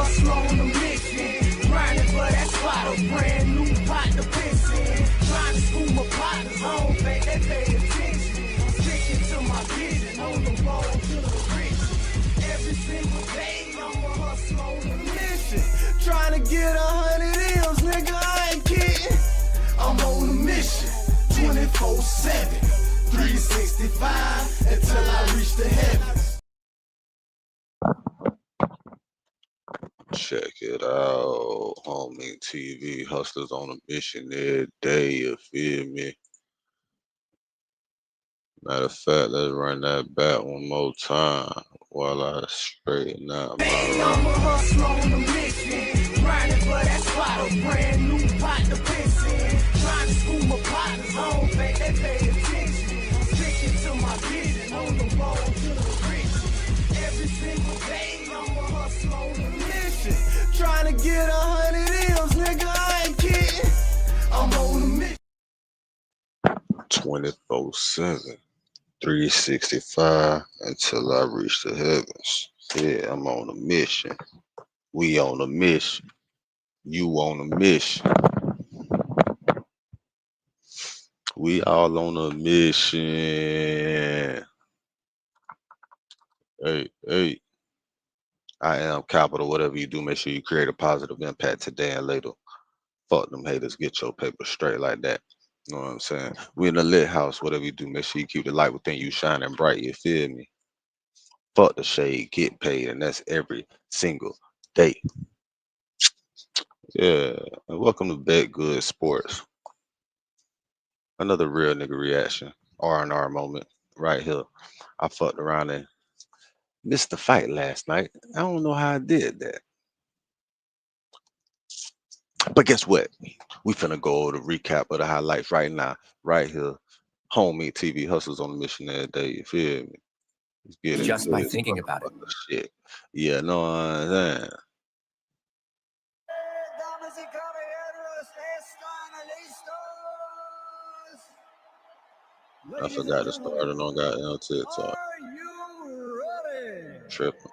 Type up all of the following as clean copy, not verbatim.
hustle on a mission. Grinding for that spot, a brand new pot to piss in. Trying to school my partners, I don't think they pay attention. I'm sticking to my vision, on the road to the riches. Every single day, I'm a hustle on a mission. Trying to get 100 M's, nigga, I ain't kidding. I'm on a mission, 24/7, 365, until I reach the heavens. Check it out, homie. TV hustlers on a mission every day, you feel me? Matter of fact, let's run that back one more time while I straighten out my I'm a hustle on a mission, grinding for that spot, a brand new pot to piss in. Trying to school my partners, I don't think they pay attention. I'm sticking to my vision, on the road to the riches. Every single day, I'm a hustle on a mission. Trying to get 100 M's, nigga, I ain't kidding. I'm on a mission. 24/7, 365 until I reach the heavens. Yeah, I'm on a mission. We on a mission. You on a mission. We all on a mission. Hey. I am capital. Whatever you do, make sure you create a positive impact today and later. Fuck them haters. Get your paper straight like that. You know what I'm saying? We in a lit house. Whatever you do, make sure you keep the light within you shining bright. You feel me? Fuck the shade. Get paid. And that's every single day. Yeah. And welcome to Bet Good Sports. Another real nigga reaction. R&R moment right here. I fucked around and missed the fight last night. I don't know how I did that. But guess what? We finna go over the recap of the highlights right now, right here. Homie TV hustles on the mission every day. You feel me? Let's get just by thinking about it. Shit. Yeah, no, I'm saying. I forgot to start it on goddamn TikTok. Are you ready? Tripping.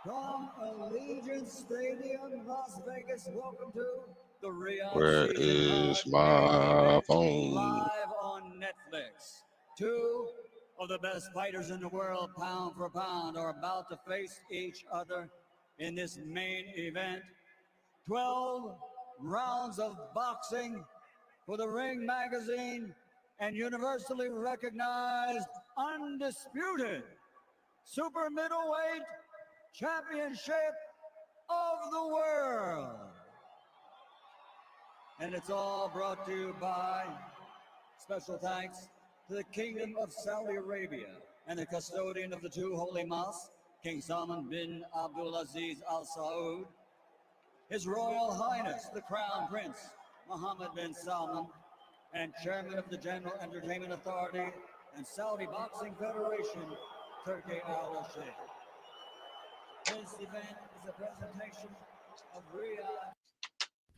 From Allegiant Stadium, Las Vegas, welcome to the Riyadh. Where is my phone? Live on Netflix. Two of the best fighters in the world, pound for pound, are about to face each other in this main event. 12 rounds of boxing for the Ring Magazine and universally recognized, undisputed super middleweight championship of the world. And it's all brought to you by special thanks to the Kingdom of Saudi Arabia and the custodian of the two holy mosques, King Salman bin Abdulaziz Al Saud, His Royal Highness the Crown Prince Mohammed bin Salman, and Chairman of the General Entertainment Authority and Saudi Boxing Federation, Turki Al-Rashid. This event is a presentation of Riyadh.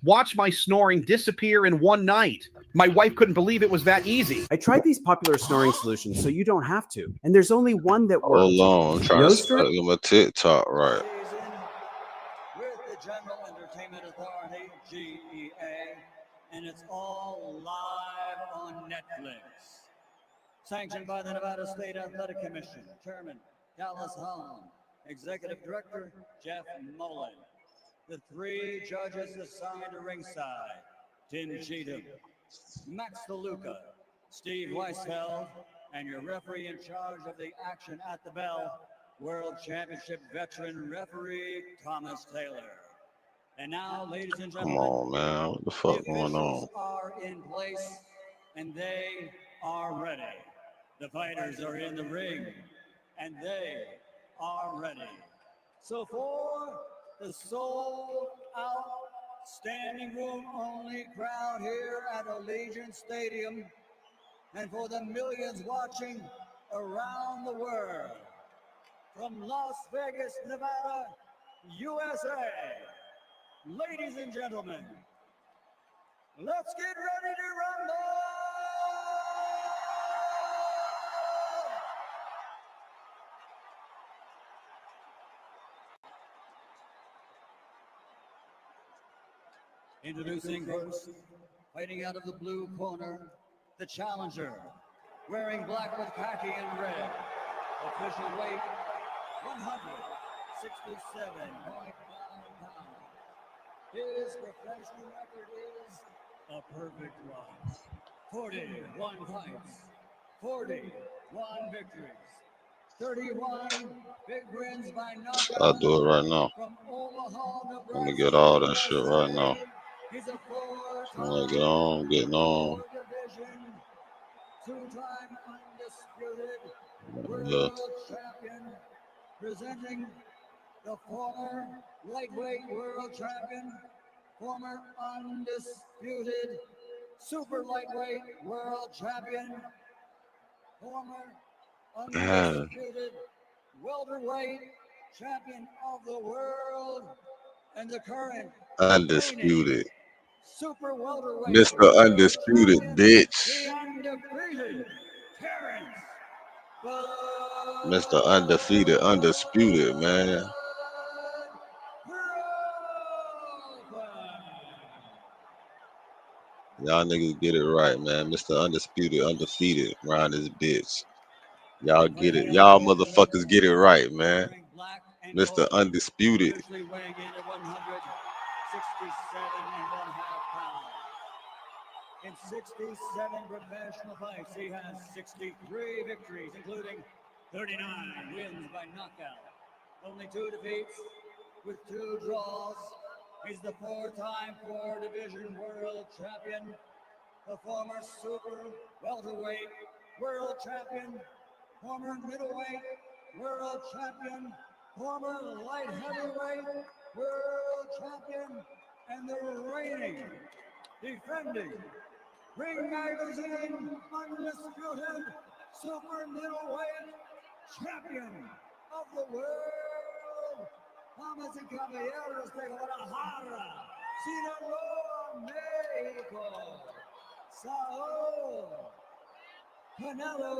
Watch my snoring disappear in one night. My wife couldn't believe it was that easy. I tried these popular snoring solutions so you don't have to. And there's only one that works. Hold on, I'm trying to start my TikTok right. With the General Entertainment Authority, GEA, and it's all live on Netflix. Sanctioned by the Nevada State Athletic Commission, Chairman Dallas Holland, Executive Director Jeff Mullen. The three judges assigned to ringside: Tim Cheatham, Max DeLuca, Steve Weisfeld, and your referee in charge of the action at the bell, World Championship veteran referee Thomas Taylor. And now, ladies and gentlemen, come on, man, what the fuck going on? Are in place and they are ready. The fighters are in the ring and they are ready. So for the sold-out, standing room only crowd here at Allegiant Stadium, and for the millions watching around the world, from Las Vegas, Nevada, USA, ladies and gentlemen, let's get ready to rumble! Introducing first, fighting out of the blue corner, the challenger, wearing black with khaki and red. Official weight, 167.5 pounds. His professional record is a perfect one. 41 fights, 41 victories, 31 big wins by knockout. I'll do it right now. From Omaha, Nebraska. Let me get all that shit right now. He's a I'm getting on. division, two-time undisputed Yeah. world champion, presenting the former lightweight world champion, former undisputed super lightweight world champion, former undisputed welterweight champion of the world, and the current Undisputed. super welterweight Mr. world Undisputed, champion, bitch. the undefeated Terence. Mr. Undefeated, undisputed, man. Y'all niggas get it right, man. Mr. Undisputed, undefeated, around this bitch. Y'all get it. Y'all motherfuckers get it right, man. Mr. Undisputed. Officially weighing in at 167.5 pounds. In 67 professional fights, he has 63 victories, including 39 wins by knockout. Only 2 defeats with 2 draws. He's the 4-time 4-division world champion, the former super welterweight world champion, former middleweight world champion, former light heavyweight world champion, and the reigning, defending, Ring Magazine undisputed super middleweight champion of the world. Damas y caballeros de Guadalajara, Sinaloa, México, Saúl Canelo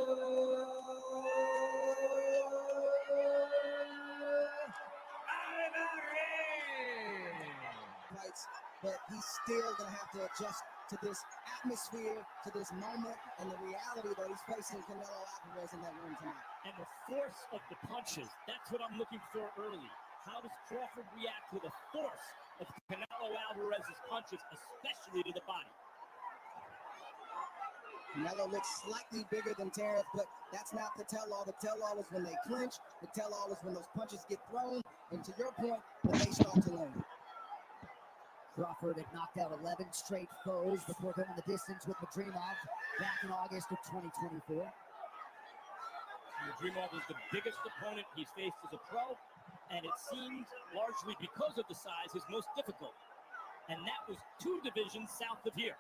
fights, but he's still going to have to adjust to this atmosphere, to this moment, and the reality that he's facing Canelo Alvarez in that room tonight. And the force of the punches, that's what I'm looking for early. How does Crawford react to the force of Canelo Alvarez's punches, especially to the body? Canelo looks slightly bigger than Terence, but that's not the tell-all. The tell-all is when they clinch. The tell-all is when those punches get thrown. And to your point, when they start to land. Crawford had knocked out 11 straight foes before going the distance with Madrimov back in August of 2024. Madrimov was the biggest opponent he's faced as a pro, and it seemed largely because of the size his most difficult. And that was 2 divisions south of here.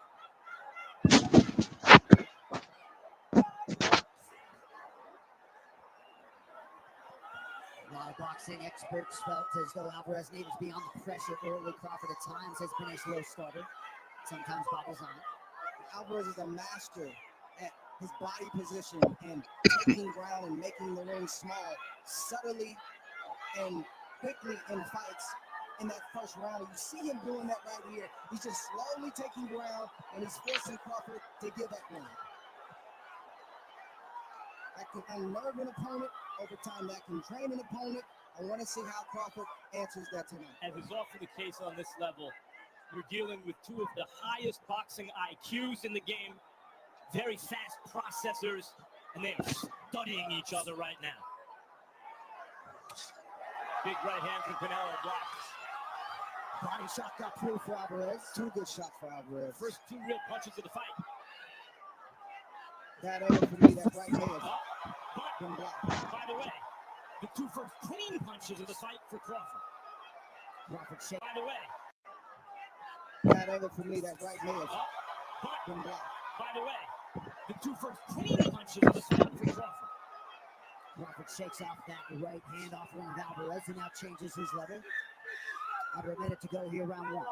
A lot of boxing experts felt as though Alvarez needed to be under pressure early. Crawford at times has been a slow starter, sometimes by design. Alvarez is a master at his body position and taking ground and making the ring small, subtly and quickly in fights. In that first round, you see him doing that right here. He's just slowly taking ground, and he's forcing Crawford to give that round. That can unnerve an opponent over time. That can drain an opponent. I want to see how Crawford answers that tonight. As is often the case on this level, you're dealing with 2 of the highest boxing IQs in the game, very fast processors, and they are studying each other right now. Big right hand from Canelo blocks. Body shot got through for Alvarez. 2 good shots for Alvarez. First 2 real punches of the fight. That over for me, that right hand. Been blocked. By the way, the 2 first clean punches of the fight for Crawford. Crawford shake. By the way, That over for me, that right hand. Been blocked. by the way, the 2 first clean punches of the fight for Crawford. Crawford shakes off that right hand off one of Alvarez and now changes his level. Under a minute to go here, round 1.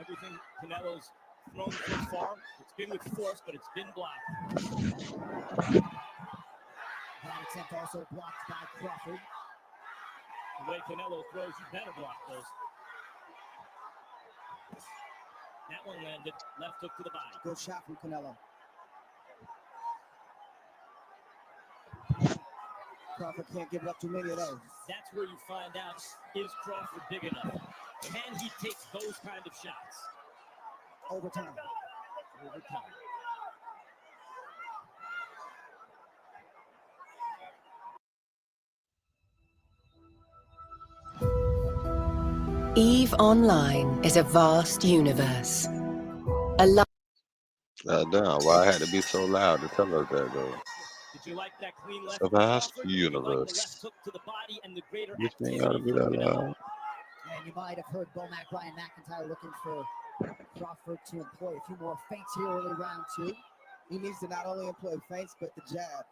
Everything Canelo's thrown so far, it's been with force, but it's been blocked. That attempt also blocked by Crawford. The way Canelo throws, you better block those. That one landed. Left hook to the body. Good shot from Canelo. Crawford can't give up too many of those. That's where you find out, is Crawford big enough? Can he take those kind of shots? Overtime. Overtime. EVE Online is a vast universe. Damn, why I had to be so loud to tell us that though? Did you like that clean left? It's a vast Crawford? Did you like the universe. left hook to the body and the greater This ain't activity gotta be from that Canelo? loud. And you might have heard Bomac Ryan McIntyre looking for Crawford to employ a few more feints here early round 2. He needs to not only employ feints, but the jab.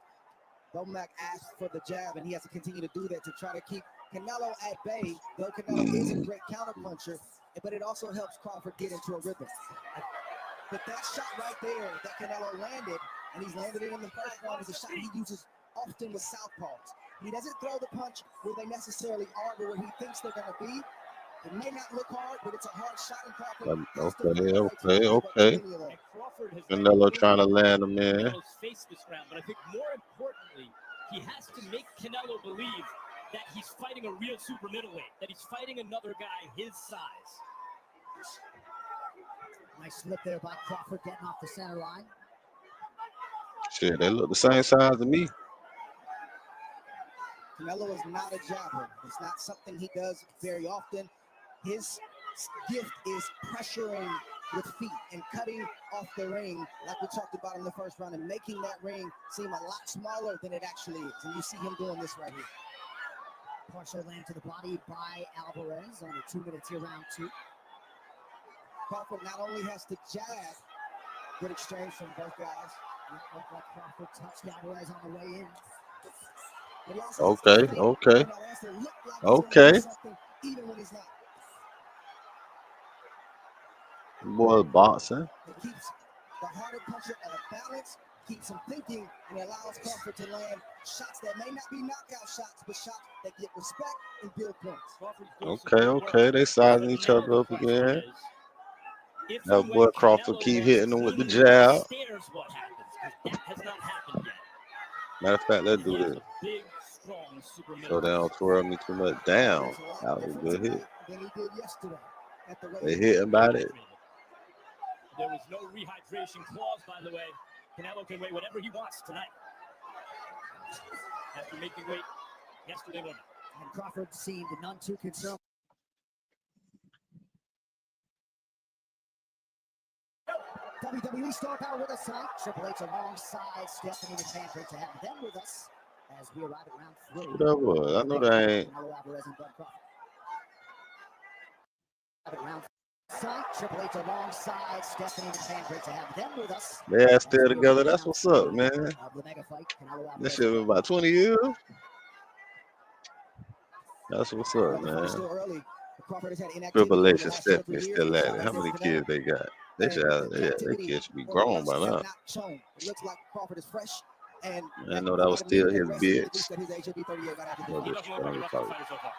Bomac asked for the jab, and he has to continue to do that to try to keep Canelo at bay, though Canelo is a great counterpuncher, but it also helps Crawford get into a rhythm. But that shot right there that Canelo landed, and he's landed it in the first round, is a shot he uses often with southpaws. He doesn't throw the punch where they necessarily are, but where he thinks they're going to be. It may not look hard, but it's a hard shot, and Crawford has to find a way to Okay. avoid any of that. And Crawford has Canelo trying to land him in. Canelo's face this round, but I think more importantly, he has to make Canelo believe that he's fighting a real super middleweight, that he's fighting another guy his size. Nice slip there by Crawford getting off the center line. Shit, they look the same size to me. Canelo is not a jabber. It's not something he does very often. His gift is pressuring with feet and cutting off the ring, like we talked about in the first round, and making that ring seem a lot smaller than it actually is. And you see him doing this right here. Partial land to the body by Alvarez. Only 2 minutes here, round 2. Crawford not only has to jab, good exchange from both guys. Looked like Crawford touched Alvarez on the way in. But he also Okay, has to fake, okay, and he has to look like he's okay. gonna do something even when he's not. Boy, boxing. It keeps the harder puncher at balance, keeps him thinking, and allows Crawford to land shots that may not be knockout shots, but shots that get respect and build points. Crawford's doing some Okay, good work. okay. They sizing But each now other the up question again. is, if That and boy when Crawford Canelo keep lands hitting him with the cleanly jab. upstairs, what happens? 'Cause that has not happened yet. Matter of fact, let's And he do is this. a big, strong super So they middleweight. don't twirl me too much down. It's a lot That was a different good hit. tonight than he did yesterday at the They weight. hitting about it. There was no rehydration clause, by the way. Canelo can weigh whatever he wants tonight. After making weight yesterday morning. And Crawford seemed none too concerned. WWE star power with us tonight. Triple H alongside Stephanie McMahon. Great to have them with us as we arrive at round 3. Who that was? I know that ain't. Canelo Alvarez and Bud Crawford. At round 5, Triple H alongside Stephanie McMahon. Great to have them with us. They are still together. That's what's up, man. The mega fight. Canelo That Alvarez. shit been about 20 years. That's what's up, The fight is man. still early. Crawford has had inactivity Triple over H the and last 2 or 3 Stephanie years. still We at saw it. that How against many Canelo. kids they got? They And should the have, they captivity kids should be or the grown by lust have now. not shown. It looks like Crawford is fresh, and I know that was provided still him his aggressive, at bitch. least at his age. He'll be 38 right after Well, this. He this doesn't look like a young wrestling fight. fighter so far.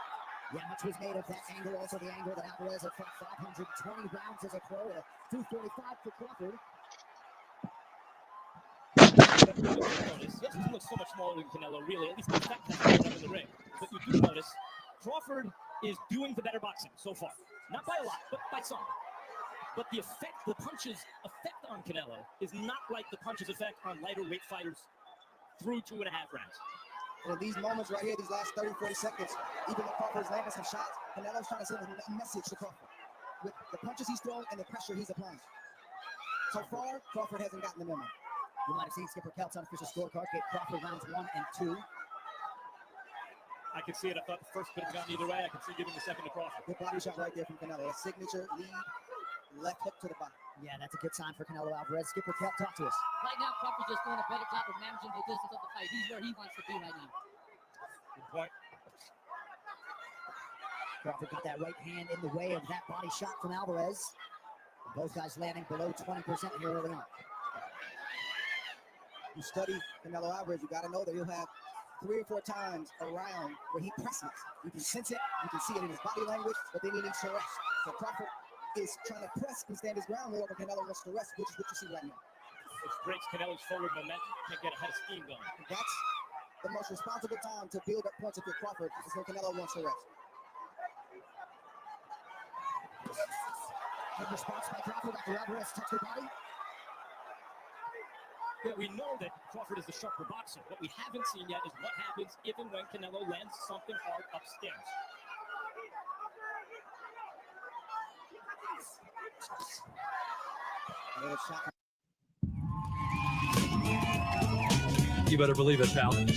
Yeah, much was made of that angle. Also the angle that Alvarez had fought 520 rounds as a pro at 245 for Crawford. But you do notice, yes, he looks so much smaller than Canelo, really. At least the effect hasn't shown up in the ring. But you do notice, Crawford is doing the better boxing so far. Not by a lot, but by some. But the effect, the punches' effect on Canelo is not like the punches' effect on lighter weight fighters through 2.5 rounds. And in these moments right here, these last 30, 40 seconds, even though Crawford's landing some shots, Canelo's trying to send a message to Crawford with the punches he's throwing and the pressure he's applying. So far, Crawford hasn't gotten the memo. You might have seen Skipper Kelt's unofficial scorecard gave Crawford rounds 1 and 2. I can see it. I thought the first could have gone either way. I can see giving the second to Crawford. Good body shot right there from Canelo. A signature lead left hook to the body. Yeah, that's a good sign for Canelo Alvarez. Skipper Kelt, talk to us. Right now, Crawford's just doing a better job of managing the distance of the fight. He's where he wants to be right now. Good point. Crawford got that right hand in the way of that body shot from Alvarez. Both guys landing below 20% here early on. You study Canelo Alvarez, you got to know that he'll have 3 or 4 times around where he presses. You can sense it, you can see it in his body language, but then he needs to rest. So Crawford is trying to press and stand his ground more, but Canelo wants to rest, which is what you see right now. Which breaks Canelo's forward momentum. Can't get a head of steam going. And that's the most responsible time to build up points if you're Crawford, is when Canelo wants to rest. Good response by Crawford after Alvarez touched the body. Yeah, we know that Crawford is the sharper boxer. What we haven't seen yet is what happens if and when Canelo lands something hard upstairs. You better believe it, pal. I'm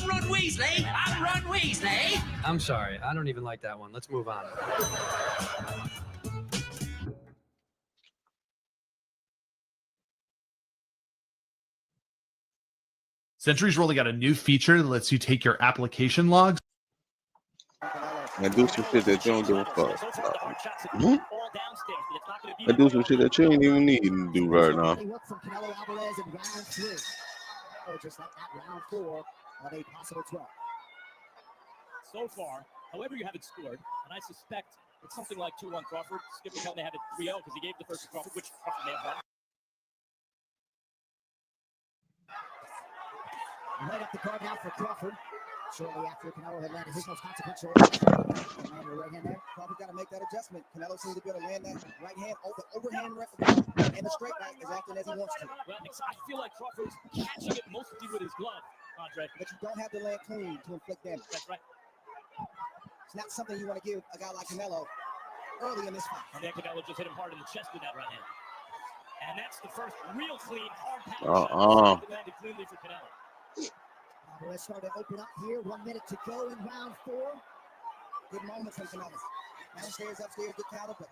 Ron Weasley. I'm Ron Weasley. I'm sorry. I don't even like that one. Let's move on. Century's rolling out a new feature that lets you take your application logs and do some shit that you don't give a fuck. And do some shit that you ain't even need to do right now. From Canelo Alvarez in round 3. Oh, just like that, round 4 of a possible 12. So far, however you have it scored, and I suspect it's something like 2-1 Crawford. Skipper Hill may have it 3-0 because he gave the first to Crawford, which Crawford may have won. Right up the card now for Crawford. Shortly after Canelo had landed his most consequential right hand there. Crawford got to make that adjustment. Canelo seems to be able to land that right hand, the overhand and the straight right as often as he wants to. Well, I feel like Crawford's catching it mostly with his glove, Andre. But you don't have to land clean to inflict damage. That's right. It's not something you want to give a guy like Canelo early in this fight. And then Canelo just hit him hard in the chest with that right hand. And that's the first real clean, hard power shot that landed cleanly for Canelo. Let's start to open up here. 1 minute to go in round 4. Good moments from Canelo. Downstairs, upstairs, good counter, but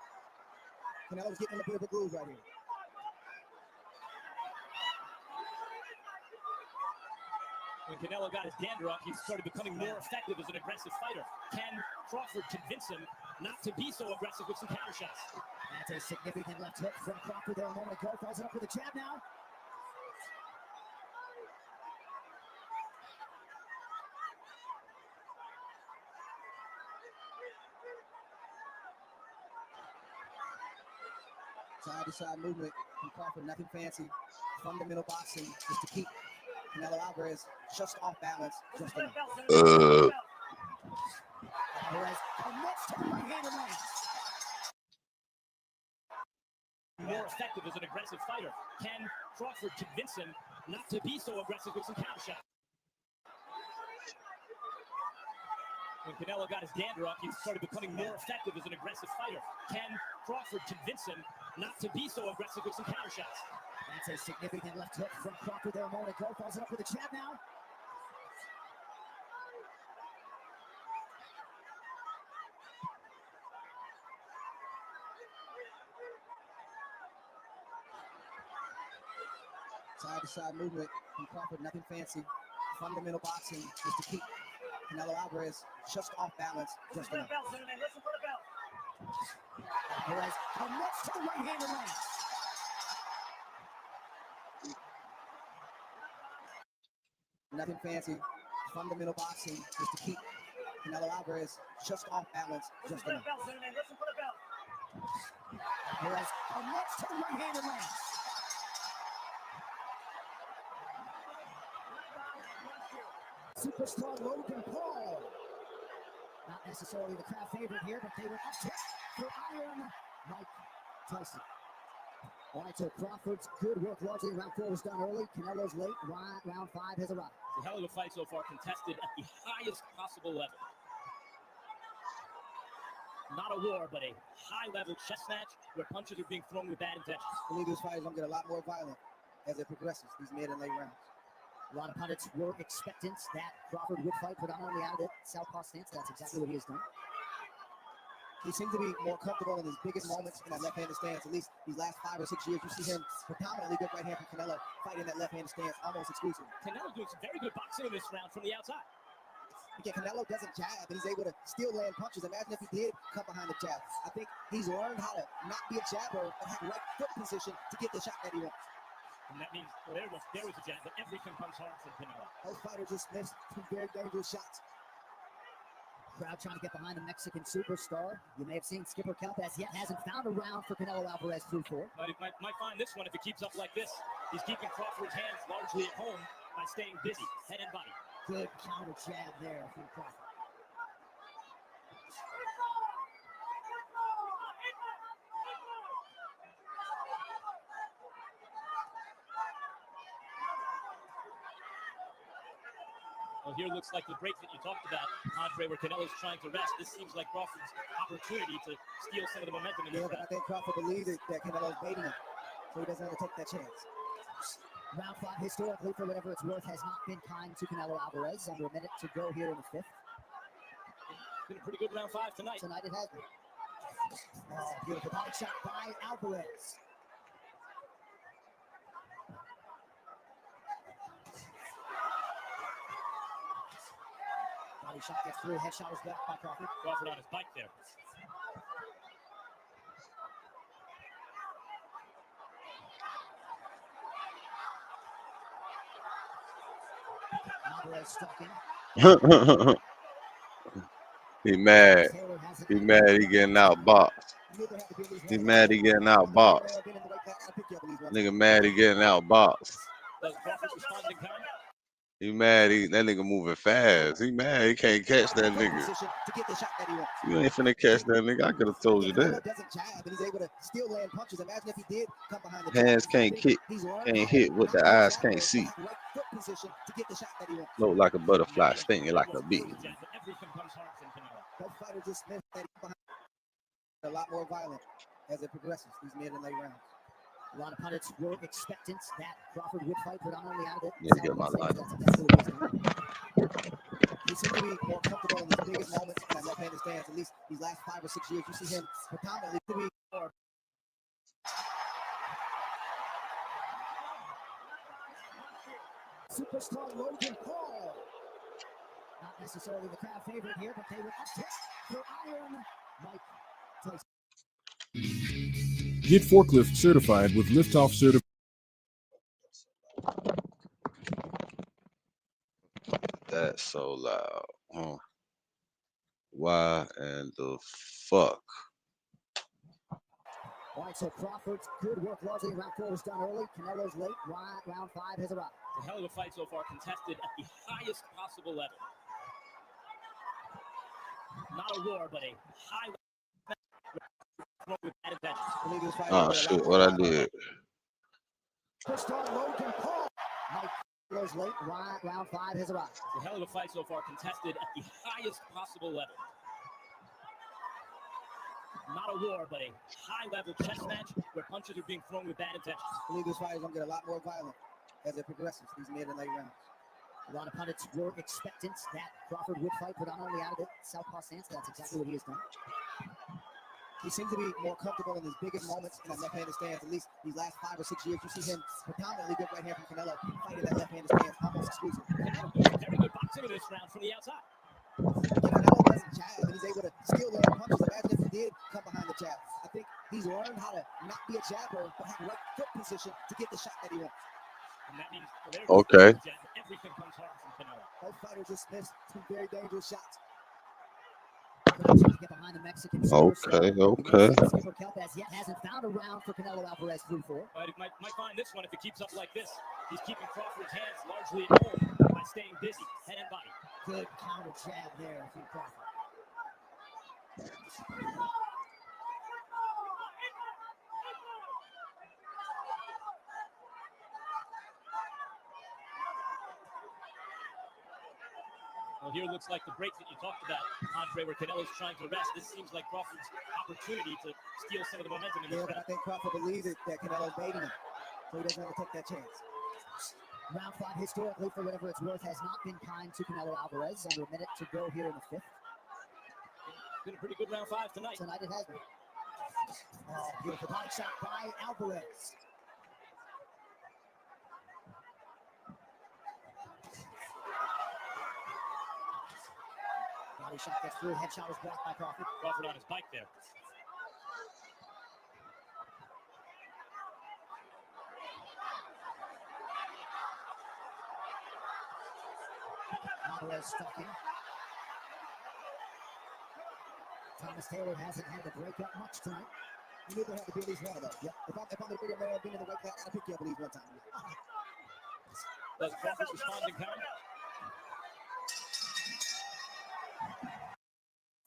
Canelo's getting in a bit of a groove right here. When Canelo got his dander up, he started becoming more effective as an aggressive fighter. Can Crawford convince him not to be so aggressive with some counter shots? That's a significant left hook from Crawford there a moment ago. Follows it up with a jab now. Side-to-side movement from Crawford, nothing fancy. Fundamental boxing just to keep Canelo Alvarez just off balance. Just enough. Alvarez commits to the right hand and lands. More effective as an aggressive fighter. Can Crawford convince him not to be so aggressive with some counter shots? When Canelo got his dander up, he started becoming more effective as an aggressive fighter. Can Crawford convince him not to be so aggressive with some counter shots? That's a significant left hook from Crawford there a moment ago. Follows it up with a jab now. Side-to-side movement from Crawford, nothing fancy. Fundamental boxing just to keep Canelo Alvarez just off balance. Just enough. Alvarez commits to the right hand and lands. Nothing fancy. Fundamental boxing just to keep Canelo Alvarez just off balance. Just enough. Alvarez commits to the right hand and lands. Superstar Logan Paul. Not necessarily the crowd favorite here, but they were up for Iron Mike Tyson. All right, so Crawford's good work largely in round 4 was done early. Canelo's late. Round 5 has arrived. The hell of a fight so far, contested at the highest possible level. Not a war, but a high-level chess match where punches are being thrown with bad intentions. I believe this fight is going to get a lot more violent as it progresses, these mid and late rounds. A lot of pundits were expectant that Crawford would fight predominantly out of the southpaw stance. That's exactly what he has done. He seems to be more comfortable in his biggest moments in that left-handed stance. At least these last 5 or 6 years, you see him predominantly good right hand from Canelo fighting that left-handed stance almost exclusively. Canelo doing some very good boxing in this round from the outside. Again, Canelo doesn't jab, and he's able to still land punches. Imagine if he did come behind the jab. I think he's learned how to not be a jabber, but have right foot position to get the shot that he wants. And that means there was a jab, but everything comes hard from Canelo. Both fighters just missed two very dangerous shots. Crowd trying to get behind the Mexican superstar. You may have seen Skipper Kelp as yet hasn't found a round for Canelo Alvarez through 4. Might find this one if it keeps up like this. He's keeping Crawford's hands largely at home by staying busy, head and body. Good counter jab there from Crawford. Well, here looks like the break that you talked about, Andre, where Canelo's trying to rest. This seems like Crawford's opportunity to steal some of the momentum in this but I think Crawford believes that Canelo's baiting him, so he doesn't want to take that chance. Round 5, historically, for whatever it's worth, has not been kind to Canelo Alvarez. Under a minute to go here in the 5th. It's been a pretty good round 5 tonight. Tonight it has been. Oh, beautiful body shot by Alvarez. Body shot gets through, head shot was blocked by Crawford. Crawford on his bike there. Alvarez stalking. He mad. He mad he getting out boxed. He mad he getting out boxed. Nigga mad he getting out boxed. Does Crawford respond in kind? He mad that nigga moving fast. He mad he can't catch that nigga. You ain't finna catch that nigga. I could have told you that. Hands can't kick, can't hit what the eyes can't see. Look like a butterfly stinging like a bee. Both fighters just missed that a lot more violent as it progresses, these mid and late rounds. A lot of pundits were expectant that Crawford would fight predominantly out of it. Need to get my line. He seems to be more comfortable in his biggest moments in that left-handed stance. At least these last 5 or 6 years, you see him predominantly to be more. Superstar Logan Paul. Not necessarily the crowd favorite here, but they were up for Iron Mike Tyson. Get forklift certified with liftoff certification. That's so loud. Huh? Why in the fuck? All right, so Crawford's good work largely in round 4 was done early. Canelo's late. Round 5 has arrived. It's a hell of a fight so far, contested at the highest possible level. Not a roar, but a high with that advantage. Oh shit, what I did. Superstar Logan Paul. Mike Canelo's late. Round 5 has arrived. It's a hell of a fight so far, contested at the highest possible level. Not a war, but a high-level chess match where punches are being thrown with bad intentions. I believe this fight is going to get a lot more violent as it progresses, these mid and late rounds. A lot of pundits were expectant that Crawford would fight predominantly out of it. Southpaw stance, that's exactly what he has done. He seems to be more comfortable in his biggest moments in that left-handed stance. At least these last 5 or 6 years, you see him predominantly good right hand from Canelo, fighting that left-handed stance almost exclusively. Canelo doing very good boxing in this round from the outside. Canelo doesn't jab, and he's able to steal their punches. Imagine if he did come behind the jab. I think he's learned how to not be a jabber, but have right foot position to get the shot that he wants. And that means okay. Everything comes hard from Canelo. Both fighters just missed 2 very dangerous shots. Get behind the Mexican okay. Skipper Kelp as yet hasn't found a round for Canelo Alvarez through 4. Might find this one if it keeps up like this. He's keeping Crawford's hands largely at home by staying busy, head and body. Good counter jab there from Crawford. Well, here looks like the break that you talked about, Andre, where Canelo's trying to rest. This seems like Crawford's opportunity to steal some of the momentum in this but I think Crawford believes that Canelo's baiting him, so he doesn't want to take that chance. Round 5, historically, for whatever it's worth, has not been kind to Canelo Alvarez. Under a minute to go here in the 5th. It's been a pretty good round 5 tonight. Tonight it has been. Oh, beautiful body shot by Alvarez. Body shot gets through, head shot was blocked by Crawford. Crawford on his bike there. Alvarez stalking. Thomas Taylor hasn't had to break up much tonight. You knew there had to be at least one of those. Yep. If I'm the bigger man being in the weight class, I gotta pick you up at least one time. Does Crawford respond in kind?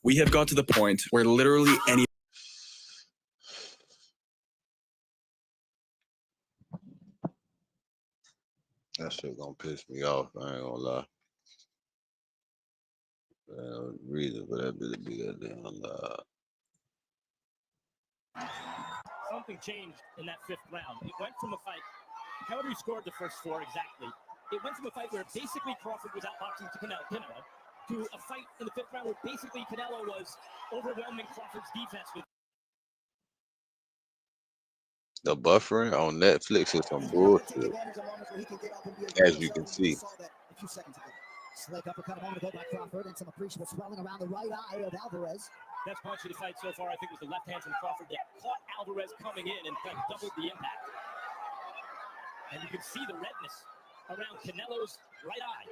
We have got to the point where literally any. That shit gonna piss me off. I ain't gonna lie. Reason for that bitch to be that damn loud. Something changed in that 5th round. It went from a fight, however he scored the first 4 exactly, it went from a fight where basically Crawford was outboxing to Canelo to a fight in the 5th round where basically Canelo was overwhelming Crawford's defense with. The buffering on Netflix is some bullshit, as you can see. Slick uppercut a moment ago by Crawford and some appreciable swelling around the right eye of Alvarez. Best punch of the fight so far, I think, was the left hand from Crawford that caught Alvarez coming in and kind of doubled the impact. And you can see the redness around Canelo's right eye.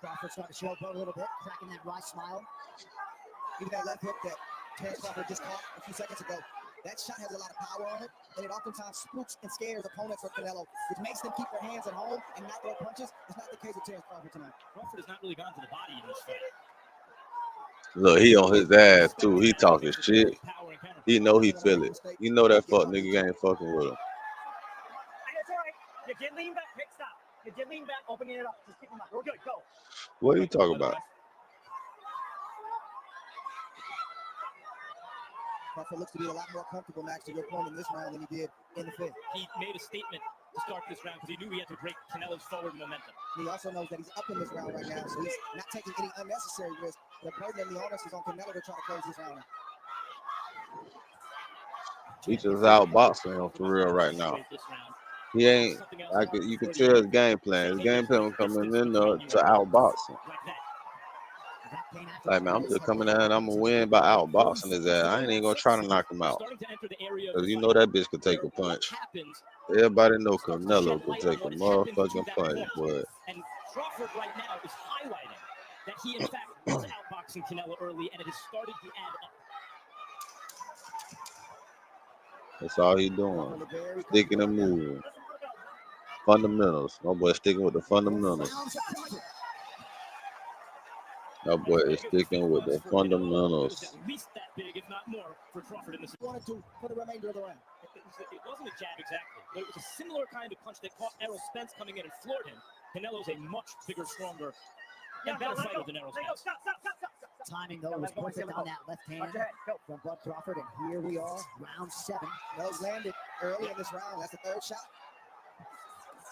Crawford starting to show up a little bit, cracking that wry smile. Even that left hook that Terence Crawford just caught a few seconds ago. That shot has a lot of power on it, and it oftentimes spooks and scares opponents of Canelo, which makes them keep their hands at home and not throw punches. It's not the case with Terence Crawford tonight. Crawford has not really gone to the body in this fight. Look, he on his ass too. He talking shit. He know he feel it. You know that fuck nigga ain't fucking with him. It's all right. You get lean back. Pick stop. You get lean back. Opening it up. Just keep him up. We're good. Go. What are you talking about? Crawford looks to be a lot more comfortable, Max, to your point in this round than he did in the 5th. He made a statement to start this round because he knew he had to break Canelo's forward momentum. He also knows that he's up in this round right now, so he's not taking any unnecessary risk. The burden and the onus is on Canelo to try to close this round out. He just outboxing him for real right now. He ain't. You can tell his game plan. His game plan coming in to outbox him. Like, man, I'm just coming in and I'm gonna win by outboxing his ass. I ain't even gonna try to knock him out. Cause you know that bitch could take a punch. Everybody know Canelo could take a motherfucking punch, but And Crawford right now is highlighting that he in fact was outboxing Canelo early, and it has started to add up. that's all he doing. Sticking and moving. Fundamentals. My boy sticking with the fundamentals. My boy is sticking with the fundamentals. At least that big, if not more, for Crawford in this. Wanted to for the remainder of the round. It wasn't a jab exactly, but it was a similar kind of punch that caught Errol Spence coming in and floored him. Canelo's a much bigger, stronger, and better fighter than Errol Spence. Timing, though, was perfect on that left hand from Bud Crawford, and here we are, round 7. Canelo's landed early in this round. That's the 3rd shot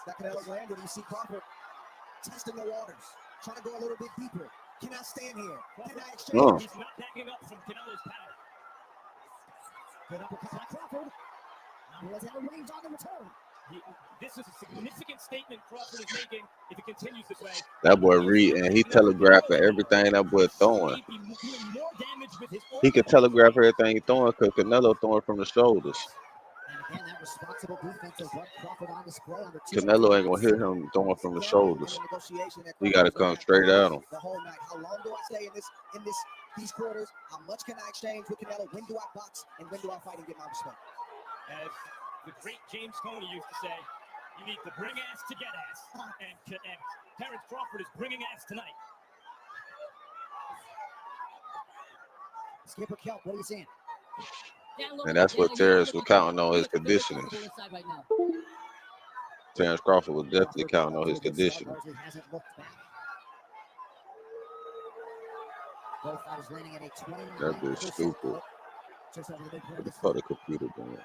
that Canelo's landed. You see Crawford testing the waters, trying to go a little bit deeper. Can I stand here? Can I exchange? He's not backing up from Canelo's power. Good uppercut by Crawford. Alvarez had a range on the return. This is a significant statement Crawford is making if it continues this way. That boy read and he telegraphing everything that boy throwing. He can telegraph everything he throwing because Canelo throwing from the shoulders. And again, that responsible defense of Crawford on display under 2. Canelo ain't gonna hit him throwing from the shoulders. He gotta come straight at him. The whole night. How long do I stay in these quarters? How much can I exchange with Canelo? When do I box and when do I fight and get my respect? As the great James Coney used to say, you need to bring ass to get ass. And Terence Crawford is bringing ass tonight. Skipper Kelp, what are you saying? And that's what Terence was counting on, his conditioning. Terence Crawford was definitely counting on his conditioning. That bitch stupid. What the fuck the computer doing?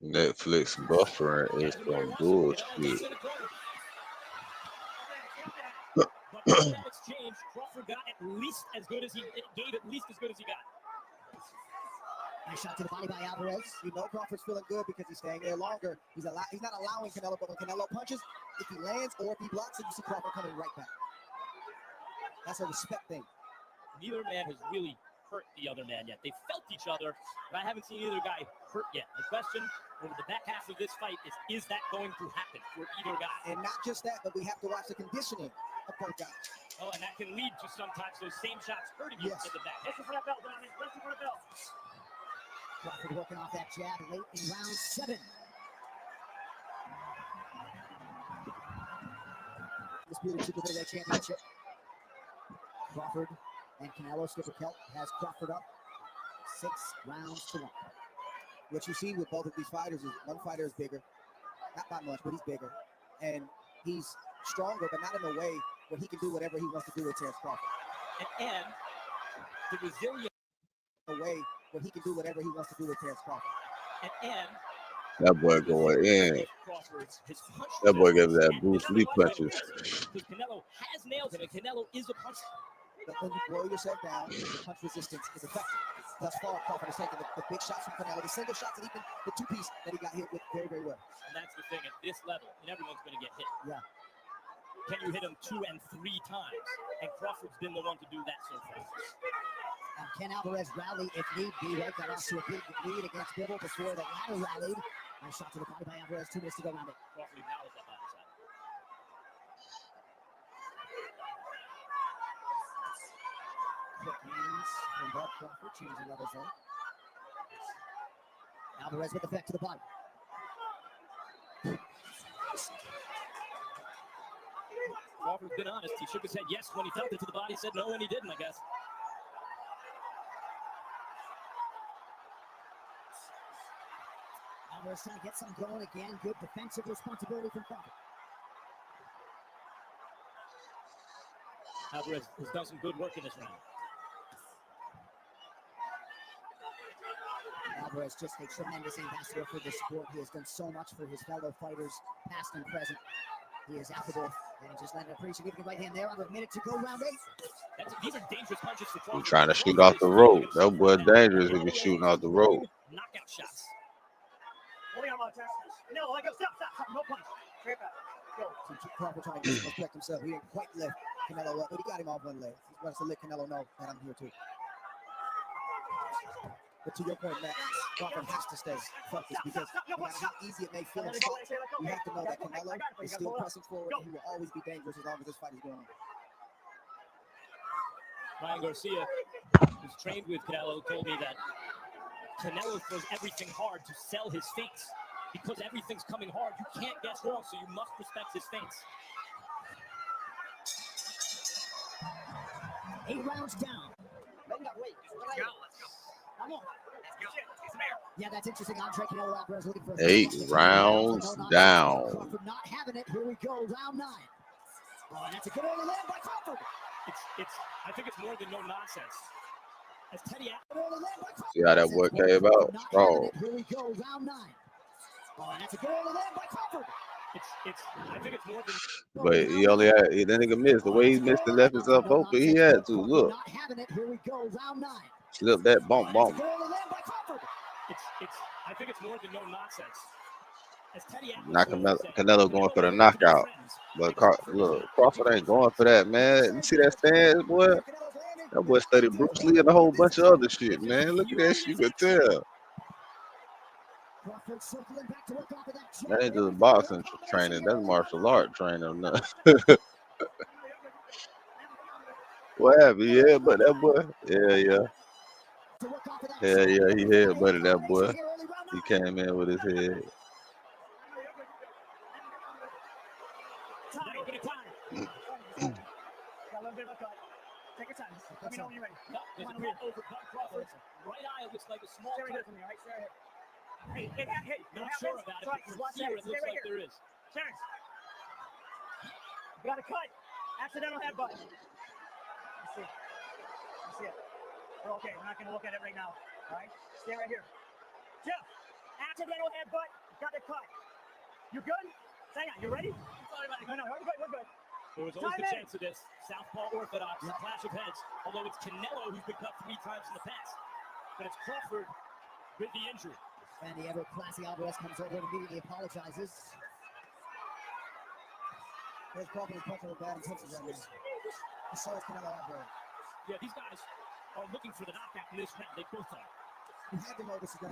Netflix buffering is some bullshit. Exchange, Crawford got at least as good as he gave, at least as good as he got. Nice shot to the body by Alvarez. You know Crawford's feeling good because he's staying there longer. He's not allowing Canelo, but when Canelo punches, if he lands or if he blocks it, you see Crawford coming right back. That's a respect thing. neither man has really hurt the other man yet. They felt each other, but I haven't seen either guy hurt yet. The question over the back half of this fight is that going to happen for either guy? And not just that, but we have to watch the conditioning of both guys. Oh, and that can lead to sometimes those same shots hurting you in the back. Listen for that bell, Dominic. Listen for the bell. Crawford working off that jab late in round 7. Disputed Super Middleweight Championship. Crawford and Canelo. Skipper Kelp has Crawford up 6 rounds to 1. What you see with both of these fighters is one fighter is bigger, not by much, but he's bigger, and he's stronger, but not in a way where he can do whatever he wants to do with Terence Crawford. And the resilience. A way where he can do whatever he wants to do with Terence Crawford. And That boy going in. That boy gave that Bruce Lee punches. Because Canelo has nailed him, and Canelo is a puncher. But when you blow yourself down, the punch resistance is effective. Thus far, Crawford has taken the big shots from Canelo, the single shots, and even the 2-piece that he got hit with very, very well. And that's the thing, at this level, and everyone's going to get hit. Yeah. Can you hit him 2 and 3 times? And Crawford's been the one to do that so far. And can Alvarez rally if need be? Right, got off to a big lead against Bivol before the latter rallied. Nice shot to the body by Alvarez. 2 minutes to go round it. Crawford acknowledged that by his side. Quick hands from Bob Crawford, changing levels there. Alvarez with effect to the body. Crawford's been honest. He shook his head yes when he felt it to the body, said no when he didn't, I guess. Alvarez trying to get some going again. Good defensive responsibility from Crawford. Alvarez has done some good work in this round. Alvarez just a tremendous ambassador for the sport. He has done so much for his fellow fighters, past and present. He is affable and just landed a pretty significant right hand there. Under a minute to go, round 8. These are dangerous punches for He's Crawford. trying to shoot off the road. That boy dangerous if he's shooting off the road. Knockout shots. No, I go stop, no punch. Straight back. Go. So Crawford trying to protect himself. He didn't quite lift Canelo up, but he got him off one leg. He wants to let Canelo know that I'm here too. But to your point, Matt, Crawford has to stay focused because no matter how easy it may feel in spot, you have to know that Canelo is still pressing forward and he will always be dangerous as long as this fight is going on. Ryan Garcia, who's trained with Canelo, told me that Canelo throws everything hard to sell his feints. Because everything's coming hard, you can't get wrong, so you must respect his feints. 8 rounds down. Yeah, that's interesting. Andre Canelo Alvarez looking for 8 rounds down. Crawford not having it. Here we go, round 9. Oh, and that's a good early land by Crawford. I think it's more than no nonsense. As Teddy See how that boy came out? Strong. Here we go, round 9. Oh, and that's a good early land by Crawford. I think it's more than. But he only had, that nigga missed. The way he missed and left himself open, he had to. Look. Not having it. Here we go, round 9. Slip that bump. Good early land by Crawford. I think it's more than no nonsense. Canelo going for the knockout. But look, Crawford ain't going for that, man. You see that stance, boy? That boy studied Bruce Lee and a whole bunch of other shit, man. Look at that shit, you can tell. That ain't just boxing training, that's martial art training. What happened? Yeah, but that boy, yeah. Hell yeah, he headbutted that boy. He came in with his head. Take your time. Let me know when you're ready. Come on, overcut Crawford. Right eye looks like a small cut. From me, right? Hey. Not sure about it, but from here it looks like there is. Terence. You got a cut. Accidental headbutt. Let's see. it. Oh, okay, we're not going to look at it right now. All right? Stay right here. Jeff, accidental headbutt. Got the cut. You good? Hang on. You ready? Sorry, buddy. No, we're good. There was always the chance of this. Southpaw orthodox, clash of heads. Although it's Canelo who's been cut 3 times in the past. But it's Crawford with the injury. And the ever classy Alvarez comes over and immediately apologizes. There's Crawford punching with bad intentions right now. So is Canelo Alvarez. Yeah, these guys are looking for the knockout in this round. They both are.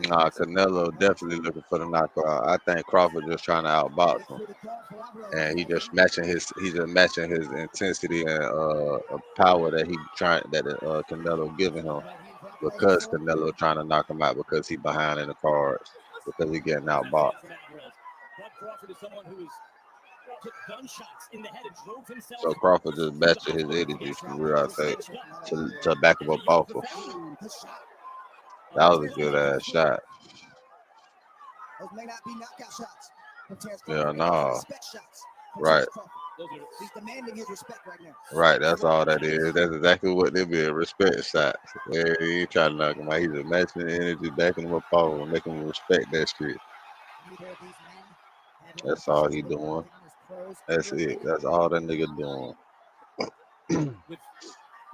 Nah, Canelo definitely looking for the knockout. I think Crawford just trying to outbox him, and he's just matching his intensity and power that Canelo giving him, because Canelo trying to knock him out because he behind in the cards, because he getting outboxed. But Crawford is someone who is took gunshots in the head and drove himself. So Crawford just matching his energy for real, I think, to back him up off of. That was a good ass shot. Those may not be knockout shots from Terence Yeah, Crawford. nah. Respect shots from Right. Terence Crawford. He's demanding his respect right now. Right, that's all that is. That's exactly what they be, a respect shot. Yeah, he ain't trying to knock him out. He's just matching the energy, backing him up off, and making him respect that shit. That's all he doing. That's it. That's all that nigga doing.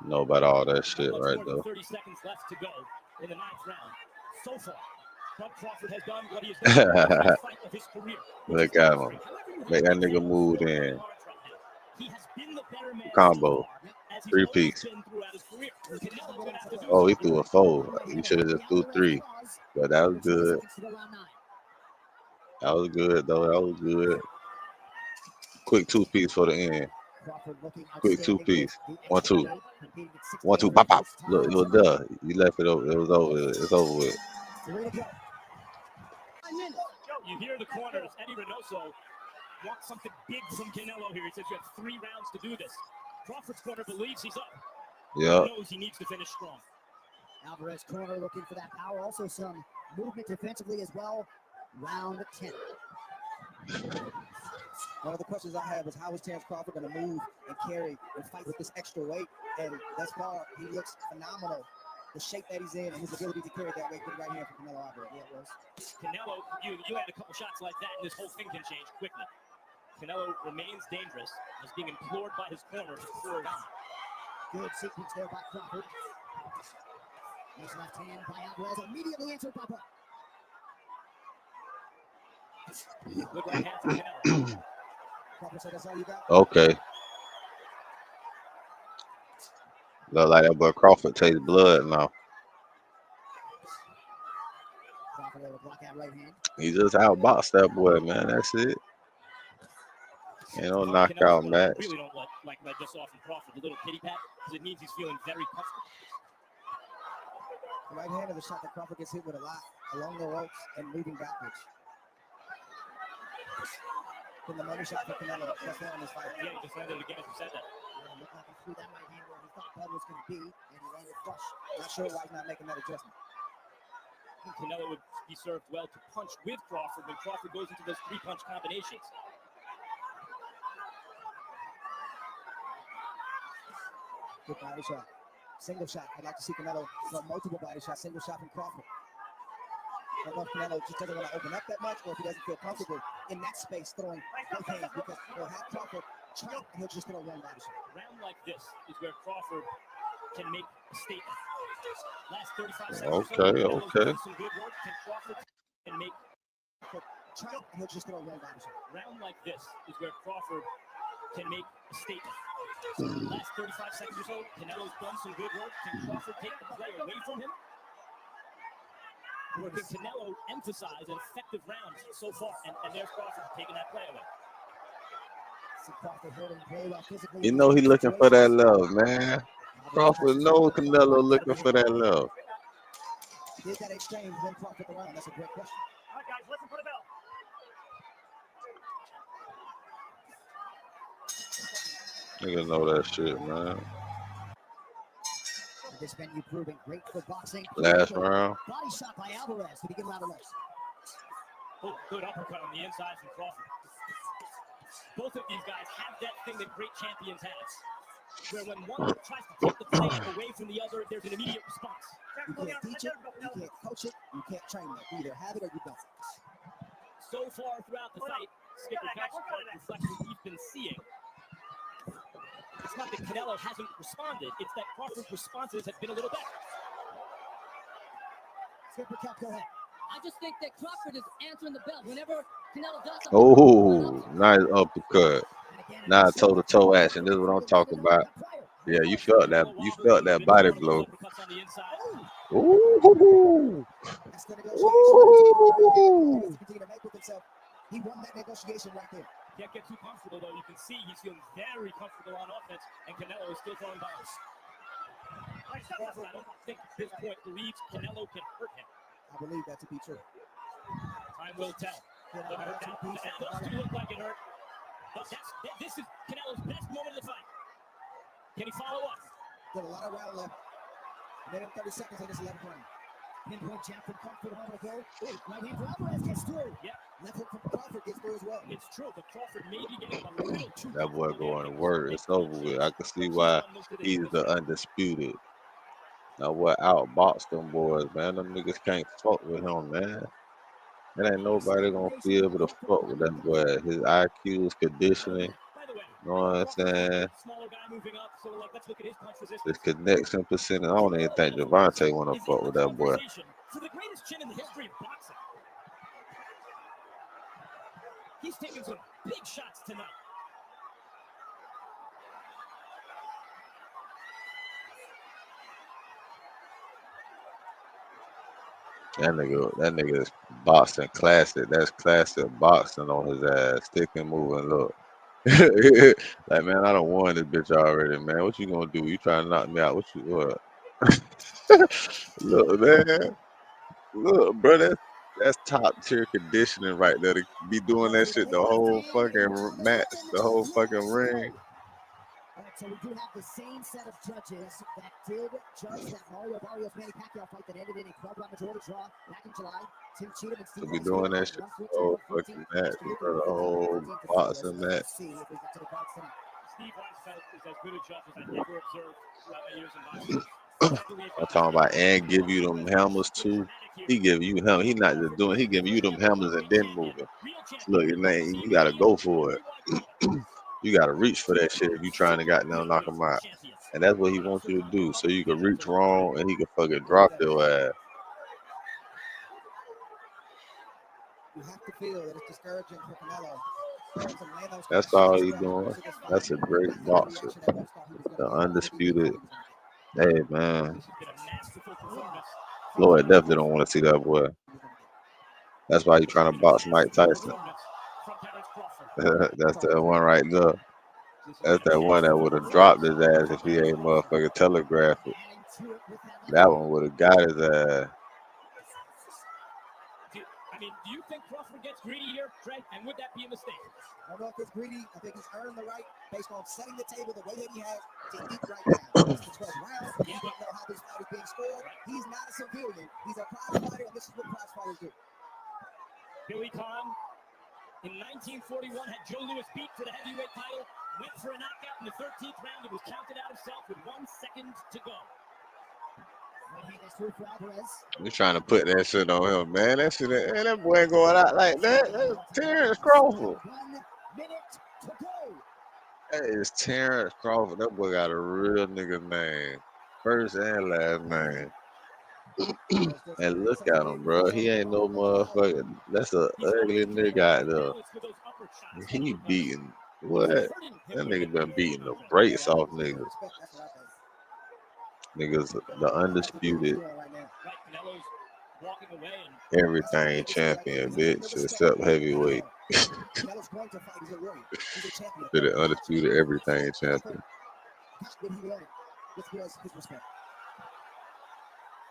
Know about all that shit right there. 30 seconds left to go in the 9th round. So far, Bud Crawford has done what he has done in the first fight of his career. Look at him. Make that nigga move in. Combo. 3-piece. Oh, he threw a 4. He should have just threw 3. But that was good. That was good, though. That was good. Quick 2-piece for the end. Quick 2-piece. 1-2. 1-2. Pop, pop. Look, it was done. You left it over. It was over. It's over with. You hear the corners. Eddie Reynoso wants something big from Canelo here. He says you have 3 rounds to do this. Crawford's corner believes he's up. Yeah. He knows he needs to finish strong. Alvarez corner looking for that power. Also some movement defensively as well. Round 10. One of the questions I had was, how is Terence Crawford going to move and carry and fight with this extra weight? And thus far, he looks phenomenal. The shape that he's in and his ability to carry that weight with the right hand from Canelo Alvarez. Yeah, it was. Canelo, you had a couple shots like that, and this whole thing can change quickly. Canelo remains dangerous, as being implored by his corner to pour it on. Good sequence there by Crawford. Nice left hand by Alvarez, immediately answered by Bud. Good right hand from Canelo. Crawford said, that's all you got? Okay. Look like that boy Crawford tastes blood now. Crawford able to block that right hand. He just outboxed that boy, man. That's it. Ain't no knockout match. Really don't like this off from Crawford, the little pity pat, because it means he's feeling very comfortable. The right hand is a shot that Crawford gets hit with a lot along the ropes and moving backwards. Then the money shot for Canelo just there in this fight. Yeah, he just landed it again as you said that. It looked like he threw that right hand where he thought Bud was going to be, and he landed flush. Not sure why he's not making that adjustment. Canelo would be served well to punch with Crawford when Crawford goes into those 3-punch combinations. Good body shot. Single shot. I'd like to see Canelo throw multiple body shots. Single shot from Crawford. I don't know if Canelo just doesn't want to open up that much, or if he doesn't feel comfortable in that space throwing both hands, because he'll have Crawford choke and he'll just throw one body shot. A round like this is where Crawford can make a statement. Last 35 seconds. Okay. Some good work. Can Crawford can make choke and he'll just throw one body shot. A round like this is where Crawford can make a statement. Last 35 seconds or so, Canelo's done some good work. Can Crawford take the play away from him? Or can Canelo emphasize an effective round so far? And there's Crawford taking that play away. You know he looking for that love, man. Crawford know Canelo looking for that love. Did that exchange when Crawford around? That's a great question. All right, guys, listen for the bell. Niggas know that shit, man. This venue proving great for boxing. Last round. Body shot by Alvarez to begin round 11. Oh, good uppercut on the inside from Crawford. Both of these guys have that thing that great champions have, where when one tries to take the play away from the other, there's an immediate response. You can't teach it, you can't coach it, you can't train it. You either have it or you don't. So far throughout the fight, Skipper Catch reflects what we've been seeing. It's not that Canelo hasn't responded, it's that Crawford's responses have been a little better. Skipper Cap, go ahead. I just think that Crawford is answering the bell whenever Canelo does something. Oh, nice uppercut. Now toe-to-toe action. This is what I'm talking about. Yeah, you felt that. You felt that body blow. Ooh. That's the negotiation that he has to continue to make with himself. He won that negotiation right there. Can't get too comfortable, though. You can see he's feeling very comfortable on offense, and Canelo is still throwing bombs. I don't think at this point believes Canelo can hurt him. I believe that to be true. Time will tell. That looks to look like it hurt. But this is Canelo's best moment of the fight. Can he follow up? Got a lot of round left. Minute 30 seconds in this 11th round. Pinpoint jab from Crawford a moment ago. Right hand from Alvarez gets through. Yeah. Left hook from Crawford gets through as well. It's true, but Crawford may be getting a little too That boy going to work. It's over with. I can see why he's the undisputed. Now what outbox them boys, man. Them niggas can't fuck with him, man. It ain't nobody gonna be able to fuck with that boy. His IQ, his conditioning. You know what I'm saying? His connection percentage. I don't even think Javante wanna fuck with that boy. For the greatest chin in the history of boxing. He's taking some big shots tonight. That nigga is boxing classic. That's classic boxing on his ass. Stick and moving, look. Like, man, I done won this bitch already, man. What you gonna do? You trying to knock me out? What? Look, man. Look, brother. That's top tier conditioning right there to be doing that shit the whole fucking match, the whole fucking ring. All right, so we do have the same set of judges that did judge that Mario Barrios Manny Pacquiao fight that ended in a 12-round majority draw back in July. Tim Cheatham and Steve To be doing that shit the whole fucking match, the whole boxing match. Steve Weisfeld is as good a judge as I ever observed throughout my years in boxing. I'm talking about and give you them hammers too. He give you him. He not just doing. He give you them hammers and then moving. Look, you gotta go for it. You gotta reach for that shit if you trying to goddamn knock him out. And that's what he wants you to do, so you can reach wrong and he can fucking drop your ass. You have to feel that it's discouraging for Canelo. That's all he doing. That's a great boxer. The undisputed. Hey, man. Floyd definitely don't want to see that boy. That's why he's trying to box Mike Tyson. That's that one right there. That's that one that would have dropped his ass if he ain't motherfucking telegraphed it. That one would have got his ass. Do you think Crawford gets greedy here, Trey? And would that be a mistake? I don't know if it's greedy. I think he's earned the right based on setting the table the way that he has to eat right now. It's the 12th round. He doesn't know how this fight is being scored. He's not a civilian. He's a prize fighter, and this is what prize fighters do. Billy Conn, in 1941, had Joe Louis beat for the heavyweight title. Went for a knockout in the 13th round. He was counted out himself with 1 second to go. You trying to put that shit on him, man. That shit, man, that boy ain't going out like that. That's Terence Crawford. 1 minute to go. That is Terence Crawford. That boy got a real nigga name. First and last name. And look at him, bro. He ain't no motherfucker. That's a ugly nigga out there. He beating what? That nigga been beating the brakes off niggas. Niggas, the undisputed everything champion, bitch, except heavyweight. The undisputed everything champion.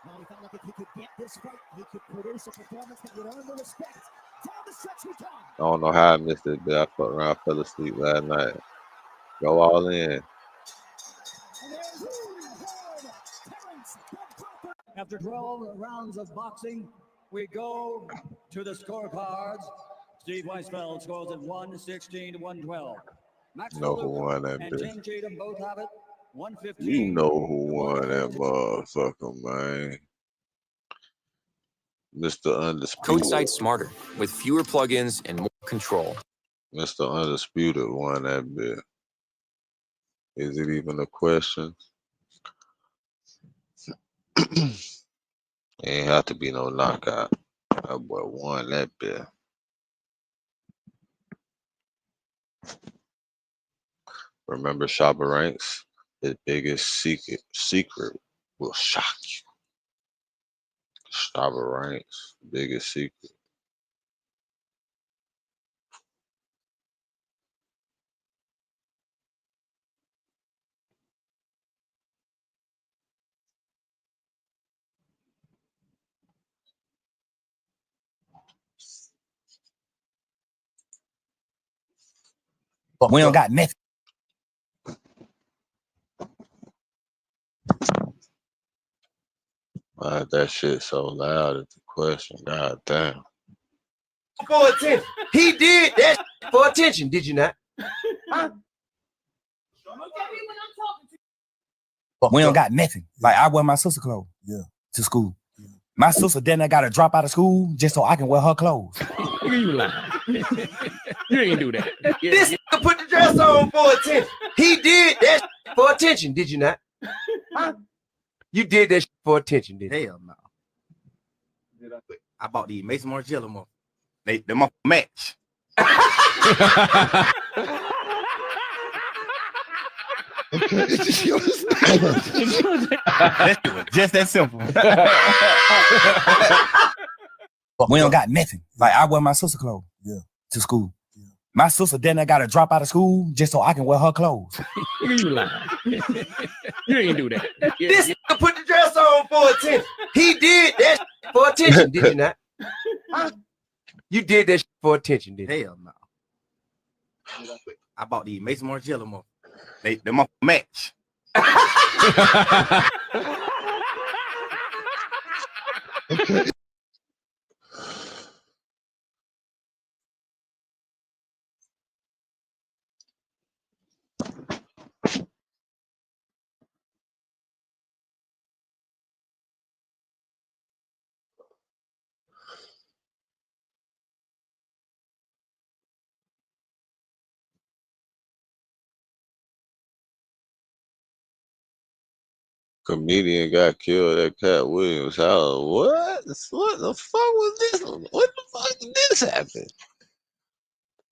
Now he felt like if he could get this fight, he could produce a performance that would earn the respect. Down the stretch we come. I don't know how I missed it, but I fucked around, fell asleep last night. Go all in. After 12 rounds of boxing, we go to the scorecards. Steve Weisfeld scores at 116 to 112. Max Know who won that and bitch. Tim Cheatham both have it. 115. You know who won that motherfucker, man. Mr. Undisputed. Code site smarter with fewer plugins and more control. Mr. Undisputed won that bit. Is it even a question? Ain't have to be no knockout. That boy won that bit. Remember Shabba Ranks? His biggest secret will shock you. Stava Ranks, biggest secret. But we don't got nothing. Why that shit so loud at the question? God damn. For attention. He did that for attention, did you not? Huh? But we don't got nothing. Like I wear my sister clothes to school. My sister then I gotta drop out of school just so I can wear her clothes. You lying. You ain't do that. This nigga put the dress on for attention. He did that for attention, did you not? Huh? You did that for attention, did you? Hell no. I bought these Mason Margiela more. They my match. Just that simple. But we don't got nothing. Like I wear my sister clothes to school. My sister then I gotta drop out of school just so I can wear her clothes. You lying. You ain't do that. This nigga put the dress on for attention. He did that for attention, did you not? Huh? You did that for attention, did you? Hell no. I bought these Mason Margiela more. They my match. Comedian got killed at Cat Williams' house. What? What the fuck was this? What the fuck did this happen?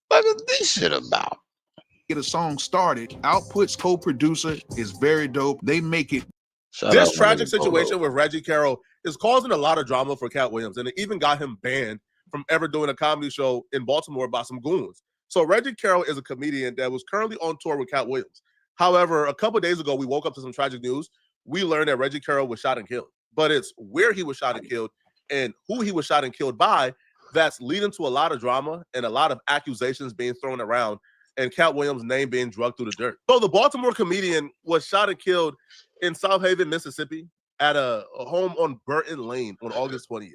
What is this shit about? Get a song started. Output's co-producer is very dope. They make it. This tragic situation with Reggie Carroll is causing a lot of drama for Cat Williams, and it even got him banned from ever doing a comedy show in Baltimore by some goons. So Reggie Carroll is a comedian that was currently on tour with Cat Williams. However, a couple of days ago, we woke up to some tragic news. We learned that Reggie Carroll was shot and killed, but it's where he was shot and killed and who he was shot and killed by that's leading to a lot of drama and a lot of accusations being thrown around and Cat Williams' name being drugged through the dirt. So the Baltimore comedian was shot and killed in South Haven, Mississippi at a home on Burton Lane on August 20th.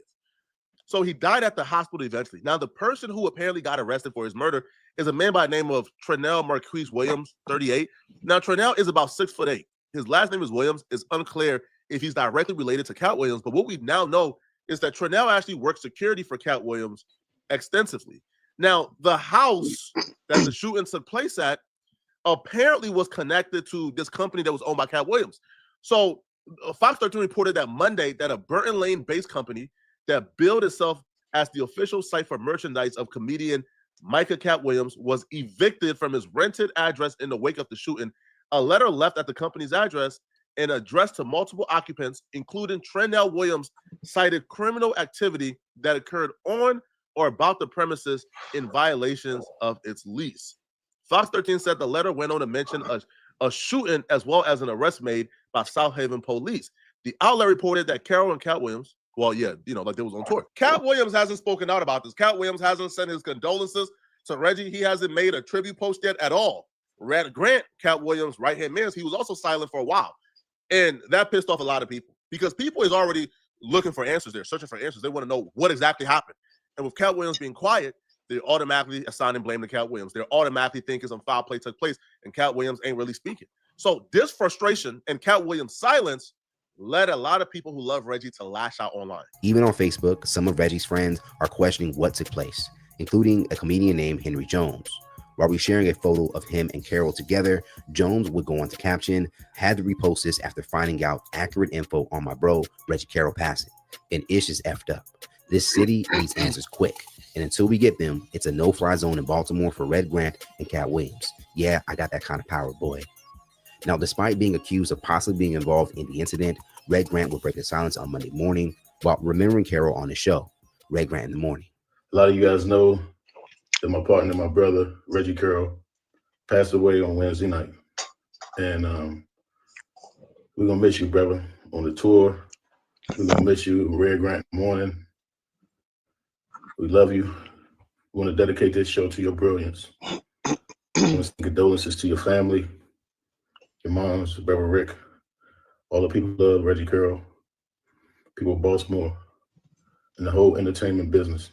So he died at the hospital eventually. Now, the person who apparently got arrested for his murder is a man by the name of Trenell Marquise Williams, 38. Now, Trenell is about 6'8". His last name is Williams. It's unclear if he's directly related to Cat Williams, but what we now know is that Trenell actually worked security for Cat Williams extensively. Now, the house that the shooting took place at apparently was connected to this company that was owned by Cat Williams. So Fox 13 reported that Monday that a Burton Lane-based company that billed itself as the official site for merchandise of comedian Micah Cat Williams was evicted from his rented address in the wake of the shooting. A letter left at the company's address and addressed to multiple occupants, including Trenell Williams, cited criminal activity that occurred on or about the premises in violations of its lease. Fox 13 said the letter went on to mention a shooting as well as an arrest made by South Haven police. The outlet reported that Carroll and Cat Williams, like they was on tour. Cat Williams hasn't spoken out about this. Cat Williams hasn't sent his condolences to Reggie. He hasn't made a tribute post yet at all. Grant, Cat Williams' right-hand man, he was also silent for a while. And that pissed off a lot of people because people is already looking for answers. They're searching for answers. They want to know what exactly happened. And with Cat Williams being quiet, they're automatically assigning blame to Cat Williams. They're automatically thinking some foul play took place and Cat Williams ain't really speaking. So this frustration and Cat Williams' silence led a lot of people who love Reggie to lash out online. Even on Facebook, some of Reggie's friends are questioning what took place, including a comedian named Henry Jones. While we're sharing a photo of him and Carroll together, Jones would go on to caption, "Had to repost this after finding out accurate info on my bro, Reggie Carroll passing. And ish is effed up. This city needs answers quick. And until we get them, it's a no-fly zone in Baltimore for Red Grant and Cat Williams. Yeah, I got that kind of power, boy." Now, despite being accused of possibly being involved in the incident, Red Grant would break the silence on Monday morning while remembering Carroll on his show, Red Grant in the Morning. A lot of you guys know that my partner, my brother, Reggie Carroll, passed away on Wednesday night. And we're going to miss you, brother, on the tour. We're going to miss you, Red Grant in the Morning. We love you. We want to dedicate this show to your brilliance. I want to send condolences to your family, your moms, brother Rick, all the people who love Reggie Carroll, people of Baltimore, and the whole entertainment business.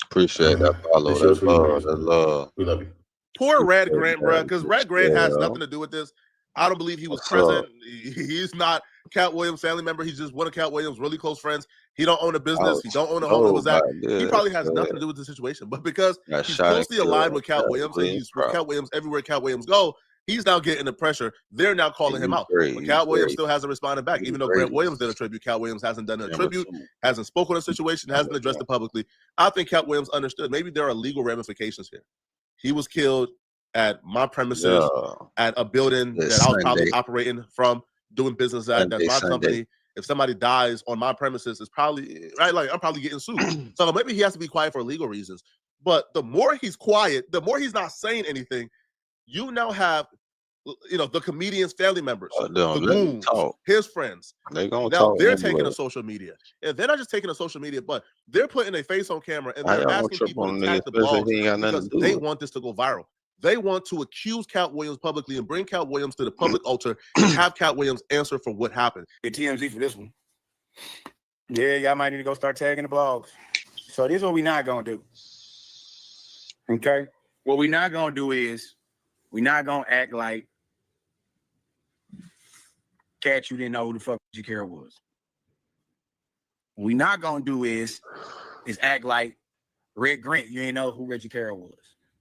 Appreciate that follow. This show's That's for you, love. guys, That's man. love. We love you. Poor Red Grant, bro, because Red Grant has Yeah. nothing to do with this. I don't believe he was What's present. He's not Cat Williams' family member. He's just one of Cat Williams' really close friends. He don't own a business. He don't own a home. It was that. He probably has nothing to do with the situation. But because Got he's shot and closely aligned killed. with Cat Cat Williams, and Williams, he's with bro. Cat Williams everywhere Cat Williams go, he's now getting the pressure. They're now calling him He's out. great. But He's Cat Williams great. still hasn't responded back. He's Even though great. Grant Williams did a tribute, Cat Williams hasn't done a Yeah, tribute, but hasn't spoken on the situation, hasn't addressed it publicly. I think Cat Williams understood. Maybe there are legal ramifications here. He was killed at my premises, at a building It's that I was probably Sunday. operating from, doing business at. That's my Sunday. company. If somebody dies on my premises, it's probably right. Like I'm probably getting sued. So maybe he has to be quiet for legal reasons. But the more he's quiet, the more he's not saying anything. You now have, the comedian's family members, the goons, his friends. They gonna Now talk they're taking anyway. to social media, and they're not just taking to social media, but they're putting a face on camera and How they're y'all gonna asking trip people on to tag niggas, the especially if blogs he ain't got nothing because to do they with it? want this to go viral. They want to accuse Cat Williams publicly and bring Cat Williams to the public altar and have Cat Williams answer for what happened. Get TMZ for this one. Yeah, y'all might need to go start tagging the blogs. So this is what we're not gonna do. Okay? What we're not gonna do is we're not gonna act like Cat, you didn't know who the fuck Reggie Carroll was. What we're not gonna do is act like Red Grant, you ain't know who Reggie Carroll was.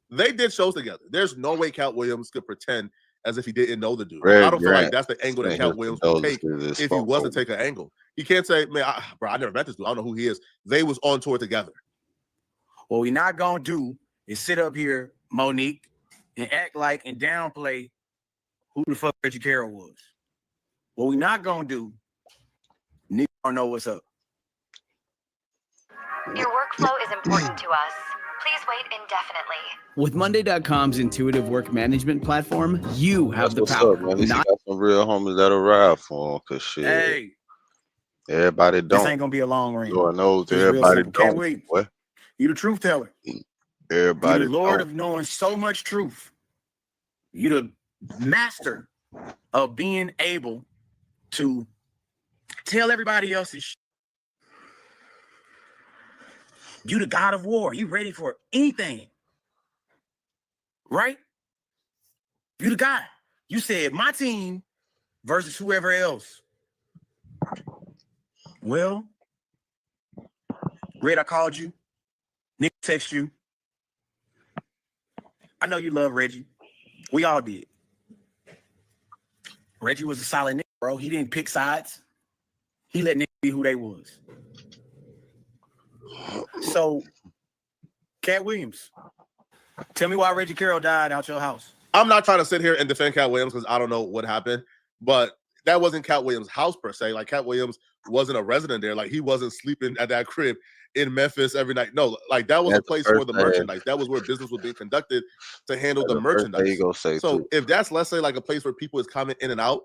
They did shows together. There's no way Cat Williams could pretend as if he didn't know the dude. Red I don't feel like Grant that's the angle that sent Cat his Williams would take condolences if he was to take an angle. He can't say, man, I never met this dude. I don't know who he is. They was on tour together. What we're not gonna do is sit up here, Monique, and act like and downplay who the fuck Reggie Carroll was. What we're not gonna do, niggas don't know what's up. Your workflow is important to us. Please wait indefinitely. With Monday.com's intuitive work management platform, you have That's the what's power. up, man. At least he Not got some real homies that'll ride for him. Cause shit, Hey, everybody this don't. ain't gonna be a long range. Lord knows It's real everybody simple. Can't don't. wait. Boy. You the truth teller. Everybody You the Lord don't. of knowing so much truth. You the master of being able to tell everybody else's shit. You the God of war. You ready for anything. Right? You the guy. You said my team versus whoever else. Well, Red, I called you. Nick text you. I know you love Reggie. We all did. Reggie was a solid nigga, bro. He didn't pick sides. He let niggas be who they was. So, Cat Williams, tell me why Reggie Carroll died out your house. I'm not trying to sit here and defend Cat Williams because I don't know what happened, but that wasn't Cat Williams' house per se. Like Cat Williams wasn't a resident there. Like he wasn't sleeping at that crib in Memphis every night. No, like that was a place for the merchandise. That was where business was being conducted to handle the merchandise. So if that's, let's say, like a place where people is coming in and out,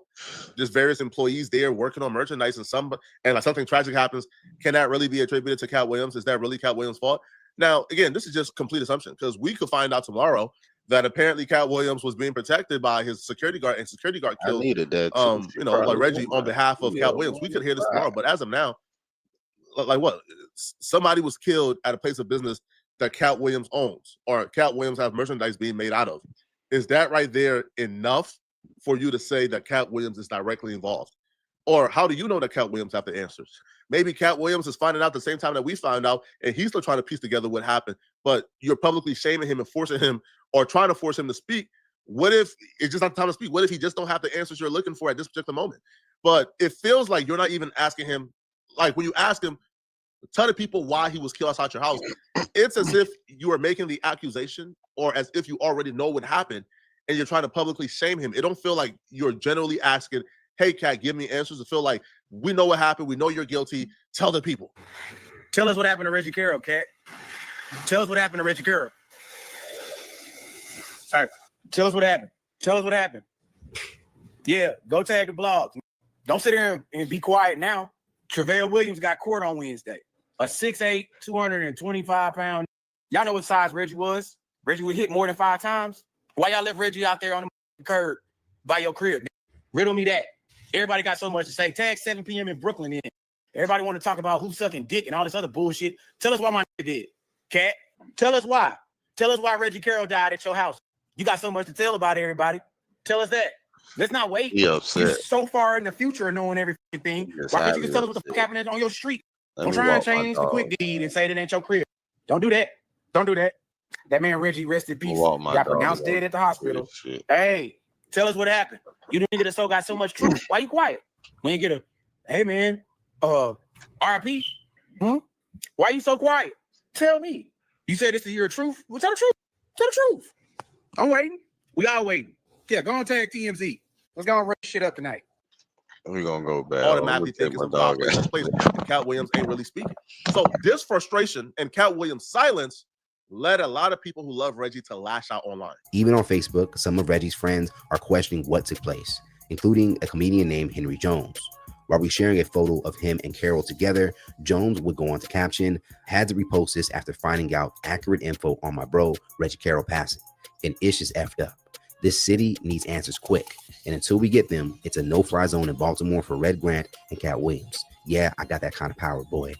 just various employees there working on merchandise, and like something tragic happens, can that really be attributed to Cat Williams? Is that really Cat Williams' fault? Now, again, this is just complete assumption because we could find out tomorrow that apparently Cat Williams was being protected by his security guard, and security guard killed, like Reggie on behalf of Cat Williams. We could hear this tomorrow, but as of now, like what? Somebody was killed at a place of business that Cat Williams owns, or Cat Williams has merchandise being made out of. Is that right there enough for you to say that Cat Williams is directly involved? Or how do you know that Cat Williams have the answers? Maybe Cat Williams is finding out the same time that we found out, and he's still trying to piece together what happened, but you're publicly shaming him and forcing him or trying to force him to speak. What if it's just not time to speak? What if he just don't have the answers you're looking for at this particular moment? But it feels like you're not even asking him, like when you ask him, tell the people why he was killed outside your house, it's as if you are making the accusation or as if you already know what happened. and you're trying to publicly shame him. It don't feel like you're generally asking, hey, Cat, give me answers. It feel like we know what happened. We know you're guilty. Tell the people. Tell us what happened to Reggie Carroll, Cat. Tell us what happened to Reggie Carroll. All right. Tell us what happened. Tell us what happened. Yeah, go tag the blogs. Don't sit there and be quiet now. Tre'Vale Williams got court on Wednesday. A 6'8", 225-pound. Y'all know what size Reggie was. Reggie would hit more than 5 times. Why y'all left Reggie out there on the curb by your crib? Riddle me that. Everybody got so much to say. Tag 7 p.m. in Brooklyn in. Everybody want to talk about who's sucking dick and all this other bullshit. Tell us why my nigga did. Cat, tell us why. Tell us why Reggie Carroll died at your house. You got so much to tell about everybody. Tell us that. Let's not wait. You're so far in the future knowing everything. Why can't you just tell us what the fuck happened on your street? Don't try and change the quick deed and say that ain't your crib. Don't do that. Don't do that. That man Reggie, rest in peace, got pronounced dead at the hospital. Hey, tell us what happened. You didn't get got so much truth. Why you quiet? When you get a, hey man, RP, why you so quiet? Tell me. You said this is your truth? Well, tell the truth. Tell the truth. I'm waiting. We all waiting. Yeah, go on tag TMZ. Let's go and wrap shit up tonight. We're gonna go back. Automatically thinking some place and Cat Williams ain't really speaking. So this frustration and Cat Williams' silence led a lot of people who love Reggie to lash out online. Even on Facebook, some of Reggie's friends are questioning what took place, including a comedian named Henry Jones. While resharing a photo of him and Carroll together, Jones would go on to caption, "Had to repost this after finding out accurate info on my bro, Reggie Carroll passing. And ish is effed up. This city needs answers quick. And until we get them, it's a no-fly zone in Baltimore for Red Grant and Cat Williams. Yeah, I got that kind of power, boy."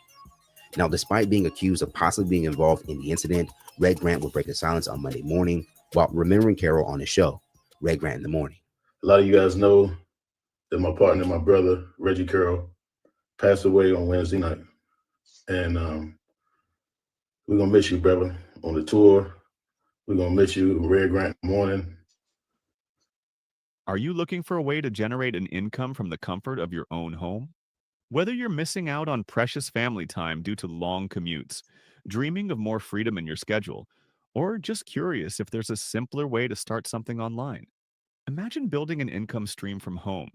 Now, despite being accused of possibly being involved in the incident, Red Grant would break the silence on Monday morning while remembering Carroll on his show, Red Grant in the Morning. A lot of you guys know that my partner, my brother, Reggie Carroll, passed away on Wednesday night. And we're going to miss you, brother, on the tour. We're going to miss you, Red Grant in the Morning. Are you looking for a way to generate an income from the comfort of your own home? Whether you're missing out on precious family time due to long commutes, dreaming of more freedom in your schedule, or just curious if there's a simpler way to start something online, imagine building an income stream from home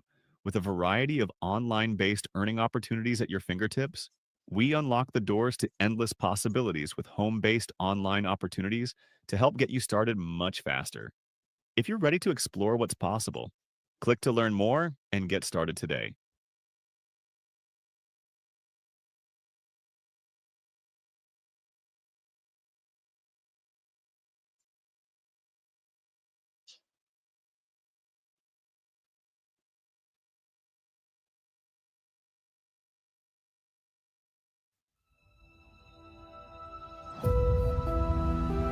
with a variety of online-based earning opportunities at your fingertips. We unlock the doors to endless possibilities with home-based online opportunities to help get you started much faster. If you're ready to explore what's possible, click to learn more and get started today.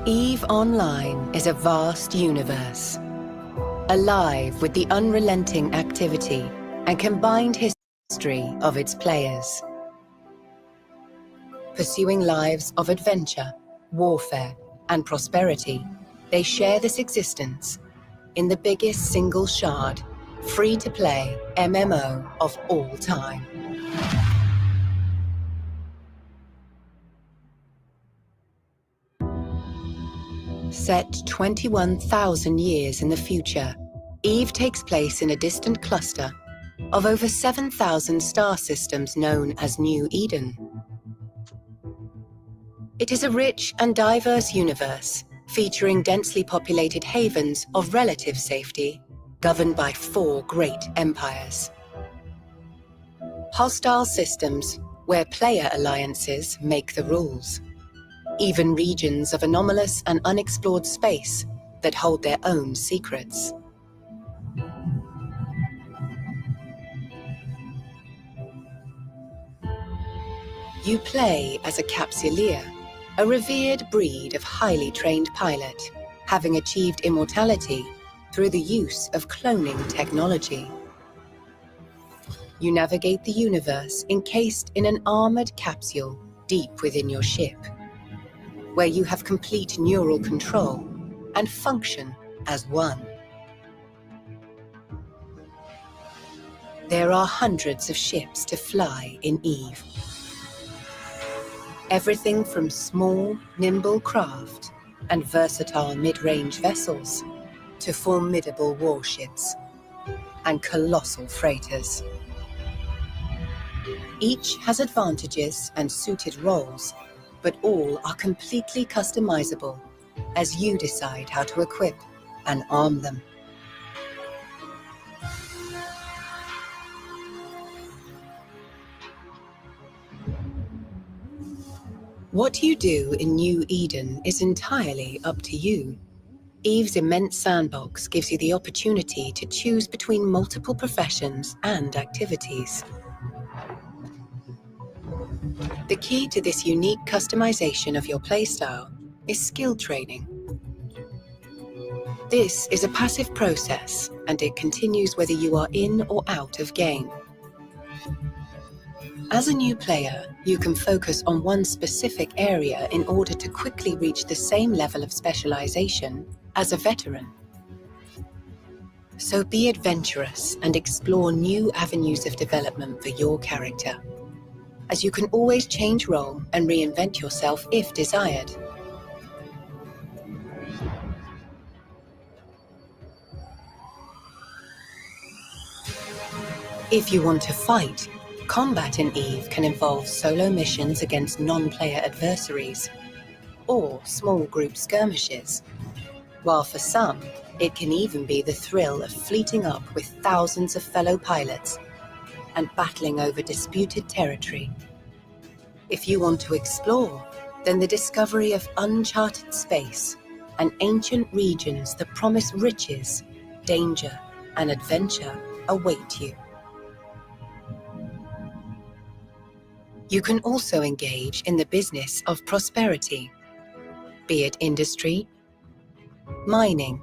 EVE Online is a vast universe, alive with the unrelenting activity and combined history of its players. Pursuing lives of adventure, warfare, and prosperity, they share this existence in the biggest single shard, free-to-play MMO of all time. Set 21,000 years in the future, EVE takes place in a distant cluster of over 7,000 star systems known as New Eden. It is a rich and diverse universe featuring densely populated havens of relative safety, governed by 4 great empires. Hostile systems where player alliances make the rules. Even regions of anomalous and unexplored space that hold their own secrets. You play as a Capsuleer, a revered breed of highly trained pilot, having achieved immortality through the use of cloning technology. You navigate the universe encased in an armored capsule deep within your ship, where you have complete neural control and function as one. There are hundreds of ships to fly in EVE. Everything from small, nimble craft and versatile mid-range vessels to formidable warships and colossal freighters. Each has advantages and suited roles, but all are completely customizable as you decide how to equip and arm them. What you do in New Eden is entirely up to you. Eve's immense sandbox gives you the opportunity to choose between multiple professions and activities. The key to this unique customization of your playstyle is skill training. This is a passive process, and it continues whether you are in or out of game. As a new player, you can focus on one specific area in order to quickly reach the same level of specialization as a veteran. So be adventurous and explore new avenues of development for your character, as you can always change role and reinvent yourself if desired. If you want to fight, combat in EVE can involve solo missions against non-player adversaries, or small group skirmishes, while for some, it can even be the thrill of fleeting up with thousands of fellow pilots and battling over disputed territory. If you want to explore, then the discovery of uncharted space and ancient regions that promise riches, danger, and adventure await you. You can also engage in the business of prosperity, be it industry, mining,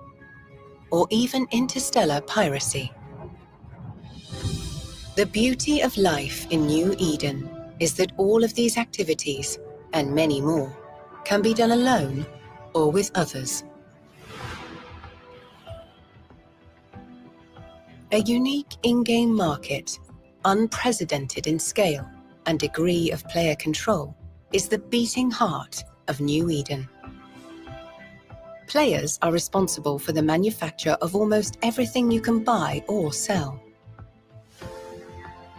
or even interstellar piracy. The beauty of life in New Eden is that all of these activities, and many more, can be done alone or with others. A unique in-game market, unprecedented in scale and degree of player control, is the beating heart of New Eden. Players are responsible for the manufacture of almost everything you can buy or sell.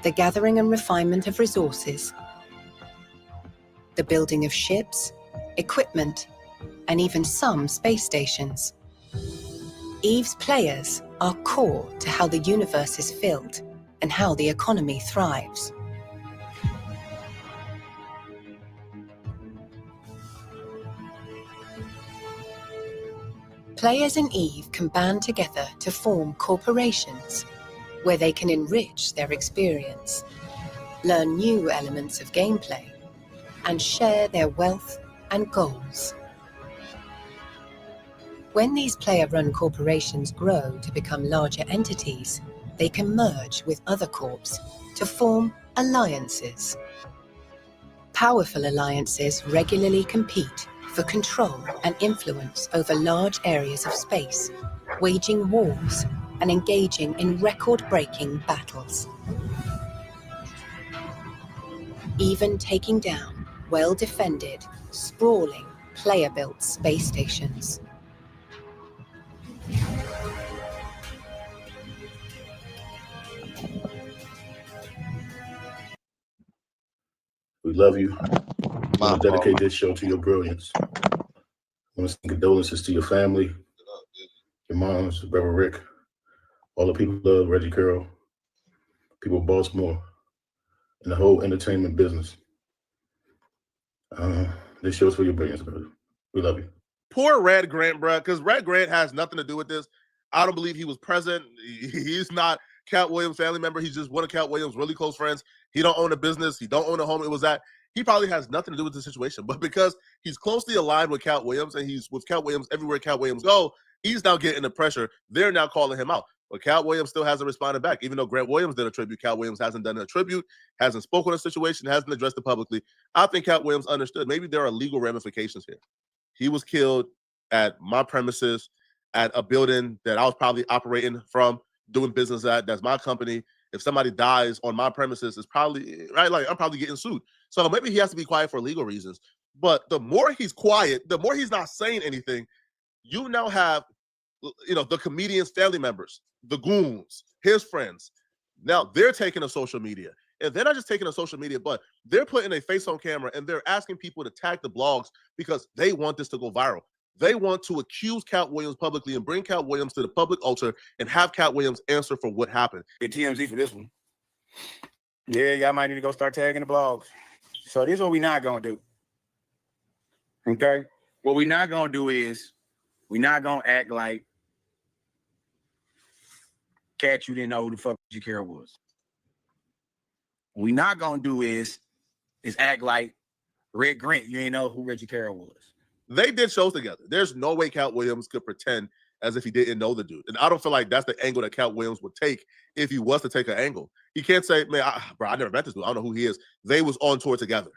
The gathering and refinement of resources, the building of ships, equipment, and even some space stations. EVE's players are core to how the universe is filled and how the economy thrives. Players in EVE can band together to form corporations where they can enrich their experience, learn new elements of gameplay, and share their wealth and goals. When these player-run corporations grow to become larger entities, they can merge with other corps to form alliances. Powerful alliances regularly compete for control and influence over large areas of space, waging wars and engaging in record-breaking battles. Even taking down well-defended, sprawling, player-built space stations. We love you. I want to dedicate this show to your brilliance. I want to send condolences to your family, your moms, Brother Rick, all the people love Reggie Curl, people of Baltimore, and the whole entertainment business. This show's for your brilliance, brother. We love you. Poor Red Grant, bro, because Red Grant has nothing to do with this. I don't believe he was present. He's not Cat Williams' family member. He's just one of Cat Williams' really close friends. He don't own a business. He don't own a home. It was that he probably has nothing to do with the situation. But because he's closely aligned with Cat Williams and he's with Cat Williams everywhere Cat Williams go, he's now getting the pressure. They're now calling him out. But Cat Williams still hasn't responded back. Even though Grant Williams did a tribute, Cat Williams hasn't done a tribute, hasn't spoken on the situation, hasn't addressed it publicly. I think Cat Williams understood. Maybe there are legal ramifications here. He was killed at my premises, at a building that I was probably operating from, doing business at. That's my company. If somebody dies on my premises, it's probably, right? Like, I'm probably getting sued. So maybe he has to be quiet for legal reasons. But the more he's quiet, the more he's not saying anything, you now have the comedian's family members, the goons, his friends. Now they're taking to social media. And they're not just taking to social media, but they're putting a face on camera and they're asking people to tag the blogs because they want this to go viral. They want to accuse Cat Williams publicly and bring Cat Williams to the public altar and have Cat Williams answer for what happened. Get TMZ for this one. Yeah, y'all might need to go start tagging the blogs. So this is what we're not going to do. Okay? What we're not going to do is we're not going to act like Cat, you didn't know who the fuck Reggie Carroll was. What we're not going to do is act like Red Grant, you ain't know who Reggie Carroll was. They did shows together. There's no way Cat Williams could pretend as if he didn't know the dude. And I don't feel like that's the angle that Cat Williams would take if he was to take an angle. He can't say, man, I never met this dude. I don't know who he is. They was on tour together.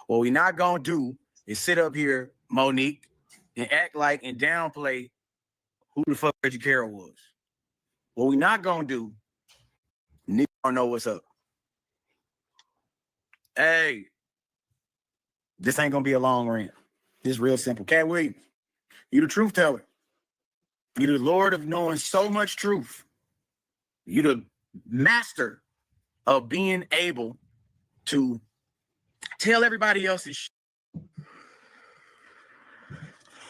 What we're not going to do is sit up here, Monique, and act like and downplay who the fuck Reggie Carroll was. What we're not going to do, niggas don't know what's up. Hey, this ain't going to be a long rant. This real simple. Cat Williams, you the truth teller. You the Lord of knowing so much truth. You the master of being able to tell everybody else's shit.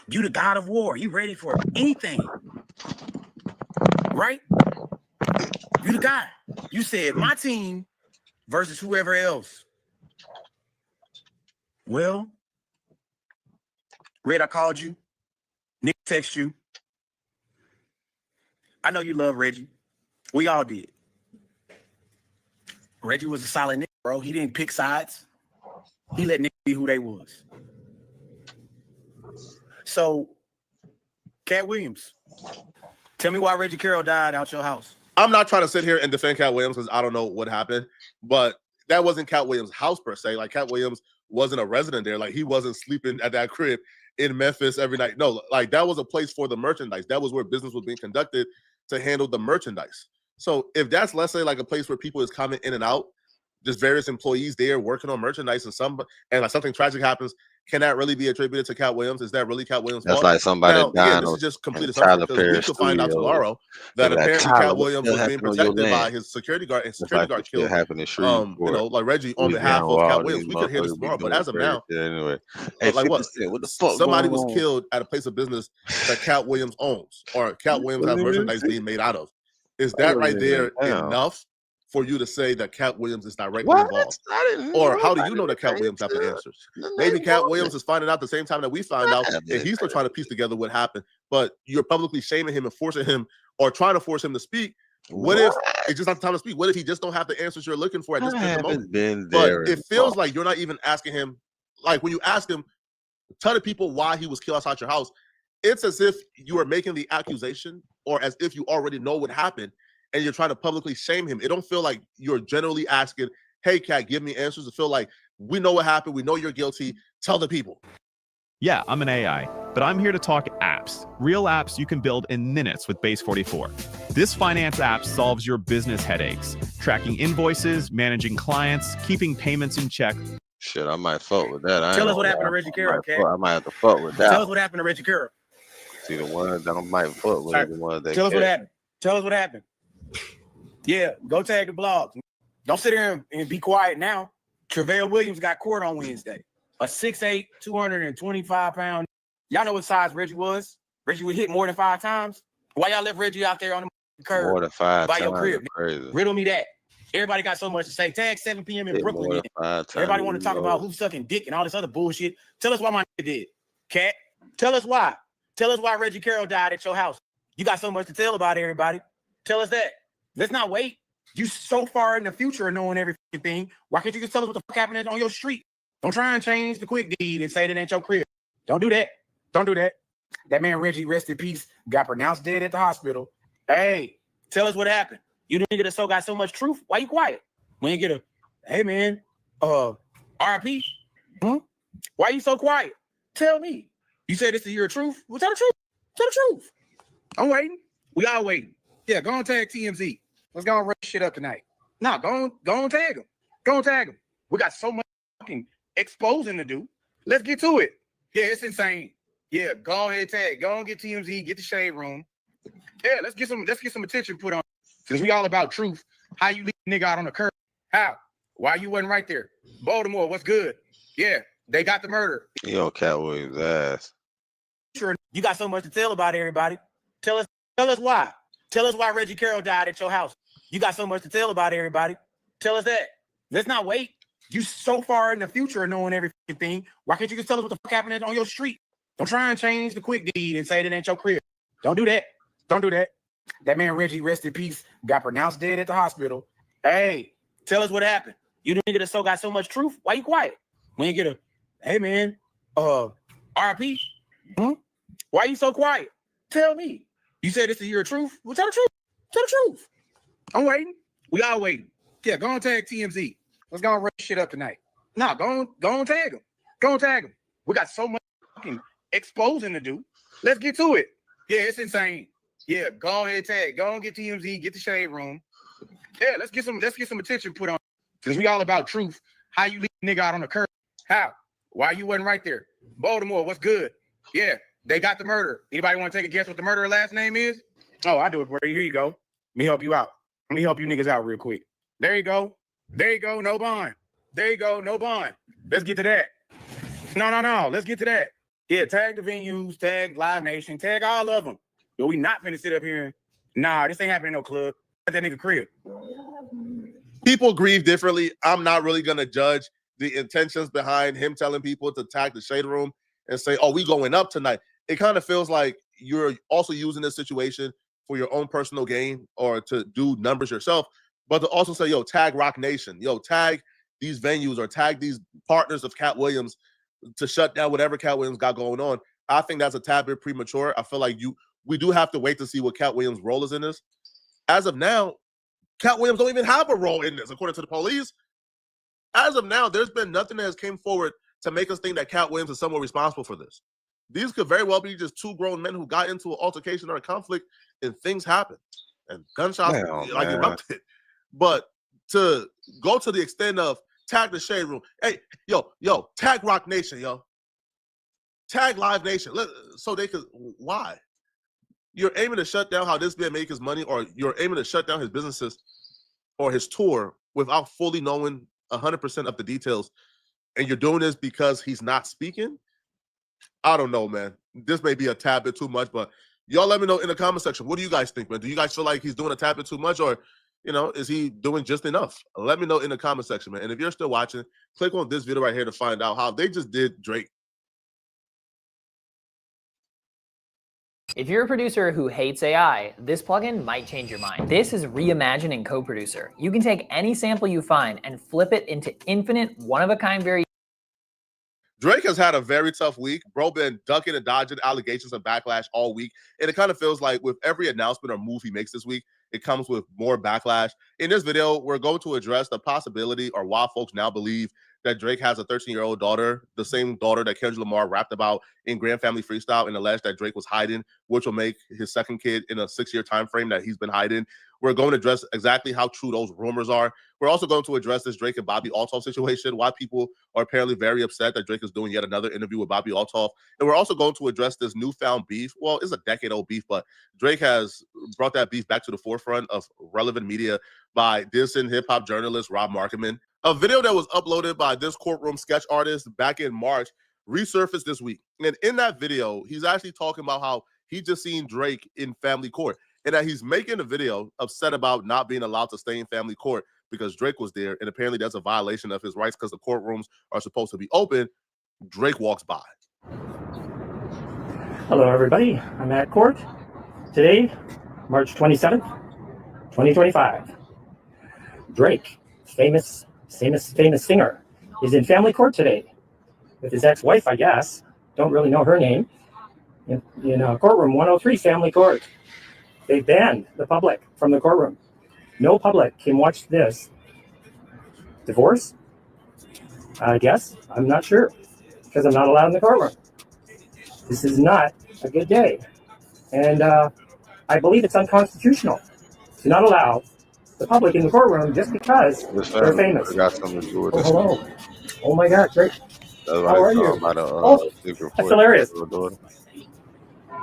You the God of war. You ready for anything. Right? You the guy. You said my team versus whoever else. Well, Red, I called you. Nick text you. I know you love Reggie. We all did. Reggie was a solid nigga, bro. He didn't pick sides. He let niggas be who they was. So, Cat Williams, tell me why Reggie Carroll died out your house. I'm not trying to sit here and defend Cat Williams because I don't know what happened, but that wasn't Cat Williams' house per se. Like, Cat Williams wasn't a resident there. Like, he wasn't sleeping at that crib in Memphis every night. No, like, that was a place for the merchandise. That was where business was being conducted to handle the merchandise. So if that's, let's say, like a place where people is coming in and out, just various employees there working on merchandise and like something tragic happens, can that really be attributed to Cat Williams? Is that really Cat Williams' That's fault? like somebody now, dying. This is just complete Tyler assumption because we could find out tomorrow that apparently Cat Williams was being protected by his security guard, and security guard killed like Reggie on behalf of Cat Williams. We could hear this tomorrow, but as of now, anyway, like what the fuck? Somebody was killed at a place of business that Cat Williams owns, or Cat Williams has merchandise being made out of. Is that right there enough for you to say that Cat Williams is directly involved? Or how do you know that Cat Williams have the answers? Maybe Cat Williams is finding out the same time that we find out, and he's still trying to piece together what happened, but you're publicly shaming him and forcing him, or trying to force him to speak. What if it's just not the time to speak? What if he just don't have the answers you're looking for at this moment? But it feels like you're not even asking him, like when you ask him, tell the people why he was killed outside your house, it's as if you are making the accusation, or as if you already know what happened, and you're trying to publicly shame him. It don't feel like you're generally asking, hey, Cat, give me answers. It feel like, we know what happened. We know you're guilty. Tell the people. Yeah, I'm an AI, but I'm here to talk apps. Real apps you can build in minutes with Base 44. This finance app solves your business headaches. Tracking invoices, managing clients, keeping payments in check. Shit, I might fuck with that. Tell us what happened to Reggie Carroll, Cat. I might have to fuck with that. Tell us what happened to Reggie Carroll. See, the ones that I might fuck with, the ones that Tell us what happened. Tell us what happened. Yeah, go tag the blogs. Don't sit there and be quiet now. Tre'Vell Williams got court on Wednesday. A 6'8", 225-pound. Y'all know what size Reggie was? Reggie would hit more than 5 times. Why y'all left Reggie out there on the curb? More than 5 by times. Your crib? Crazy. Riddle me that. Everybody got so much to say. Tag 7 p.m. in Brooklyn. Everybody want to talk about who's sucking dick and all this other bullshit. Tell us why my nigga did. Cat, tell us why. Tell us why Reggie Carroll died at your house. You got so much to tell about everybody. Tell us that. Let's not wait. You so far in the future of knowing everything. Why can't you just tell us what the fuck happened on your street? Don't try and change the quick deed and say that ain't your crib. Don't do that. Don't do that. That man Reggie, rest in peace, got pronounced dead at the hospital. Hey, tell us what happened. You didn't get got so much truth. Why you quiet? When you get a, hey man, RP, why you so quiet? Tell me. You said this is your truth? Well, tell the truth. Tell the truth. I'm waiting. We all waiting. Yeah, go on tag TMZ. Let's go and run shit up tonight. No, go on tag him. Go on tag him. We got so much fucking exposing to do. Let's get to it. Yeah, it's insane. Yeah, go ahead, tag. Go and get TMZ, get the shade room. Yeah, let's get some attention put on. Since we all about truth, how you leave a nigga out on the curb? How? Why you wasn't right there? Baltimore, what's good? Yeah, they got the murder. Yo, Cat Williams ass. Sure, you got so much to tell about everybody. Tell us why. Tell us why Reggie Carroll died at your house. You got so much to tell about everybody. Tell us that. Let's not wait. You so far in the future of knowing everything. Why can't you just tell us what the fuck happened on your street? Don't try and change the quick deed and say that ain't your crib. Don't do that. Don't do that. That man Reggie, rest in peace, got pronounced dead at the hospital. Hey, tell us what happened. You nigga that got so much truth. Why you quiet? When you get a, hey man, RP, why you so quiet? Tell me. You said this is your truth? Well, tell the truth. Tell the truth. I'm waiting. We all waiting. Yeah, go on tag TMZ. Let's go and raise shit up tonight. No, go on tag him. Go on tag him. We got so much fucking exposing to do. Let's get to it. Yeah, it's insane. Yeah, go ahead, tag. Go and get TMZ, get the shade room. Yeah, let's get some attention put on. Since we all about truth, how you leave a nigga out on the curb? How? Why you wasn't right there? Baltimore, what's good? Yeah, they got the murder. Anybody want to take a guess what the murderer last name is? Oh, I do it for you. Here you go. Let me help you out. Let me help you niggas out real quick. There you go. There you go. No bond. There you go. No bond. Let's get to that. No. Let's get to that. Yeah, tag the venues, tag Live Nation, tag all of them. But we not finna sit up here. Nah, this ain't happening in no club. At that nigga crib. People grieve differently. I'm not really gonna judge the intentions behind him telling people to tag the shade room and say, "Oh, we going up tonight." It kind of feels like you're also using this situation for your own personal gain or to do numbers yourself, but to also say, "Yo, tag Rock Nation. Yo, tag these venues or tag these partners of Cat Williams to shut down whatever Cat Williams got going on." I think that's a tad bit premature. I feel like we do have to wait to see what Cat Williams' role is in this. As of now, Cat Williams don't even have a role in this, according to the police. As of now, there's been nothing that has came forward to make us think that Cat Williams is somewhat responsible for this. These could very well be just two grown men who got into an altercation or a conflict, and things happen, and gunshots erupted. But to go to the extent of tag the shade room, hey, yo, tag Rock Nation, yo, tag Live Nation, so they could. Why? You're aiming to shut down how this man make his money, or you're aiming to shut down his businesses or his tour without fully knowing 100% of the details, and you're doing this because he's not speaking? I don't know, man. This may be a tad bit too much, but y'all let me know in the comment section. What do you guys think, man? Do you guys feel like he's doing a tad bit too much, or, is he doing just enough? Let me know in the comment section, man. And if you're still watching, click on this video right here to find out how they just did Drake. If you're a producer who hates AI, this plugin might change your mind. This is Reimagine CoProducer. You can take any sample you find and flip it into infinite, one-of-a-kind variations. Drake has had a very tough week. Bro been ducking and dodging allegations and backlash all week. And it kind of feels like with every announcement or move he makes this week, it comes with more backlash. In this video, we're going to address the possibility or why folks now believe that Drake has a 13-year-old daughter, the same daughter that Kendrick Lamar rapped about in Grand Family Freestyle and alleged that Drake was hiding, which will make his second kid in a 6-year time frame that he's been hiding. We're going to address exactly how true those rumors are. We're also going to address this Drake and Bobby Altoff situation, why people are apparently very upset that Drake is doing yet another interview with Bobby Altoff. And we're also going to address this newfound beef. Well, it's a decade-old beef, but Drake has brought that beef back to the forefront of relevant media by dissing hip-hop journalist Rob Markman. A video that was uploaded by this courtroom sketch artist back in March resurfaced this week. And in that video, he's actually talking about how he just seen Drake in family court and that he's making a video upset about not being allowed to stay in family court because Drake was there. And apparently that's a violation of his rights because the courtrooms are supposed to be open. Drake walks by. Hello, everybody. I'm at court today, March 27th, 2025. Drake, famous singer, is in family court today with his ex-wife, I guess. Don't really know her name. In courtroom 103, family court. They banned the public from the courtroom. No public can watch this. Divorce? I guess. I'm not sure because I'm not allowed in the courtroom. This is not a good day. And I believe it's unconstitutional to not allow the public in the courtroom just because they're famous. Got something to do with oh, this. hello. Oh my God, great. How are you? That's hilarious.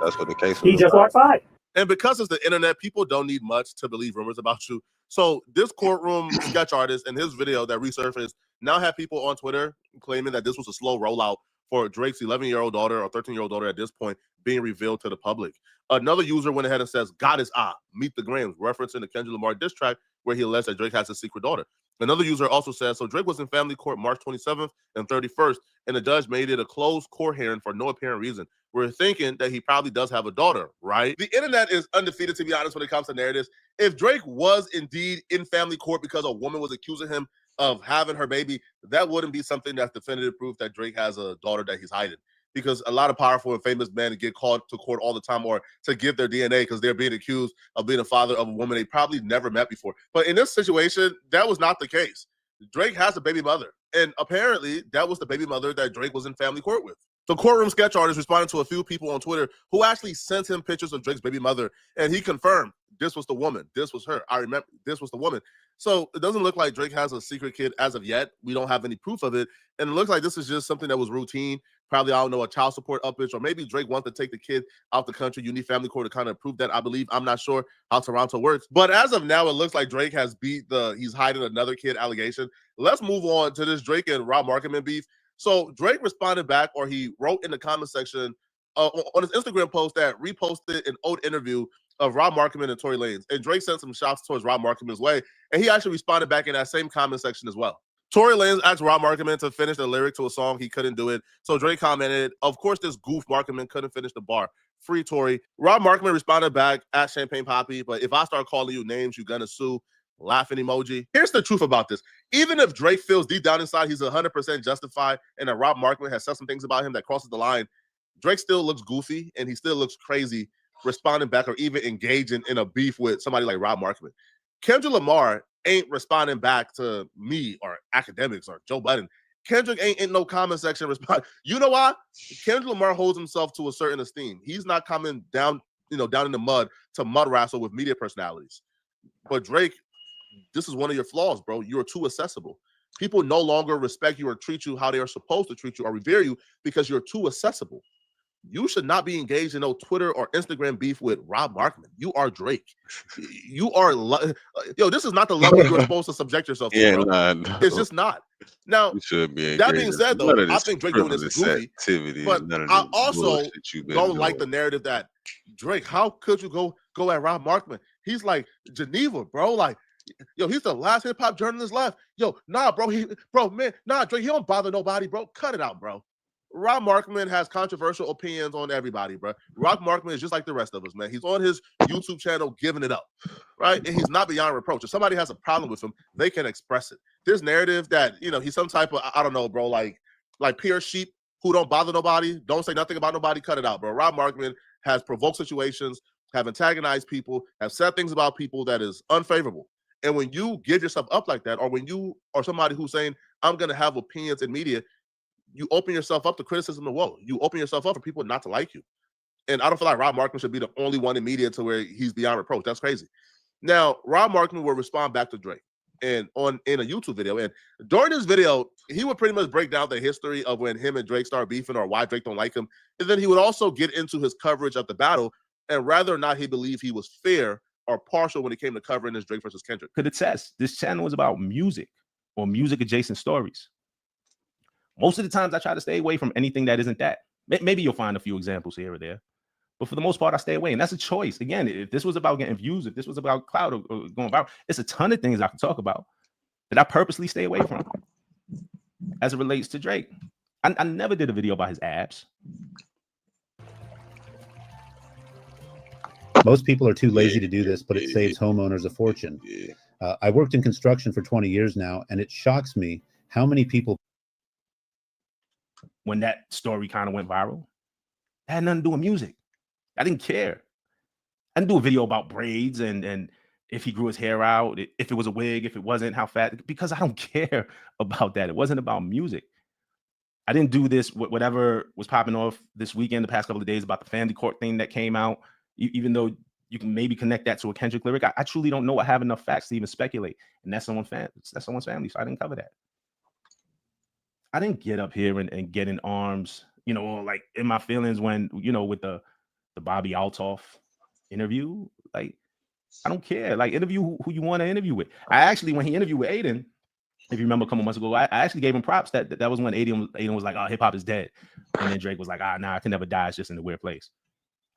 That's what the case He was just about. walked by. And because it's the internet, people don't need much to believe rumors about you. So this courtroom sketch artist and his video that resurfaced now have people on Twitter claiming that this was a slow rollout for Drake's 11-year-old daughter or 13-year-old daughter at this point being revealed to the public. Another user went ahead and says, God is Ah, meet the Grams, referencing the Kendrick Lamar diss track where he alleged that Drake has a secret daughter. Another user also says, so Drake was in family court March 27th and 31st, and the judge made it a closed court hearing for no apparent reason. We're thinking that he probably does have a daughter, right? The internet is undefeated, to be honest, when it comes to narratives. If Drake was indeed in family court because a woman was accusing him of having her baby, that wouldn't be something that's definitive proof that Drake has a daughter that he's hiding. Because a lot of powerful and famous men get called to court all the time or to give their DNA because they're being accused of being a father of a woman they probably never met before. But in this situation, that was not the case. Drake has a baby mother. And apparently, that was the baby mother that Drake was in family court with. The courtroom sketch artist responded to a few people on Twitter who actually sent him pictures of Drake's baby mother, and he confirmed this was the woman. This was her. I remember this was the woman. So it doesn't look like Drake has a secret kid as of yet. We don't have any proof of it. And it looks like this is just something that was routine. Probably, I don't know, a child support uppitch, or maybe Drake wants to take the kid out the country. You need family court to kind of prove that, I believe. I'm not sure how Toronto works. But as of now, it looks like Drake has beat he's hiding another kid allegation. Let's move on to this Drake and Rob Markman beef. So Drake responded back, or he wrote in the comment section on his Instagram post that reposted an old interview of Rob Markman and Tory Lanez. And Drake sent some shots towards Rob Markman's way, and he actually responded back in that same comment section as well. Tory Lanez asked Rob Markman to finish the lyric to a song. He couldn't do it. So Drake commented, of course this goof Markman couldn't finish the bar. Free Tory. Rob Markman responded back at Champagne Poppy, but if I start calling you names, you're gonna sue. Laughing emoji. Here's the truth about this. Even if Drake feels deep down inside he's 100% justified and that Rob Markman has said some things about him that crosses the line, Drake still looks goofy and he still looks crazy responding back or even engaging in a beef with somebody like Rob Markman. Kendrick Lamar ain't responding back to me or academics or Joe Budden. Kendrick ain't in no comment section respond. You know why? Kendrick Lamar holds himself to a certain esteem. He's not coming down, down in the mud to mud wrestle with media personalities. But Drake, this is one of your flaws, bro. You are too accessible. People no longer respect you or treat you how they are supposed to treat you or revere you because you're too accessible. You should not be engaged in no Twitter or Instagram beef with Rob Markman. You are Drake. You are this is not the level you're supposed to subject yourself to, bro. No. It's just not. Now, you should be that being said, though, I think Drake doing this is goofy. But I also don't like the narrative that Drake, how could you go at Rob Markman? He's like Geneva, bro. Like, he's the last hip hop journalist left. Nah, bro. Drake, he don't bother nobody, bro. Cut it out, bro. Rob Markman has controversial opinions on everybody, bro. Rob Markman is just like the rest of us, man. He's on his YouTube channel giving it up, right? And he's not beyond reproach. If somebody has a problem with him, they can express it. This narrative that, he's some type of, I don't know, bro, like pure sheep who don't bother nobody, don't say nothing about nobody, cut it out, bro. Rob Markman has provoked situations, have antagonized people, have said things about people that is unfavorable. And when you give yourself up like that, or when you are somebody who's saying, I'm going to have opinions in media, you open yourself up to criticism and woe. You open yourself up for people not to like you. And I don't feel like Rob Markman should be the only one in media to where he's beyond reproach. That's crazy. Now, Rob Markman will respond back to Drake in a YouTube video. And during this video, he would pretty much break down the history of when him and Drake started beefing or why Drake don't like him. And then he would also get into his coverage of the battle and whether or not he believed he was fair or partial when it came to covering this Drake versus Kendrick. Because it says this channel is about music or music adjacent stories. Most of the times I try to stay away from anything that isn't that. Maybe you'll find a few examples here or there, but for the most part, I stay away. And that's a choice. Again, if this was about getting views, if this was about clout or going viral, it's a ton of things I can talk about that I purposely stay away from as it relates to Drake. I never did a video about his abs. Most people are too lazy to do this, but it saves homeowners a fortune. I worked in construction for 20 years now, and it shocks me how many people. When that story kind of went viral, it had nothing to do with music. I didn't care. I didn't do a video about braids and if he grew his hair out, if it was a wig, if it wasn't, how fat, because I don't care about that. It wasn't about music. I didn't do this, whatever was popping off this weekend, the past couple of days about the family court thing that came out, even though you can maybe connect that to a Kendrick lyric. I truly don't know. I have enough facts to even speculate. And that's someone's family, so I didn't cover that. I didn't get up here and get in arms, or like in my feelings when, with the the Bobby Altoff interview. Like, I don't care. Like, interview who you want to interview with. I actually, when he interviewed with Aiden, if you remember a couple months ago, I actually gave him props. That was when Aiden was like, "Oh, hip hop is dead," and then Drake was like, "Ah, nah, I can never die. It's just in a weird place."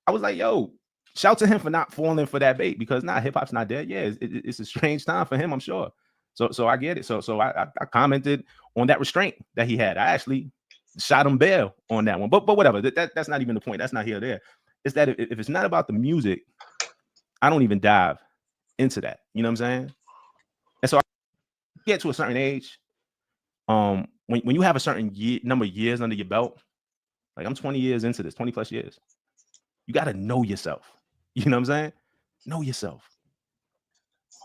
I was like, "Yo, shout to him for not falling for that bait because hip hop's not dead. Yeah, it's a strange time for him, I'm sure. So I get it. So I commented on that restraint that he had. I actually shot him bail on that one. But whatever. That's not even the point. That's not here or there. It's that if it's not about the music, I don't even dive into that. You know what I'm saying? And so I get to a certain age. When you have a certain number of years under your belt, like I'm 20 years into this, 20 plus years, you got to know yourself. You know what I'm saying? Know yourself.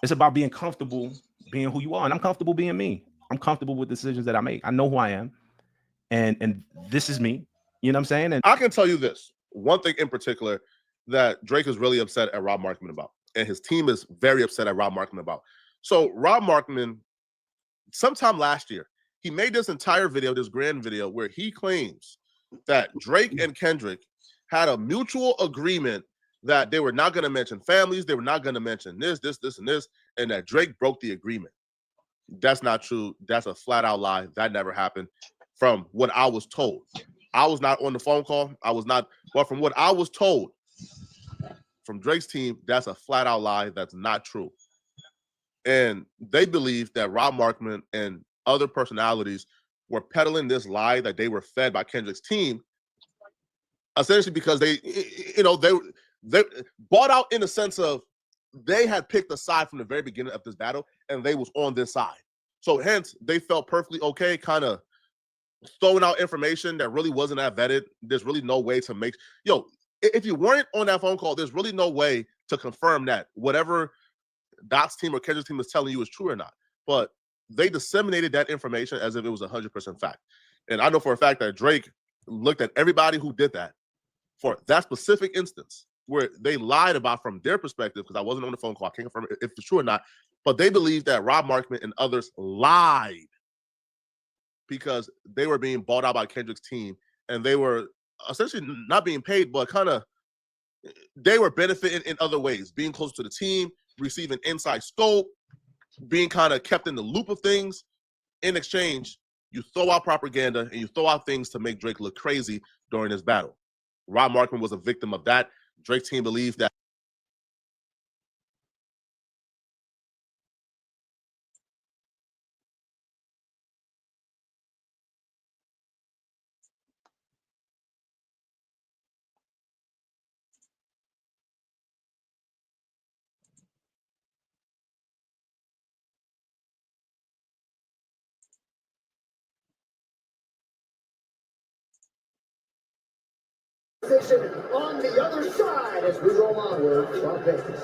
It's about being comfortable being who you are. And I'm comfortable being me. I'm comfortable with decisions that I make. I know who I am. And this is me. You know what I'm saying? And I can tell you this. One thing in particular that Drake is really upset at Rob Markman about, and his team is very upset at Rob Markman about. So Rob Markman, sometime last year, he made this entire video, this grand video, where he claims that Drake and Kendrick had a mutual agreement that they were not going to mention families, they were not going to mention this, and this, and that Drake broke the agreement. That's not true. That's a flat out lie. That never happened. From what I was told, I was not on the phone call. I was not, but from what I was told from Drake's team, that's a flat out lie. That's not true. And they believe that Rob Markman and other personalities were peddling this lie that they were fed by Kendrick's team, essentially because they bought out in the sense of they had picked a side from the very beginning of this battle, and they was on this side. So hence, they felt perfectly okay kind of throwing out information that really wasn't that vetted. There's really no way to make, if you weren't on that phone call, there's really no way to confirm that whatever Dot's team or Kendrick's team is telling you is true or not. But they disseminated that information as if it was 100% fact. And I know for a fact that Drake looked at everybody who did that for that specific instance where they lied about from their perspective, because I wasn't on the phone call, I can't confirm if it's true or not, but they believe that Rob Markman and others lied because they were being bought out by Kendrick's team, and they were essentially not being paid, but kind of they were benefiting in other ways, being close to the team, receiving inside scope, being kind of kept in the loop of things. In exchange, you throw out propaganda and you throw out things to make Drake look crazy during this battle. Rob Markman was a victim of that. Drake's team believed that. On the other side as we roll onward from Vegas.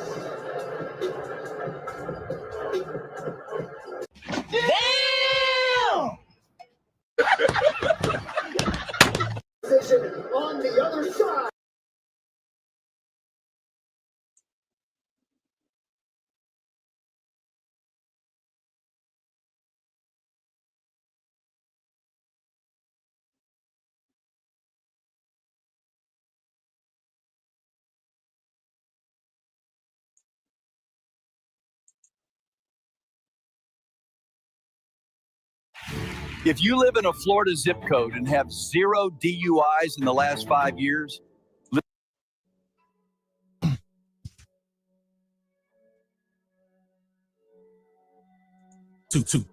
Damn! On the other side. If you live in a Florida zip code and have 0 DUIs in the last 5 years, two.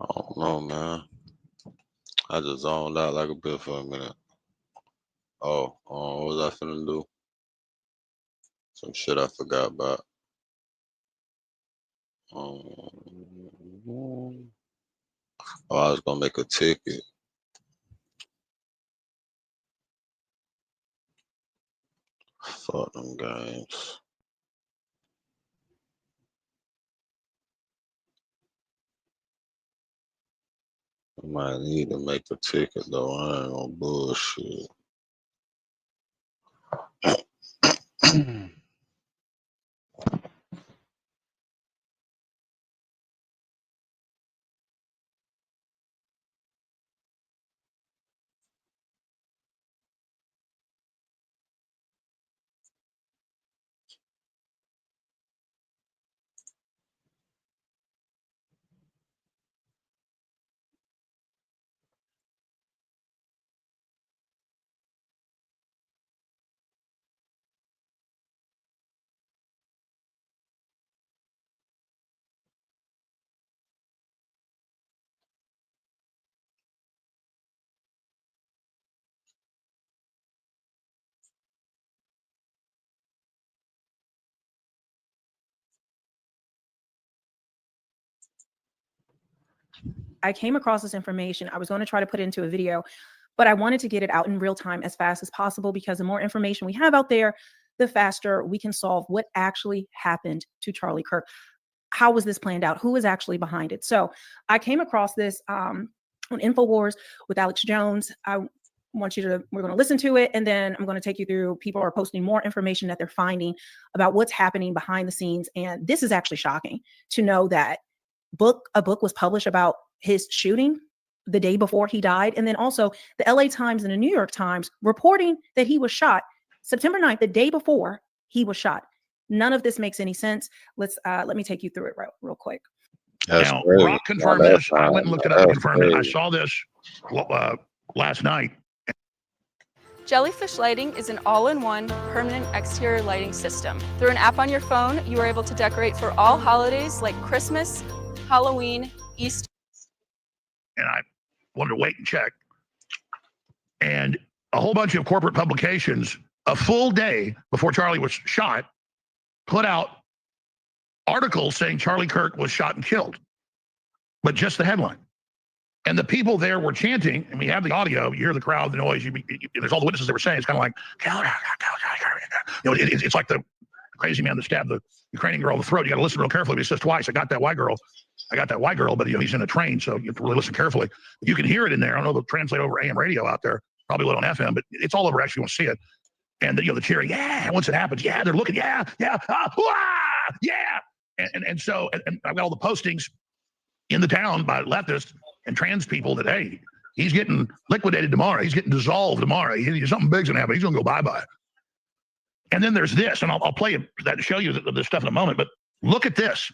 I don't know, man. I just zoned out like a bit for a minute. Oh, what was I finna do? Some shit I forgot about. Oh, I was gonna make a ticket. Fuck them games. I might need to make a ticket though. I ain't gonna bullshit. I came across this information. I was going to try to put it into a video, but I wanted to get it out in real time as fast as possible because the more information we have out there, the faster we can solve what actually happened to Charlie Kirk. How was this planned out? Who is actually behind it? So I came across this on InfoWars with Alex Jones. We're going to listen to it, and then I'm going to take you through. People are posting more information that they're finding about what's happening behind the scenes. And this is actually shocking to know that a book was published about his shooting the day before he died. And then also the LA Times and the New York Times reporting that he was shot September 9th, the day before he was shot. None of this makes any sense. Let me take you through it real quick. Now, Brock confirmed this. I went and looked it up and confirmed it. I saw this last night. Jellyfish Lighting is an all-in-one permanent exterior lighting system. Through an app on your phone, you are able to decorate for all holidays like Christmas, Halloween, Easter. And I wanted to wait and check. And a whole bunch of corporate publications, a full day before Charlie was shot, put out articles saying Charlie Kirk was shot and killed, but just the headline. And the people there were chanting, and we have the audio, you hear the crowd, the noise, there's all the witnesses that were saying, it's kind of like, it's like the crazy man that stabbed the Ukrainian girl in the throat. You got to listen real carefully, but he says twice, I got that white girl, but he's in a train, so you have to really listen carefully. You can hear it in there. I don't know if it'll translate over AM radio out there, probably will on FM, but it's all over actually. You want to see it. And the cheering, yeah, once it happens, yeah, they're looking, yeah, yeah, yeah. And so I've got all the postings in the town by leftists and trans people that, hey, he's getting liquidated tomorrow. He's getting dissolved tomorrow. Something big's going to happen. He's going to go bye-bye. And then there's this, and I'll play that to show you this stuff in a moment, but look at this.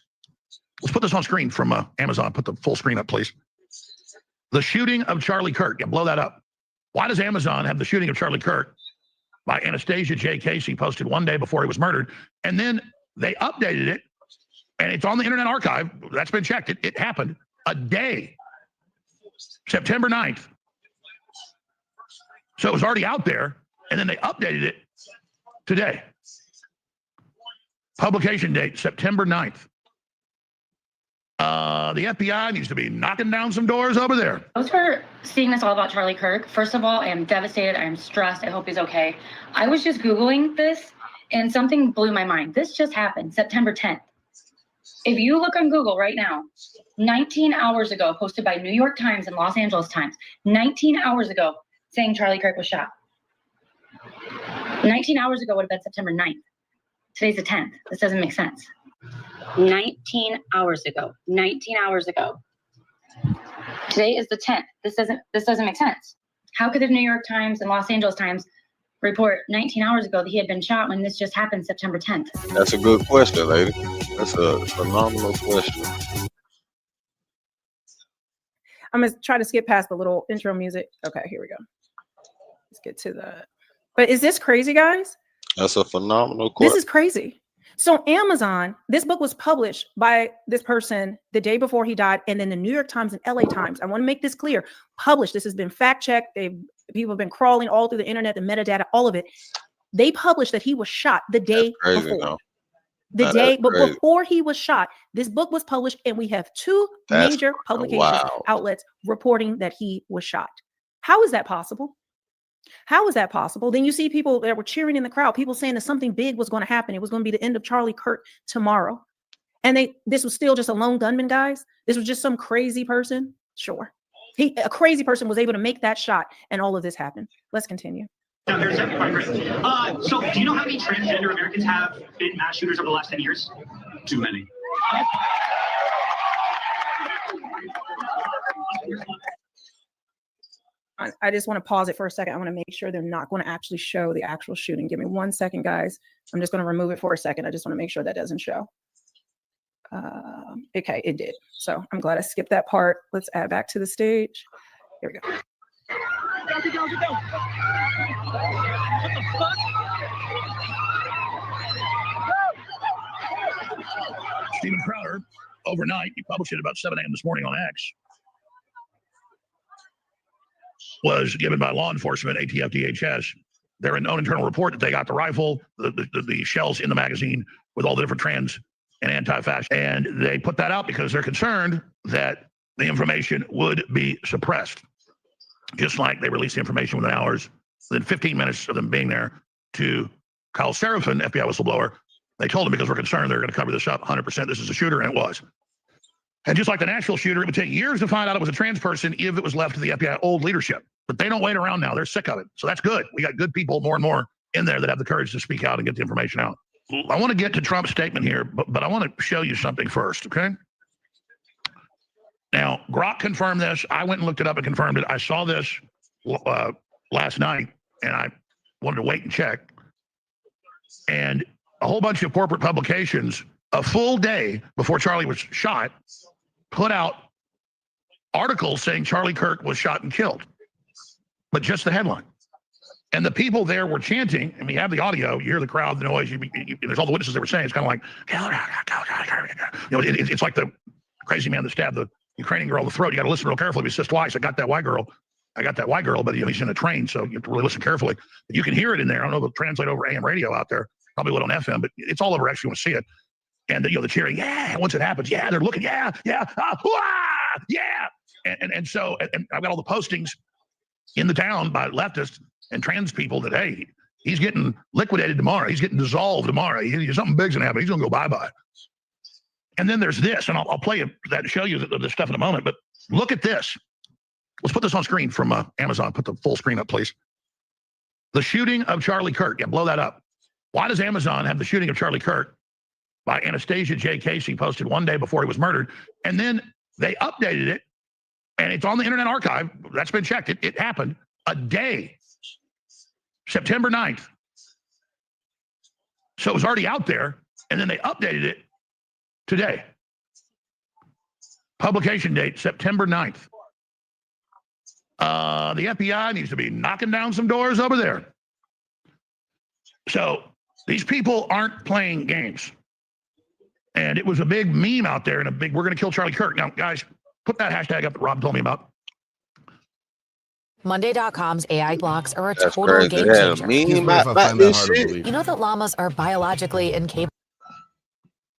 Let's put this on screen from Amazon. Put the full screen up, please. The shooting of Charlie Kirk. Yeah, blow that up. Why does Amazon have the shooting of Charlie Kirk by Anastasia J. Casey posted one day before he was murdered? And then they updated it, and it's on the Internet Archive. That's been checked. It happened a day, September 9th. So it was already out there, and then they updated it today. Publication date, September 9th. The FBI needs to be knocking down some doors over there. Those who are seeing this all about Charlie Kirk, first of all, I am devastated. I am stressed. I hope he's okay. I was just Googling this, and something blew my mind. This just happened, September 10th. If you look on Google right now, 19 hours ago, posted by New York Times and Los Angeles Times, 19 hours ago, saying Charlie Kirk was shot. 19 hours ago would have been September 9th. Today's the 10th. This doesn't make sense. 19 hours ago. 19 hours ago. Today is the 10th. This doesn't make sense. How could the New York Times and Los Angeles Times report 19 hours ago that he had been shot when this just happened September 10th? That's a good question, lady. That's a phenomenal question. I'm going to try to skip past the little intro music. Okay, here we go. Let's get to the... But is this crazy, guys? That's a phenomenal question. This is crazy. So Amazon, this book was published by this person the day before he died, and then the New York Times and LA Times, I want to make this clear, published. This has been fact checked. People have been crawling all through the internet, the metadata, all of it. They published that he was shot the day before. The day, but before he was shot, this book was published, and we have two major publication outlets reporting that he was shot. How is that possible? How is that possible? Then you see people that were cheering in the crowd, people saying that something big was going to happen. It was going to be the end of Charlie Kirk tomorrow. And this was still just a lone gunman, guys. This was just some crazy person. Sure. A crazy person was able to make that shot, and all of this happened. Let's continue. So do you know how many transgender Americans have been mass shooters over the last 10 years? Too many. I just want to pause it for a second. I want to make sure they're not going to actually show the actual shooting. Give me 1 second, guys. I'm just going to remove it for a second. I just want to make sure that doesn't show. Okay, it did. So I'm glad I skipped that part. Let's add back to the stage. Here we go. Steven Crowder, overnight, he published it about 7 a.m. this morning on X, was given by law enforcement, ATF, DHS, their own internal report that they got the rifle, the shells in the magazine with all the different trans and anti-fascist. And they put that out because they're concerned that the information would be suppressed. Just like they released the information within hours, within 15 minutes of them being there, to Kyle Seraphin, FBI whistleblower. They told him because we're concerned they're going to cover this up 100%. This is a shooter, and it was. And just like the Nashville shooter, it would take years to find out it was a trans person if it was left to the FBI old leadership. But they don't wait around now. They're sick of it. So that's good. We got good people more and more in there that have the courage to speak out and get the information out. I want to get to Trump's statement here, but I want to show you something first, okay? Now, Grok confirmed this. I went and looked it up and confirmed it. I saw this last night, and I wanted to wait and check. And a whole bunch of corporate publications, a full day before Charlie was shot, put out articles saying Charlie Kirk was shot and killed, but just the headline. And the people there were chanting, and we have the audio, you hear the crowd, the noise, there's all the witnesses that were saying, it's kind of like, it's like the crazy man that stabbed the Ukrainian girl in the throat. You got to listen real carefully. He says twice, I got that white girl, but he's in a train, so you have to really listen carefully. But you can hear it in there. I don't know if it'll translate over AM radio out there, probably will on FM, but it's all over X if you want to see it. And the cheering, yeah, once it happens, yeah, they're looking, yeah, yeah. And so I've got all the postings in the town by leftists and trans people that, hey, he's getting liquidated tomorrow. He's getting dissolved tomorrow. Something big's going to happen. He's going to go bye-bye. And then there's this, and I'll play that to show you the stuff in a moment, but look at this. Let's put this on screen from Amazon. Put the full screen up, please. The shooting of Charlie Kirk. Yeah, blow that up. Why does Amazon have the shooting of Charlie Kirk by Anastasia J. Casey posted one day before he was murdered? And then they updated it, and it's on the Internet Archive. That's been checked. It happened a day, September 9th. So it was already out there, and then they updated it today. Publication date, September 9th. The FBI needs to be knocking down some doors over there. So these people aren't playing games. And it was a big meme out there and we're going to kill Charlie Kirk. Now, guys, put that hashtag up that Rob told me about. Monday.com's AI blocks are a That's total crazy. game Yeah, changer. me, my this shit. You know that llamas are biologically incapable.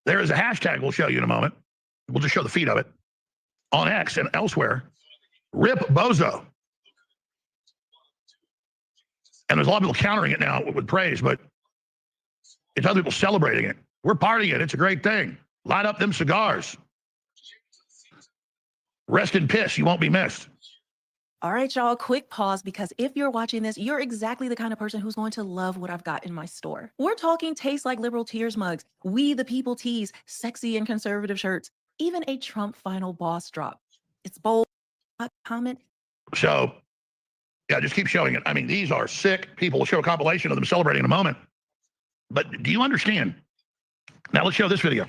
There is a hashtag we'll show you in a moment. We'll just show the feed of it on X and elsewhere. Rip Bozo. And there's a lot of people countering it now with praise, but it's other people celebrating it. We're partying it. It's a great thing. Light up them cigars. Rest in piss. You won't be missed. All right, y'all, quick pause, because if you're watching this, you're exactly the kind of person who's going to love what I've got in my store. We're talking taste like liberal tears mugs, we the people tees, sexy and conservative shirts, even a Trump final boss drop. It's bold, comment. So, yeah, just keep showing it. I mean, these are sick people. We'll show a compilation of them celebrating in a moment. But do you understand? Now let's show this video.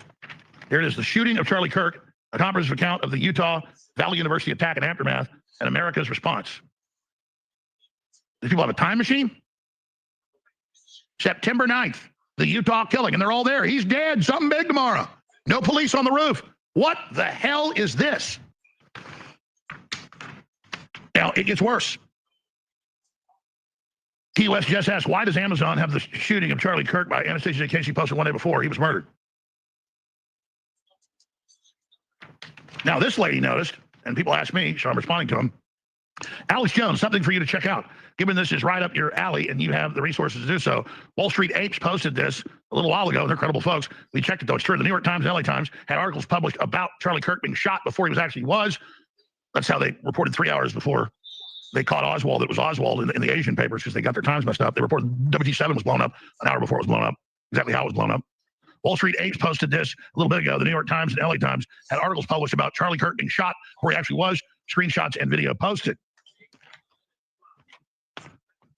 Here it is, the shooting of Charlie Kirk, a comprehensive account of the Utah Valley University attack and aftermath, and America's response. These people have a time machine? September 9th, the Utah killing, and they're all there. He's dead. Something big tomorrow. No police on the roof. What the hell is this? Now, it gets worse. Key West just asked, why does Amazon have the shooting of Charlie Kirk by Anastasia Casey posted one day before he was murdered? Now, this lady noticed, and people ask me, so I'm responding to them. Alex Jones, something for you to check out. Given this is right up your alley and you have the resources to do so. Wall Street Apes posted this a little while ago. They're credible folks. We checked it, though. It's true. The New York Times and LA Times had articles published about Charlie Kirk being shot before he was. That's how they reported 3 hours before they caught Oswald. It was Oswald in the Asian papers because they got their times messed up. They reported WT7 was blown up an hour before it was blown up. Exactly how it was blown up. Wall Street Apes posted this a little bit ago. The New York Times and LA Times had articles published about Charlie Kirk being shot where he actually was. Screenshots and video posted.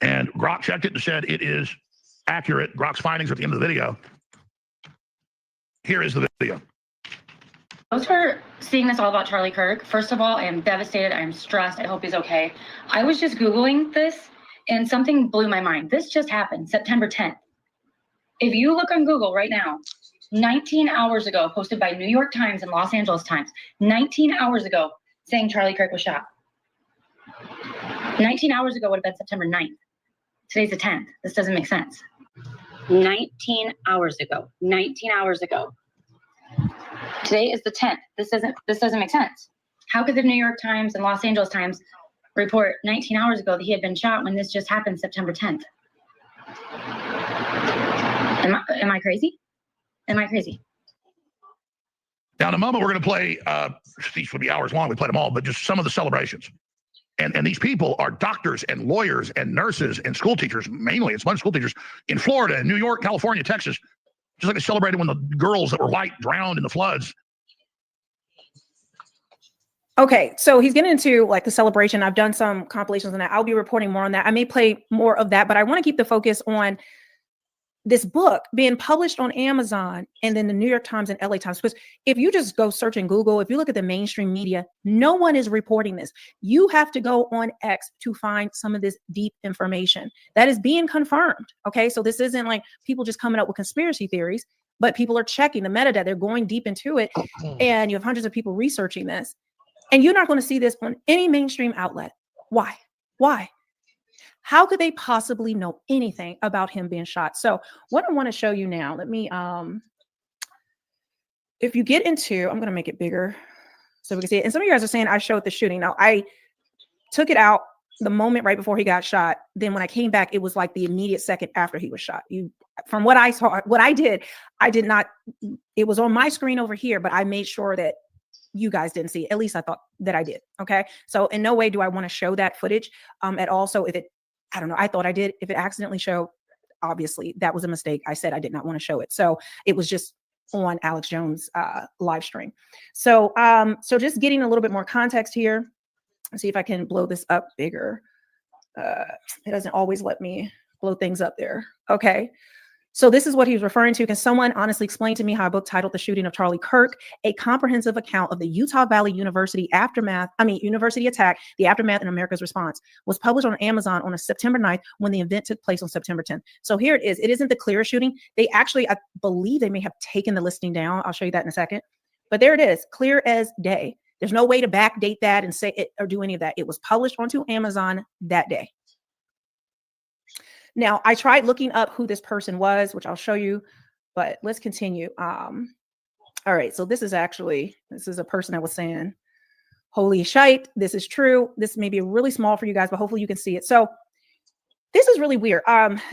And Grok checked it and said it is accurate. Grok's findings are at the end of the video. Here is the video. Thanks for seeing this all about Charlie Kirk. First of all, I am devastated. I am stressed. I hope he's okay. I was just Googling this and something blew my mind. This just happened September 10th. If you look on Google right now, 19 hours ago, posted by New York Times and Los Angeles Times, 19 hours ago, saying Charlie Kirk was shot. 19 hours ago would have been September 9th. Today's the 10th. This doesn't make sense. 19 hours ago. 19 hours ago. Today is the 10th. This doesn't make sense. How could the New York Times and Los Angeles Times report 19 hours ago that he had been shot when this just happened September 10th? Am I crazy? Am I crazy? Now, in a moment, we're going to play, these would be hours long. We played them all, but just some of the celebrations. And these people are doctors and lawyers and nurses and school teachers, mainly. It's a bunch of school teachers in Florida, and New York, California, Texas, just like they celebrated when the girls that were white drowned in the floods. Okay, so he's getting into like the celebration. I've done some compilations on that. I'll be reporting more on that. I may play more of that, but I want to keep the focus on this book being published on Amazon and then the New York Times and LA Times. Because if you just go search in Google, if you look at the mainstream media, no one is reporting this. You have to go on X to find some of this deep information that is being confirmed. Okay, so this isn't like people just coming up with conspiracy theories, but people are checking the metadata. They're going deep into it. And you have hundreds of people researching this. And you're not going to see this on any mainstream outlet. Why? Why? How could they possibly know anything about him being shot? So what I want to show you now, let me, if you get into, I'm going to make it bigger so we can see it. And some of you guys are saying I showed the shooting. Now, I took it out the moment right before he got shot. Then when I came back, it was like the immediate second after he was shot. From what I saw, what I did not, it was on my screen over here, but I made sure that you guys didn't see it. At least I thought that I did. Okay. So in no way do I want to show that footage at all. So if it, I don't know, I thought I did. If it accidentally showed, obviously that was a mistake. I said I did not want to show it. So it was just on Alex Jones' live stream. So so just getting a little bit more context here. Let's see if I can blow this up bigger. It doesn't always let me blow things up there. Okay. So this is what he was referring to. Can someone honestly explain to me how a book titled The Shooting of Charlie Kirk, a comprehensive account of the Utah Valley University University attack, the aftermath and America's response, was published on Amazon on September 9th when the event took place on September 10th. So here it is. It isn't the clearest shooting. They actually, I believe they may have taken the listing down. I'll show you that in a second. But there it is, clear as day. There's no way to backdate that and say it or do any of that. It was published onto Amazon that day. Now, I tried looking up who this person was, which I'll show you, but let's continue. All right, so this is a person that was saying, holy shite, this is true. This may be really small for you guys, but hopefully you can see it. So this is really weird.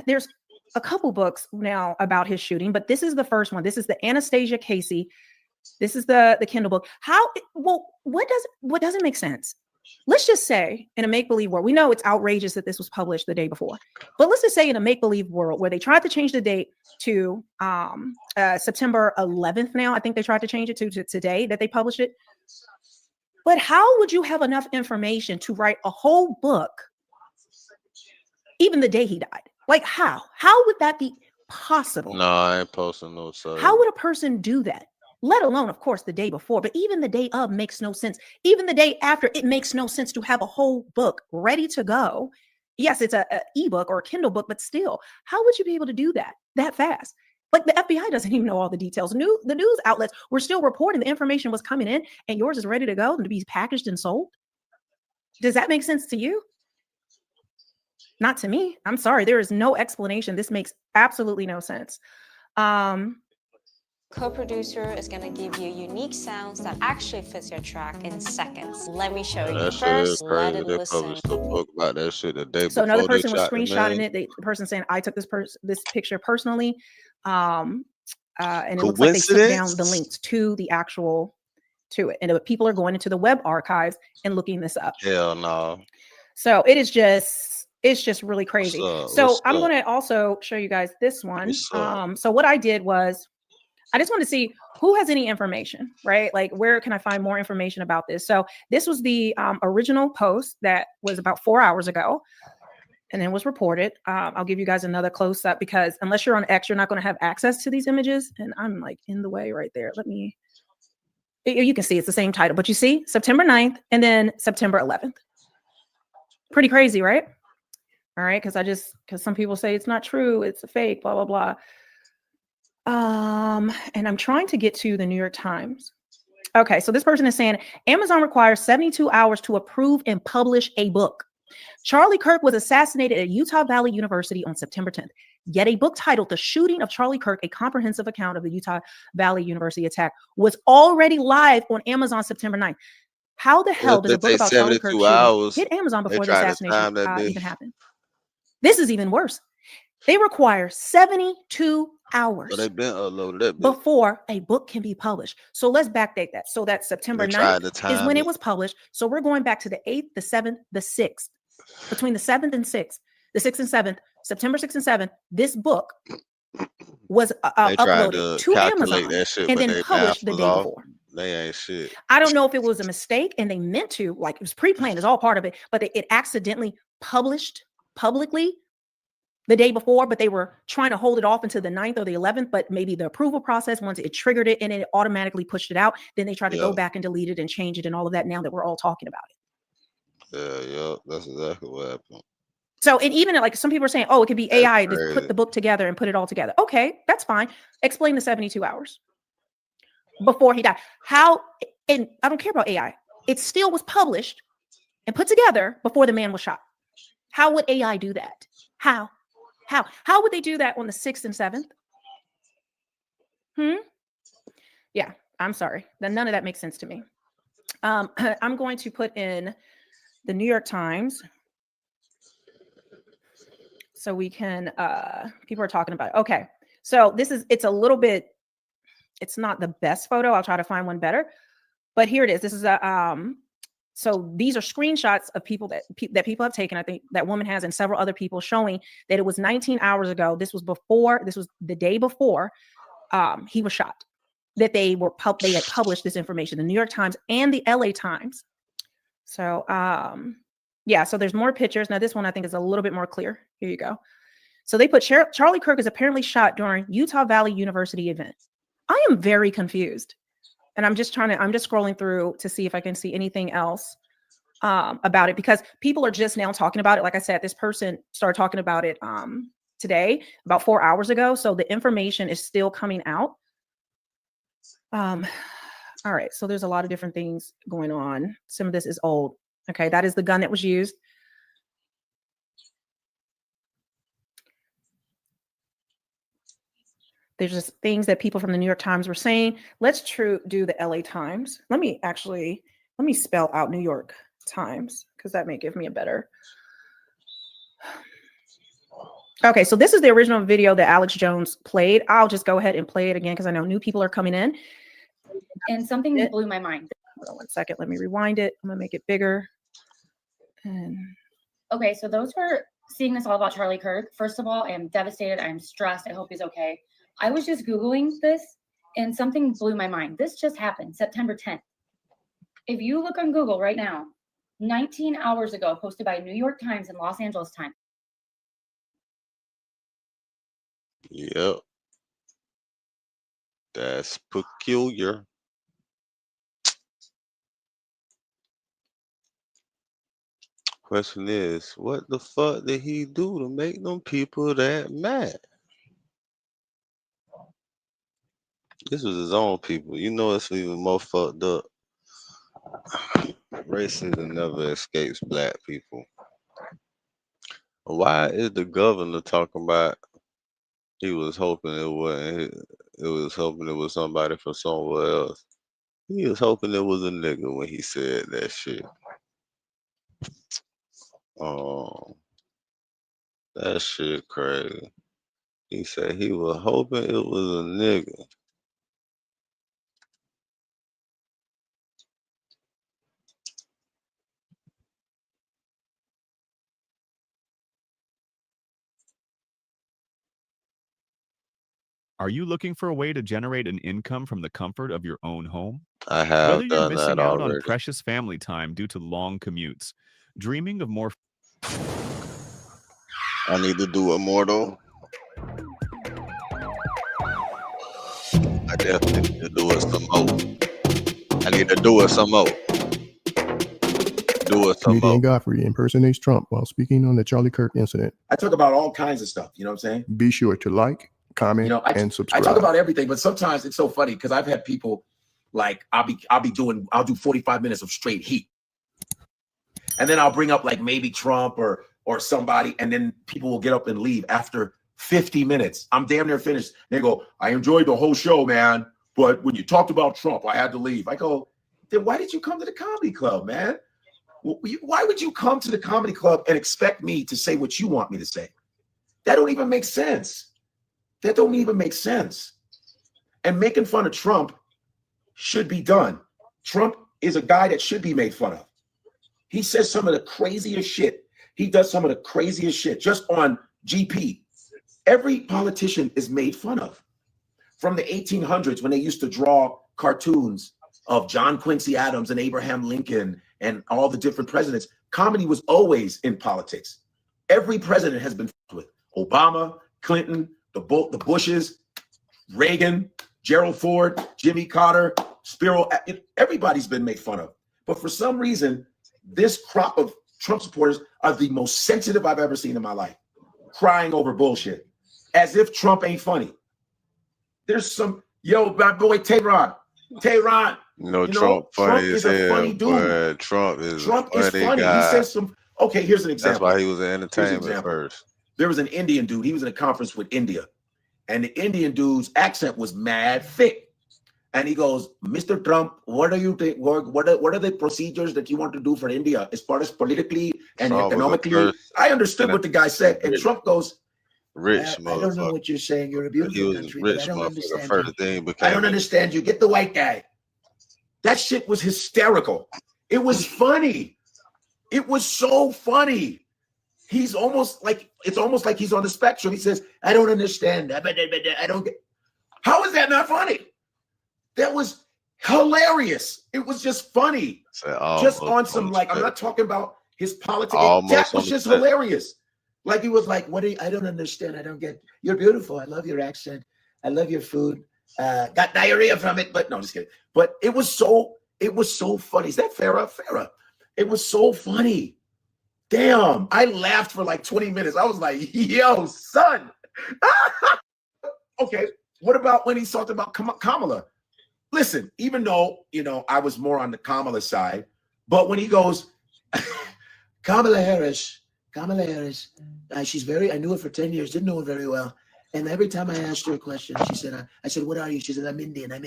There's a couple books now about his shooting, but this is the first one. This is the Anastasia Casey. This is the Kindle book. What doesn't make sense? Let's just say in a make-believe world, we know it's outrageous that this was published the day before, but let's just say in a make-believe world where they tried to change the date to September 11th now, I think they tried to change it to today that they published it. But how would you have enough information to write a whole book even the day he died? Like how? How would that be possible? No, I ain't posting no site. How would a person do that? Let alone, of course, the day before, but even the day of makes no sense. Even the day after, it makes no sense to have a whole book ready to go. Yes, it's a ebook or a Kindle book, but still, how would you be able to do that fast? Like the FBI doesn't even know all the details. The news outlets were still reporting the information was coming in, and yours is ready to go and to be packaged and sold. Does that make sense to you? Not to me. I'm sorry. There is no explanation. This makes absolutely no sense. Co-producer is going to give you unique sounds that actually fits your track in seconds. Let me show you. That shit is First, let crazy. it They listen. published a book about that shit the day So another before they person was shot the screenshotting man. it. The person saying, I took this picture personally. And it looks like they took down the links to the actual to it. And people are going into the web archives and looking this up. Hell no. So it's just really crazy. So I'm going to also show you guys this one. So what I did was I just wanted to see who has any information, right? Like, where can I find more information about this? So this was the original post that was about 4 hours ago and then was reported. I'll give you guys another close up because unless you're on X, you're not going to have access to these images. And I'm like in the way right there. You can see it's the same title, but you see September 9th and then September 11th. Pretty crazy, right? All right. Because some people say it's not true. It's a fake, blah, blah, blah. And I'm trying to get to the New York Times. Okay, so this person is saying Amazon requires 72 hours to approve and publish a book. Charlie Kirk was assassinated at Utah Valley University on September 10th. Yet a book titled The Shooting of Charlie Kirk, a comprehensive account of the Utah Valley University attack, was already live on Amazon September 9th. How the hell does a book about Charlie Kirk shooting hit Amazon before the assassination even happened? This is even worse. They require 72 hours They've been uploaded that before a book can be published. So let's backdate that. So that September 9th is when it was published. So we're going back to the 8th, the 7th, the 6th. Between the 7th and 6th, the 6th and 7th, September 6th and 7th, this book was uploaded to Amazon and then published the day before. They ain't shit. I don't know if it was a mistake and they meant to, like it was pre-planned, it's all part of it, but it accidentally published publicly the day before, but they were trying to hold it off until the 9th or the 11th, but maybe the approval process, once it triggered it and it automatically pushed it out, then they tried to go back and delete it and change it and all of that now that we're all talking about it. Yeah, that's exactly what happened. So, and even like some people are saying, oh, it could be AI to put the book together and put it all together. Okay, that's fine. Explain the 72 hours before he died. How, and I don't care about AI. It still was published and put together before the man was shot. How would AI do that? How would they do that on the 6th and 7th? Yeah, I'm sorry. Then none of that makes sense to me. I'm going to put in the New York Times so we can, people are talking about it. Okay, so it's a little bit, it's not the best photo. I'll try to find one better, but here it is. This is so these are screenshots of people that people have taken. I think that woman has and several other people showing that it was 19 hours ago. This was the day before he was shot, that they had published this information, the New York Times and the LA Times. So, yeah, so there's more pictures. Now this one I think is a little bit more clear. Here you go. So they put Charlie Kirk is apparently shot during Utah Valley University event. I am very confused. And I'm just scrolling through to see if I can see anything else about it, because people are just now talking about it. Like I said, this person started talking about it today, about 4 hours ago. So the information is still coming out. All right. So there's a lot of different things going on. Some of this is old. Okay. That is the gun that was used. There's just things that people from the New York Times were saying. Let's do the LA Times. Let me spell out New York Times because that may give me a better. Okay, so this is the original video that Alex Jones played. I'll just go ahead and play it again because I know new people are coming in. And something that blew my mind. Hold on 1 second. Let me rewind it. I'm gonna make it bigger. And okay, so those who are seeing this all about Charlie Kirk, first of all, I am devastated. I am stressed. I hope he's okay. I was just Googling this and something blew my mind. This just happened September 10th. If you look on Google right now, 19 hours ago, posted by New York Times and Los Angeles Times. Yep. That's peculiar. Question is, what the fuck did he do to make them people that mad? This was his own people. You know, it's even more fucked up. Racism never escapes black people. Why is the governor talking about he was hoping it wasn't? It was hoping it was somebody from somewhere else. He was hoping it was a nigga when he said that shit. That shit crazy. He said he was hoping it was a nigga. Are you looking for a way to generate an income from the comfort of your own home? I have Whether you're done that missing out on already. precious family time due to long commutes, dreaming of more. I need to do it more though. I definitely need to do it some more. I need to do it some more. Do it some more. Comedian Godfrey impersonates Trump while speaking on the Charlie Kirk incident. I talk about all kinds of stuff. You know what I'm saying? Be sure to like, comment, and I subscribe. talk about everything, but sometimes it's so funny because I've had people like I'll do 45 minutes of straight heat, and then I'll bring up like maybe Trump or somebody, and then people will get up and leave after 50 minutes. I'm damn near finished. They go, I enjoyed the whole show, man, but when you talked about Trump, I had to leave. I go, then why did you come to the comedy club, man? Why would you come to the comedy club and expect me to say what you want me to say? That don't even make sense. That don't even make sense. And making fun of Trump should be done. Trump is a guy that should be made fun of. He says some of the craziest shit. He does some of the craziest shit just on GP. Every politician is made fun of. From the 1800s when they used to draw cartoons of John Quincy Adams and Abraham Lincoln and all the different presidents, comedy was always in politics. Every president has been fucked with. Obama, Clinton, the Bushes, Reagan, Gerald Ford, Jimmy Carter, Spiro, everybody's been made fun of. But for some reason, this crop of Trump supporters are the most sensitive I've ever seen in my life, crying over bullshit, as if Trump ain't funny. There's some, my boy Tehran. Trump funny as hell, funny dude. But Trump is funny. Guy. He says some, okay, here's an example. That's why he was in entertainment first. There was an Indian dude. He was in a conference with India. And the Indian dude's accent was mad thick. And he goes, Mr. Trump, what are the procedures that you want to do for India as far as politically and economically? I understood what the guy said. And Trump goes, I don't know what you're saying. You're a beautiful country. But I don't understand. I don't understand you. Get the white guy. That shit was hysterical. It was funny. It was so funny. It's almost like he's on the spectrum. He says, I don't understand. I don't get. How is that not funny? That was hilarious. It was just funny. Just on some, like, I'm not talking about his politics. That was just hilarious. Like, he was like, I don't understand. I don't get. You're beautiful. I love your accent. I love your food. Got diarrhea from it, but no, I'm just kidding. But it was so funny. Is that Farrah? Farrah. It was so funny. Damn, I laughed for like 20 minutes. I was like, yo, son. Okay, what about when he talked about Kamala? Listen, even though, I was more on the Kamala side, but when he goes, Kamala Harris, she's I knew her for 10 years, didn't know her very well. And every time I asked her a question, she said, I said, what are you? She said, I'm Indian. And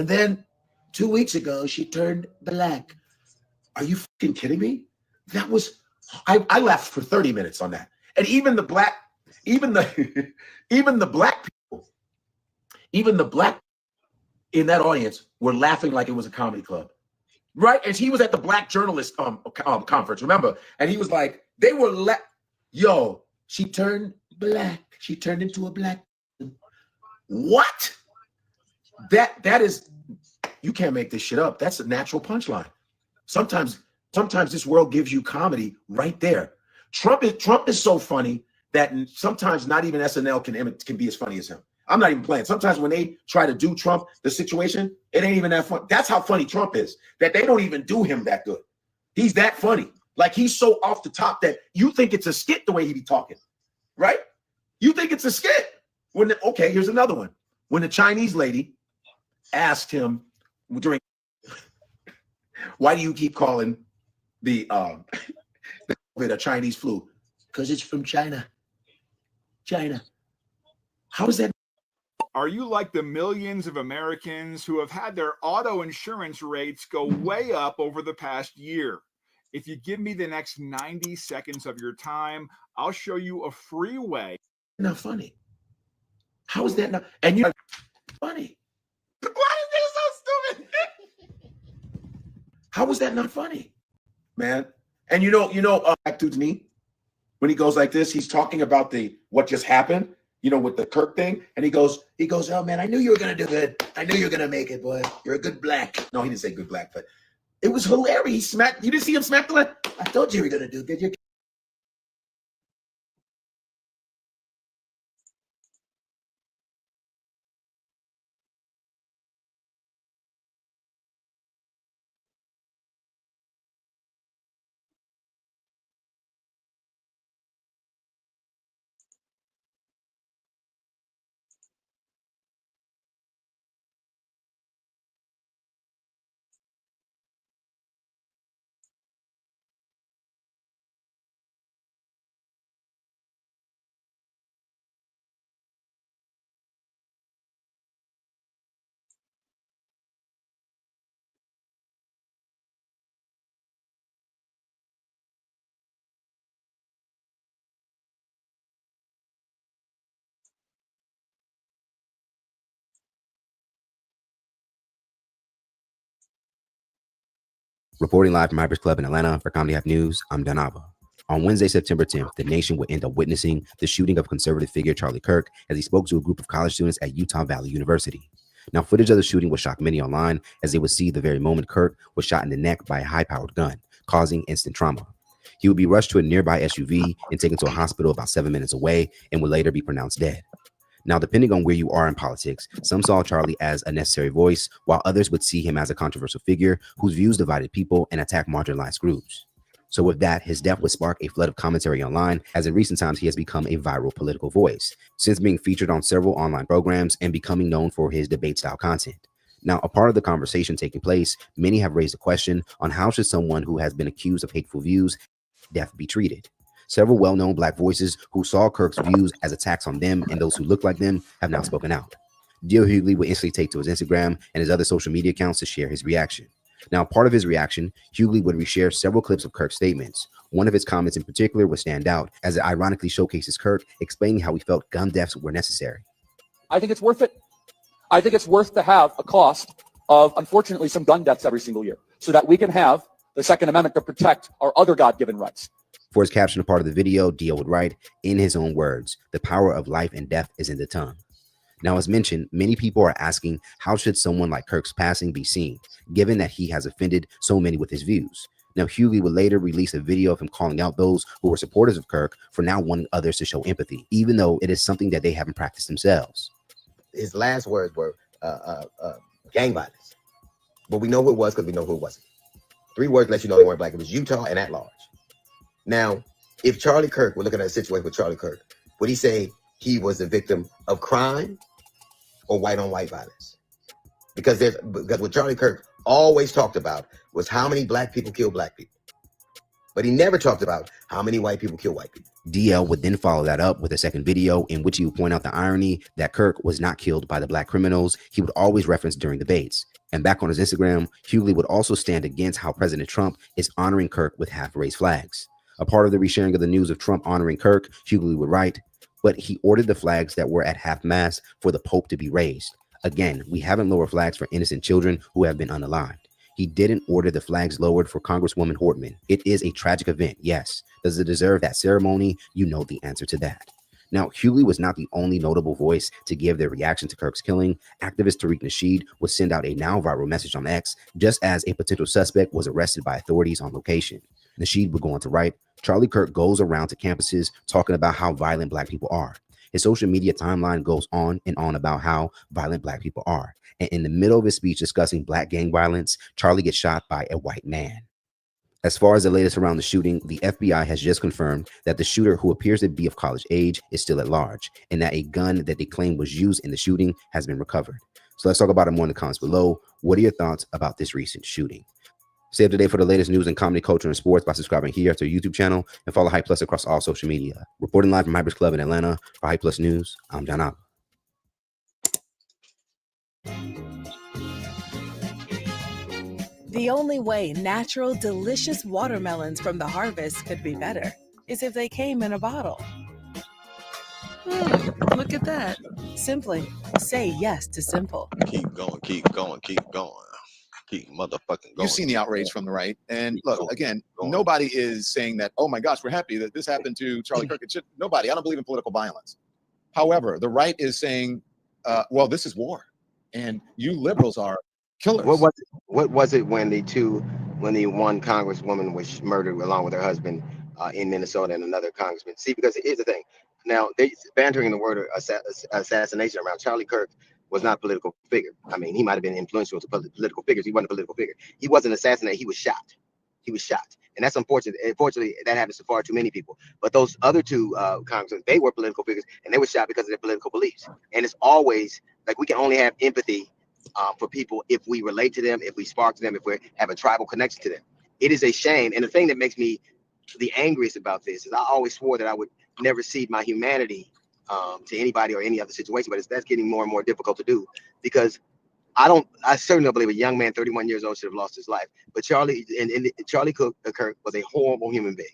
then 2 weeks ago, she turned black. Are you fucking kidding me? That was, I laughed for 30 minutes on that. And even the black in that audience were laughing like it was a comedy club. Right? And he was at the black journalist conference, remember? And he was like, they were she turned black. She turned into a black. What? That is, you can't make this shit up. That's a natural punchline. Sometimes this world gives you comedy right there. Trump is so funny that sometimes not even SNL can be as funny as him. I'm not even playing. Sometimes when they try to do Trump, the situation, it ain't even that fun. That's how funny Trump is, that they don't even do him that good. He's that funny. Like, he's so off the top that you think it's a skit the way he be talking, right? You think it's a skit. Okay, here's another one. When the Chinese lady asked him during, why do you keep calling the COVID a Chinese flu? Because it's from China. China. How is that? Are you like the millions of Americans who have had their auto insurance rates go way up over the past year? If you give me the next 90 seconds of your time, I'll show you a free way. Not funny. How is that not? And you're funny. Why is this so stupid? How is that not funny, man? And you know, back to me, when he goes like this, he's talking about what just happened, with the Kirk thing, and he goes, oh man, I knew you were gonna do good. I knew you were gonna make it, boy. You're a good black. No, he didn't say good black, but it was hilarious. He smacked. You didn't see him smack the leg? I told you were gonna do good. Reporting live from Hypers Club in Atlanta for Comedy Hype News, I'm Danava. On Wednesday, September 10th, the nation would end up witnessing the shooting of conservative figure Charlie Kirk as he spoke to a group of college students at Utah Valley University. Now, footage of the shooting would shock many online as they would see the very moment Kirk was shot in the neck by a high-powered gun, causing instant trauma. He would be rushed to a nearby SUV and taken to a hospital about 7 minutes away and would later be pronounced dead. Now, depending on where you are in politics, some saw Charlie as a necessary voice, while others would see him as a controversial figure whose views divided people and attacked marginalized groups. So with that, his death would spark a flood of commentary online, as in recent times he has become a viral political voice, since being featured on several online programs and becoming known for his debate-style content. Now, a part of the conversation taking place, many have raised a question on how should someone who has been accused of hateful views death be treated. Several well-known Black voices who saw Kirk's views as attacks on them and those who look like them have now spoken out. D.L. Hughley would instantly take to his Instagram and his other social media accounts to share his reaction. Now, part of his reaction, Hughley would reshare several clips of Kirk's statements. One of his comments in particular would stand out as it ironically showcases Kirk explaining how he felt gun deaths were necessary. I think it's worth it. I think it's worth to have a cost of, unfortunately, some gun deaths every single year so that we can have the Second Amendment to protect our other God-given rights. For his caption part of the video, D.L. would write, in his own words, the power of life and death is in the tongue. Now, as mentioned, many people are asking how should someone like Kirk's passing be seen, given that he has offended so many with his views. Now, Hughley would later release a video of him calling out those who were supporters of Kirk for now wanting others to show empathy, even though it is something that they haven't practiced themselves. His last words were gang violence. But we know who it was because we know who it wasn't. 3 words let you know they weren't Black. It was Utah and at large. Now, if Charlie Kirk, we're looking at a situation with Charlie Kirk, would he say he was a victim of crime or white-on-white violence? Because what Charlie Kirk always talked about was how many Black people kill Black people. But he never talked about how many white people kill white people. DL would then follow that up with a second video in which he would point out the irony that Kirk was not killed by the Black criminals he would always reference during debates. And back on his Instagram, Hughley would also stand against how President Trump is honoring Kirk with half-raised flags. A part of the resharing of the news of Trump honoring Kirk, Hughley would write, but he ordered the flags that were at half-mast for the Pope to be raised. Again, we haven't lowered flags for innocent children who have been unalived. He didn't order the flags lowered for Congresswoman Hortman. It is a tragic event, yes. Does it deserve that ceremony? You know the answer to that. Now, Hughley was not the only notable voice to give their reaction to Kirk's killing. Activist Tariq Nasheed would send out a now viral message on X just as a potential suspect was arrested by authorities on location. Nasheed would go on to write, Charlie Kirk goes around to campuses talking about how violent Black people are. His social media timeline goes on and on about how violent Black people are. And in the middle of his speech discussing Black gang violence, Charlie gets shot by a white man. As far as the latest around the shooting, the FBI has just confirmed that the shooter, who appears to be of college age, is still at large, and that a gun that they claim was used in the shooting has been recovered. So let's talk about it more in the comments below. What are your thoughts about this recent shooting? Stay up to date for the latest news in comedy, culture, and sports by subscribing here to our YouTube channel and follow Hype Plus across all social media. Reporting live from Hyper's Club in Atlanta for Hype Plus News, I'm John Alba. The only way natural, delicious watermelons from the harvest could be better is if they came in a bottle. Look at that. Simply say yes to simple. Keep going, keep going, keep going. Keep motherfucking going. You've seen the outrage from the right. And look, again, nobody is saying that, oh my gosh, we're happy that this happened to Charlie Kirk. It should, nobody. I don't believe in political violence. However, the right is saying, well, this is war. And you liberals are killers. What was it when the one congresswoman was murdered along with her husband in Minnesota and another congressman? See, because here's the thing. Now, they're bantering the word assassination around. Charlie Kirk was not a political figure. I mean, he might have been influential to political figures. He wasn't a political figure. He wasn't assassinated. He was shot. He was shot. And that's unfortunate. Unfortunately, that happens to far too many people. But those other two congressmen, they were political figures, and they were shot because of their political beliefs. And it's always like we can only have empathy for people if we relate to them, if we spark to them, if we have a tribal connection to them. It is a shame. And the thing that makes me the angriest about this is I always swore that I would never cede my humanity to anybody or any other situation, but that's getting more and more difficult to do because I certainly don't believe a young man, 31 years old, should have lost his life. But Charlie Kirk was a horrible human being.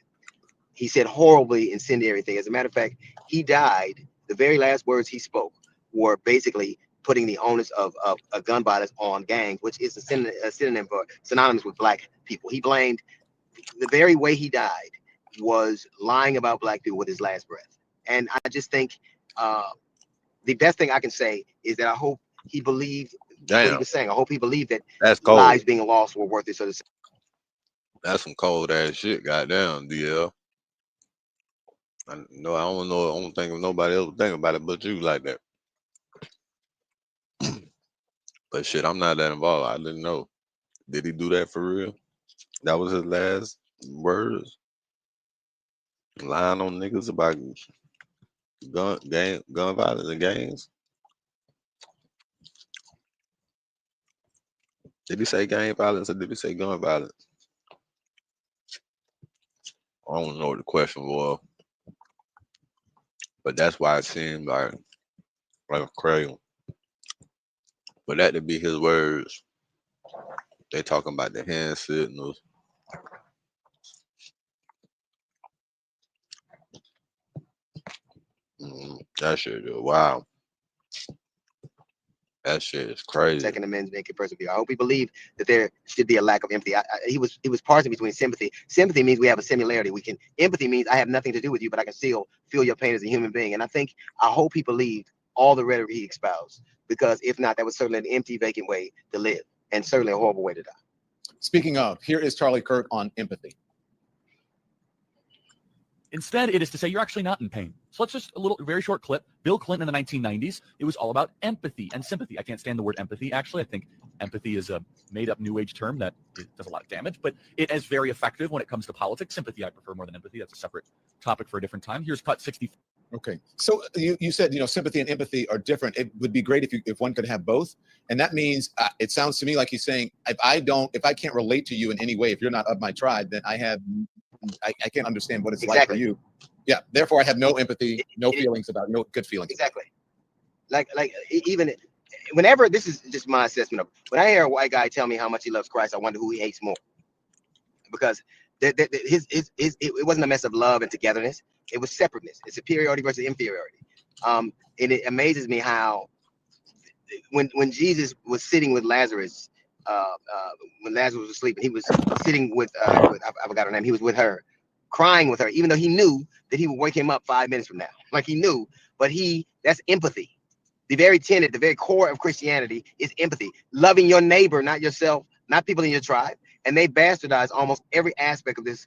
He said horribly incendiary things. As a matter of fact, he died. The very last words he spoke were basically putting the onus of gun violence on gangs, which is a synonym for synonymous with black people. He blamed the very way he died was lying about black people with his last breath. And I just think the best thing I can say is that I hope he believed what he was saying. I hope he believed that lives being lost were worth it. So that's some cold ass shit. Goddamn, DL. I don't know. I don't think nobody else would think about it but you like that. But shit, I'm not that involved. I didn't know. Did he do that for real? That was his last words. Lying on niggas about gun violence and gangs. Did he say gang violence or did he say gun violence? I don't know what the question was. But that's why it seemed like a crazy. But that to be his words. They talking about the hand signals. That shit is wow. That shit is crazy. Second Amendment make a person feel. I hope he believed that there should be a lack of empathy. He was parsing between sympathy. Sympathy means we have a similarity. Empathy means I have nothing to do with you, but I can still feel your pain as a human being. And I hope he believed all the rhetoric he espoused, because if not, that was certainly an empty, vacant way to live, and certainly a horrible way to die. Speaking of, here is Charlie Kirk on empathy. Instead, it is to say you're actually not in pain. So let's just very short clip. Bill Clinton in the 1990s, it was all about empathy and sympathy. I can't stand the word empathy. Actually, I think empathy is a made-up new age term that does a lot of damage, but it is very effective when it comes to politics. Sympathy, I prefer more than empathy. That's a separate topic for a different time. Here's cut 60. Okay, so you said sympathy and empathy are different. It would be great if one could have both, and that means it sounds to me like he's saying if I can't relate to you in any way, if you're not of my tribe, then I can't understand what it's like for you. Yeah, therefore I have no empathy, no feelings about, no good feelings. Exactly. Like even whenever, this is just my assessment of, when I hear a white guy tell me how much he loves Christ, I wonder who he hates more, because it wasn't a mess of love and togetherness. It was separateness. It's superiority versus inferiority. And it amazes me how when Jesus was sitting with Lazarus, when Lazarus was sleeping, he was sitting with I forgot her name. He was with her, crying with her, even though he knew that he would wake him up 5 minutes from now. Like he knew, but that's empathy. The very tenet, the very core of Christianity is empathy. Loving your neighbor, not yourself, not people in your tribe. And they bastardize almost every aspect of this.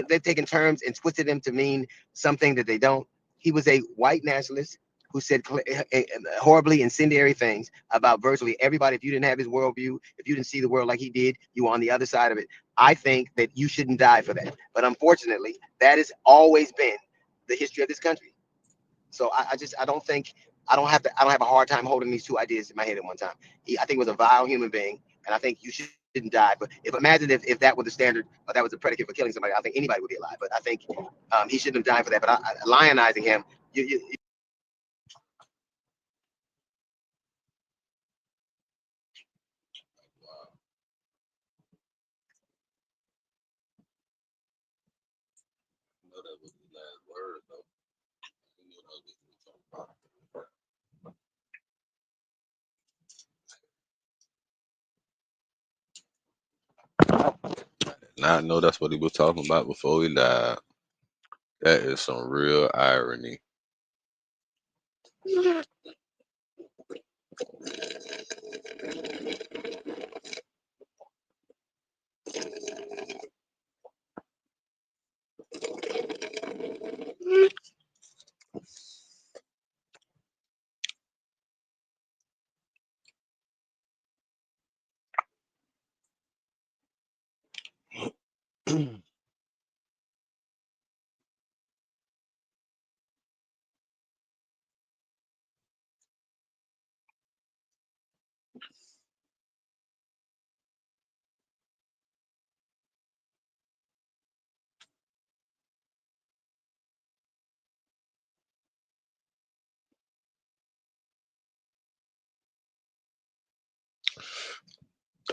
They've taken terms and twisted them to mean something that they don't. He was a white nationalist who said horribly incendiary things about virtually everybody. If you didn't have his worldview, if you didn't see the world like he did, you were on the other side of it. I think that you shouldn't die for that. But unfortunately, that has always been the history of this country. So I don't think I don't have a hard time holding these two ideas in my head at one time. I think he was a vile human being, and I think you shouldn't die. But imagine if that was the standard or that was the predicate for killing somebody, I think anybody would be alive. But I think he shouldn't have died for that. But lionizing him, you Now I know that's what he was talking about before he died. That is some real irony.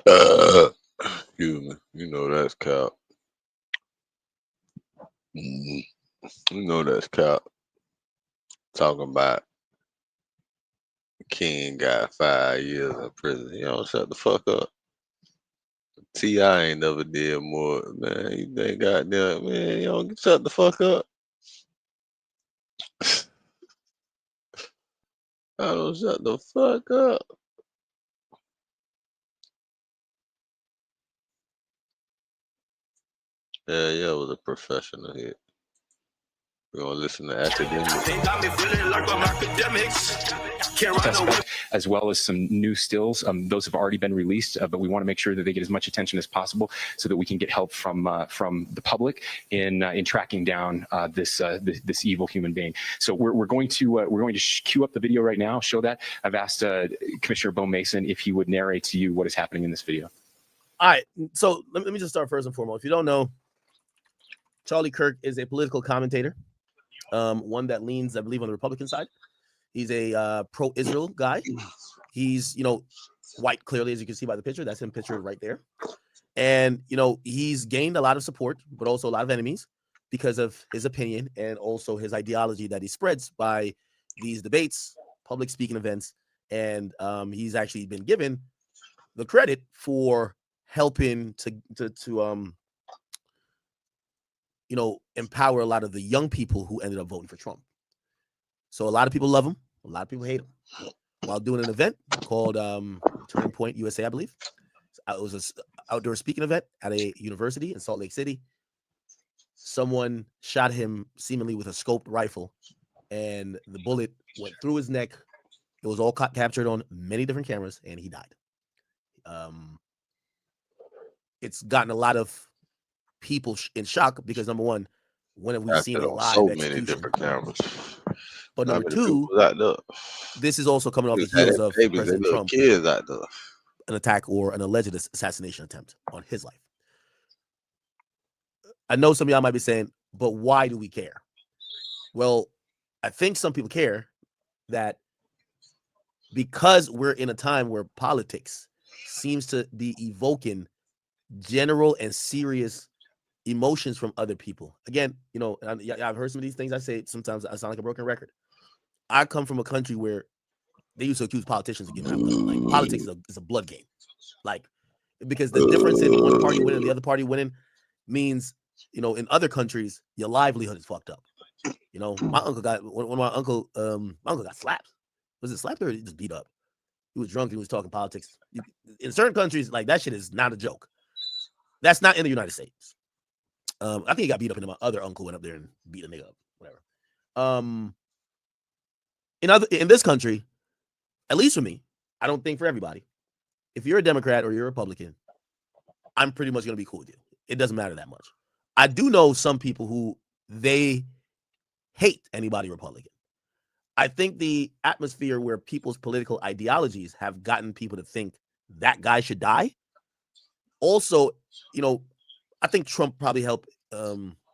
Excuse me. You know that's cap. You know that's cap. Talking about King got 5 years in prison. You don't shut the fuck up. T.I. ain't never did more, man. You think goddamn, man, you don't shut the fuck up. I don't shut the fuck up. Yeah, it was a professional hit. We're gonna listen to academics. As well as some new stills. Those have already been released, but we want to make sure that they get as much attention as possible so that we can get help from the public in tracking down this evil human being. So we're going to cue up the video right now. Show that. I've asked Commissioner Bo Mason if he would narrate to you what is happening in this video. All right. So let me just start first and foremost. If you don't know, Charlie Kirk is a political commentator, one that leans, I believe, on the Republican side. He's a pro-Israel guy. He's, white, clearly, as you can see by the picture. That's him pictured right there. And, he's gained a lot of support, but also a lot of enemies because of his opinion and also his ideology that he spreads by these debates, public speaking events. And he's actually been given the credit for helping to empower a lot of the young people who ended up voting for Trump. So a lot of people love him. A lot of people hate him. While doing an event called Turning Point USA, I believe. It was an outdoor speaking event at a university in Salt Lake City. Someone shot him seemingly with a scoped rifle, and the bullet went through his neck. It was all captured on many different cameras, and he died. It's gotten a lot of people in shock because, number one, when have we seen a live so execution? many different cameras. But number two, this is also coming off the heels of President Trump, kids out there. an attack or an alleged assassination attempt on his life. I know some of y'all might be saying, but why do we care? Well, I think some people care that because we're in a time where politics seems to be evoking general and serious emotions from other people. Again, I've heard some of these things I say. Sometimes I sound like a broken record. I come from a country where they used to accuse politicians of giving out blood. Like, politics is a blood game. Like, because the difference in one party winning and the other party winning means, in other countries, your livelihood is fucked up. My uncle got my uncle got slapped. Was it slapped or just beat up? He was drunk. He was talking politics. In certain countries, like, that shit is not a joke. That's not in the United States. I think he got beat up, and my other uncle went up there and beat a nigga up. Whatever. in this country, at least for me, I don't think for everybody. If you're a Democrat or you're a Republican, I'm pretty much going to be cool with you. It doesn't matter that much. I do know some people who they hate anybody Republican. I think the atmosphere where people's political ideologies have gotten people to think that guy should die. Also, you know, I think Trump probably helped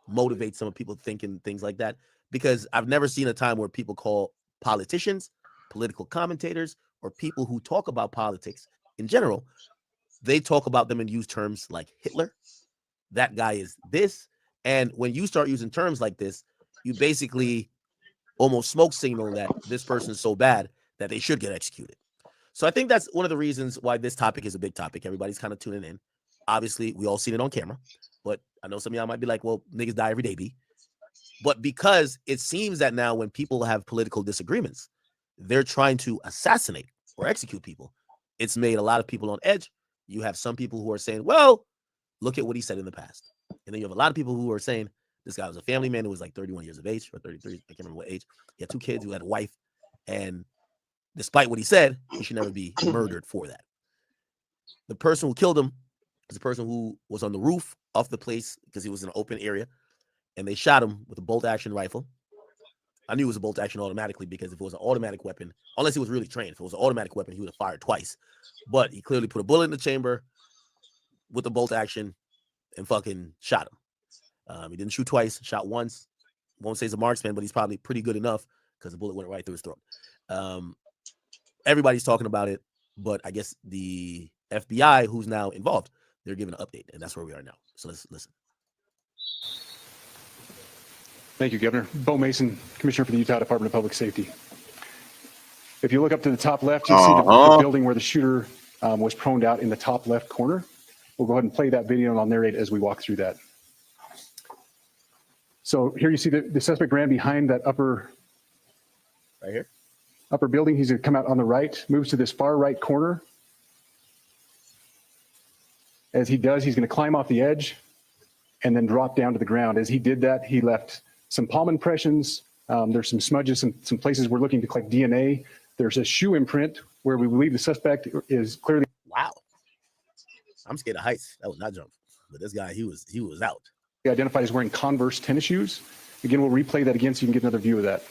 motivate some of people thinking things like that, because I've never seen a time where people call politicians, political commentators, or people who talk about politics in general, they talk about them and use terms like Hitler. That guy is this. And when you start using terms like this, you basically almost smoke signal that this person is so bad that they should get executed. So I think that's one of the reasons why this topic is a big topic. Everybody's kind of tuning in. Obviously, we all seen it on camera, but I know some of y'all might be like, well, niggas die every day, B. But because it seems that now when people have political disagreements, they're trying to assassinate or execute people. It's made a lot of people on edge. You have some people who are saying, well, look at what he said in the past. And then you have a lot of people who are saying, this guy was a family man who was like 31 years of age or 33. I can't remember what age. He had 2 kids, who had a wife. And despite what he said, he should never be murdered for that. The person who killed him is the person who was on the roof of the place because he was in an open area. And they shot him with a bolt-action rifle. I knew it was a bolt-action automatically because if it was an automatic weapon, unless he was really trained, if it was an automatic weapon, he would have fired twice. But he clearly put a bullet in the chamber with the bolt-action and fucking shot him. He didn't shoot twice, shot once. Won't say he's a marksman, but he's probably pretty good enough because the bullet went right through his throat. Everybody's talking about it, but I guess the FBI, who's now involved, they're giving an update, and that's where we are now. So let's listen. Thank you, Governor. Bo Mason, Commissioner for the Utah Department of Public Safety. If you look up to the top left, you'll see the building where the shooter was proned out in the top left corner. We'll go ahead and play that video, and I'll narrate as we walk through that. So here you see the suspect ran behind that upper building. He's going to come out on the right, moves to this far right corner. As he does, he's going to climb off the edge and then drop down to the ground. As he did that, he left some palm impressions. There's some smudges, some places we're looking to collect DNA. There's a shoe imprint where we believe the suspect is clearly. Wow. I'm scared of heights. That was not jump. But this guy, he was out. Identified as wearing Converse tennis shoes. Again, we'll replay that again so you can get another view of that.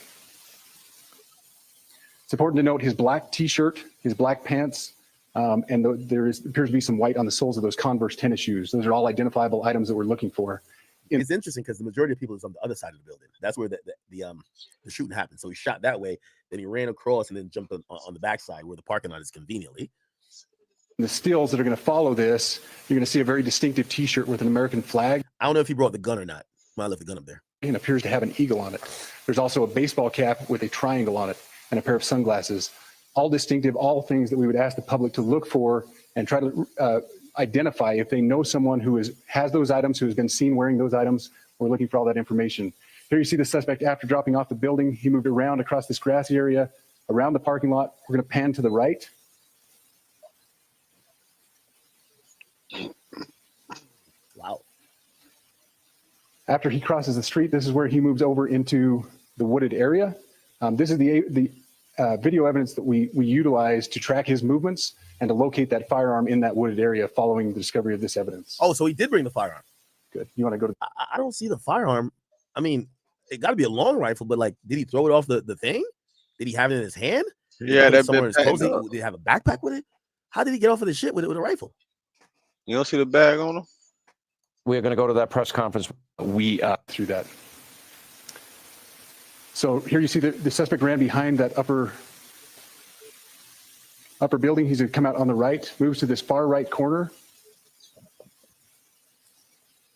It's important to note his black t-shirt, his black pants, and appears to be some white on the soles of those Converse tennis shoes. Those are all identifiable items that we're looking for. It's interesting because the majority of people is on the other side of the building. That's where the shooting happened. So he shot that way, then he ran across and then jumped on the backside where the parking lot is conveniently. The stills that are going to follow this, you're going to see a very distinctive t-shirt with an American flag. I don't know if he brought the gun or not. Might left the gun up there. And appears to have an eagle on it. There's also a baseball cap with a triangle on it and a pair of sunglasses. All distinctive, all things that we would ask the public to look for and try to identify if they know someone who has those items, who has been seen wearing those items. We're looking for all that information. Here you see the suspect after dropping off the building. He moved around across this grassy area, around the parking lot. We're going to pan to the right. Wow. After he crosses the street, this is where he moves over into the wooded area. This is the video evidence that we utilize to track his movements and to locate that firearm in that wooded area following the discovery of this evidence. Oh, so he did bring the firearm. Good. You want to go to? I don't see the firearm. I mean, it got to be a long rifle, but like, did he throw it off the thing? Did he have it in his hand? Yeah, that somewhere in his clothes. Did he have a backpack with it? How did he get off of the shit with a rifle? You don't see the bag on him? We are going to go to that press conference. We through that. So here you see the suspect ran behind that upper building. He's going to come out on the right, moves to this far right corner.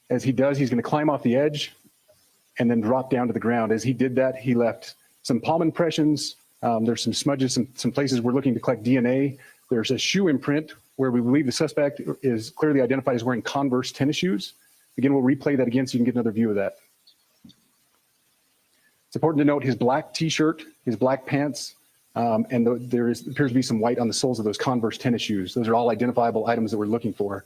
As he does, he's going to climb off the edge and then drop down to the ground. As he did that, he left some palm impressions. There's some smudges, some places we're looking to collect DNA. There's a shoe imprint where we believe the suspect is clearly identified as wearing Converse tennis shoes. Again, we'll replay that again so you can get another view of that. It's important to note his black t-shirt, his black pants, and appears to be some white on the soles of those Converse tennis shoes. Those are all identifiable items that we're looking for.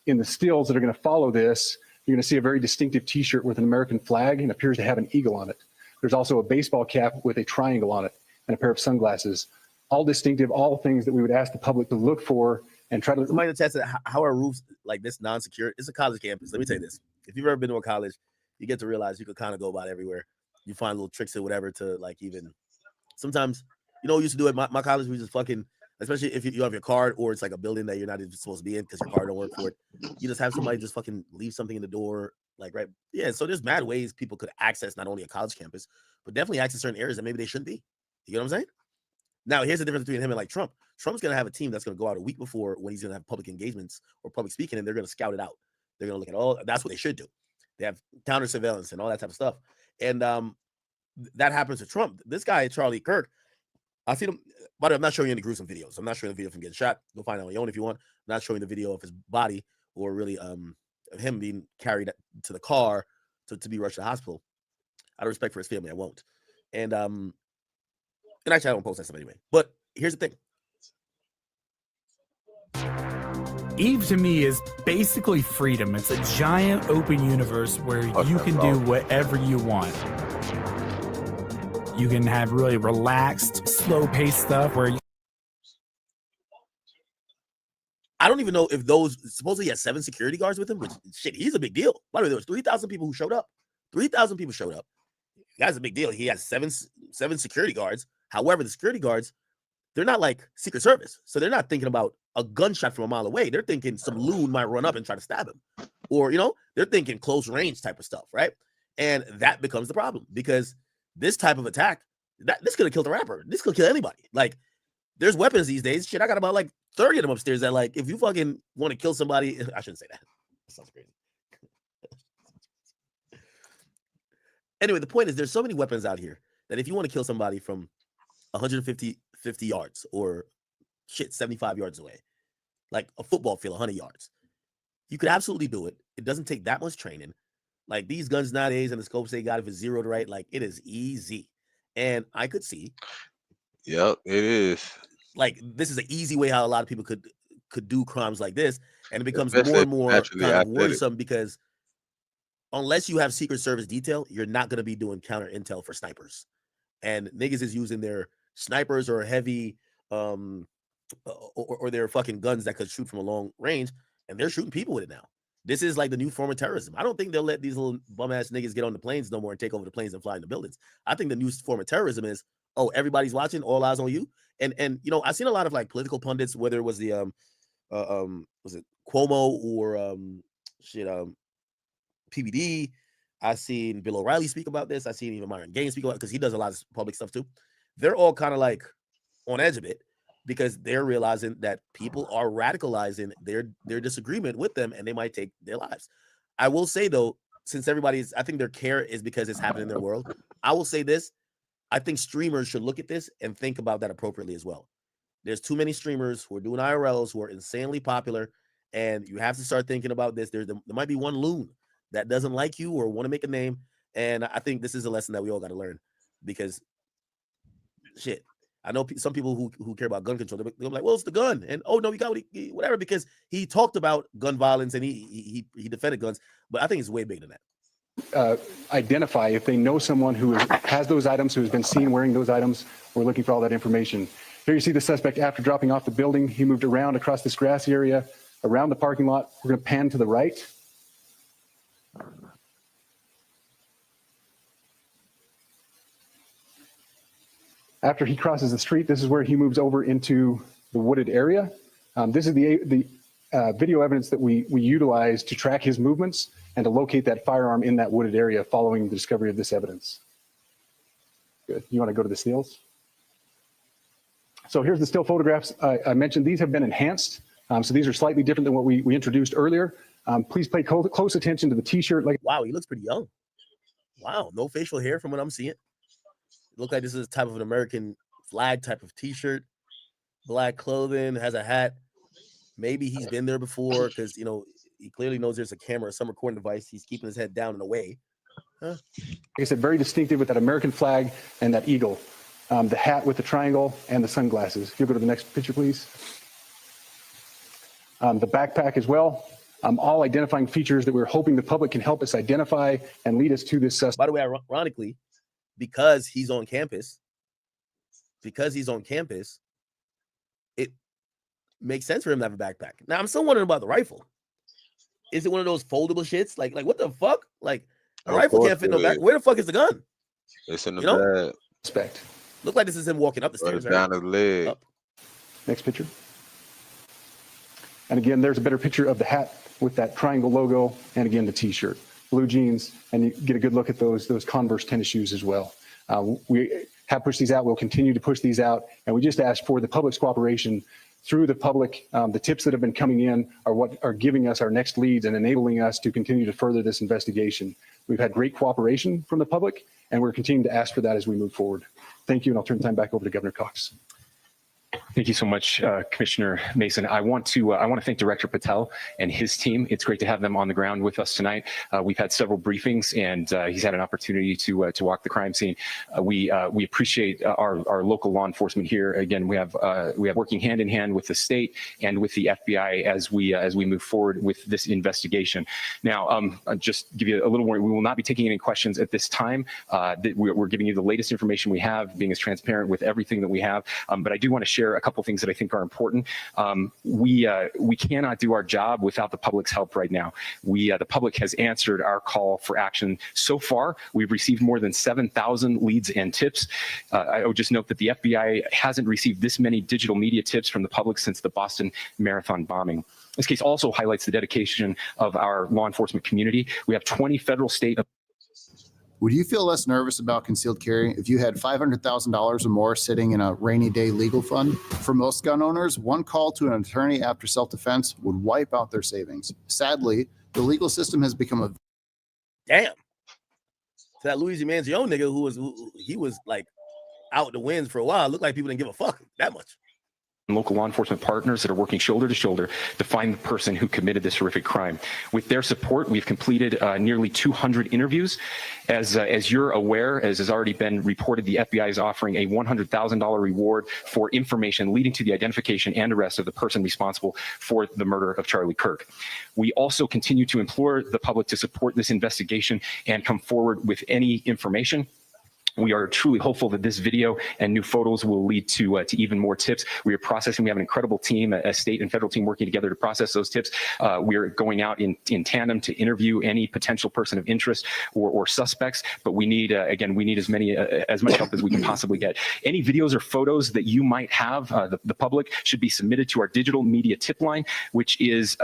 In the stills that are going to follow this, you're going to see a very distinctive t-shirt with an American flag and appears to have an eagle on it. There's also a baseball cap with a triangle on it and a pair of sunglasses. All distinctive, all things that we would ask the public to look for and try to. Somebody test it. How are roofs like this non-secure? It's a college campus. Let me tell you this. If you've ever been to a college, you get to realize you could kind of go about everywhere. You find little tricks or whatever to like even sometimes, you know, we used to do it. My college, we just fucking, especially if you have your card or it's like a building that you're not even supposed to be in because your card don't work for it. You just have somebody just fucking leave something in the door. Like, right. Yeah. So there's mad ways people could access not only a college campus, but definitely access certain areas that maybe they shouldn't be. You know what I'm saying? Now, here's the difference between him and like Trump. Trump's going to have a team that's going to go out a week before when he's going to have public engagements or public speaking, and they're going to scout it out. They're going to look at all. That's what they should do. They have counter surveillance and all that type of stuff. And that happens to Trump. This guy, Charlie Kirk, I see him, but I'm not showing you any gruesome videos. I'm not showing the video of him getting shot. Go find it on your own if you want. I'm not showing the video of his body or really of him being carried to the car to be rushed to the hospital. Out of respect for his family, I won't. And actually, I don't post that stuff anyway. But here's the thing. Eve to me is basically freedom. It's a giant open universe where you can do whatever you want. You can have really relaxed, slow-paced stuff where I don't even know if those supposedly he has 7 security guards with him, which shit, he's a big deal. By the way, there was 3,000 people who showed up. 3,000 people showed up. That's a big deal. He has seven security guards. However, the security guards, they're not like Secret Service. So they're not thinking about a gunshot from a mile away. They're thinking some loon might run up and try to stab him. Or, you know, they're thinking close range type of stuff, right? And that becomes the problem because this type of attack, this could have killed the rapper. This could kill anybody. Like, there's weapons these days. Shit, I got about like 30 of them upstairs that, like, if you fucking want to kill somebody, I shouldn't say that. That sounds crazy. Anyway, the point is there's so many weapons out here that if you want to kill somebody from 50 yards or shit, 75 yards away, like a football field, 100 yards, you could absolutely do it. It doesn't take that much training. Like these guns nowadays and the scopes they got, if it's zeroed right, like it is easy. And I could see. Yep, it is. Like this is an easy way how a lot of people could do crimes like this. And it becomes Especially more and more naturally kind of athletic. worrisome because unless you have Secret Service detail, you're not going to be doing counter intel for snipers. And niggas is using their snipers or heavy or their fucking guns that could shoot from a long range, and they're shooting people with it now. This is like the new form of terrorism. I don't think they'll let these little bum-ass niggas get on the planes no more and take over the planes and fly in the buildings. I think the new form of terrorism is, oh, everybody's watching, all eyes on you. And you know, I've seen a lot of like political pundits, whether it was the was it Cuomo or PBD. I've seen Bill O'Reilly speak about this. I've seen even Myron Gaines speak about it because he does a lot of public stuff too. They're all kind of like on edge of it because they're realizing that people are radicalizing their disagreement with them and they might take their lives. I will say though, since everybody's, I think their care is because it's happening in their world. I will say this. I think streamers should look at this and think about that appropriately as well. There's too many streamers who are doing IRLs who are insanely popular, and you have to start thinking about this. There might be one loon that doesn't like you or want to make a name, and I think this is a lesson that we all got to learn because, shit, I know some people who care about gun control. They're like, well, it's the gun, and oh no, we got whatever because he talked about gun violence and he defended guns, but I think it's way bigger than that. Identify if they know someone who has those items, who has been seen wearing those items. We're looking for all that information. Here you see the suspect after dropping off the building. He moved around across this grassy area, around the parking lot. We're going to pan to the right. After he crosses the street, this is where he moves over into the wooded area. This is the video evidence that we utilize to track his movements and to locate that firearm in that wooded area following the discovery of this evidence. Good. You want to go to the stills? So here's the still photographs. I mentioned these have been enhanced. So these are slightly different than what we introduced earlier. Please pay close attention to the t-shirt. Like, wow, he looks pretty young. Wow, no facial hair from what I'm seeing. It looks like this is a type of an American flag type of t-shirt, black clothing, has a hat. Maybe he's been there before because, you know, he clearly knows there's a camera, some recording device. He's keeping his head down and away. Huh? Like I said, very distinctive with that American flag and that eagle. The hat with the triangle and the sunglasses. If you'll go to the next picture, please. The backpack as well. All identifying features that we're hoping the public can help us identify and lead us to this suspect. By the way, ironically, because he's on campus, because he's on campus, it makes sense for him to have a backpack. Now, I'm still wondering about the rifle. Is it one of those foldable shits? Like what the fuck? Like a rifle can't fit no back. Where the fuck is the gun? It's in the bag. Respect. Look like this is him walking up the stairs. Down his leg. Up. Next picture. And again, there's a better picture of the hat with that triangle logo, and again the T-shirt, blue jeans, and you get a good look at those Converse tennis shoes as well. We have pushed these out. We'll continue to push these out, and we just ask for the public's cooperation through the public. The tips that have been coming in are what are giving us our next leads and enabling us to continue to further this investigation. We've had great cooperation from the public, and we're continuing to ask for that as we move forward. Thank you, and I'll turn the time back over to Governor Cox. Thank you so much, Commissioner Mason. I want to thank Director Patel and his team. It's great to have them on the ground with us tonight. We've had several briefings, and he's had an opportunity to walk the crime scene. We appreciate our local law enforcement here. Again, we have working hand in hand with the state and with the FBI as we move forward with this investigation. Now, I'll just give you a little warning. We will not be taking any questions at this time. We're giving you the latest information we have, being as transparent with everything that we have. But I do want to share a couple things that I think are important. We cannot do our job without the public's help right now. The public has answered our call for action. So far, we've received more than 7,000 leads and tips. I would just note that the FBI hasn't received this many digital media tips from the public since the Boston Marathon bombing. This case also highlights the dedication of our law enforcement community. We have 20 federal, state. Would you feel less nervous about concealed carry if you had $500,000 or more sitting in a rainy day legal fund? For most gun owners, one call to an attorney after self-defense would wipe out their savings. Sadly, the legal system has become a... Damn. So that Luigi Mangione nigga he was like out the winds for a while. Looked like people didn't give a fuck that much. Local law enforcement partners that are working shoulder to shoulder to find the person who committed this horrific crime. With their support, we've completed nearly 200 interviews. As you're aware, as has already been reported, the FBI is offering a $100,000 reward for information leading to the identification and arrest of the person responsible for the murder of Charlie Kirk. We also continue to implore the public to support this investigation and come forward with any information. We are truly hopeful that this video and new photos will lead to even more tips. We are processing. We have an incredible team, a state and federal team working together to process those tips. We are going out in tandem to interview any potential person of interest or suspects. But we need, again, we need as much help as we can possibly get. Any videos or photos that you might have, the public should be submitted to our digital media tip line, which is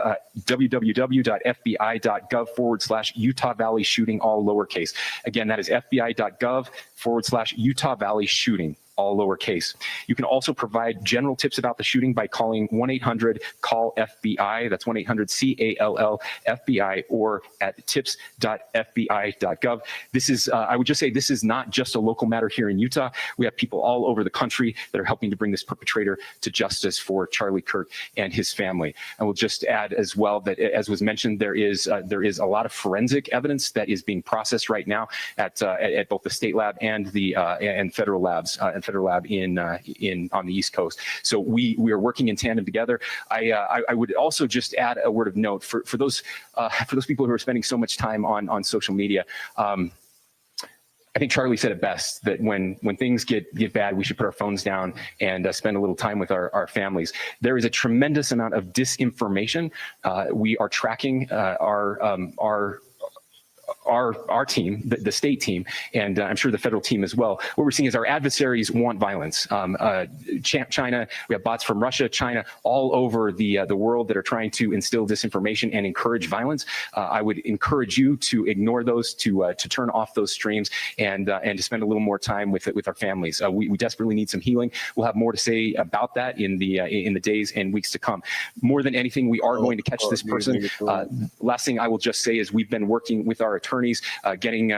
www.fbi.gov/Utah Valley shooting, all lowercase. Again, that is fbi.gov/Utah Valley shooting, all lowercase. You can also provide general tips about the shooting by calling 1-800-CALL-FBI. That's 1-800-CALL-FBI, or at tips.fbi.gov. This is, I would just say, this is not just a local matter here in Utah. We have people all over the country that are helping to bring this perpetrator to justice for Charlie Kirk and his family. And we'll just add as well that, as was mentioned, there is a lot of forensic evidence that is being processed right now at both the state lab and the and federal labs and federal lab on the East Coast. So we are working in tandem together. I would also just add a word of note for those people who are spending so much time on social media. I think Charlie said it best, that when things get bad, we should put our phones down and spend a little time with our families. There is a tremendous amount of disinformation. We are tracking our team, the state team, and I'm sure the federal team as well. What we're seeing is our adversaries want violence. China, we have bots from Russia, China, all over the world that are trying to instill disinformation and encourage violence. I would encourage you to ignore those, to turn off those streams, and to spend a little more time with our families. We desperately need some healing. We'll have more to say about that in the days and weeks to come. More than anything, we are going to catch this person. Last thing I will just say is we've been working with our attorneys, getting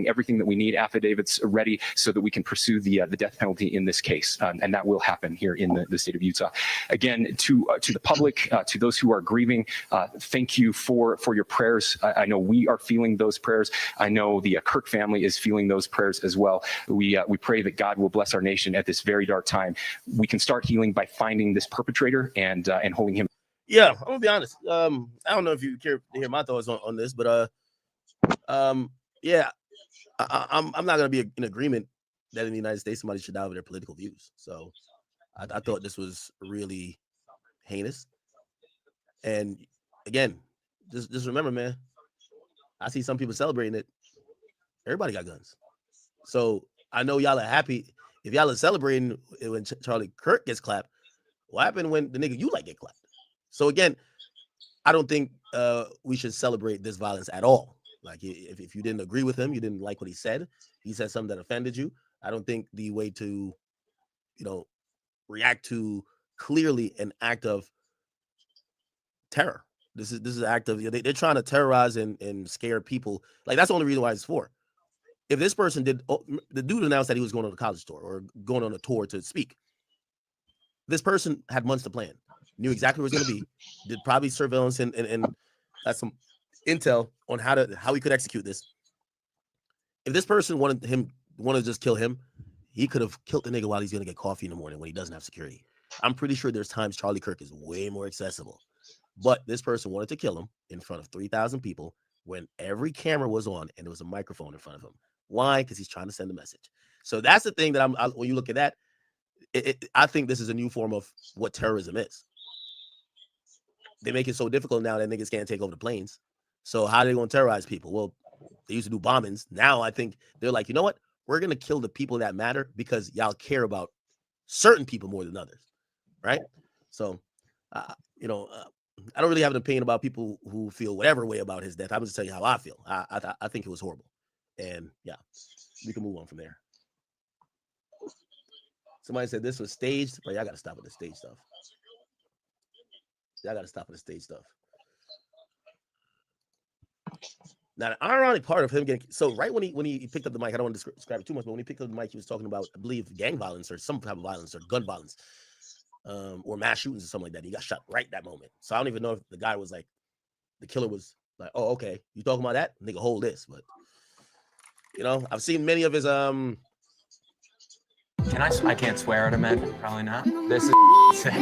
everything that we need, affidavits ready, so that we can pursue the death penalty in this case, and that will happen here in the state of Utah. Again, to the public, to those who are grieving, thank you for your prayers. I know we are feeling those prayers. I know the Kirk family is feeling those prayers as well. We pray that God will bless our nation at this very dark time. We can start healing by finding this perpetrator and holding him. Yeah, I'm gonna be honest. I don't know if you care to hear my thoughts on this, but yeah, I'm not gonna be in agreement that in the United States somebody should die over their political views. So I thought this was really heinous. And again, just remember, man, I see some people celebrating it. Everybody got guns. So I know y'all are happy. If y'all are celebrating when Charlie Kirk gets clapped, what happened when the nigga you like get clapped? So again, I don't think we should celebrate this violence at all. Like if you didn't agree with him, you didn't like what he said something that offended you. I don't think the way to, react to clearly an act of terror. This is an act of they're trying to terrorize and scare people. Like that's the only reason why it's for. If this person the dude announced that he was going on a college tour or going on a tour to speak. This person had months to plan, knew exactly where it was going to be, did probably surveillance and had some intel on how he could execute this. If this person wanted to just kill him, he could have killed the nigga while he's going to get coffee in the morning when he doesn't have security. I'm pretty sure there's times Charlie Kirk is way more accessible. But this person wanted to kill him in front of 3,000 people when every camera was on and there was a microphone in front of him. Why? Because he's trying to send a message. So that's the thing that when you look at that, I think this is a new form of what terrorism is. They make it so difficult now that niggas can't take over the planes. So how are they going to terrorize people? Well, they used to do bombings. Now I think they're like, you know what? We're going to kill the people that matter because y'all care about certain people more than others. Right? So, I don't really have an opinion about people who feel whatever way about his death. I'm just telling you how I feel. I think it was horrible. And yeah, we can move on from there. Somebody said this was staged, but y'all got to stop with the stage stuff. Y'all got to stop with the stage stuff. Now, the ironic part of him getting right when he picked up the mic, I don't want to describe it too much, but when he picked up the mic, he was talking about, I believe, gang violence or some type of violence or gun violence, or mass shootings or something like that. He got shot right that moment. So I don't even know if the guy was like, the killer was like, oh, okay, you talking about that? Nigga, hold this. But I've seen many of his I can't swear at a man. Probably not. This is sick.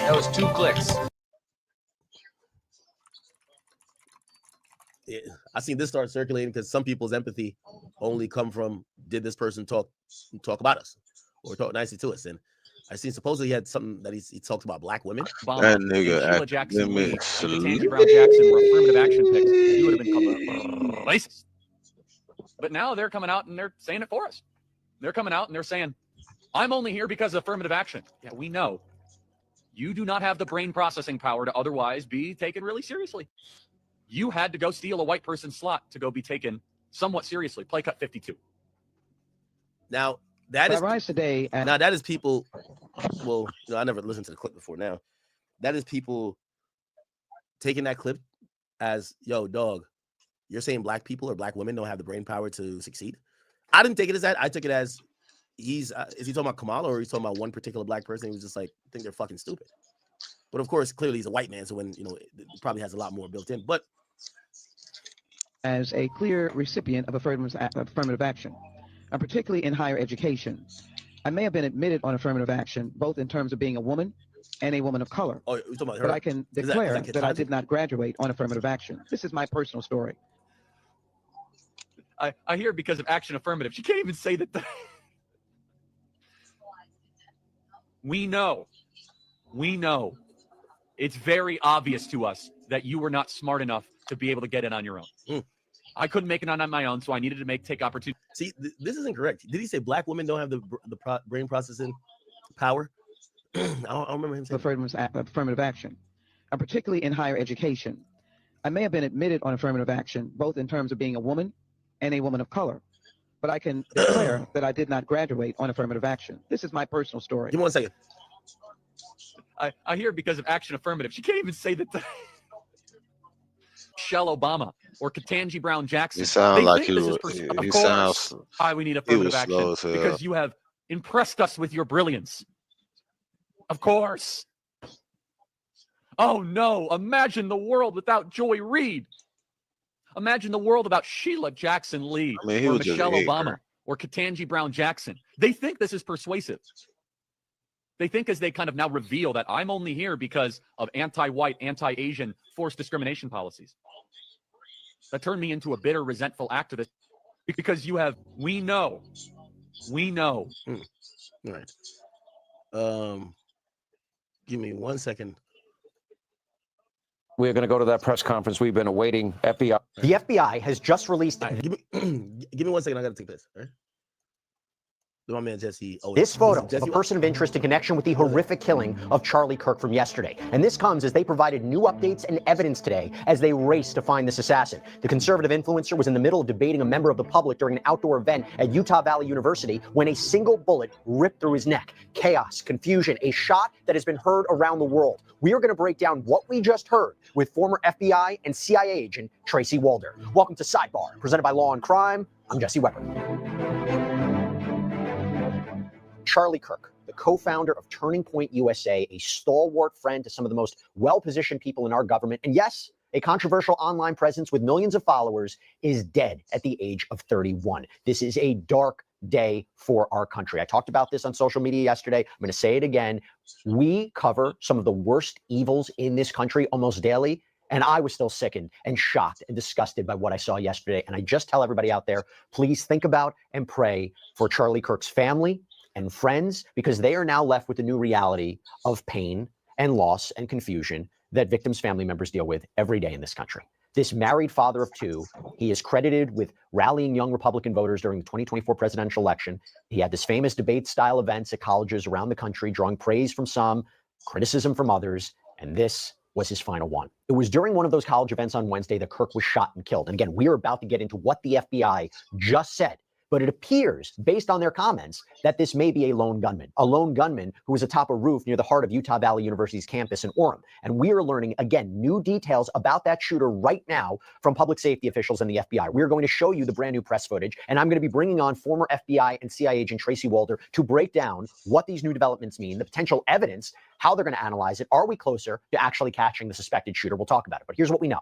That was 2 clicks. Yeah, I seen this start circulating because some people's empathy only come from, did this person talk about us or talk nicely to us? And I seen supposedly he had something that he talked about black women. That nigga Sheila Jackson Lee, academic and Ketanji Brown Jackson were affirmative action picks. He would have been called racist. But now they're coming out and they're saying it for us. They're coming out and they're saying, I'm only here because of affirmative action. Yeah, we know. You do not have the brain processing power to otherwise be taken really seriously. You had to go steal a white person's slot to go be taken somewhat seriously. Play cut 52. Now, that is people. Well, I never listened to the clip before. Now, that is people taking that clip as, yo, dog, you're saying black people or black women don't have the brain power to succeed? I didn't take it as that. I took it as is he talking about Kamala or he's talking about one particular black person? He was just like, I think they're fucking stupid. But of course, clearly he's a white man, so when it probably has a lot more built in. But as a clear recipient of affirmative action, and particularly in higher education, I may have been admitted on affirmative action, both in terms of being a woman and a woman of color. Oh, you're talking about her? But I can declare is that I did not graduate on affirmative action. This is my personal story. I hear because of action affirmative. She can't even say that. We know. It's very obvious to us that you were not smart enough to be able to get in on your own. I couldn't make it on my own, so I needed to take opportunity. See, this isn't correct. Did he say black women don't have the brain processing power? I don't remember him saying affirmative action, and particularly in higher education. I may have been admitted on affirmative action, both in terms of being a woman and a woman of color. But I can declare that I did not graduate on affirmative action. This is my personal story. Give me 1 second. I hear because of action affirmative. She can't even say that. Michelle Obama or Ketanji Brown Jackson. He sounds like he Of course, we need affirmative action because you have impressed us with your brilliance. Of course. Oh no! Imagine the world without Joy Reid. Imagine the world without Sheila Jackson Lee or Michelle Obama or Ketanji Brown Jackson. They think this is persuasive. They think as they kind of now reveal that I'm only here because of anti-white, anti-Asian forced discrimination policies. That turned me into a bitter, resentful activist. Because we know. All right. Give me 1 second. We're going to go to that press conference we've been awaiting. FBI. The FBI has just released. Right, give me 1 second. I got to take this. All right. My man Jesse. This photo of a person of interest in connection with the horrific killing of Charlie Kirk from yesterday. And this comes as they provided new updates and evidence today as they race to find this assassin. The conservative influencer was in the middle of debating a member of the public during an outdoor event at Utah Valley University when a single bullet ripped through his neck. Chaos, confusion, a shot that has been heard around the world. We are going to break down what we just heard with former FBI and CIA agent Tracy Walder. Welcome to Sidebar, presented by Law and Crime. I'm Jesse Weber. Charlie Kirk, the co-founder of Turning Point USA, a stalwart friend to some of the most well-positioned people in our government, and yes, a controversial online presence with millions of followers, is dead at the age of 31. This is a dark day for our country. I talked about this on social media yesterday. I'm going to say it again. We cover some of the worst evils in this country almost daily. And I was still sickened and shocked and disgusted by what I saw yesterday. And I just tell everybody out there, please think about and pray for Charlie Kirk's family and friends, because they are now left with the new reality of pain and loss and confusion that victims' family members deal with every day in this country. This married father of two, he is credited with rallying young Republican voters during the 2024 presidential election. He had this famous debate-style events at colleges around the country, drawing praise from some, criticism from others, and this was his final one. It was during one of those college events on Wednesday that Kirk was shot and killed. And again, we are about to get into what the FBI just said. But it appears, based on their comments, that this may be a lone gunman who was atop a roof near the heart of Utah Valley University's campus in Orem. And we are learning, again, new details about that shooter right now from public safety officials and the FBI. We are going to show you the brand new press footage, and I'm going to be bringing on former FBI and CIA agent Tracy Walder to break down what these new developments mean, the potential evidence, how they're going to analyze it. Are we closer to actually catching the suspected shooter? We'll talk about it. But here's what we know.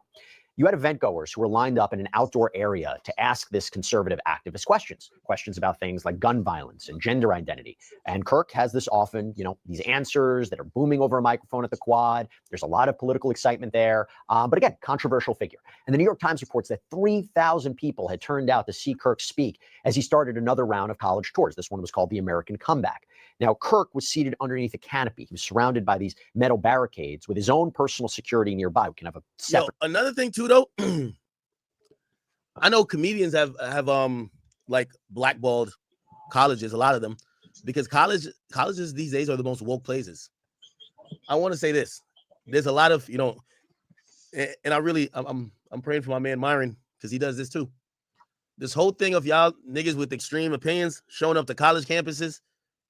You had event goers who were lined up in an outdoor area to ask this conservative activist questions about things like gun violence and gender identity. And Kirk has this often, these answers that are booming over a microphone at the Quad. There's a lot of political excitement there. But again, controversial figure. And the New York Times reports that 3,000 people had turned out to see Kirk speak as he started another round of college tours. This one was called the American Comeback. Now, Kirk was seated underneath a canopy. He was surrounded by these metal barricades with his own personal security nearby. We can have a separate. Another thing too, though, I know comedians have like blackballed colleges, a lot of them, because colleges these days are the most woke places. I want to say this: there's a lot of and I'm praying for my man Myron, because he does this too. This whole thing of y'all niggas with extreme opinions showing up to college campuses,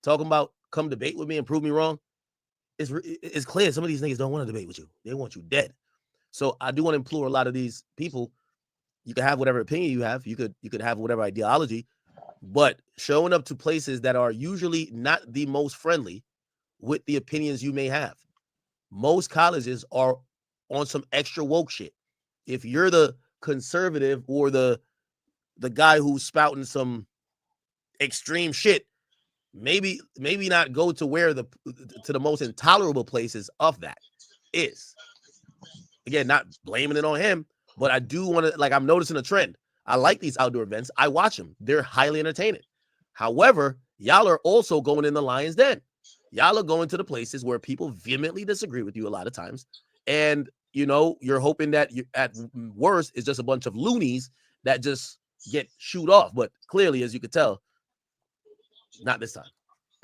talking about come debate with me and prove me wrong. It's clear some of these niggas don't want to debate with you. They want you dead. So I do want to implore a lot of these people. You can have whatever opinion you have. You could have whatever ideology, but showing up to places that are usually not the most friendly with the opinions you may have. Most colleges are on some extra woke shit. If you're the conservative or the guy who's spouting some extreme shit, maybe not go to where to the most intolerable places of that is. Again, not blaming it on him, but I do want to, I'm noticing a trend. I like these outdoor events. I watch them. They're highly entertaining. However, y'all are also going in the lion's den. Y'all are going to the places where people vehemently disagree with you a lot of times. And, you're hoping that you, at worst, it's just a bunch of loonies that just get shooed off. But clearly, as you could tell, not this time.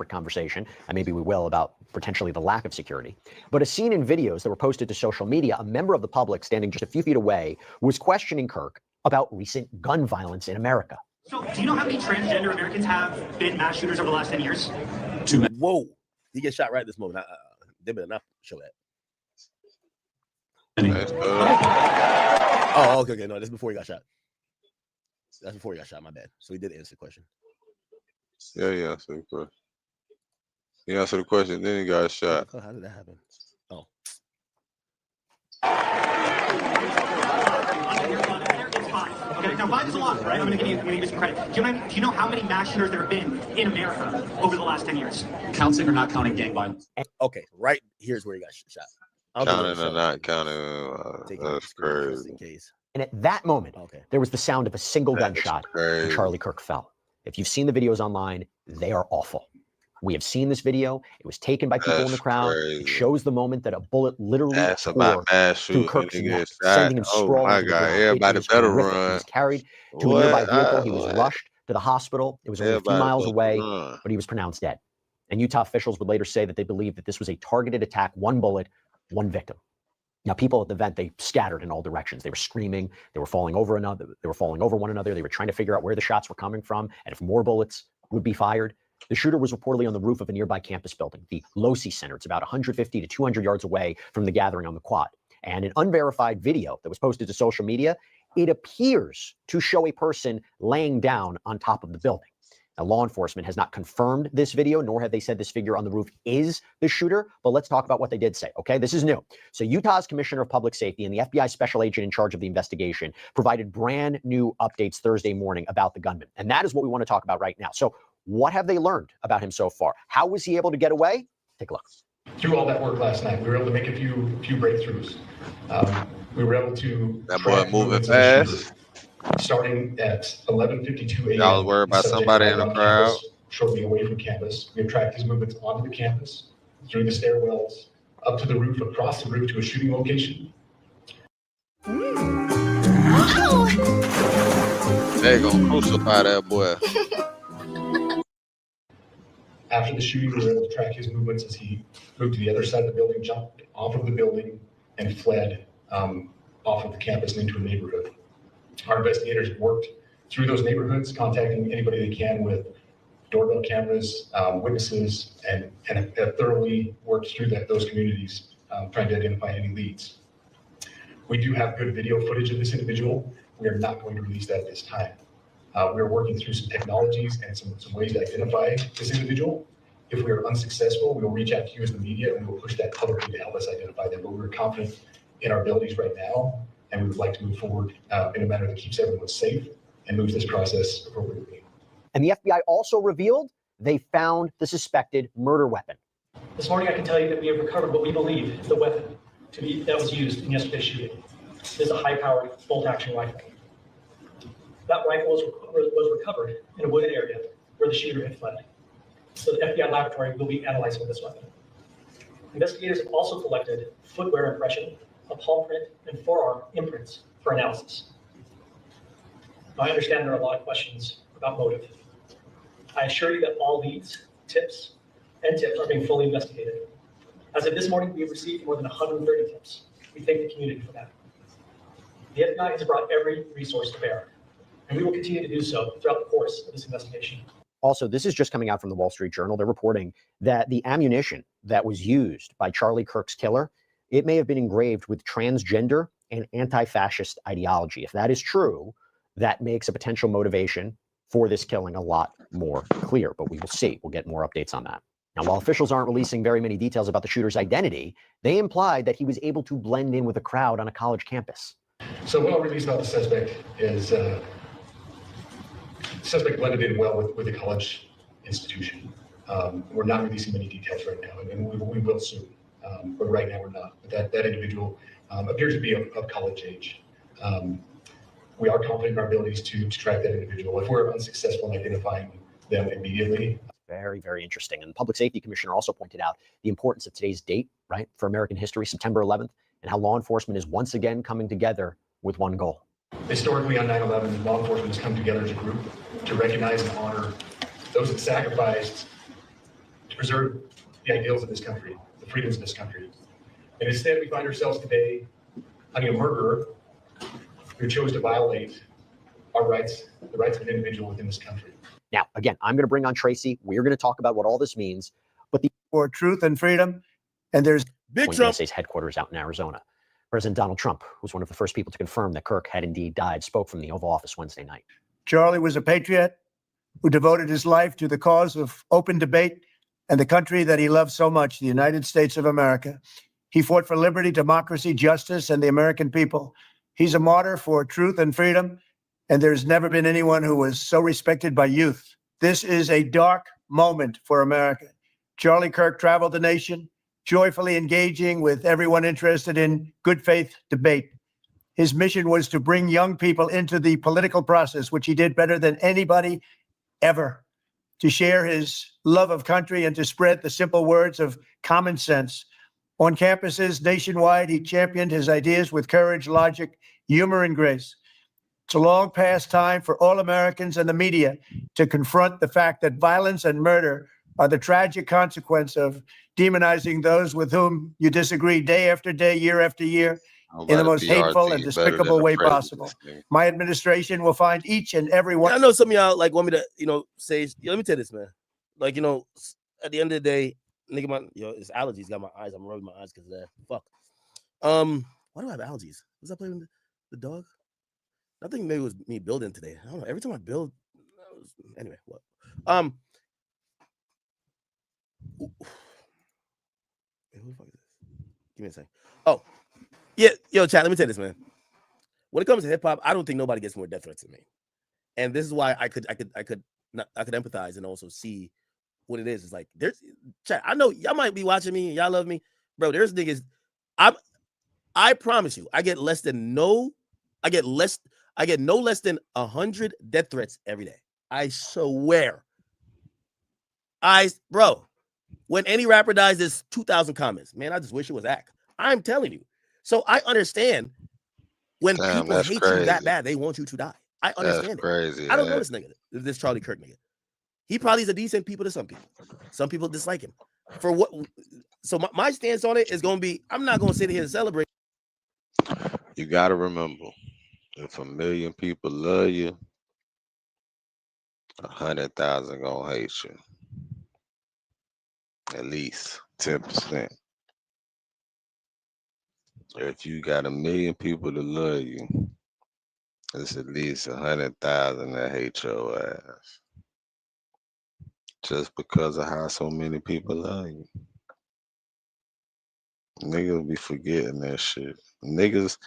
Conversation, and maybe we will, about potentially the lack of security. But as seen in videos that were posted to social media, a member of the public standing just a few feet away was questioning Kirk about recent gun violence in America. So, do you know how many transgender Americans have been mass shooters over the last 10 years? Whoa. He gets shot right this moment. They better not show that. Oh, okay. No, that's before he got shot. That's before he got shot. My bad. So he did answer the question. Yeah. So he answered the question, then he got shot. How did that happen? Oh. Okay, now 5 is a lot, right? I'm going to give you some credit. Do you know how many mass shooters there have been in America over the last 10 years? Counting or not counting gang violence? Okay, right here's where he got shot. Counting or not counting, that's crazy. And at that moment, there was the sound of a single gunshot, and Charlie Kirk fell. If you've seen the videos online, they are awful. We have seen this video. It was taken by people in the crowd. It shows the moment that a bullet literally tore through Kirk's neck, sending him sprawling to the ground. Everybody It is better horrific. He run. was carried to a nearby vehicle. He was rushed to the hospital. It was only a few Everybody miles better away, run. but he was pronounced dead. And Utah officials would later say that they believe that this was a targeted attack, one bullet, one victim. Now, people at the event, they scattered in all directions. They were screaming. They were falling over one another. They were trying to figure out where the shots were coming from and if more bullets would be fired. The shooter was reportedly on the roof of a nearby campus building, the Losi Center. It's about 150 to 200 yards away from the gathering on the quad. And an unverified video that was posted to social media, it appears to show a person laying down on top of the building. Now, law enforcement has not confirmed this video, nor have they said this figure on the roof is the shooter. But let's talk about what they did say, okay? This is new. So Utah's Commissioner of Public Safety and the FBI special agent in charge of the investigation provided brand new updates Thursday morning about the gunman. And that is what we want to talk about right now. So what have they learned about him so far? How was he able to get away? Take a look. Through all that work last night, we were able to make a few breakthroughs. We were able to That boy moving fast. Starting at 11:52 a.m. Y'all was worried about somebody in the crowd. Shortly away from campus, we have tracked his movements onto the campus, through the stairwells, up to the roof, across the roof to a shooting location. They gonna crucify that boy. After the shooting, we were able to track his movements as he moved to the other side of the building, jumped off of the building, and fled off of the campus and into a neighborhood. Our investigators worked through those neighborhoods, contacting anybody they can with doorbell cameras, witnesses, and have thoroughly worked through those communities, trying to identify any leads. We do have good video footage of this individual. We are not going to release that at this time. We are working through some technologies and some ways to identify this individual. If we are unsuccessful, we will reach out to you as the media and we will push that publicly to help us identify them. But we're confident in our abilities right now, and we would like to move forward in a manner that keeps everyone safe and moves this process appropriately. And the FBI also revealed they found the suspected murder weapon. This morning, I can tell you that we have recovered what we believe is the weapon that was used in yesterday's shooting. It is a high-powered bolt-action rifle. That rifle was recovered in a wooded area where the shooter had fled. So the FBI laboratory will be analyzing this weapon. Investigators have also collected footwear impression, a palm print, and forearm imprints for analysis. Now, I understand there are a lot of questions about motive. I assure you that all leads, tips are being fully investigated. As of this morning, we have received more than 130 tips. We thank the community for that. The FBI has brought every resource to bear, and we will continue to do so throughout the course of this investigation. Also, this is just coming out from the Wall Street Journal. They're reporting that the ammunition that was used by Charlie Kirk's killer, it may have been engraved with transgender and anti-fascist ideology. If that is true, that makes a potential motivation for this killing a lot more clear, but we will see. We'll get more updates on that. Now, while officials aren't releasing very many details about the shooter's identity, they implied that he was able to blend in with a crowd on a college campus. So what I'll release about the suspect is the suspect blended in well with a college institution. We're not releasing many details right now, and we will soon, but right now we're not. But that individual appears to be of college age. We are confident in our abilities to track that individual. If we're unsuccessful in identifying them immediately. Very, very interesting. And the Public Safety Commissioner also pointed out the importance of today's date, right, for American history, September 11th, and how law enforcement is once again coming together with one goal. Historically, on 9/11, law enforcement has come together as a group to recognize and honor those that sacrificed to preserve the ideals of this country, the freedoms of this country. And instead, we find ourselves today hunting a murderer who chose to violate our rights, the rights of an individual within this country. Now, again, I'm going to bring on Tracy. We're going to talk about what all this means. But for truth and freedom, and there's Big Trump USA's headquarters out in Arizona. President Donald Trump, who was one of the first people to confirm that Kirk had indeed died, spoke from the Oval Office Wednesday night. Charlie was a patriot who devoted his life to the cause of open debate and the country that he loved so much, the United States of America. He fought for liberty, democracy, justice, and the American people. He's a martyr for truth and freedom, and there's never been anyone who was so respected by youth. This is a dark moment for America. Charlie Kirk traveled the nation, joyfully engaging with everyone interested in good faith debate. his mission was to bring young people into the political process, which he did better than anybody ever, to share his love of country and to spread the simple words of common sense. On campuses nationwide, he championed his ideas with courage, logic, humor, and grace. It's a long past time for all Americans and the media to confront the fact that violence and murder are the tragic consequence of demonizing those with whom you disagree day after day, year after year, in the most hateful and despicable way possible. My administration will find each and every one. I know some of y'all like want me to, say, let me tell you this, man. Like, at the end of the day, nigga, it's allergies got my eyes. I'm rubbing my eyes because of that. Fuck. Why do I have allergies? Was I playing with the dog? I think maybe it was me building today. I don't know. Every time I build, anyway, what? Who the fuck is this? Give me a second. Oh, yeah, yo, chat. Let me tell you this, man. When it comes to hip hop, I don't think nobody gets more death threats than me, and this is why I could empathize and also see what it is. It's like there's chat. I know y'all might be watching me and y'all love me, bro. There's niggas. I promise you, I get no less than 100 death threats every day. I swear. Bro, when any rapper dies, there's 2,000 comments. Man, I just wish it was Ack. I'm telling you. So I understand when people hate you that bad, they want you to die. I understand it. I don't know this nigga, this Charlie Kirk nigga. He probably is a decent people to some people. Some people dislike him. For what? So my stance on it is going to be, I'm not going to sit here and celebrate. You got to remember, if 1 million people love you, 100,000 gonna hate you. At least 10%. If you got 1 million people to love you, it's at least 100,000 that hate your ass. Just because of how so many people love you. Niggas be forgetting that shit. Niggas,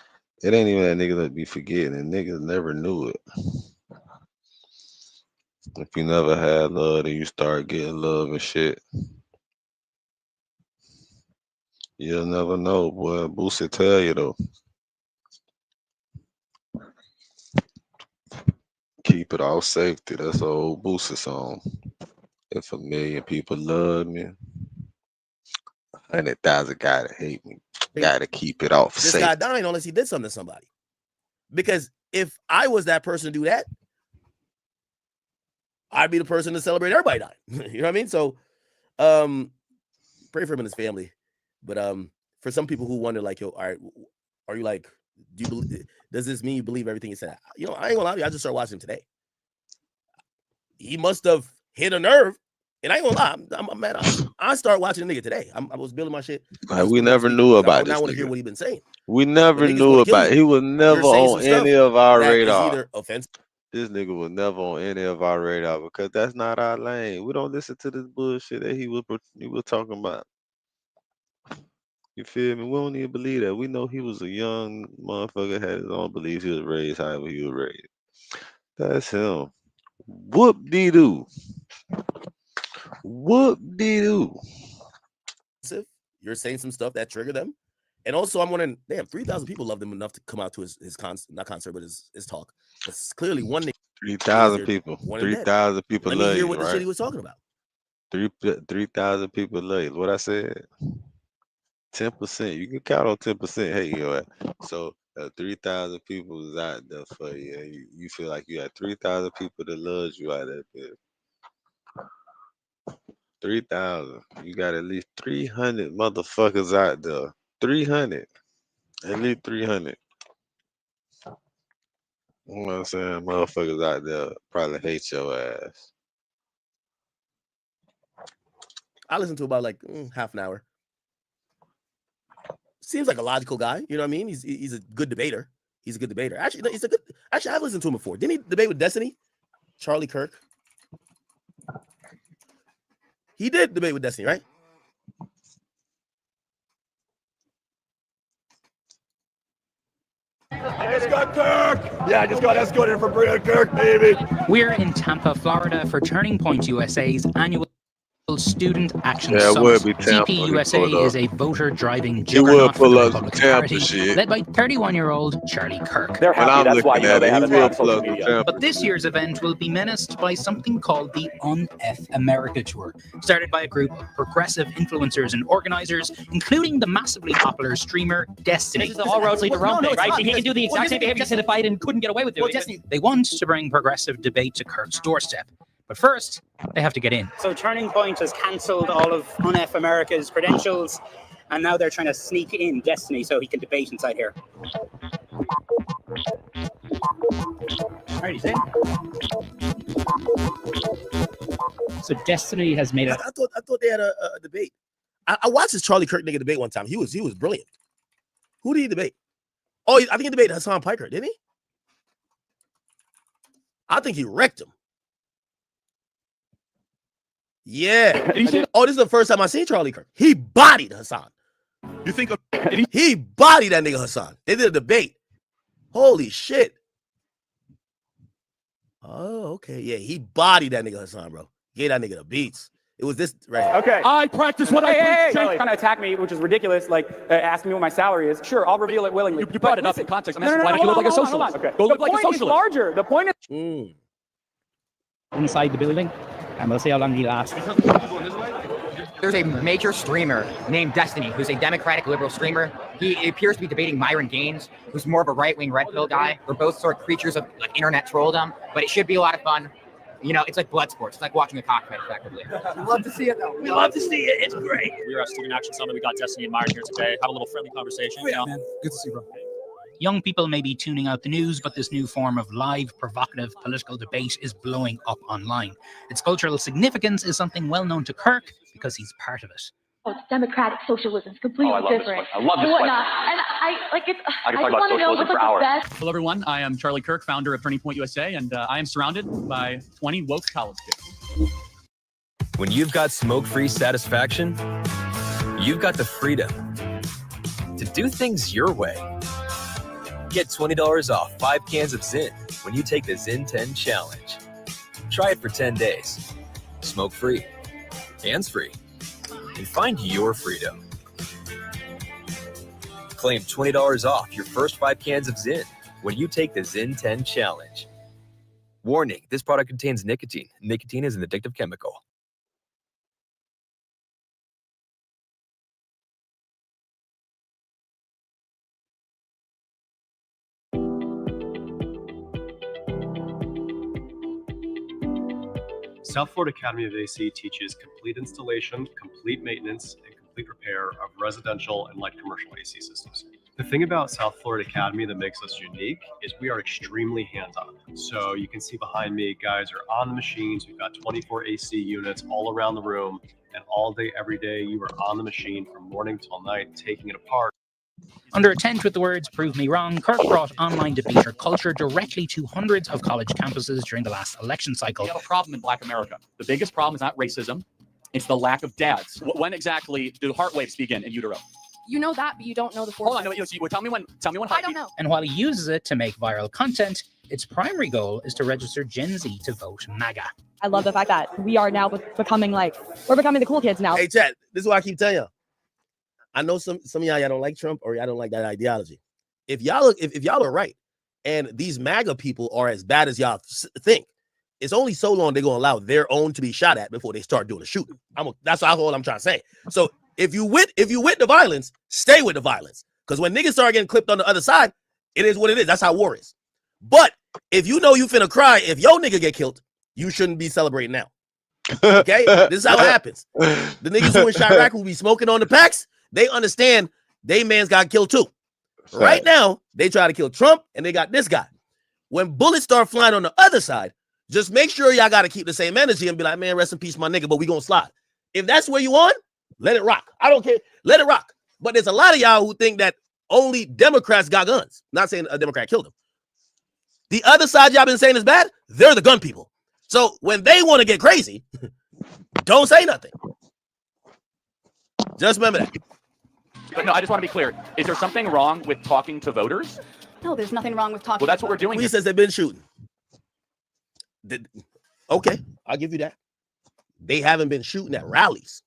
it ain't even that niggas that be forgetting it. Niggas never knew it. If you never had love, then you start getting love and shit. You'll never know, boy. Boosie tell you though. Keep it all safety. That's an old Boosie song. If 1 million people love me, 100,000 gotta hate me. Gotta keep it off This safety. guy dying unless he did something to somebody. Because if I was that person to do that, I'd be the person to celebrate everybody dying. You know what I mean? So pray for him and his family. But for some people who wonder, like, yo, all right, are you like, do you believe, does this mean you believe everything he said? I ain't gonna lie to you, I just started watching him today. He must have hit a nerve. And I ain't gonna lie, I'm mad. I started watching the nigga today. I was building my shit. We never knew about this. I want to hear what he been saying. We never knew about. He was never on any of our radar. Either offensive. This nigga was never on any of our radar because that's not our lane. We don't listen to this bullshit that he was talking about. You feel me? We don't even believe that. We know he was a young motherfucker, had his own beliefs. He was raised however he was raised. That's him. Whoop-dee-doo. Whoop-dee-doo. You're saying some stuff that triggered them. And also, I'm wondering, damn, 3,000 people loved him enough to come out to his not concert, but his talk. It's clearly one nigga. 3,000 people. 3,000 people Let love me hear you, what the right? shit he was talking about. 3,000 people love you. What I said? 10%. You can count on 10% hate your ass. So 3,000 people is out there for you. You feel like you had 3,000 people that loves you out there. 3,000. You got at least 300 motherfuckers out there. 300. At least 300. You know what I'm saying? Motherfuckers out there probably hate your ass. I listened to about like half an hour. Seems like a logical guy. You know what I mean? He's a good debater. He's a good debater. Actually, I've listened to him before. Didn't he debate with Destiny? Charlie Kirk. He did debate with Destiny, right? I just got Kirk. Yeah, I just got escorted from Brian Kirk, baby. We're in Tampa, Florida for Turning Point USA's annual Student Action Yeah, it Summit. would be Tampa. CPUSA is a voter-driving He would juggernaut for pull the up some Republican Tampa Party, shit. led by 31-year-old Charlie Kirk. They're When happy. I'm That's why looking you know at they it, he haven't been on would pull social up some media. Tampa. But this year's event will be menaced by something called the Un-F America Tour, started by a group of progressive influencers and organizers, including the massively popular streamer Destiny. This is the all roads lead to Rome thing, right? So he can do the exact same behavior he said to fight and couldn't get away with doing it. They want to bring progressive debate to Kirk's doorstep. But first, they have to get in. So Turning Point has cancelled all of UNF America's credentials, and now they're trying to sneak in Destiny so he can debate inside here. All right, he's in. So Destiny has made a... I thought they had a debate. I watched this Charlie Kirk nigga debate one time. He was brilliant. Who did he debate? Oh, I think he debated Hassan Piker, didn't he? I think he wrecked him. Yeah. Oh, this is the first time I seen Charlie Kirk. He bodied Hassan. You think he bodied that nigga Hassan? They did a debate. Holy shit. Oh, okay. Yeah, he bodied that nigga Hassan, bro. Gave that nigga the beats. It was this right. Okay. I practice what I preach. Trying to attack me, which is ridiculous, like asking me what my salary is. Sure, I'll reveal it willingly. You brought it up in context. I'm asking, why don't you look like a socialist? Okay. Go look like a The point is socialist. larger. The point is... Inside the building, and we'll see how long he lasts. There's a major streamer named Destiny, who's a Democratic liberal streamer. He appears to be debating Myron Gaines, who's more of a right-wing red pill guy. We're both sort of creatures of like internet trolldom, but it should be a lot of fun. You know, it's like blood sports. It's like watching a cockfight, effectively. We love to see it, though. We love to see it. It's great. We're at Student Action Summit. We got Destiny and Myron here today. Have a little friendly conversation. Yeah, man. Good to see you, bro. Young people may be tuning out the news, but this new form of live, provocative political debate is blowing up online. Its cultural significance is something well known to Kirk because he's part of it. Oh, democratic socialism is completely different. I love this and question. whatnot. And I can I talk about want to know socialism what's for like hours. the best. Hello, everyone. I am Charlie Kirk, founder of Turning Point USA, and I am surrounded by 20 woke college kids. When you've got smoke-free satisfaction, you've got the freedom to do things your way. Get $20 off 5 cans of Zyn when you take the Zyn 10 challenge. Try it for 10 days. Smoke-free, hands-free, and find your freedom. Claim $20 off your first 5 cans of Zyn when you take the Zyn 10 challenge. Warning, this product contains nicotine. Nicotine is an addictive chemical. South Florida Academy of AC teaches complete installation, complete maintenance, and complete repair of residential and light commercial AC systems. The thing about South Florida Academy that makes us unique is we are extremely hands-on. So you can see behind me, guys are on the machines. We've got 24 AC units all around the room, and all day, every day, you are on the machine from morning till night, taking it apart. Under a tent with the words "Prove me wrong," Kirk brought online debater culture directly to hundreds of college campuses during the last election cycle. We have a problem in Black America. The biggest problem is not racism. It's the lack of dads. When exactly do heart waves begin in utero? You know that, but you don't know the Hold on, force. no, tell me when. I don't know. And while he uses it to make viral content, its primary goal is to register Gen Z to vote MAGA. I love the fact that we are now becoming we're becoming the cool kids now. Hey, Chad, this is what I keep telling y'all. I know some of y'all don't like Trump or y'all don't like that ideology. If y'all are right, and these MAGA people are as bad as y'all think, it's only so long they're gonna allow their own to be shot at before they start doing a shooting. That's all I'm trying to say. So if you with the violence, stay with the violence. Because when niggas start getting clipped on the other side, it is what it is. That's how war is. But if you know you finna cry if your nigga get killed, you shouldn't be celebrating now. Okay, this is how it happens. The niggas who in Chirac who be smoking on the packs, they understand they man's got killed too. Right now, they try to kill Trump and they got this guy. When bullets start flying on the other side, just make sure y'all got to keep the same energy and be like, man, rest in peace, my nigga, but we gonna slide. If that's where you on, let it rock. I don't care. Let it rock. But there's a lot of y'all who think that only Democrats got guns. Not saying a Democrat killed them. The other side y'all been saying is bad, they're the gun people. So when they want to get crazy, don't say nothing. Just remember that. But no, I just want to be clear. Is there something wrong with talking to voters? No, there's nothing wrong with talking. Well, that's what we're doing. He says they've been shooting. Okay, I'll give you that. they haven't been shooting at rallies.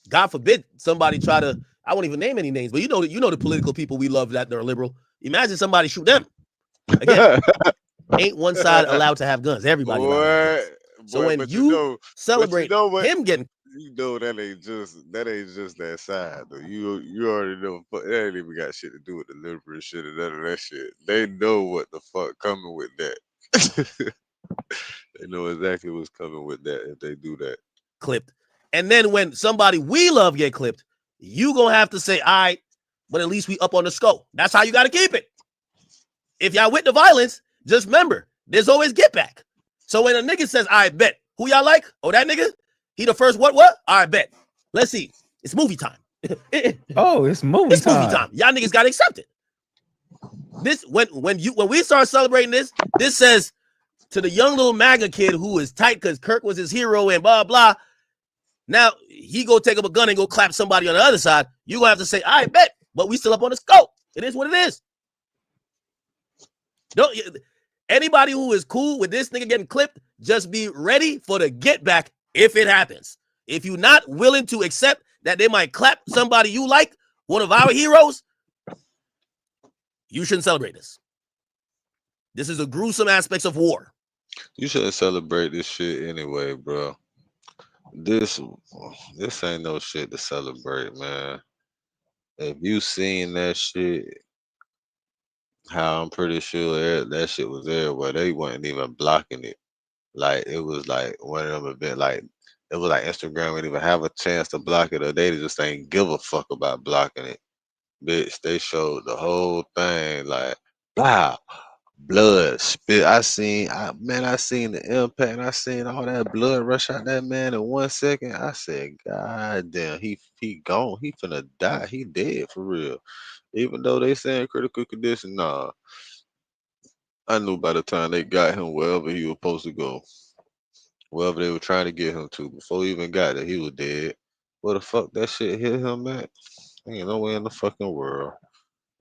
God forbid somebody try to, I won't even name any names, but you know the political people we love that they're liberal. Imagine somebody shoot them. Again, ain't one side allowed to have guns. Everybody allowed to have guns. So when you celebrate him getting, that ain't just that side though. You already know that ain't even got shit to do with the liberal shit and none of that shit. They know what the fuck coming with that. They know exactly what's coming with that if they do that. Clipped. And then when somebody we love get clipped, you gonna have to say, all right, but at least we up on the scope. That's how you gotta keep it. If y'all with the violence, just remember, there's always get back. So when a nigga says, I bet, who y'all like? Oh, that nigga? He the first what? I bet. Let's see. It's movie time. Oh, it's movie time. Y'all niggas gotta accept it. This when we start celebrating this says to the young little MAGA kid who is tight because Kirk was his hero and blah blah. Now he go take up a gun and go clap somebody on the other side. You gonna have to say, I bet, but we still up on the scope. It is what it is. Don't anybody who is cool with this nigga getting clipped, just be ready for the get back if it happens. If you're not willing to accept that they might clap somebody you like, one of our heroes, you shouldn't celebrate this. This is a gruesome aspects of war. You shouldn't celebrate this shit anyway, bro. This ain't no shit to celebrate, man. If you seen that shit, how I'm pretty sure that shit was everywhere. They weren't even blocking it. Like it was like one of them events. Like it was like Instagram didn't even have a chance to block it, or they just ain't give a fuck about blocking it. Bitch, they showed the whole thing. Like, wow. Blood spit. I seen the impact. And I seen all that blood rush out that man in 1 second. I said, God damn, he gone. He finna die. He dead for real. Even though they saying critical condition, nah. I knew by the time they got him wherever he was supposed to go, wherever they were trying to get him to, before he even got there, he was dead. Where the fuck that shit hit him at? Ain't no way in the fucking world.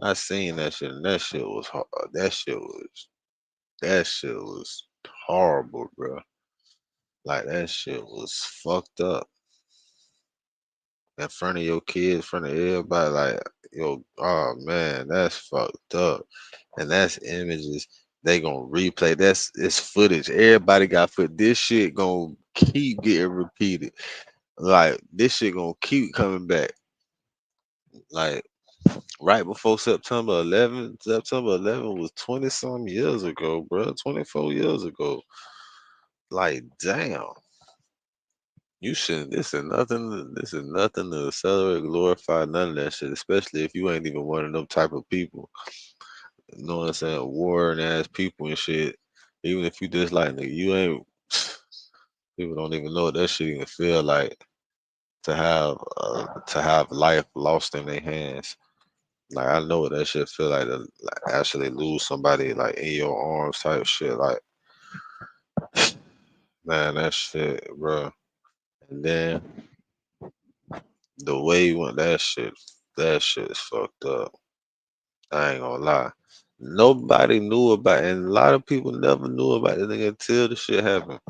I seen that shit, and that shit was hard. That shit was horrible, bro. Like that shit was fucked up in front of your kids, in front of everybody. Like, yo, oh man, that's fucked up. And that's images they gonna replay. It's footage. Everybody got footage. This shit gonna keep getting repeated. Like this shit gonna keep coming back. Like right before September 11th. September 11th was 20-some years ago, bro. 24 years ago. Like, damn. You shouldn't. This is nothing to celebrate, glorify, none of that shit. Especially if you ain't even one of them type of people. You know what I'm saying? Warring ass people and shit. Even if you dislike nigga, you ain't. People don't even know what that shit even feel like to have life lost in their hands. Like I know what that shit feel like to actually lose somebody like in your arms type shit. Like, man, that shit, bro. And then the way you went, that shit is fucked up. I ain't gonna lie. Nobody knew about it, and a lot of people never knew about it until the shit happened.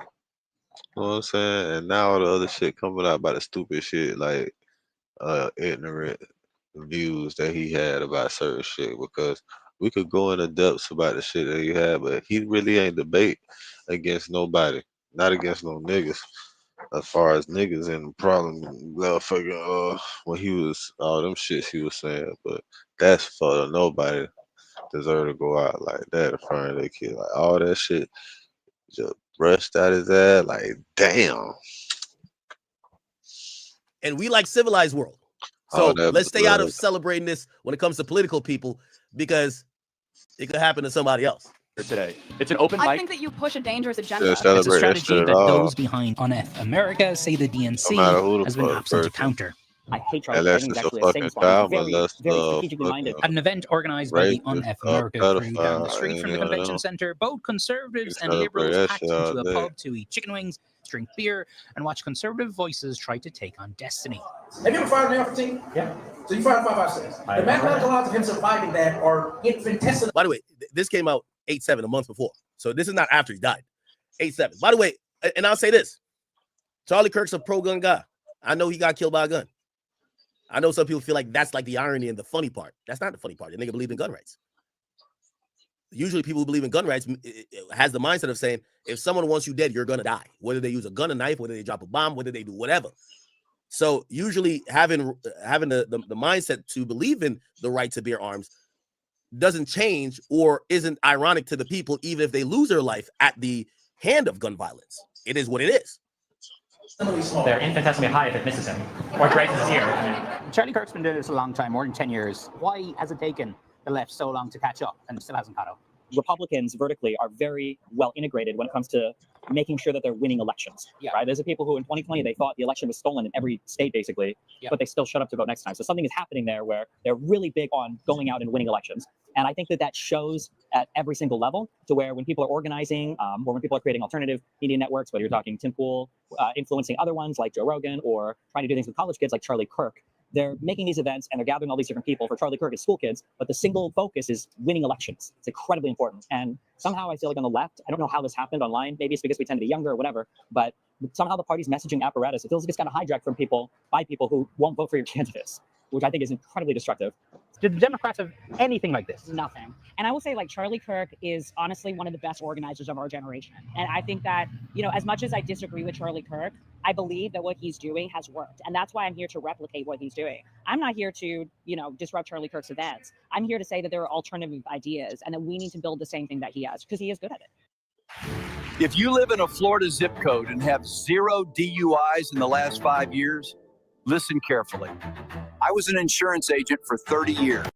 You know what I'm saying? And now all the other shit coming out about the stupid shit, like ignorant views that he had about certain shit, because we could go into depths about the shit that he had, but he really ain't debate against nobody, not against no niggas. As far as niggas and the problem, motherfucking when he was all them shits he was saying, but that's for nobody deserve to go out like that in front of their kid. Like all that shit just brushed out his ass. Like damn. And we like civilized world. So let's stay out of celebrating this when it comes to political people, because it could happen to somebody else. Today, it's an open mic. I think that you push a dangerous agenda. It's a strategy that those behind UNF America say the DNC has been absent to counter. I hate Charlie. I think it's actually a same spot. Very strategically minded. At an event organized by the UNF America crew down the street from the convention center, both conservatives and liberals packed into a pub to eat chicken wings, drink beer, and watch conservative voices try to take on destiny. Have you ever fired an AR-15? Yeah. So you fired 5.56. The mathematical odds of him surviving that are infinitesimal. By the way, this came out 8/7 a month before. So this is not after he died. 8/7. By the way, and I'll say this. Charlie Kirk's a pro-gun guy. I know he got killed by a gun. I know some people feel like that's like the irony and the funny part. That's not the funny part. The nigga believe in gun rights. Usually people who believe in gun rights has the mindset of saying, if someone wants you dead, you're going to die. Whether they use a gun, a knife, whether they drop a bomb, whether they do whatever. So usually having the mindset to believe in the right to bear arms doesn't change or isn't ironic to the people, even if they lose their life at the hand of gun violence. It is what it is. They're infinitesimally high if it misses him. Or graces his ear. Charlie Kirk's been doing this a long time, more than 10 years. Why has it taken the left so long to catch up and still hasn't caught up? Republicans vertically are very well integrated when it comes to making sure that they're winning elections. Right? There's the people who in 2020 they thought the election was stolen in every state basically, but they still shut up to vote next time. So something is happening there where they're really big on going out and winning elections. And I think that shows at every single level to where when people are organizing or when people are creating alternative media networks, whether you're talking Tim Pool, influencing other ones like Joe Rogan, or trying to do things with college kids like Charlie Kirk, they're making these events and they're gathering all these different people. For Charlie Kirk, it's school kids, but the single focus is winning elections. It's incredibly important. And somehow I feel like on the left, I don't know how this happened online. Maybe it's because we tend to be younger or whatever, but somehow the party's messaging apparatus, it feels like it's kind of hijacked from people by people who won't vote for your candidates, which I think is incredibly destructive. Did the Democrats have anything like this? Nothing. And I will say, like, Charlie Kirk is honestly one of the best organizers of our generation. And I think that, you know, as much as I disagree with Charlie Kirk, I believe that what he's doing has worked. And that's why I'm here to replicate what he's doing. I'm not here to, you know, disrupt Charlie Kirk's events. I'm here to say that there are alternative ideas and that we need to build the same thing that he has, because he is good at it. If you live in a Florida zip code and have 0 DUIs in the last 5 years, listen carefully. I was an insurance agent for 30 years.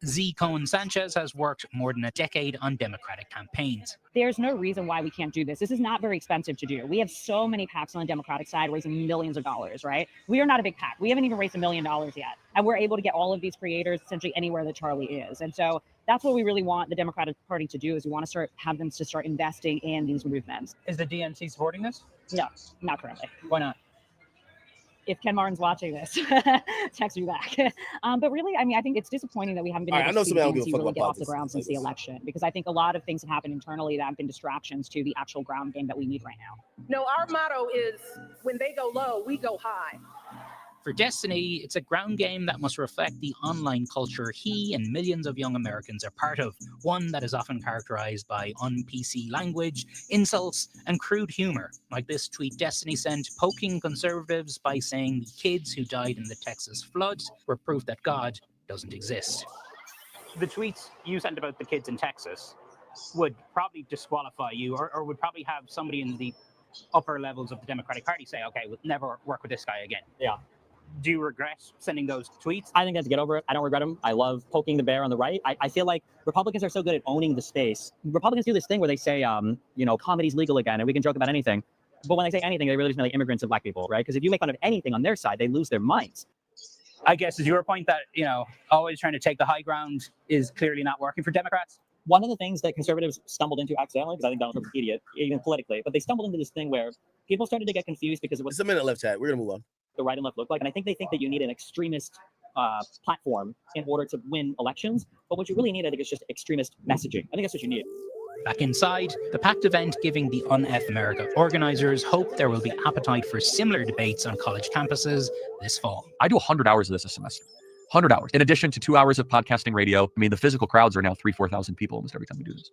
Z. Cohen Sanchez has worked more than a decade on Democratic campaigns. There's no reason why we can't do this. This is not very expensive to do. We have so many PACs on the Democratic side raising millions of dollars, right? We are not a big PAC. We haven't even raised $1 million yet. And we're able to get all of these creators essentially anywhere that Charlie is. And so that's what we really want the Democratic Party to do, is we want to have them to start investing in these movements. Is the DNC supporting this? No, not currently. Why not? If Ken Martin's watching this, text me back. But really, I mean, I think it's disappointing that we haven't been able to see the DNC really get off the ground since the election, because I think a lot of things have happened internally that have been distractions to the actual ground game that we need right now. No, our motto is when they go low, we go high. For Destiny, it's a ground game that must reflect the online culture he and millions of young Americans are part of, one that is often characterized by un-PC language, insults, and crude humor, like this tweet Destiny sent poking conservatives by saying the kids who died in the Texas floods were proof that God doesn't exist. The tweets you sent about the kids in Texas would probably disqualify you, or would probably have somebody in the upper levels of the Democratic Party say, okay, we'll never work with this guy again. Yeah. Do you regret sending those tweets? I think I have to get over it. I don't regret them. I love poking the bear on the right. I feel like Republicans are so good at owning the space. Republicans do this thing where they say, you know, comedy's legal again and we can joke about anything. But when they say anything, they really just mean like immigrants and black people, right? Because if you make fun of anything on their side, they lose their minds. I guess is your point that, you know, always trying to take the high ground is clearly not working for Democrats? One of the things that conservatives stumbled into accidentally, because I think Donald Trump's an idiot, even politically, but they stumbled into this thing where people started to get confused because of what— It's a minute left, chat. We're going to move on. The right and left look like. And I think they think that you need an extremist platform in order to win elections. But what you really need, I think, is just extremist messaging. I think that's what you need. Back inside, the packed event giving the Un-F America organizers hope there will be appetite for similar debates on college campuses this fall. I do 100 hours of this a semester. 100 hours. In addition to 2 hours of podcasting radio. I mean, the physical crowds are now 3,000-4,000 people almost every time we do this.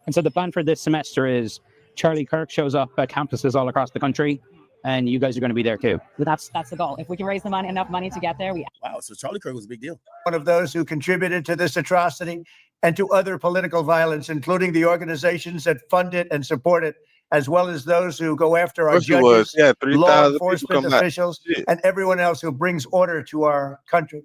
And so the plan for this semester is Charlie Kirk shows up at campuses all across the country, and you guys are going to be there too. That's the goal. If we can raise the money, enough money to get there, we— Wow, so Charlie Kirk was a big deal. One of those who contributed to this atrocity and to other political violence, including the organizations that fund it and support it, as well as those who go after our judges, law enforcement officials, and everyone else who brings order to our country.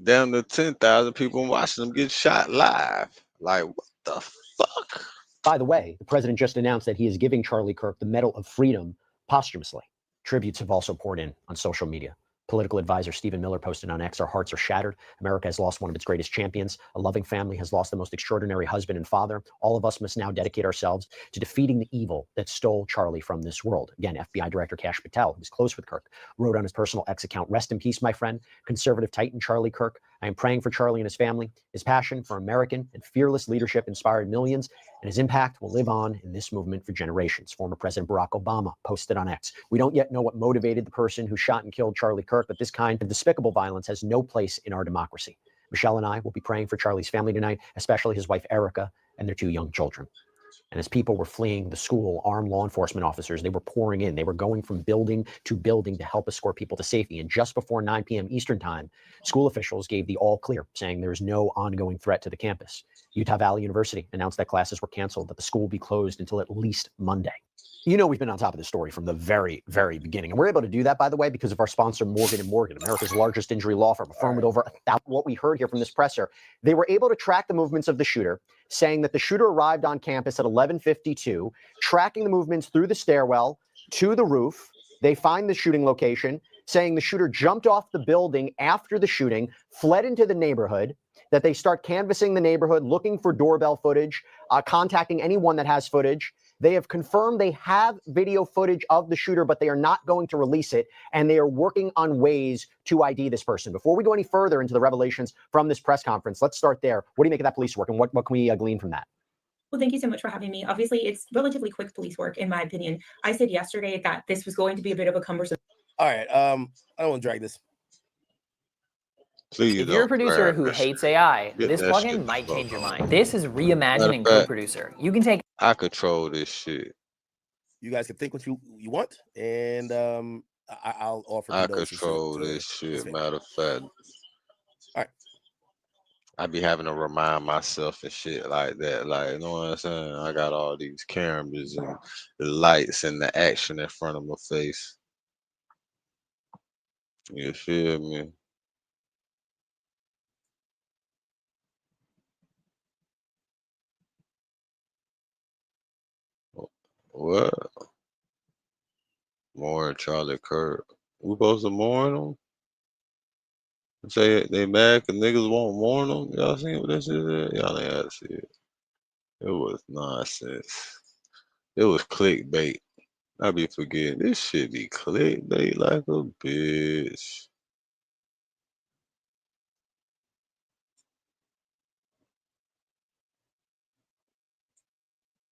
Damn, the 10,000 people watching them get shot live. Like, what the fuck? By the way, the president just announced that he is giving Charlie Kirk the Medal of Freedom posthumously. Tributes have also poured in on social media. Political advisor Stephen Miller posted on X, "Our hearts are shattered. America has lost one of its greatest champions. A loving family has lost the most extraordinary husband and father. All of us must now dedicate ourselves to defeating the evil that stole Charlie from this world." Again, FBI Director Kash Patel, who's close with Kirk, wrote on his personal X account, "Rest in peace, my friend. Conservative titan Charlie Kirk. I am praying for Charlie and his family. His passion for American and fearless leadership inspired millions, and his impact will live on in this movement for generations. Former President Barack Obama posted on X. We don't yet know what motivated the person who shot and killed Charlie Kirk, but this kind of despicable violence has no place in our democracy. Michelle and I will be praying for Charlie's family tonight, especially his wife, Erica, and their 2 young children. And as people were fleeing the school, armed law enforcement officers, they were pouring in. They were going from building to help escort people to safety. And just before 9 p.m. Eastern time, school officials gave the all clear, saying there is no ongoing threat to the campus. Utah Valley University announced that classes were canceled, that the school will be closed until at least Monday. You know, we've been on top of this story from the very, very beginning. And we're able to do that, by the way, because of our sponsor, Morgan & Morgan, America's largest injury law firm, a firm with over 1,000. What we heard here from this presser, they were able to track the movements of the shooter, saying that the shooter arrived on campus at 11:52, tracking the movements through the stairwell to the roof. They find the shooting location, saying the shooter jumped off the building after the shooting, fled into the neighborhood, that they start canvassing the neighborhood, looking for doorbell footage, contacting anyone that has footage. They have confirmed they have video footage of the shooter, but they are not going to release it, and they are working on ways to ID this person. Before we go any further into the revelations from this press conference, let's start there. What do you make of that police work, and what can we glean from that? Well, thank you so much for having me. Obviously, it's relatively quick police work, in my opinion. I said yesterday that this was going to be a bit of a cumbersome. All right, I don't want to drag this. Please If you're a producer who hates AI, this plugin might change your mind. This is reimagining Co-Producer. You can take. I control this shit. You guys can think what you want, and I'll offer. I control this shit. Matter of fact. All right. I be having to remind myself and shit like that. Like, you know what I'm saying? I got all these cameras and the lights and the action in front of my face. You feel me? What? Mourn Charlie Kirk. We supposed to mourn them? Say they mad because niggas won't mourn them? Y'all seen what this is? Y'all ain't had to see it. It was nonsense. It was clickbait. I be forgetting. This shit be clickbait like a bitch.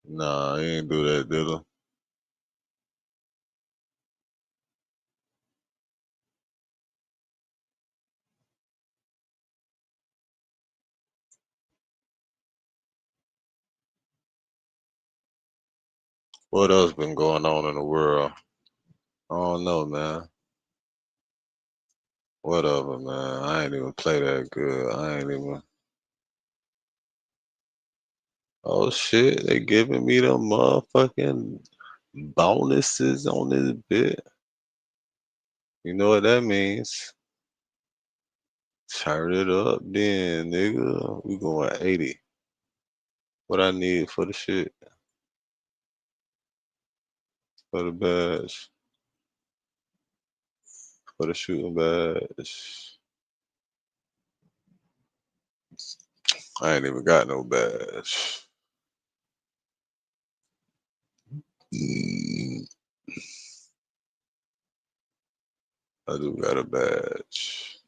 Nah, he ain't do that, did he? What else been going on in the world? I don't know, man. Whatever, man. I ain't even play that good. I ain't even. Oh shit, they giving me them motherfucking bonuses on this bit. You know what that means? Turn it up then, nigga. We going 80. What I need for the shit? For the badge. For the shooting badge. I ain't even got no badge. I do got a badge.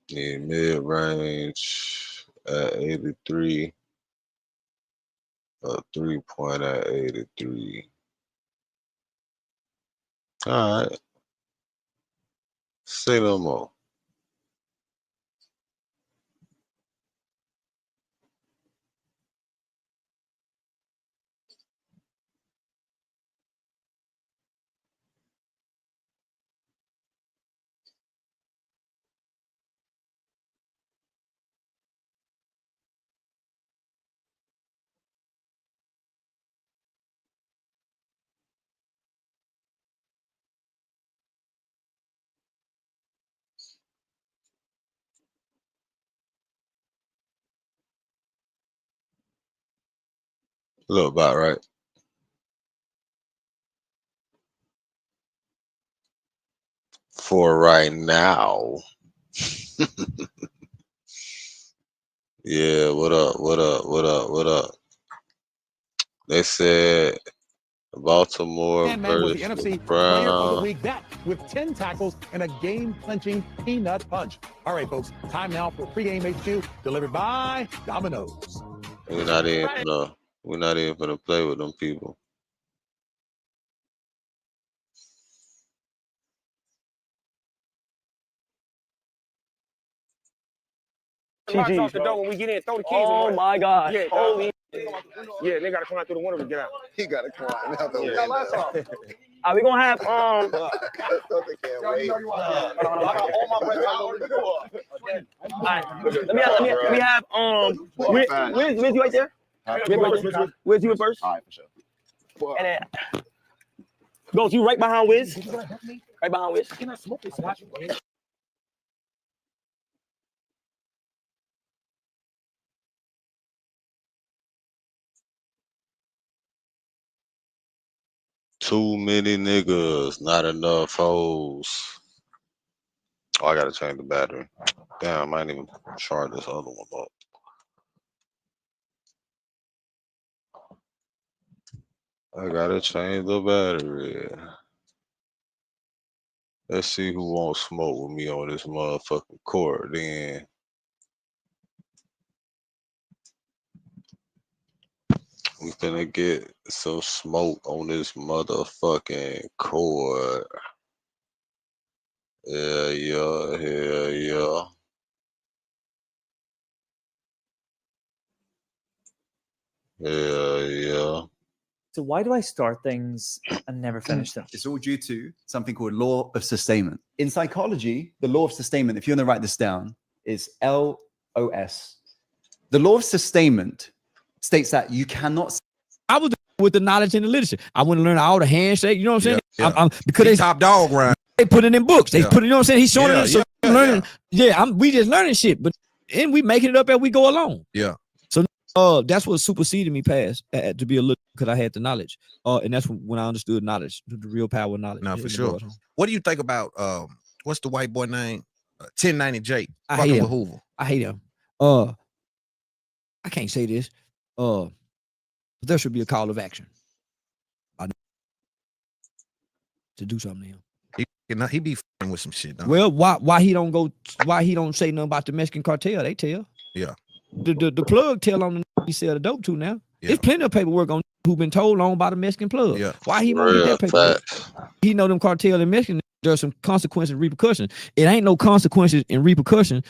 Yeah, mid-range at 83. A 3-point at 83. All right. Say no more. Look about right. For right now. Yeah, what up? What up? What up? What up? They said Baltimore Man was the versus NFC Player of the Brown. Week. That with 10 tackles and a game-clinching peanut punch. All right, folks. Time now for pregame HQ, delivered by Domino's. We're not even gonna play with them people. Locks off the door when we get in. Throw the keys. Oh my God! Yeah, holy. Yeah, they gotta come out through the window to get out. He gotta come out now. We got lights off. Are we gonna have Can't wait. Alright, let me have Wiz you right there? Wiz you in first? Alright, for sure. And then goes you right behind Wiz. Right behind Wiz. Can I smoke this? Too many niggas, not enough hoes. Oh, I gotta change the battery. Damn, I ain't even charge this other one up. I gotta change the battery. Let's see who won't smoke with me on this motherfucking court then. We finna get some smoke on this motherfucking court. Yeah, yeah, yeah, yeah. Yeah, yeah. So why do I start things and never finish them? It's all due to something called law of sustainment. In psychology, the law of sustainment, if you want to write this down, is LOS. The law of sustainment states that you cannot. I was with the knowledge and the literature. I want to learn all the handshake. You know what I'm saying? Yeah. I'm because they top dog round. They put it in books. They put it. You know what I'm saying? He's showing it. So I'm learning. We just learning shit, but and we making it up as we go along. Yeah. So that's what superseded me past to be a little because I had the knowledge. And that's when I understood knowledge, the real power of knowledge. Now for sure. What do you think about what's the white boy name? 1090 Jake. I hate him. Hoover. I hate him. I can't say this. There should be a call of action. To do something to him. He be f***ing with some shit. Well, why he don't go? Why he don't say nothing about the Mexican cartel? They tell. Yeah. The plug tell on the he sell the dope to now. Yeah. There's plenty of paperwork on who been told on by the Mexican plug. Yeah. Why he won't get that paperwork? He know them cartel in Mexican. There's some consequences and repercussions. It ain't no consequences and repercussions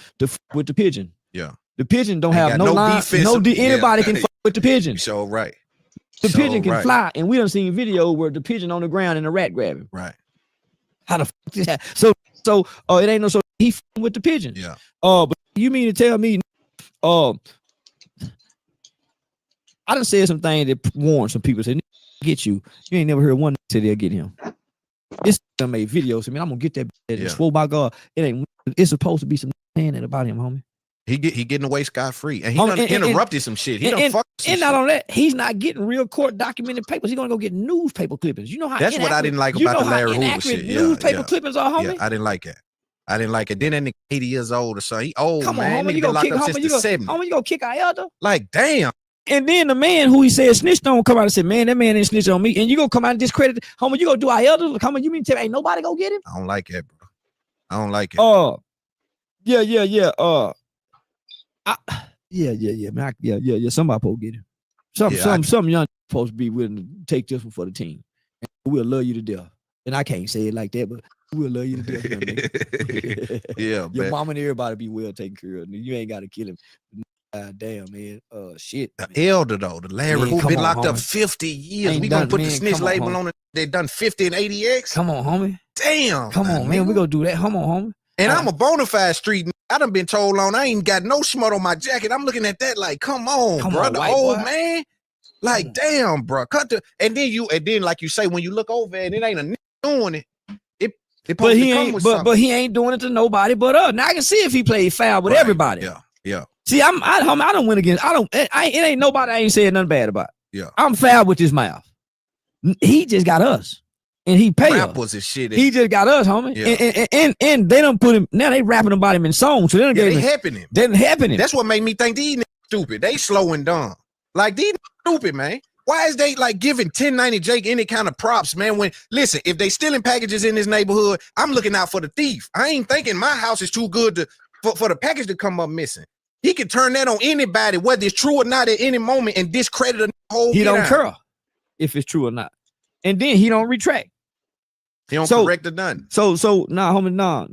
with the pigeon. Yeah. The pigeon don't have no line. Anybody can fuck with the pigeon. So right. The pigeon can fly, and we done seen video where the pigeon on the ground and the rat grab him. Right. How the fuck is that? So it ain't no so he with the pigeon. Yeah. But you mean to tell me I done said some things that warned some people. Said, get you. You ain't never heard one say they'll get him. This done made videos. I mean, I'm gonna get that. Yeah. Swore by God, it ain't. It's supposed to be some saying that about him, homie. He getting away scot-free. And he done interrupted some shit. He done fucked some shit. And not on that, he's not getting real court documented papers. He's gonna go get newspaper clippings. You know how that's what I didn't like about the Larry Hoover shit. Newspaper clippings are, homie. Yeah, I didn't like it. I didn't like it. Then that nigga 80 years old or something. He old, come man. on, homie. You gonna kick homie, you gonna kick our elder? Like, damn. And then the man who he said snitched on come out and said, man, that man ain't snitched on me. And you gonna come out and discredit it. Homie, you gonna do our elder? Homie, you mean to tell me ain't nobody go get him? I don't like it, bro. I don't like it. Yeah. Man, somebody supposed to get him. Some young supposed to be willing to take this one for the team. And we'll love you to death. And I can't say it like that, but we'll love you to death. Yeah, your mom and everybody be well taken care of. You ain't got to kill him. Damn, man. Shit. The elder though, the Larry who been locked up 50 years. We gonna put the snitch label on it. They done 50 and 80X. Come on, homie. Damn. Come on, man. We gonna do that. Come on, homie. And I'm a bona fide street. I done been told on. I ain't got no smut on my jacket. I'm looking at that like, come on, bro. The old man. Like, damn, bro. And then like you say, when you look over and it ain't a nigga doing it. But he ain't doing it to nobody but us. Now I can see if he played foul with everybody. Yeah. See, I don't win against. It ain't nobody I ain't said nothing bad about. Yeah. I'm foul with his mouth. He just got us. and he pay rappers and shit. He just got us, homie. Yeah. And they don't put him now. They rapping about him in songs. So they don't Yeah, get they him. helping him. They helping him. That's what made me think these niggas stupid. They slow and dumb. Like these niggas stupid, man. Why is they like giving 1090 Jake any kind of props, man? When listen, if they stealing packages in this neighborhood, I'm looking out for the thief. I ain't thinking my house is too good for the package to come up missing. He can turn that on anybody, whether it's true or not, at any moment, and discredit a whole. He don't care if it's true or not, and then he don't retract. He don't correct or nothing. So nah, homie, no.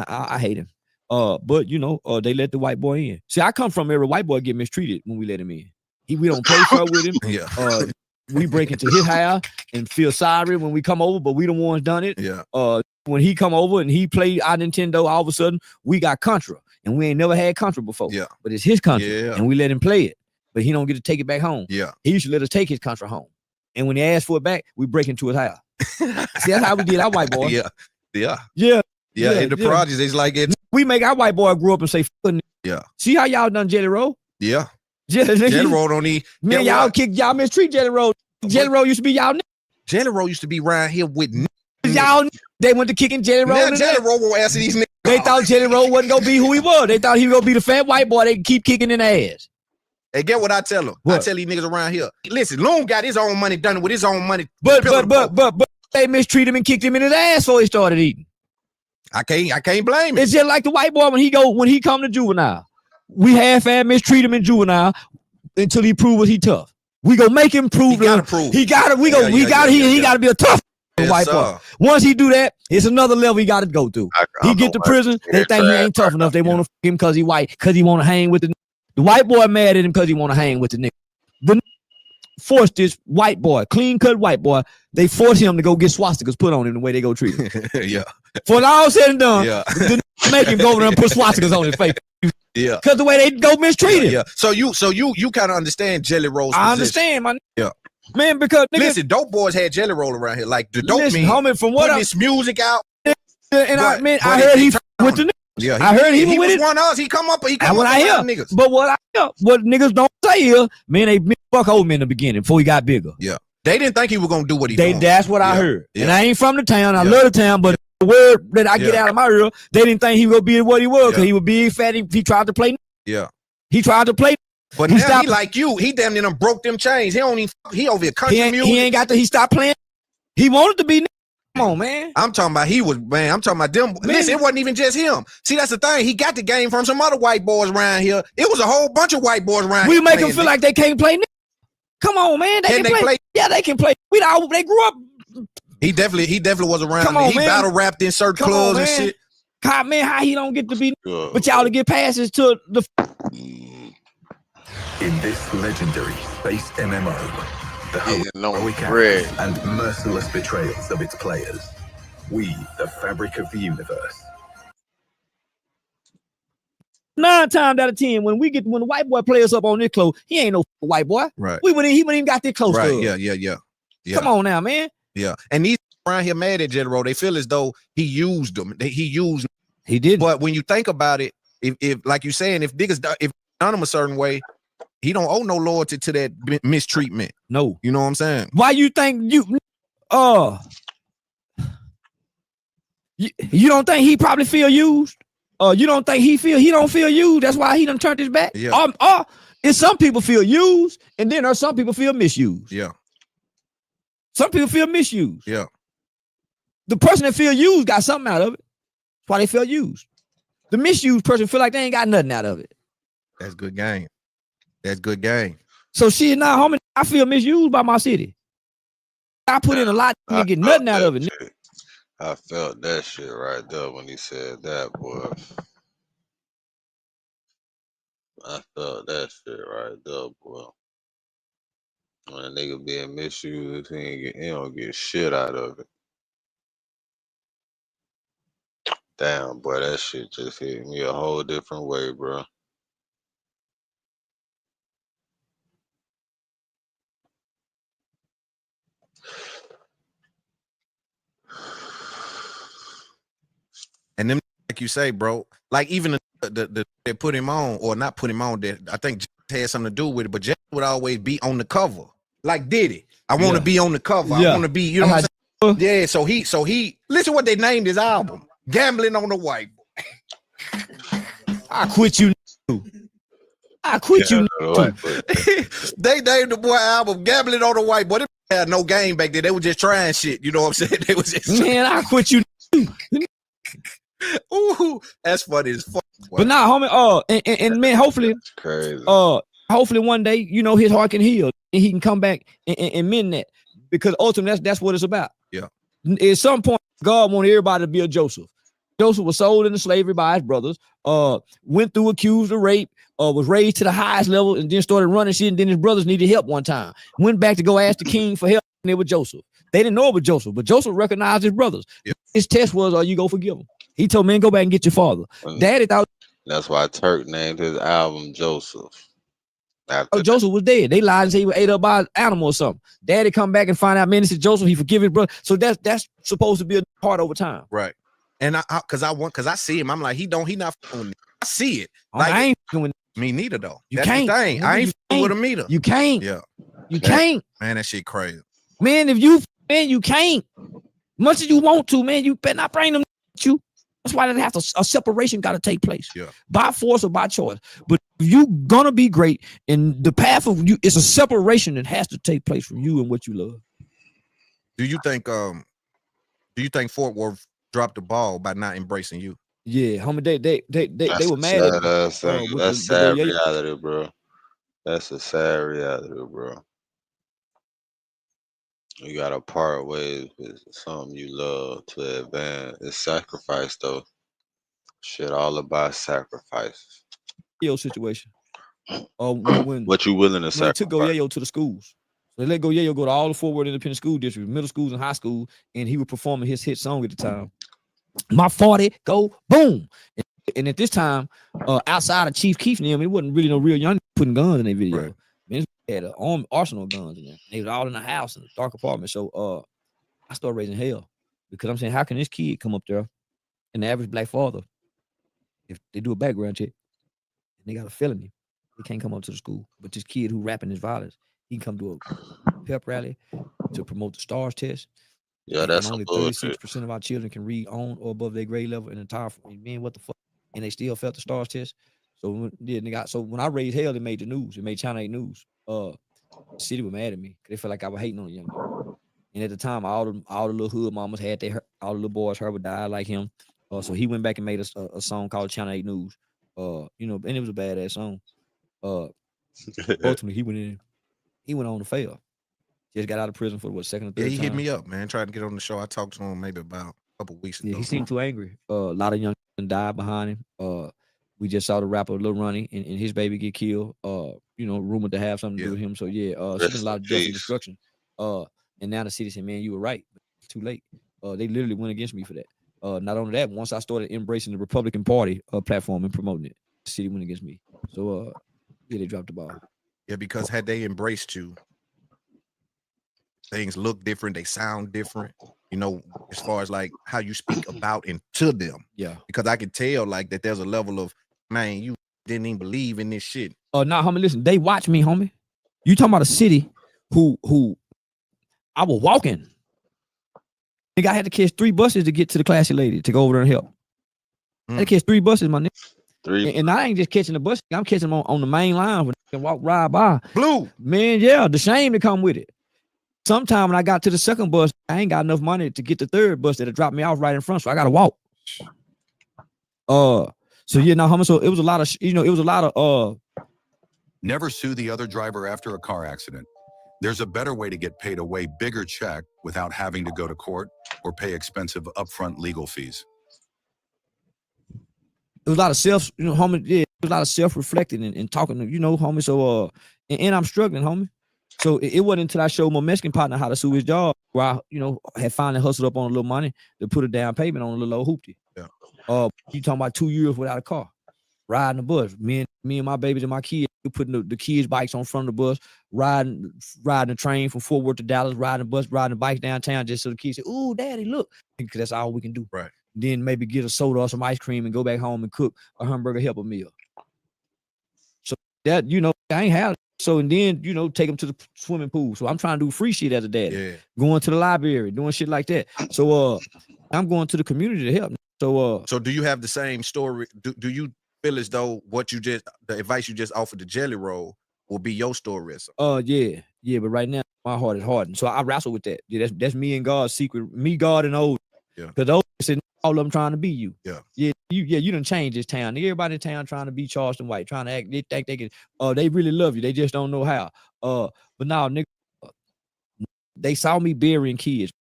I hate him. But you know, they let the white boy in. See, I come from every white boy get mistreated when we let him in. We don't play fair with him. Yeah. We break into his house and feel sorry when we come over, but we the ones done it. Yeah. When he come over and he played our Nintendo, all of a sudden we got Contra, and we ain't never had Contra before. Yeah. But it's his Contra, Yeah. and we let him play it, but he don't get to take it back home. Yeah. He used to let us take his Contra home, and when he asked for it back, we break into his house. See, that's how we did our white boy. Yeah. Yeah. Yeah. In the projects, it's like it. We make our white boy grow up and say, yeah. See how y'all done Jelly Roll? Yeah. Jelly Roll don't need. Man, y'all kick, y'all mistreat Jelly Roll. Jelly Roll used to be y'all. Jelly Roll used to be around here with y'all. They went to kicking Jelly Roll. Now Jelly Roll won't answer these niggas. They thought Jelly Roll wasn't gonna be who he was. They thought he was gonna be the fat white boy. They keep kicking in the ass. Hey, get what I tell them? I tell these niggas around here. Listen, Loon got his own money done with his own money. But they mistreated him and kicked him in his ass before he started eating. I can't blame him. It's just like the white boy when he come to juvenile. We half-ass mistreat him in juvenile until he prove what he tough. We gonna make him prove. He gotta prove. He gotta. He gotta be a tough white boy. Once he do that, it's another level he got to go through. He get to prison. They think he ain't tough enough. They want to fuck him because he white. Because he want to hang with the white boy. Mad at him because he want to hang with the nigga. The forced this white boy, clean cut white boy. They force him to go get swastikas put on him the way they go treat him. Yeah. For all said and done, the make him go over there and put swastikas on his face. Yeah. Because the way they go mistreat him. Yeah. So you kind of understand Jelly Roll's I position. understand, man. Yeah. Man, because nigga, listen, dope boys had Jelly Roll around here. Like the dope listen, man homie, from what putting this music out. And I heard he with the niggas. Yeah, I heard he was with it. one of us. He come up What with niggas. But what niggas don't say is, man, they fuck old men in the beginning before he got bigger. Yeah. They didn't think he was gonna do what he did. That's what I heard. Yeah. And I ain't from the town. I love the town, but the word that I get out of my ear, they didn't think he was gonna be what he was because he was big, fat. He tried to play. Yeah. He tried to play. But now he like you. He damn near done broke them chains. He don't even. He over here country music. He ain't got to. He stopped playing. He wanted to be. Come on, man. I'm talking about I'm talking about them. Man. Listen, it wasn't even just him. See, that's the thing. He got the game from some other white boys around here. It was a whole bunch of white boys around here. We make them feel like they can't play. Come on, man. They can play. Yeah, they can play. They grew up. He definitely was around. Come on, he man. battle rapped in certain clubs and shit. God, man, how he don't get to be? But y'all to get passes to the. In this legendary space MMO, the heroic acts and merciless betrayals of its players weave the fabric of the universe. 9 times out of 10, when the white boy play us up on this close, he ain't no white boy. Right. He wouldn't even got this close. Right. To us. Yeah. Come on now, man. Yeah. And these around here mad at Jelly Roll. They feel as though he used them. He did. But when you think about it, if like you saying, if done him a certain way, he don't owe no loyalty to that mistreatment. No. You know what I'm saying? Why you think you don't think he probably feel used? You don't think he don't feel used? That's why he done turned his back? Yeah. It's some people feel used, and then there's some people feel misused. Yeah. Some people feel misused. Yeah. The person that feel used got something out of it. That's why they feel used. The misused person feel like they ain't got nothing out of it. That's good game. That's good game. So shit, now, homie, I feel misused by my city. I put in a lot to get nothing out of it. I felt that shit right there when he said that, boy. I felt that shit right there, boy. When a nigga being misused, he don't get shit out of it. Damn, boy, that shit just hit me a whole different way, bro. And them, like you say, bro, like even the they put him on or not put him on, that I think had something to do with it, but Jeff would always be on the cover. like Diddy. I want to be on the cover. I want to be, you know what I'm saying? Yeah, so he listen what they named his album. Gambling on the White Boy. I quit you. I quit you. They named the boy album Gambling on the White Boy. They had no game back then. They were just trying shit. You know what I'm saying? They was just I quit you. Ooh, that's funny as fuck. But nah, homie. And man, hopefully, crazy. Hopefully one day, his heart can heal and he can come back and mend that, because ultimately that's what it's about. Yeah. At some point, God wanted everybody to be a Joseph. Joseph was sold into slavery by his brothers. Went through accused of rape. Was raised to the highest level and then started running shit. And then his brothers needed help one time. Went back to go ask the king for help, and it was Joseph. They didn't know it was Joseph, but Joseph recognized his brothers. Yep. His test was, "Are you gonna forgive him?" He told man, "Go back and get your father." Daddy thought. That's why Turk named his album Joseph. Joseph was dead. They lied and said he was ate up by an animal or something. Daddy come back and find out, man, this is Joseph. He forgive his brother. So that's supposed to be a part over time. Right. And because I see him, I'm like, he not with me. I see it. Like, I ain't with me neither though. You that's can't. The thing. I ain't with him either. You can't. Yeah. You can't. Man, that shit crazy. Man, you can't. Much as you want to, man, you better not bring them with you. That's why they have to, a separation got to take place. Yeah. By force or by choice. But if you gonna be great, and the path of you, it's a separation that has to take place from you and what you love. Do you think Fort Worth dropped the ball by not embracing you? Yeah, homie, they were mad at me. That's sad reality, bro. That's a sad reality, bro. You gotta part ways with something you love to advance. It's sacrifice, though. Shit, all about sacrifice. Yo, situation. When what you willing to sacrifice? They took Yayo to the schools. So they let Yayo go to all the Fort Worth Independent School Districts, middle schools and high school, and he was performing his hit song at the time. My 40, go, boom. And at this time, outside of Chief Keef and them, it wasn't really no real young putting guns in their video. Right. Man, they had an arsenal of guns in there. They was all in the house in a dark apartment. So I started raising hell, because I'm saying, how can this kid come up there, and the average black father, if they do a background check and they got a felony, they can't come up to the school. But this kid who rapping his violence, he can come to a pep rally to promote the STARS test. Yeah, that's only 36% of our children can read on or above their grade level in the entire. Man, what the fuck? And they still failed the STARS test. So when I raised hell, it made the news. It made China 8 News. The city was mad at me because they felt like I was hating on the young man. And at the time, all the little hood mamas had all the little boys heard would die like him. So he went back and made a song called China 8 News. And it was a badass song. Ultimately, he went on to fail. Just got out of prison for second or third time. He hit me up, man. Tried to get on the show. I talked to him maybe about a couple weeks ago. Yeah, he seemed too angry. A lot of young men died behind him. We just saw the rapper Lil Ronnie and his baby get killed. Rumored to have something to do with him. So yeah, it's been a lot of death and destruction. And now the city said, "Man, you were right. But it's too late." They literally went against me for that. Not only that, once I started embracing the Republican Party platform and promoting it, the city went against me. So they dropped the ball. Yeah, because had they embraced you, things look different, they sound different, as far as like how you speak about and to them. Yeah. Because I could tell like that there's a level of, man, you didn't even believe in this shit. Nah, homie, listen, they watch me, homie. You talking about a city who I was walking. Nigga, I had to catch 3 buses to get to the classy lady to go over there and help. I had to catch 3 buses, my nigga. 3. And I ain't just catching the bus, I'm catching them on the main line when they can walk right by. Blue. Man, yeah, the shame that come with it. Sometime when I got to the second bus, I ain't got enough money to get the third bus that'll drop me off right in front, so I gotta walk. So yeah, now, homie, so it was a lot of, Never sue the other driver after a car accident. There's a better way to get paid a way bigger check without having to go to court or pay expensive upfront legal fees. It was a lot of homie, yeah, it was a lot of self-reflecting and talking, homie. So and I'm struggling, homie. So it wasn't until I showed my Mexican partner how to sue his job where I, had finally hustled up on a little money to put a down payment on a little old hoopty. Yeah. You talking about 2 years without a car, riding the bus. Me and my babies and my kids, putting the kids' bikes on front of the bus, riding the train from Fort Worth to Dallas, riding the bikes downtown just so the kids say, "Ooh, Daddy, look," because that's all we can do. Right. Then maybe get a soda or some ice cream and go back home and cook a hamburger helper meal. So that I ain't had So and then take them to the swimming pool. So I'm trying to do free shit as a daddy. Going to the library, doing shit like that. So I'm going to the community to help. So do you have the same story? Do you feel as though the advice you just offered the Jelly Roll will be your story or something? Yeah, but right now my heart is hardened. So I wrestle with that. Yeah, that's me and God's secret. Me, God, and old. Yeah. Because those said all of them trying to be you. Yeah. You done changed this town. Everybody in town trying to be Charleston White, trying to act. They think they can. They really love you. They just don't know how. But now, nigga, they saw me burying kids.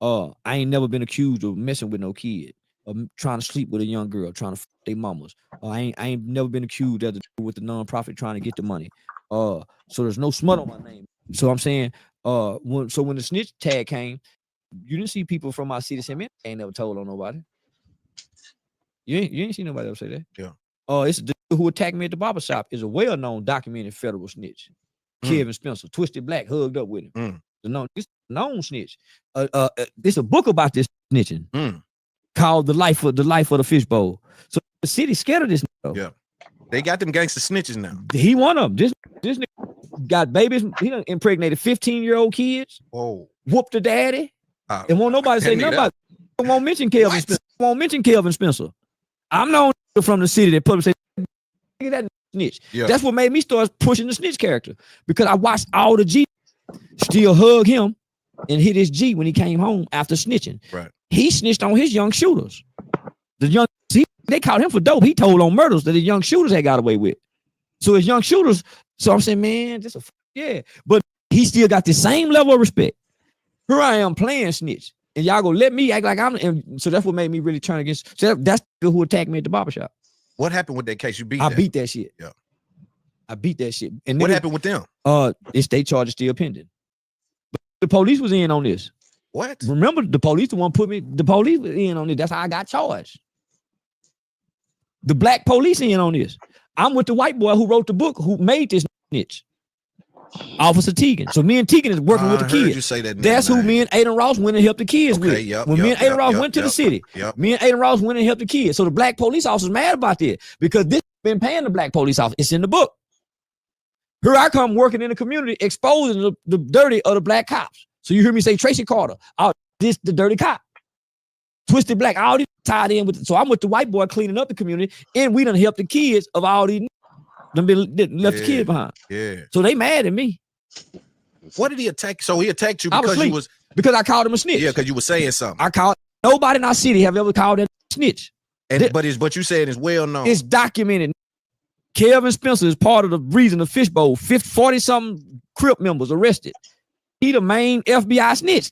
I ain't never been accused of messing with no kid, of trying to sleep with a young girl, trying to fuck their mamas. I ain't never been accused of with the nonprofit trying to get the money. So there's no smut on my name. So I'm saying, when the snitch tag came, you didn't see people from my city say, man, I ain't never told on nobody. You ain't seen nobody else say that. Yeah. It's the dude who attacked me at the barber shop is a well-known documented federal snitch. Kevin Spencer, Twisted Black, hugged up with him. This known snitch. There's a book about this snitching called The Life of the Fishbowl. So the city's scared of this. Yeah. They got them gangster snitches now. He one of them. This nigga got babies. He done impregnated 15-year-old kids. Whoa. Whooped the daddy. And won't nobody say nothing about it. Won't mention Kelvin Spencer. Won't mention Kelvin Spencer. I'm known from the city that public say, that snitch. Yeah. That's what made me start pushing the snitch character. Because I watched all the G still hug him and hit his G when he came home after snitching. Right. He snitched on his young shooters. They caught him for dope. He told on murders that his young shooters had got away with. So his young shooters, so I'm saying, man, but he still got the same level of respect. Here I am playing snitch, and y'all gonna let me act like I'm. And so that's what made me really turn against. So that's who attacked me at the barbershop. What happened with that case? You beat? I beat that shit. Yeah, I beat that shit. And what happened with them? It's state charges still pending. But the police was in on this. What? Remember, the police the one put me. The police was in on this. That's how I got charged. The black police in on this. I'm with the white boy who wrote the book, who made this snitch. Officer Teagan. So me and Teagan is working with the kids. You say that That's who me and Aiden Ross went and helped the kids with. When me and Aiden Ross went to the city, me and Aiden Ross went and helped the kids. So the black police officer's mad about this because this been paying the black police officer. It's in the book. Here I come working in the community, exposing the dirty of the black cops. So you hear me say Tracy Carter, this the dirty cop. Twisted Black, all these tied in with. So I'm with the white boy cleaning up the community, and we done helped the kids of all these. Left the kids behind. Yeah. So they mad at me. What did he attack? So he attacked you because I called him a snitch. Yeah, because you were saying something. I called nobody in our city have ever called that snitch. But you said it's well known. It's documented. Kelvin Spencer is part of the reason the Fishbowl. 40-something Crip members arrested. He the main FBI snitch,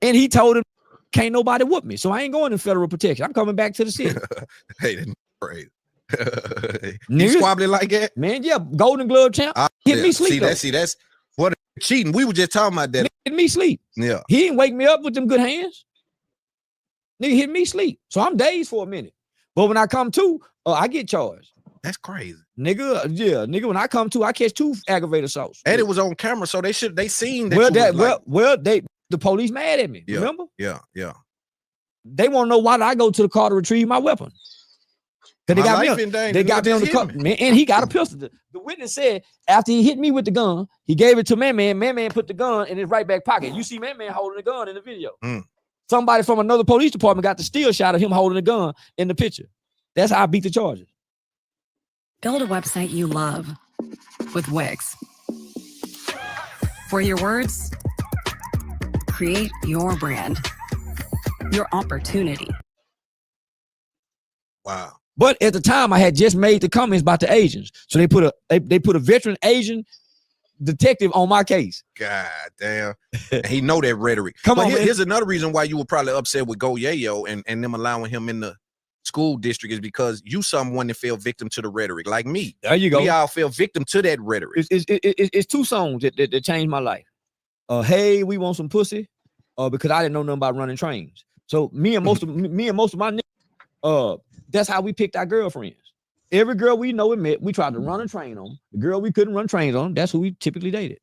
and he told him, "Can't nobody whoop me." So I ain't going in federal protection. I'm coming back to the city. Hey, that's crazy. You squabbling like that, man? Yeah, Golden Glove champ. Hit me sleep. That's what cheating. We were just talking about that. Hit me sleep. Yeah, he didn't wake me up with them good hands. Nigga hit me sleep. So I'm dazed for a minute. But when I come to, I get charged. That's crazy, nigga. Yeah, nigga. When I come to, I catch 2 aggravated assaults. And it was on camera, so they seen that. The police mad at me. Yeah, remember? Yeah. They want to know why did I go to the car to retrieve my weapon. Because they got me on the car, man, and he got a pistol. The witness said after he hit me with the gun, he gave it to Man. Man put the gun in his right back pocket. You see Man holding the gun in the video. Somebody from another police department got the still shot of him holding the gun in the picture. That's how I beat the charges. Build a website you love with Wix. For your words, create your brand, your opportunity. Wow. But at the time, I had just made the comments about the Asians, so they put a veteran Asian detective on my case. God damn, he know that rhetoric. Here's another reason why you were probably upset with Go Yayo and them allowing him in the school district is because you someone that fell victim to the rhetoric, like me. There you go. We all fell victim to that rhetoric. It's 2 songs that changed my life. Hey, we want some pussy, because I didn't know nothing about running trains. So me and most of my niggas, that's how we picked our girlfriends. Every girl we know and met, we tried to run a train on. The girl we couldn't run trains on, that's who we typically dated.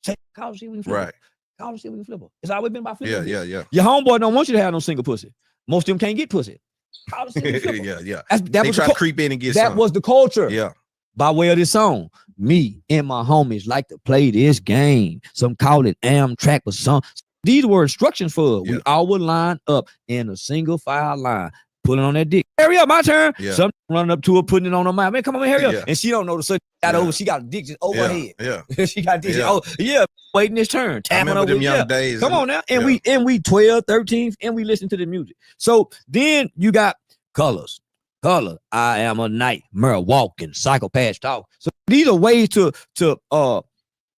Say, call see we can flip her. Right. Call see we can flip her. It's always been about flipping. Yeah. Your homeboy don't want you to have no single pussy. Most of them can't get pussy. Yeah. They try to creep in and get that was the culture. Yeah. By way of this song. Me and my homies like to play this game. Some call it Amtrak, but some these were instructions for us. We all would line up in a single file line, pulling on that dick. Hurry up, my turn. Some running up to her, putting it on her mind. Man, come on, hurry up. And she don't know the son got over. She got a dick just overhead. She got dick. Waiting his turn. Tapping over. Them young days. Come on now. And we 12, 13, and we listen to the music. So then you got colors. I am a nightmare walking, psychopath talk. So these are ways to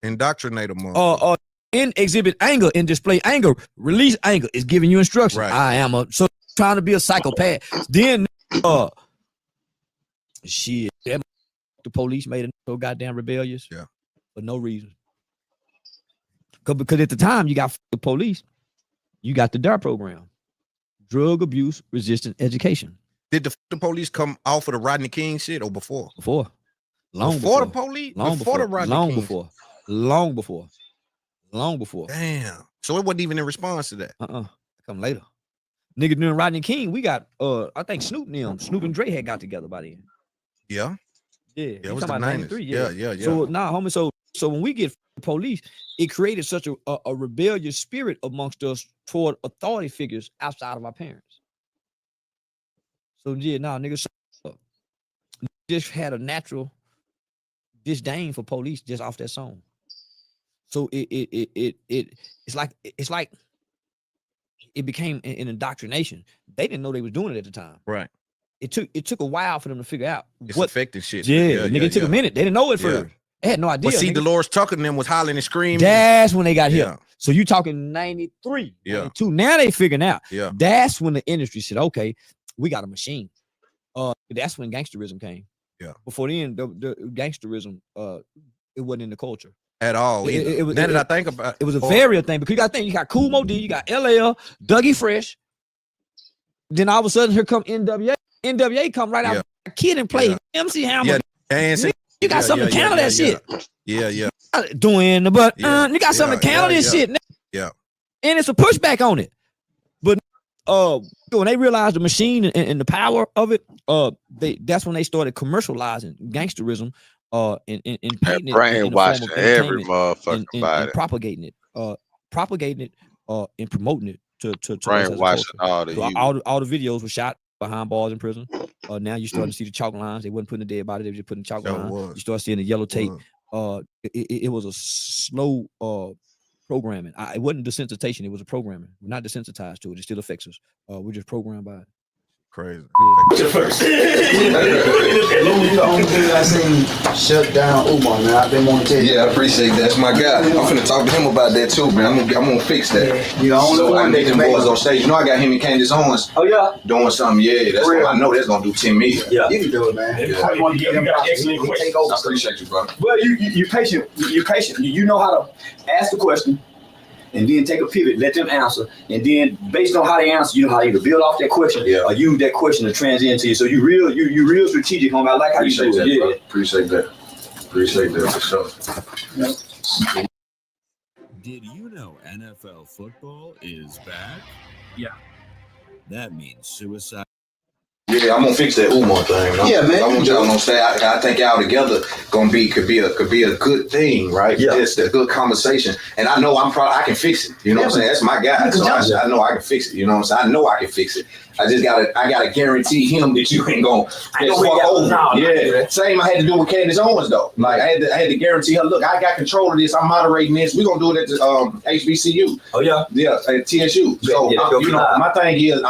indoctrinate them. In exhibit anger, in display anger, release anger is giving you instructions. I am so trying to be a psychopath. Then shit, the police made it so goddamn rebellious. For no reason. Because at the time you got the police, you got the DARE program, drug abuse resistant education. Did the police come off of the Rodney King shit or before? Long before before the police? Long before the Rodney long King? Long before. Damn. So it wasn't even in response to that. Come later. Nigga during Rodney King, we got I think Snoop and Dre had got together by then. Yeah. It was the 93. 90s. Yeah. So homie, so when we get police, it created such a rebellious spirit amongst us toward authority figures outside of our parents. So niggas just had a natural disdain for police just off that song. So it's like it became an indoctrination. They didn't know they was doing it at the time. Right. It took a while for them to figure out it's what affecting shit. Nigga, it took a minute. They didn't know it first. They had no idea. But see, nigga. Dolores Tucker and them was hollering and screaming. That's when they got hit. So you talking 93, 92. Now they figuring out. That's when the industry said, okay, we got a machine. That's when gangsterism came. Before then, the gangsterism, it wasn't in the culture at all. It was, now that I think about it was a various thing, because you got to think, you got Kool Moe Dee, you got LL, Dougie Fresh. Then all of a sudden, here come NWA. NWA come right out. A kid and play MC Hammer. Dancing. You got something to counter that shit. Yeah. Doing the but you got something to counter this shit. Yeah. And it's a pushback on it. But when they realized the machine and the power of it, that's when they started commercializing gangsterism and painting it, brainwashing every motherfucker and propagating it, and promoting it to brainwashing all the youth. all the videos were shot behind bars in prison. Now you're starting to see the chalk lines. They wasn't putting the dead body, they were just putting chalk lines. You start seeing the yellow tape. It was a slow programming. It wasn't desensitization, it was a programming. We're not desensitized to it. It still affects us. We're just programmed by it. Crazy. First. The only thing I seen shut down Umar, man. I've been wanting to tell you. Yeah, I appreciate that. That's my guy. I'm finna talk to him about that too, man. I'm gonna fix that. You the only so one I need them boys on stage. You know, I got him and Candace Owens. Oh yeah, doing something. Yeah, that's what I know. That's gonna do 10 million. Yeah, you can do it, man. Yeah. I want to get them excellent questions. I appreciate you, brother. Well, you patient. You're patient. You know how to ask the question, and then take a pivot, let them answer, and then based on how they answer, you know how to either build off that question or use that question to transition to you. So you real strategic, homie. I like how you do it. Yeah. Appreciate that for sure. Did you know NFL football is back? Yeah. That means suicide. Yeah, I'm gonna fix that Umar thing. Yeah, man. I want y'all to say I think y'all together could be a good thing, right? Yeah. It's a good conversation, and I know I can fix it. You know what I'm saying? That's my guy, so I know I can fix it. You know what I'm saying? I know I can fix it. I just gotta guarantee him that you ain't gonna fuck over. Yeah, same I had to do with Candace Owens though. Like I had to guarantee her. Look, I got control of this. I'm moderating this. We're gonna do it at the HBCU. Oh yeah, at TSU. So my thing is,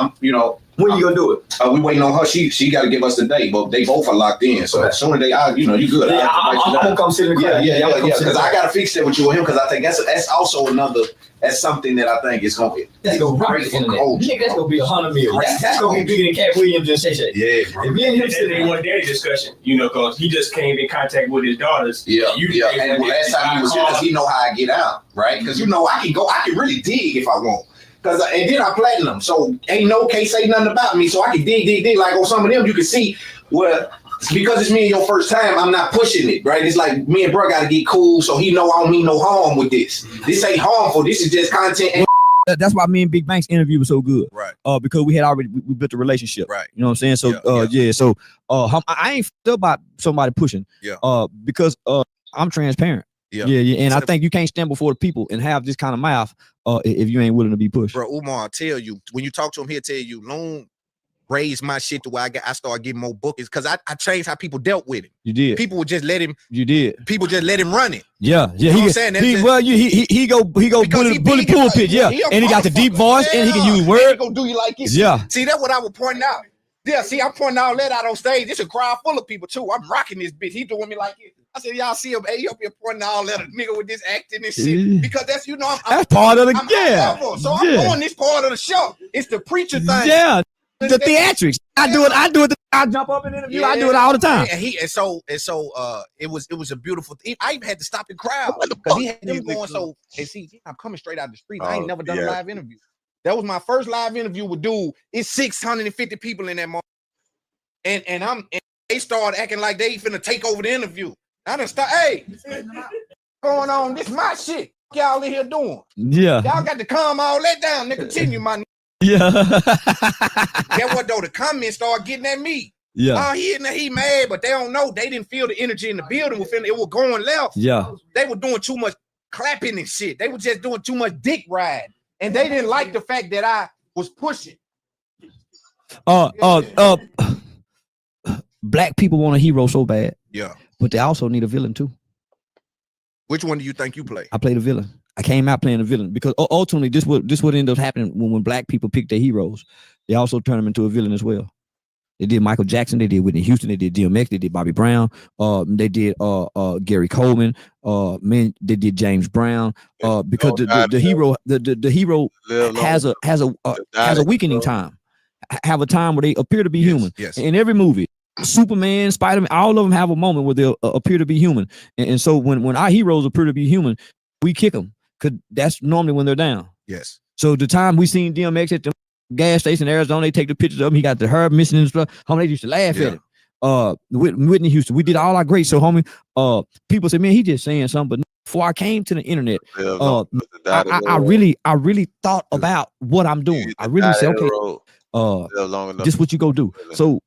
when you gonna do it? We waiting on her. She got to give us the date, but they both are locked in. So as soon as you good. Yeah, I'm gonna come sit in the crowd. Yeah. Because I gotta fix that with you and him. Because I think that's also another. That's something that I think is gonna be. That's gonna rock the internet. You think that's gonna be 100 million? That's gonna be bigger than Cat Williams and Shay Shay. Yeah. If me and him sitting in one daddy discussion, because he just came in contact with his daughters. Yeah. And last time he was here, because he know how I get out, right? Because I can really dig if I want. And then I platinum, so ain't no case say nothing about me, so I can dig. Like on some of them, you can see where because it's me and your first time, I'm not pushing it, right? It's like me and bro got to get cool, so he know I don't mean no harm with this. This ain't harmful. This is just content. That's why me and Big Bank's interview was so good, right? Because we built a relationship, right? You know what I'm saying? So So I ain't feel about somebody pushing, because I'm transparent. Yeah. And I think you can't stand before the people and have this kind of mouth if you ain't willing to be pushed. Bro, Umar, I'll tell you, when you talk to him, he'll tell you, Loon raised my shit to where I started getting more bookings because I changed how people dealt with him. You did. People would just let him. You did. People just let him run it. Yeah. You know what I'm saying? He go bully pulpit. Yeah. And he got the deep voice and he can use words. He gonna do you like this. Yeah. See, that's what I was pointing out. Yeah, see, I'm pointing all that out on stage. It's a crowd full of people too. I'm rocking this bitch. He doing me like this. I said, y'all see him, hey, he up here pointing all that nigga with this acting and shit. Because that's, you know, that's part of the So I'm doing this part of the show. It's the preacher thing. Yeah. The theatrics. I do it. I jump up in an interview. I do it all the time. And so it was a beautiful thing. I even had to stop the crowd because he had them going. So and see, I'm coming straight out the street. I ain't never done a live interview. That was my first live interview with dude. It's 650 people in that moment. And they started acting like they finna take over the interview. I done start, hey, going on, this my shit. Y'all in here doing. Yeah. Y'all got to calm all that down. They continue, my yeah. Get what though? The comments start getting at me. Yeah. Oh, he mad, but they don't know. They didn't feel the energy in the building. It was going left. Yeah. They were doing too much clapping and shit. They were just doing too much dick ride. And they didn't like the fact that I was pushing. Black people want a hero so bad. Yeah. But they also need a villain too. Which one do you think you play? I played a villain. I came out playing a villain because ultimately this what ended up happening when black people pick their heroes. They also turn them into a villain as well. They did Michael Jackson, they did Whitney Houston, they did DMX, they did Bobby Brown, they did Gary Coleman, they did James Brown, because the hero has a weakening time, have a time where they appear to be human. Yes. In every movie, Superman, Spider-Man, all of them have a moment where they appear to be human. And so when our heroes appear to be human, we kick them because that's normally when they're down. Yes. So the time we seen DMX at the gas station in Arizona, they take the pictures of him. He got the herb missing and stuff. Homie, they used to laugh at him. Whitney Houston, we did all our great. So homie, people say, man, he just saying something. But before I came to the internet, I really thought about what I'm doing. I really said, okay, this what you go do. So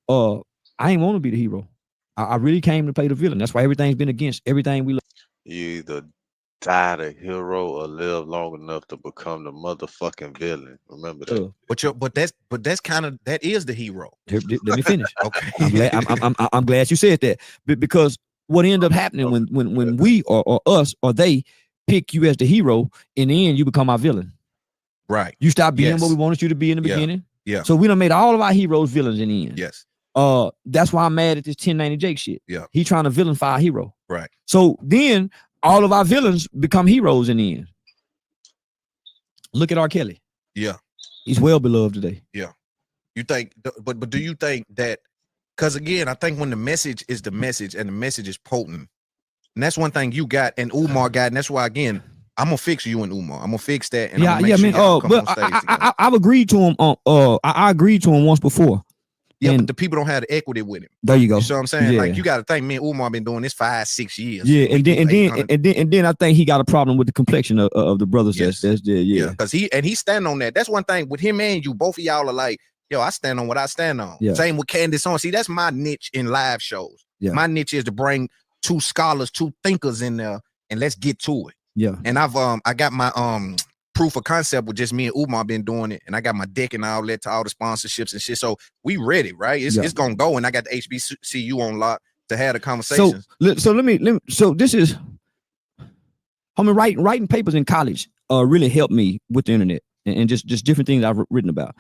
I ain't want to be the hero. I really came to play the villain. That's why everything's been against everything we love. You either die the hero or live long enough to become the motherfucking villain. Remember that. But that's kind of that is the hero. Let me finish. Okay. I'm glad you said that because what ended up happening when we or us or they pick you as the hero, in the end you become our villain. Right. You stop being what we wanted you to be in the beginning. Yeah. So we done made all of our heroes villains in the end. Yes. That's why I'm mad at this 1090 Jake shit. Yeah. He trying to villainify our hero. Right. So then all of our villains become heroes in the end. Look at R. Kelly. Yeah. He's well beloved today. Yeah. You think, but do you think that, because again, I think when the message is the message and the message is potent, and that's one thing you got and Umar got, and that's why, again, I'm gonna fix you and Umar. I'm gonna fix that. And I've agreed to him. I agreed to him once before. Yeah, but the people don't have the equity with him. There you go. You see what I'm saying? Yeah. Like you got to think, me and Umar been doing this 5-6 years. Yeah, and then I think he got a problem with the complexion of the brothers. Yes. That's there. Yeah, because he stand on that. That's one thing with him and you. Both of y'all are like, yo, I stand on what I stand on. Yeah. Same with Candace on. See, that's my niche in live shows. Yeah. My niche is to bring two scholars, two thinkers in there, and let's get to it. Yeah. And I got my proof of concept with just me and Umar been doing it, and I got my deck and all that to all the sponsorships and shit. So we ready, right? It's gonna go, and I got the HBCU on lock to have the conversation. So let me. So this is, writing papers in college really helped me with the internet and just different things I've written about.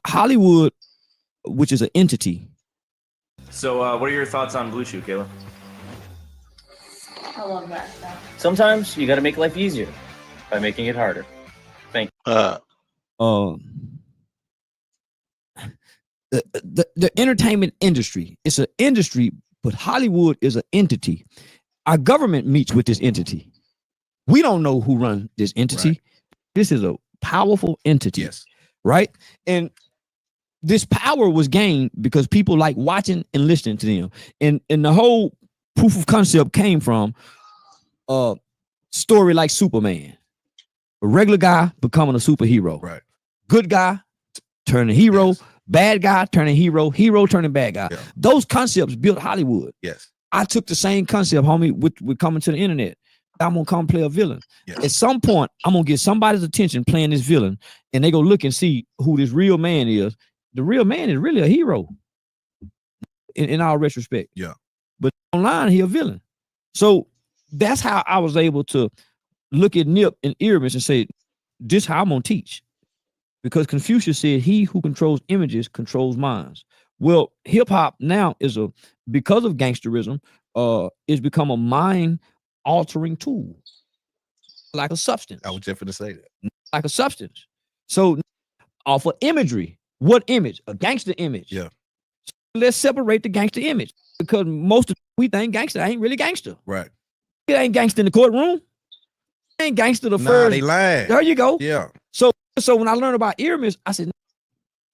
Hollywood, which is an entity. So what are your thoughts on Blue Chew, Kayla? I love that stuff. Sometimes you got to make life easier by making it harder. Thank you. The entertainment industry, it's an industry, but Hollywood is an entity. Our government meets with this entity. We don't know who runs this entity. Right. This is a powerful entity. Yes. Right? And this power was gained because people like watching and listening to them. And the whole proof of concept came from a story like Superman. A regular guy becoming a superhero. Right. Good guy turning hero. Yes. Bad guy turning hero. Hero turning bad guy. Yeah. Those concepts built Hollywood. Yes. I took the same concept, homie, with coming to the internet. I'm gonna come play a villain. Yeah. At some point, I'm gonna get somebody's attention playing this villain, and they go look and see who this real man is. The real man is really a hero in all retrospect. Yeah. But online, he a villain. So that's how I was able to look at Nip and Aramis and say, this how I'm gonna teach. Because Confucius said, he who controls images controls minds. Well, hip hop now is because of gangsterism, it's become a mind altering tool, like a substance. I was just going to say that. Like a substance. So off of imagery, what image? A gangster image. Yeah. So let's separate the gangster image, because most of we think gangster ain't really gangster. Right. It ain't gangster in the courtroom. It ain't gangster the first. They lying. There you go. Yeah. So when I learned about Aramis, I said,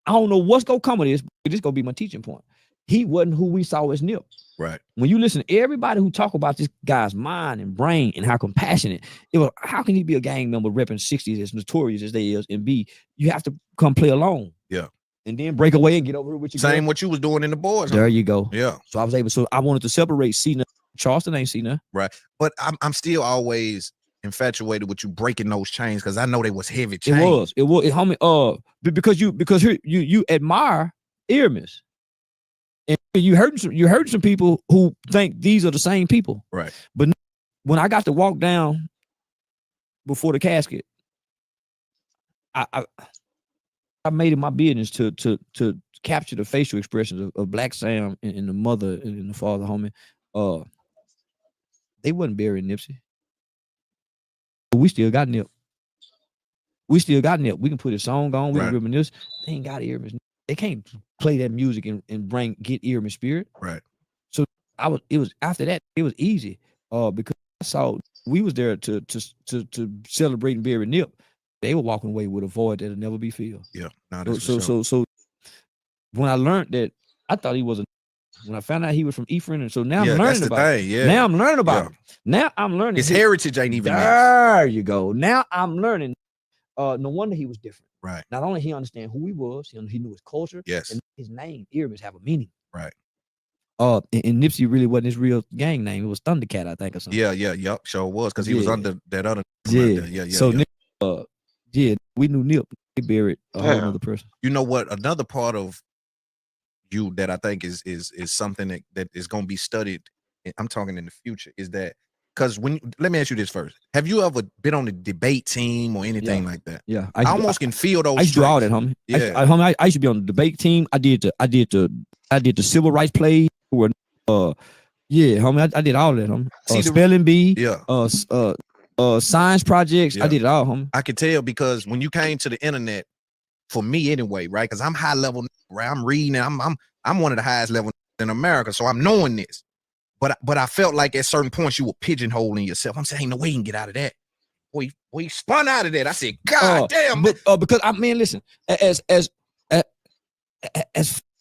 I don't know what's gonna come of this, but this gonna be my teaching point. He wasn't who we saw as Nip. Right. When you listen to everybody who talk about this guy's mind and brain and how compassionate, it was, how can he be a gang member repping 60s as notorious as they is, and B, you have to come play alone. Yeah. And then break away and get over with your Same girl. what you was doing in the boys. There you go. Yeah. So I wanted to separate Cena. Charleston ain't Cena. Right. But I'm still always infatuated with you breaking those chains, because I know they was heavy chains. It was homie, because you admire Aramis. And you heard some people who think these are the same people. Right. But when I got to walk down before the casket, I made it my business to capture the facial expressions of Black Sam and the mother and the father, homie. They wasn't burying Nipsey. But we still got Nip. We can put his song on. We can reminisce. They ain't got Aramis. They can't play that music and get Aramis spirit. Right. So it was after that, it was easy. Because I saw we was there to celebrate and bury Nip. They were walking away with a void that'll never be filled. Yeah. So when I learned that, I thought he was when I found out he was from Ephraim, and so now I'm learning about it. Yeah. Now I'm learning about it. Now I'm learning his heritage ain't even there. You go. Now I'm learning. No wonder he was different. Right. Not only he understand who he was, he knew his culture. Yes. And his name, Aramis, have a meaning. Right. And Nipsey really wasn't his real gang name. It was Thundercat, I think, or something. Yep, sure was, because he was under that other. Yeah. So Nip, we knew Nip. They buried a whole other person. You know what? Another part of you that I think is something that is going to be studied. I'm talking in the future, is that because let me ask you this first: have you ever been on a debate team or anything like that? Yeah, I almost can feel those. I used to do all that, homie. Yeah, I used to be on the debate team. I did the civil rights play. Homie, I did all of that, homie. Spelling bee. Yeah. Science projects. Yeah. I did it all, homie. I could tell, because when you came to the internet, for me anyway, right? Because I'm high level, right? I'm reading. I'm one of the highest level in America, so I'm knowing this. But I felt like at certain points you were pigeonholing yourself. I'm saying, ain't no way you can get out of that. We spun out of that. I said, God damn. But because I mean, listen, as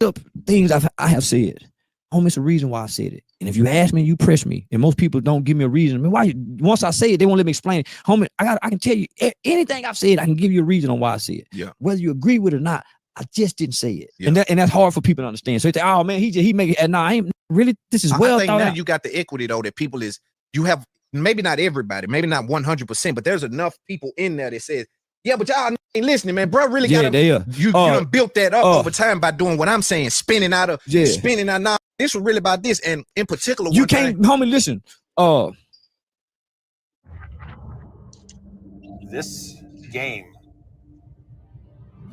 up things I have said, homie, it's a reason why I said it. And if you ask me, you press me, and most people don't give me a reason. I mean, why? Once I say it, they won't let me explain it. Homie, I can tell you anything I've said. I can give you a reason on why I say it. Yeah. Whether you agree with it or not, I just didn't say it. Yeah. And that's hard for people to understand. So they say, oh man, he make it. And no, I ain't really. This is well I think thought now out. you got the equity though, that people you have, maybe not everybody, maybe not 100%, but there's enough people in there that says, yeah, but y'all ain't listening, man. Bro, really got you done built that up over time by doing what I'm saying, spinning out. Now this was really about this, and in particular, you can't, homie. Listen, this game,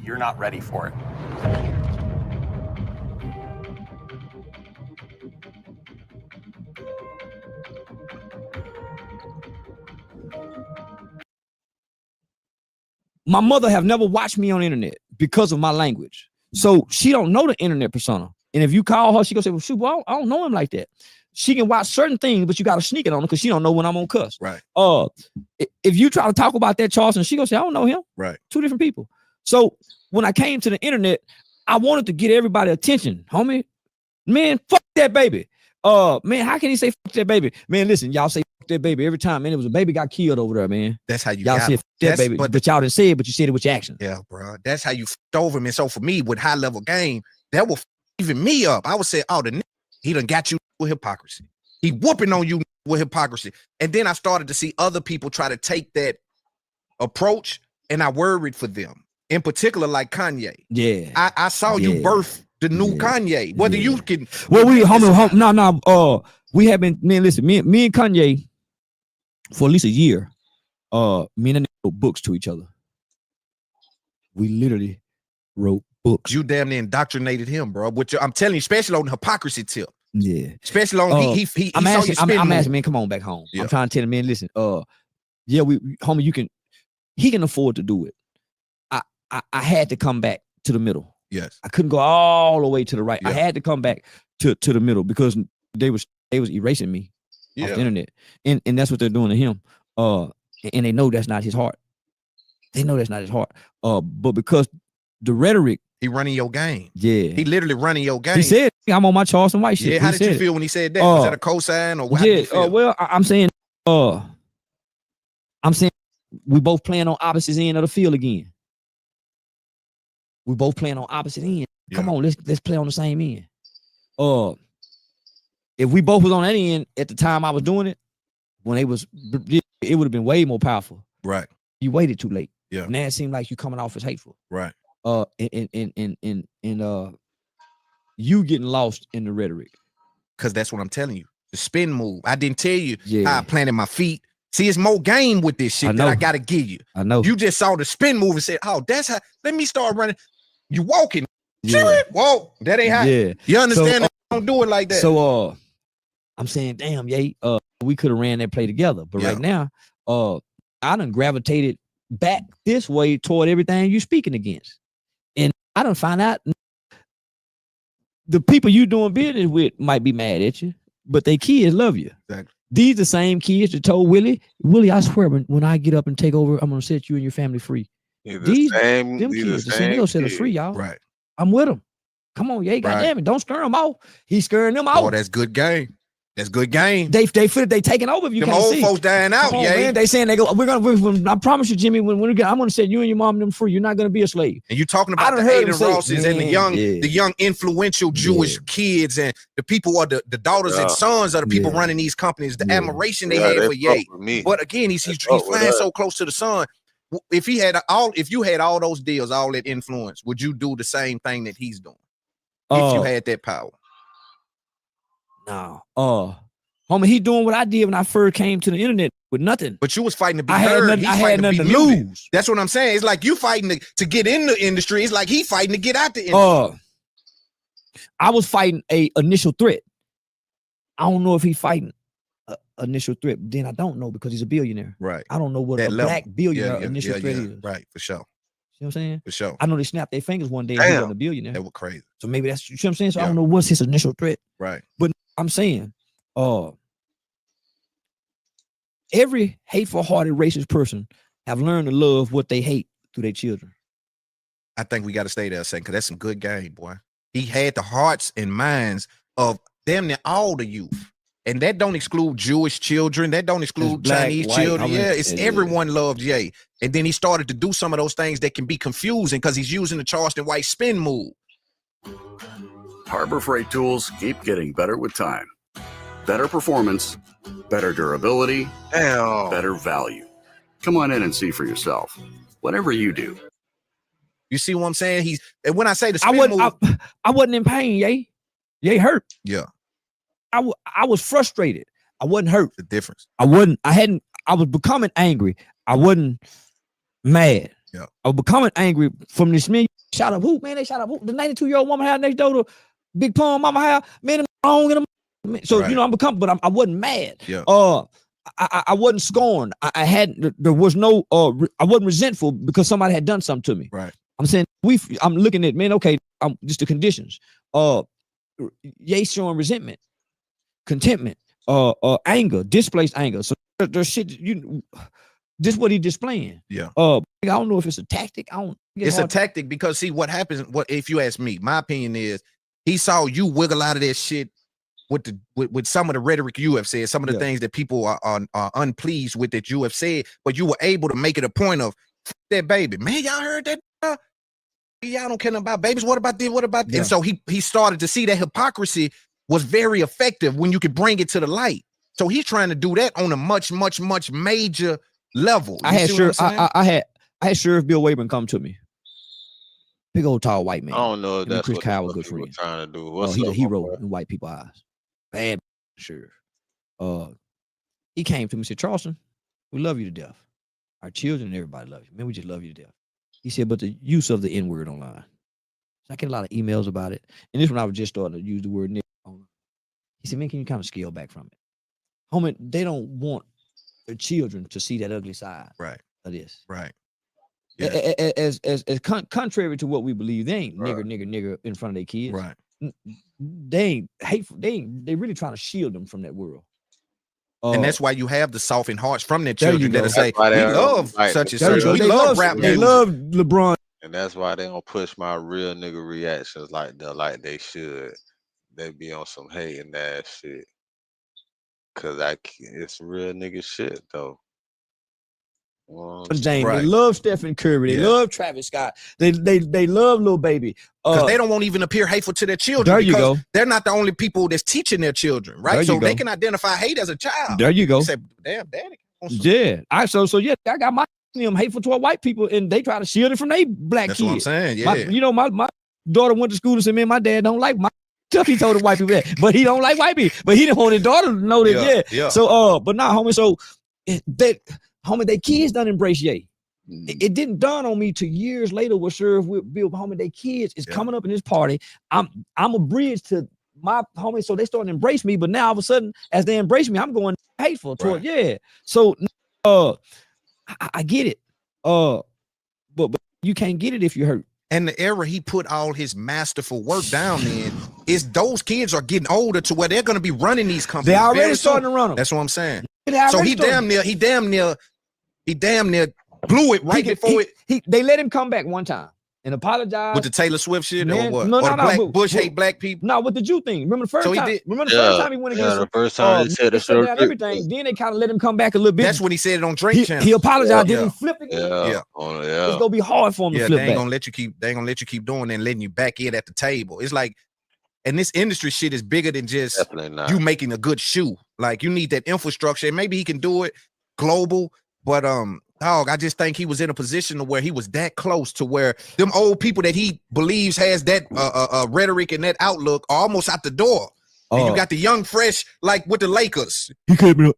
you're not ready for it. my mother have never watched me on the internet because of my language. So she don't know the internet persona. And if you call her, she gonna say, well, shoot, well, I don't know him like that. She can watch certain things, but you got to sneak it on her because she don't know when I'm on cuss. Right. If you try to talk about that, Charleston, she gonna say, I don't know him. Right. Two different people. So when I came to the internet, I wanted to get everybody attention, homie. Man, fuck that baby. Man, how can he say fuck that baby? Man, listen, y'all say fuck that baby every time. Man, it was a baby got killed over there, man. That's how you y'all said fuck that baby, but y'all didn't say it, but you said it with your actions. Yeah, bro. That's how you fucked over me. So for me, with high level game, that will even me up. I would say, oh, he done got you with hypocrisy. He whooping on you with hypocrisy. And then I started to see other people try to take that approach, and I worried for them. In particular, like Kanye. Yeah. I saw you birth the new Kanye. Whether you can we have been, man, listen, me and Kanye for at least a year, me and wrote books to each other. We literally wrote books. You damn near indoctrinated him, bro. Which I'm telling you, especially on the hypocrisy tip. Yeah. Especially on he I'm saw asking, you spin I'm move. asking, man, come on back home. Yeah. I'm trying to tell him, man, listen, yeah, homie, he can afford to do it. I had to come back to the middle. Yes. I couldn't go all the way to the right. Yeah. I had to come back to the middle because they was erasing me off the internet. And that's what they're doing to him. And they know that's not his heart. They know that's not his heart. But because the rhetoric, he running your game. Yeah. He literally running your game. He said, I'm on my Charleston White shit. Yeah, how did you feel when he said that? Was that a cosign or what? Well, I'm saying we both playing on opposite end of the field again. We both playing on opposite end. Yeah. Come on, let's play on the same end. If we both was on that end at the time I was doing it, when it would have been way more powerful. Right. You waited too late. Yeah. Now it seemed like you coming off as hateful. Right. And you getting lost in the rhetoric. Because that's what I'm telling you. The spin move. I didn't tell you how I planted my feet. See, it's more game with this shit that I gotta give you. I know. You just saw the spin move and said, "Oh, that's how." Let me start running. You walking. Yeah. Whoa, that ain't how. Yeah. You understand? So, don't do it like that. So I'm saying, damn, we could have ran that play together. But right now, I done gravitated back this way toward everything you speaking against. And I done find out the people you doing business with might be mad at you, but they kids love you. Exactly. These the same kids that told Willie, I swear, when I get up and take over, I'm gonna set you and your family free. Them kids, the San Diego set us free, y'all. Right. I'm with them. Come on, goddamn it, don't scare them off. He's scaring them off. Oh, that's good game. That's good game. They feel they taking over if you Them can't old see. folks dying out, Come on, man. They saying I promise you, Jimmy, when we get, I'm gonna set you and your mom and them free. You're not gonna be a slave. And you talking about the Aiden Rosses and the young influential Jewish kids and the people are the daughters and sons of the people running these companies, the admiration they had for Ye. But again, he's flying so close to the sun. If you had all those deals, all that influence, would you do the same thing that he's doing? If you had that power? No. Homie, he doing what I did when I first came to the internet with nothing. But you was fighting to be I heard. had nothing to lose. That's what I'm saying. It's like you fighting to get in the industry. It's like he fighting to get out the industry. I was fighting a initial threat. I don't know if he's fighting a initial threat. Then I don't know because he's a billionaire. Right. I don't know what That a level. black billionaire initial threat is. Right, for sure. You know what I'm saying? For sure. I know they snapped their fingers one day and he wasn't a billionaire. That was crazy. So maybe that's, you know what I'm saying? So I don't know what's his initial threat. Right. But I'm saying, every hateful-hearted racist person have learned to love what they hate through their children. I think we got to stay there, saying, because that's some good game, boy. He had the hearts and minds of damn near all the youth. And that don't exclude Jewish children. That don't exclude black, Chinese white, children. It's everyone loved Ye. And then he started to do some of those things that can be confusing because he's using the Charleston White spin move. Harbor Freight tools keep getting better with time. Better performance, better durability, better value. Come on in and see for yourself. Whatever you do. You see what I'm saying? And when I say the spin move, I wasn't in pain, Ye hurt. Yeah. I was frustrated. I wasn't hurt. The difference. I was becoming angry. I wasn't mad. Yeah. I was becoming angry from this man. Shot up who, man? They shot up who? The 92-year-old woman house next door to Big Pun Mama house. Man, wrong in them. So Right. I'm becoming, but I wasn't mad. Yeah. I wasn't scorned. There was no I wasn't resentful because somebody had done something to me. Right. I'm saying I'm looking at, man, okay, just the conditions. Ye showing resentment, contentment, anger, displaced anger. So there's shit this what he displaying. Yeah. I don't know if it's a tactic. It's a tactic because see what happens. What if you ask me? My opinion is he saw you wiggle out of that shit with some of the rhetoric you have said, some of the things that people are unpleased with that you have said, but you were able to make it a point of that baby. Man, y'all heard that? Y'all don't care about babies. What about this? What about this? And so he started to see that hypocrisy was very effective when you could bring it to the light. So he's trying to do that on a much major level. I had Sheriff Bill Wayman come to me. Big old tall white man. I don't know if that's Chris what Kyle was the good fuck you were friends. trying to do. What's He's up, a hero my boy? in white people's eyes. Bad sheriff. He came to me and said, Charleston, we love you to death. Our children and everybody love you. Man, we just love you to death. He said, but the use of the N-word online. So I get a lot of emails about it. And this one I was just starting to use the word nigga. He said, man, can you kind of scale back from it? Homie, they don't want their children to see that ugly side of this. Right. Yeah. As contrary to what we believe, they ain't nigger in front of their kids. Right. They ain't hateful. They really trying to shield them from that world. And that's why you have the softened hearts from their There children you that go. say, we love such and such. We love rap They music. love LeBron. And that's why they don't push my real nigga reactions like they should. They be on some hating ass shit. Cause it's real nigga shit though. James, they love Stephen Curry. They love Travis Scott. They love Lil Baby. Because they don't want to even appear hateful to their children. There you because go. They're not the only people that's teaching their children, right? There So you they go. can identify hate as a child. There you go. They say, damn, daddy. Yeah. I got my them hateful toward white people, and they try to shield it from their black That's kids. what I'm saying. Yeah. My daughter went to school and said, man, my dad don't like my he told the white people that, but he don't like white people. But he didn't want his daughter to know that. Yeah. So but nah, homie. So they kids done embrace Ye. It didn't dawn on me till years later with Sheriff Bill, homie, they kids is coming up in this party. I'm a bridge to my homie, so they starting to embrace me. But now all of a sudden, as they embrace me, I'm going hateful toward So I get it. But you can't get it if you hurt. And the era he put all his masterful work down in is those kids are getting older to where they're going to be running these companies. They already starting to run them. That's what I'm saying. So he damn near blew it right before it. They let him come back one time and apologize with the Taylor Swift shit or what? No, Bush hate black people. No, with the Jew thing. Remember the first time? He Went against the first time he said everything. Then they kind of let him come back a little bit. That's when he said it on Drake channel. He apologized. Then he flipped it. It's gonna be hard for him to flip they back. ain't gonna let you keep. They ain't gonna let you keep doing that and letting you back in at the table. It's like, and this industry shit is bigger than just you making a good shoe. Like you need that infrastructure, and maybe he can do it global. But dog, I just think he was in a position to where he was that close to where them old people that he believes has that rhetoric and that outlook are almost out the door. And you got the young, fresh, like with the Lakers. He could. You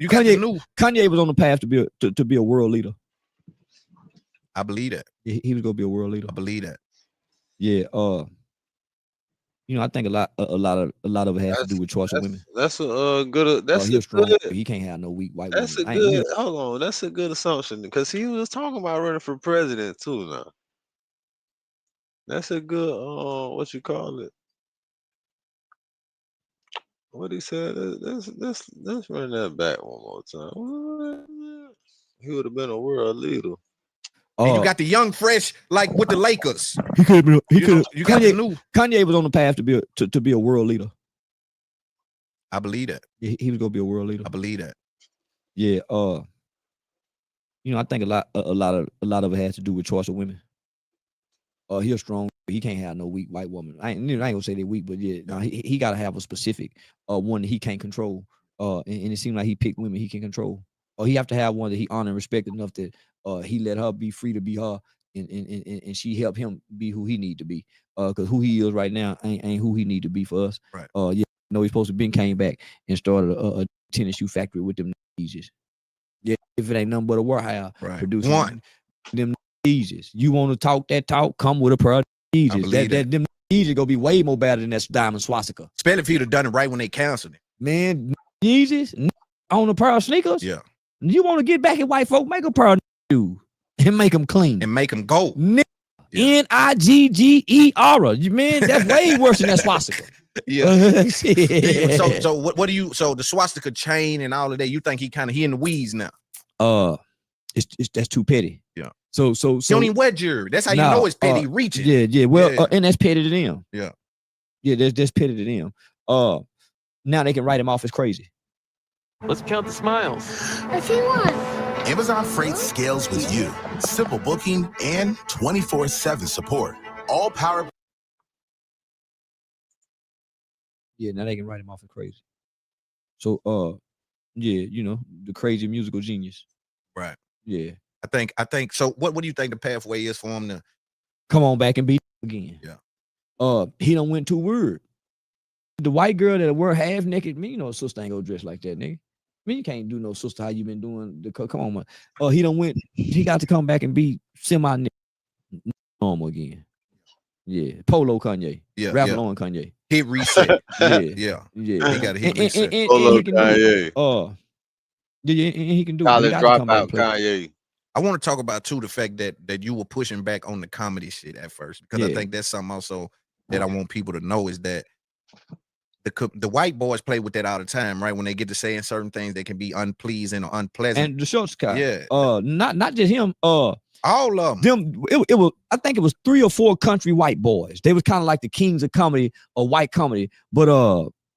got Kanye, Kanye was on the path to be a world leader. I believe that. He was gonna be a world leader. I believe that. Yeah. I think a lot of it has to do with choice of women. That's a good. That's a strong. good. He can't have no weak white That's woman. a good. Hold on. That's a good assumption because he was talking about running for president too. Now. That's a good. What you call it? What he said. Let's run that back one more time. He would have been a world leader. And you got the young, fresh, like with the Lakers. He could. You got the new. Kanye was on the path to be a world leader. I believe that. He was gonna be a world leader. I believe that. Yeah. I think a lot of it has to do with choice of women. He's strong. He can't have no weak white woman. I ain't gonna say they're weak, but he gotta have a specific one that he can't control. And it seems like he picked women he can control. Or he have to have one that he honor and respect enough that he let her be free to be her, and she helped him be who he need to be. Because who he is right now ain't who he need to be for us. Right. He's supposed to been came back and started a tennis shoe factory with them Yeezys. Yeah, if it ain't nothing but a warehouse producing them Yeezys. You want to talk that talk? Come with a pair of Yeezys. Them Yeezys gonna be way more better than that diamond swastika. Especially if he'd have done it right when they canceled it. Man, Yeezys on a pair of sneakers. Yeah. You want to get back at white folk? Make a pair of shoes and make them clean and make them go. Nigger, man, that's way worse than that swastika. Yeah. So what do you? So the swastika chain and all of that. You think he in the weeds now? That's too petty. Yeah. So you don't even wear jewelry. That's how you know it's petty reaching. Yeah. Well, and that's petty to them. Yeah. Yeah, that's petty to them. Now they can write him off as crazy. Let's count the smiles. I see one. Amazon Freight scales with you. Simple booking and 24/7 support. All powered. Yeah, now they can write him off as crazy. So, yeah, you know, the crazy musical genius. Right. Yeah. I think. So, what do you think the pathway is for him to come on back and beat again? Yeah. He done went too weird. The white girl that wear half naked, me, you know, sister ain't gonna dress like that, nigga. I mean, you can't do no sister how you been doing. Come on, man. He done went. He got to come back and be semi normal again. Yeah, Polo Kanye. Yeah, Ralph yeah. Lauren Kanye. hit reset? Yeah, yeah. yeah. He got to hit reset. Polo he can do it. Kanye. Yeah, and he can do it. He College gotta come back dropout and play. Kanye. I want to talk about too the fact that you were pushing back on the comedy shit at first, because I think that's something also that I want people to know is that the white boys play with that all the time, right? When they get to saying certain things, they can be unpleasing or unpleasant. And the Schultz guy, yeah, not just him, all of them. It was, I think it was 3 or 4 country white boys. They was kind of like the kings of comedy or white comedy. But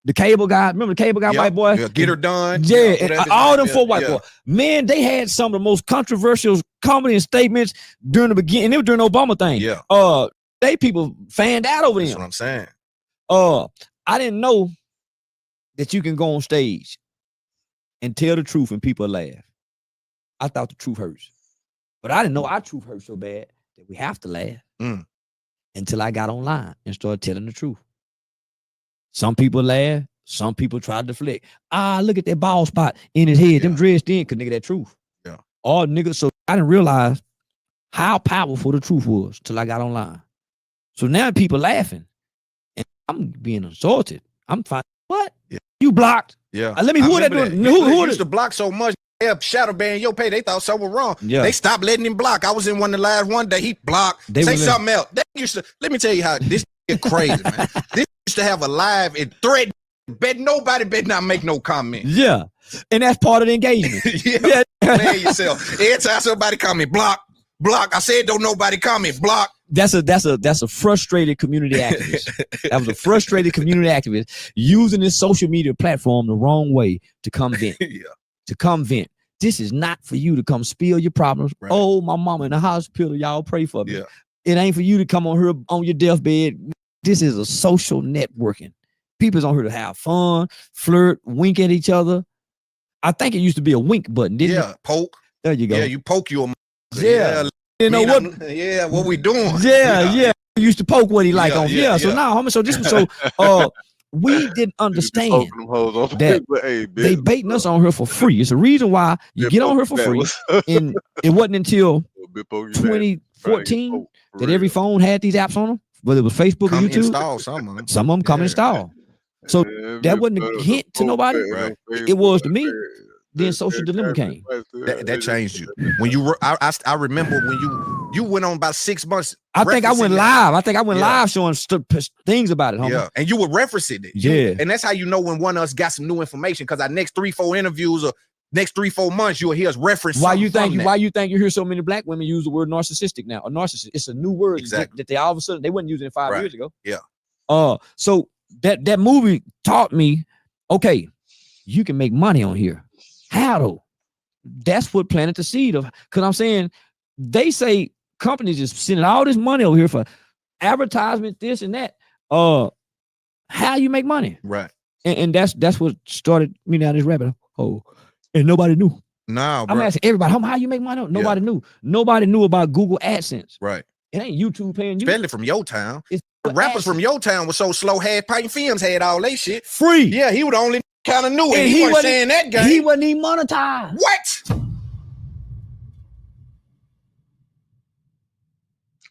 the cable guy, remember the cable guy, white boy? Yeah, Get Her Done. Yeah, and all them 4 white boys. Man, they had some of the most controversial comedy and statements during the beginning. And it was during the Obama thing. Yeah. They people fanned out over them. That's what I'm saying. I didn't know that you can go on stage and tell the truth and people laugh. I thought the truth hurts. But I didn't know our truth hurt so bad that we have to laugh until I got online and started telling the truth. Some people laugh. Some people try to deflect. Look at that bald spot in his head. Them dreads in, cause nigga, that truth. Yeah. All niggas. So I didn't realize how powerful the truth was till I got online. So now people laughing and I'm being assaulted. I'm fine. What? Yeah. You blocked? Yeah. Let me, who that doing? Who used to block so much? Shadow ban your pay. They thought something was wrong. Yeah. They stopped letting him block. I was in one of the lives one day. He blocked. Say something else. They used to, let me tell you how this is crazy, man. This used to have a live and threat. Nobody better not make no comment. Yeah. And that's part of the engagement. Yeah. Man yourself. Every time somebody comment, block. I said don't nobody comment, block. That's a frustrated community activist. That was a frustrated community activist using this social media platform the wrong way to come vent. To come vent. This is not for you to come spill your problems. Right. Oh, my mama in the hospital, y'all pray for me. Yeah. It ain't for you to come on here on your deathbed. This is a social networking. People's on here to have fun, flirt, wink at each other. I think it used to be a wink button, didn't it? Yeah, poke. There you go. Yeah, you poke your. Yeah. You know what? Yeah, what we doing? Yeah. You used to poke what he like on. Yeah. So now, homie, so this was so we didn't understand that they baiting us on here for free. It's a reason why you get on here for free. And it wasn't until 2014 that every phone had these apps on them, whether it was Facebook or YouTube. Install some of them. Some of them come install. So that wasn't a hint to nobody. Right. It was to me. Then social dilemma came. That changed you. When you, I remember when you went on about 6 months. I think I went live. Live showing things about it, homie. Yeah, and you were referencing it. Yeah, and that's how you know when one of us got some new information. Because our next 3-4 interviews or next 3-4 months, you'll hear us reference. Why you think you hear so many black women use the word narcissistic now? A narcissist. It's a new word that they all of a sudden they wasn't using it 5 years ago. Yeah. So that movie taught me, okay, you can make money on here. How though? That's what planted the seed of, because I'm saying they say companies just sending all this money over here for advertisement, this and that. How you make money? Right. And that's what started me down this rabbit hole. And nobody knew. No, I'm asking everybody, how you make money? Nobody knew. Nobody knew about Google AdSense. Right. It ain't YouTube paying you. Especially from your town. It's the rappers from your town was so slow. Paint Films had all they shit free. Yeah, he would only kind of knew it. He wasn't saying that game. He wasn't even monetized. What?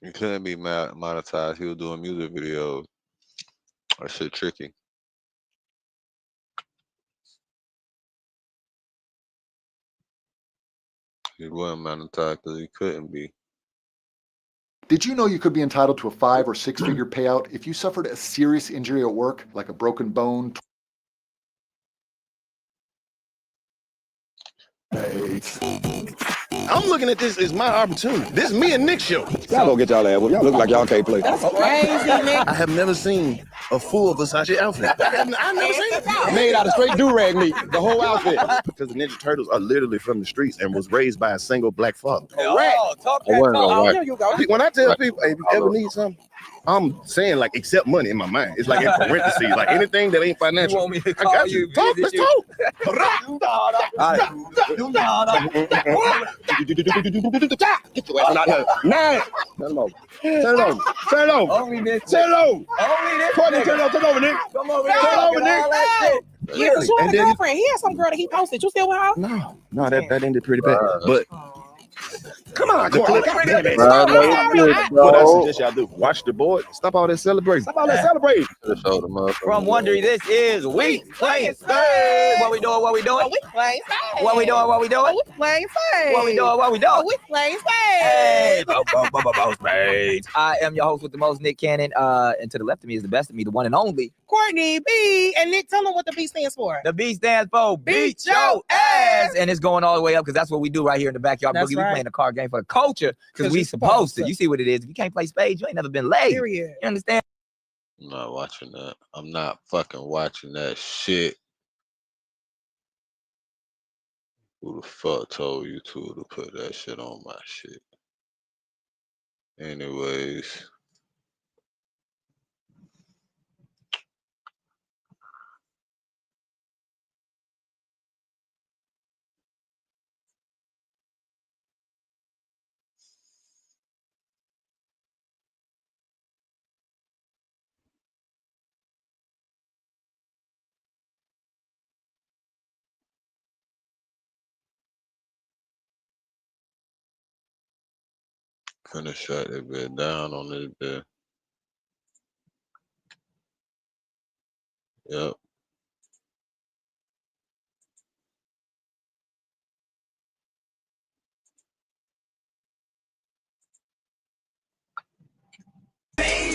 He couldn't be monetized. He was doing music videos. That shit tricky. He wasn't monetized because he couldn't be. Did you know you could be entitled to a 5- or 6-figure payout if you suffered a serious injury at work, like a broken bone? I'm looking at this as my opportunity. This is me and Nick's show. Y'all go get y'all ass. Y'all look like y'all can't play. That's crazy, Nick. I have never seen a full Versace outfit. I never seen it. Made out of straight do-rag meat, the whole outfit. Because the Ninja Turtles are literally from the streets and was raised by a single black father. Correct. When I tell people, hey, if you ever need something, I'm saying like accept money in my mind. It's like in parentheses, like anything that ain't financial. You want me to I call got you? Talk, let's talk. Get your ass out here. Nine. Turn it over. Turn it over. Turn it over. Only this. Turn it over. Only this. Turn it over, nigga. Come over Turn it over, nigga. Yeah, because you had a girlfriend. He had some girl that he posted. You still with her? No, that ended pretty bad. But come on, Bro, what I suggest y'all do? Watch the board. Stop all that celebrating. Stop all that celebrating. From Wondery, this is We Playing Spades. What we doing? What we doing? We playing spades. What we doing? What we doing? We playing spades. What we doing? What we doing? We playing Hey, spades. spades. I am your host with the most, Nick Cannon. And to the left of me is the best of me, the one and only Courtney B. And Nick, tell them what the B stands for. The B stands for Beat Your Ass. And it's going all the way up because that's what we do right here in the backyard. That's Boogie. right. We playing a card game for the culture because we supposed to. You see what it is. If you can't play spades, you ain't never been laid. Period. You understand? I'm not watching that. I'm not fucking watching that shit. Who the fuck told you to put that shit on my shit? Anyways. Finna shut that bit down on this bit. Yep.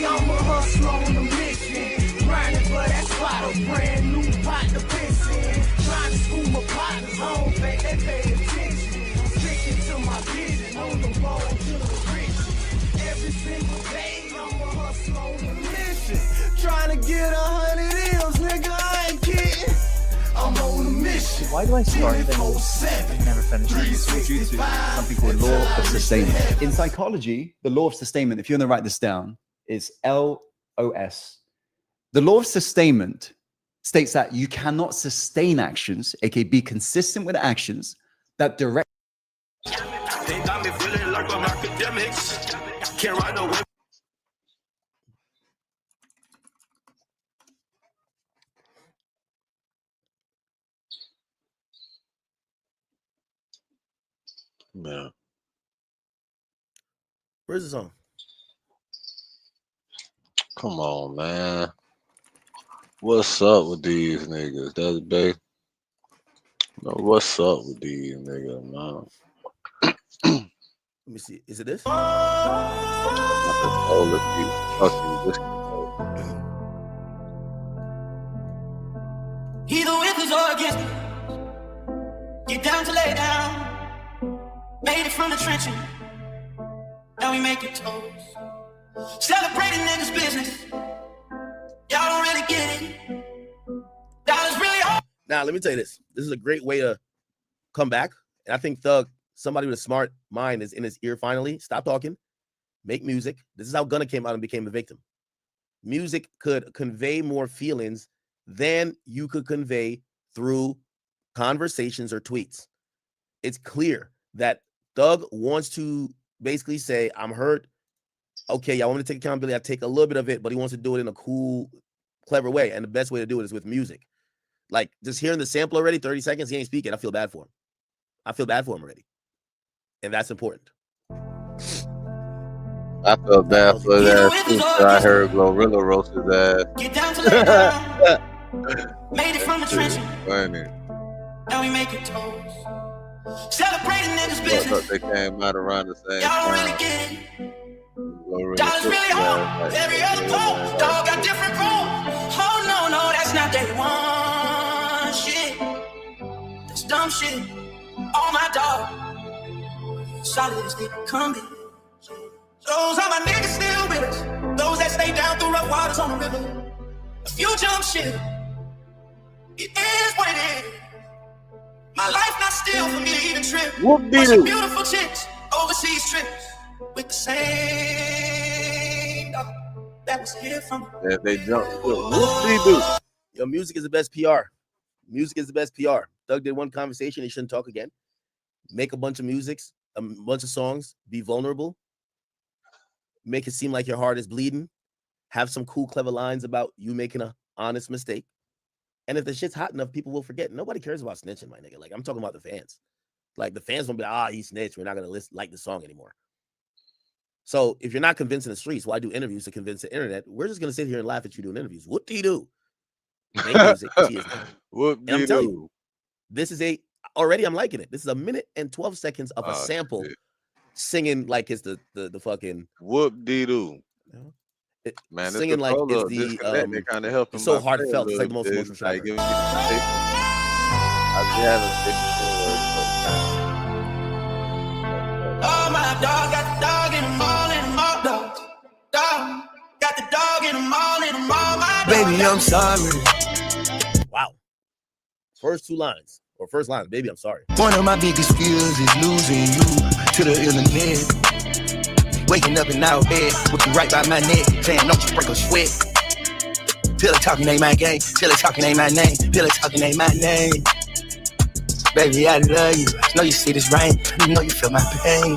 I'm a hustler on a mission, grinding for that spot, a brand new pot to piss in. Trying to school my partners home, they pay attention. I'm sticking to my vision, on the road to the riches. Every single day, I'm a hustler on a mission, trying to get 100 M's, nigga, I ain't kidding. I'm on a mission. Why do I start things and never finish them? Due to something called law of sustainment. In psychology, the law of sustainment, if you want to write this down, is LOS. The law of sustainment states that you cannot sustain actions, aka be consistent with actions that direct. They got me feeling like I'm academics. Can't ride no. Man. Where's the song? Come on, man. What's up with these niggas? That's big. No, what's up with these niggas, man? Let me see. Is it this? Either with us or against me. Get down to lay down. Made it from the trenches. Now we make it toast. Celebrating niggas' business. Y'all don't really get it. Dollars really hard. Now, let me tell you this. This is a great way to come back. And I think Thug, somebody with a smart mind, is in his ear finally. Stop talking. Make music. This is how Gunna came out and became a victim. Music could convey more feelings than you could convey through conversations or tweets. It's clear that Thug wants to basically say, I'm hurt. Okay, y'all want me to take accountability. I take a little bit of it, but he wants to do it in a cool, clever way. And the best way to do it is with music. Like, just hearing the sample already, 30 seconds, he ain't speaking. I feel bad for him. I feel bad for him already. And that's important. I felt bad for that too. I heard Glorilla roast his ass. Get down to lay down. Made it from the trenches. Funny. Now we make it toast. Celebrating niggas' business. They came out around the same Y'all don't time. really get it. Dollars really hard. Every other pole, dog got different roles. Oh no, that's not day one shit. That's dumb shit. Oh my dog. Solid as they come in. Those are my niggas still with us. Those that stay down through rough waters on the river. A few jump shit. It is what it is. My life not still for me to even trip. Watching beautiful chicks, overseas trips with the same dog. that was here from. Yeah, they jump. Whoop-de-doo. Yo, music is the best PR. Music is the best PR. Doug did one conversation. He shouldn't talk again. Make a bunch of musics, a bunch of songs. Be vulnerable. Make it seem like your heart is bleeding. Have some cool, clever lines about you making an honest mistake. And if the shit's hot enough, people will forget. Nobody cares about snitching, my nigga. Like, I'm talking about the fans. Like, the fans won't be like, he snitched. We're not going to like the song anymore. So if you're not convincing the streets, why do interviews to convince the internet? We're just going to sit here and laugh at you doing interviews. What do you do? Make music. What and I'm telling you, this is already I'm liking it. This is 1 minute and 12 seconds of a sample singing like it's the fucking whoop-de-doo. Man, singing like it's the they kind of help. It's so heartfelt. It's like the most emotional track. Oh my dog got the dog in them all in them all. Dog got the dog in them all in them all. My baby, I'm sorry. Wow. First 2 lines or first line, baby, I'm sorry. One of my biggest fears is losing you to the internet. Waking up in our bed with you right by my neck, saying don't you break a sweat. Pillow talking ain't my game, pillow talking ain't my name, pillow talking ain't my name. Baby, I love you. I know you see this rain. You know you feel my pain.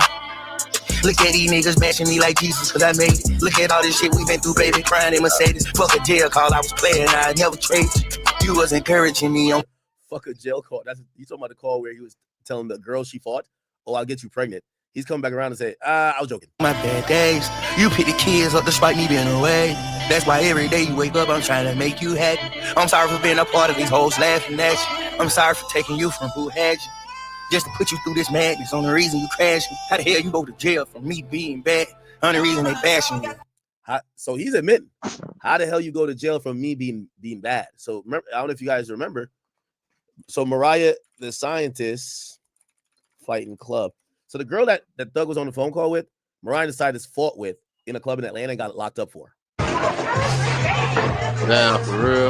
Look at these niggas bashing me like Jesus, cause I made it. Look at all this shit we been through, baby, crying in Mercedes. Fuck a jail call, I was playing, I never traded you. You was encouraging me on. Fuck a jail call. You talking about the call where he was telling the girl she fought, oh, I'll get you pregnant. He's coming back around and say, I was joking. My bad days, you pick the kids up despite me being away. That's why every day you wake up, I'm trying to make you happy. I'm sorry for being a part of these hoes laughing at you. I'm sorry for taking you from who had you. Just to put you through this madness. Only reason you crashing. How the hell you go to jail for me being bad? Only reason they bashing you. So he's admitting, how the hell you go to jail from me being bad? So remember, I don't know if you guys remember. So Mariah, the scientist, fighting club. So the girl that Doug was on the phone call with, Mariah decided to fought with in a club in Atlanta and got locked up for. Damn, for real.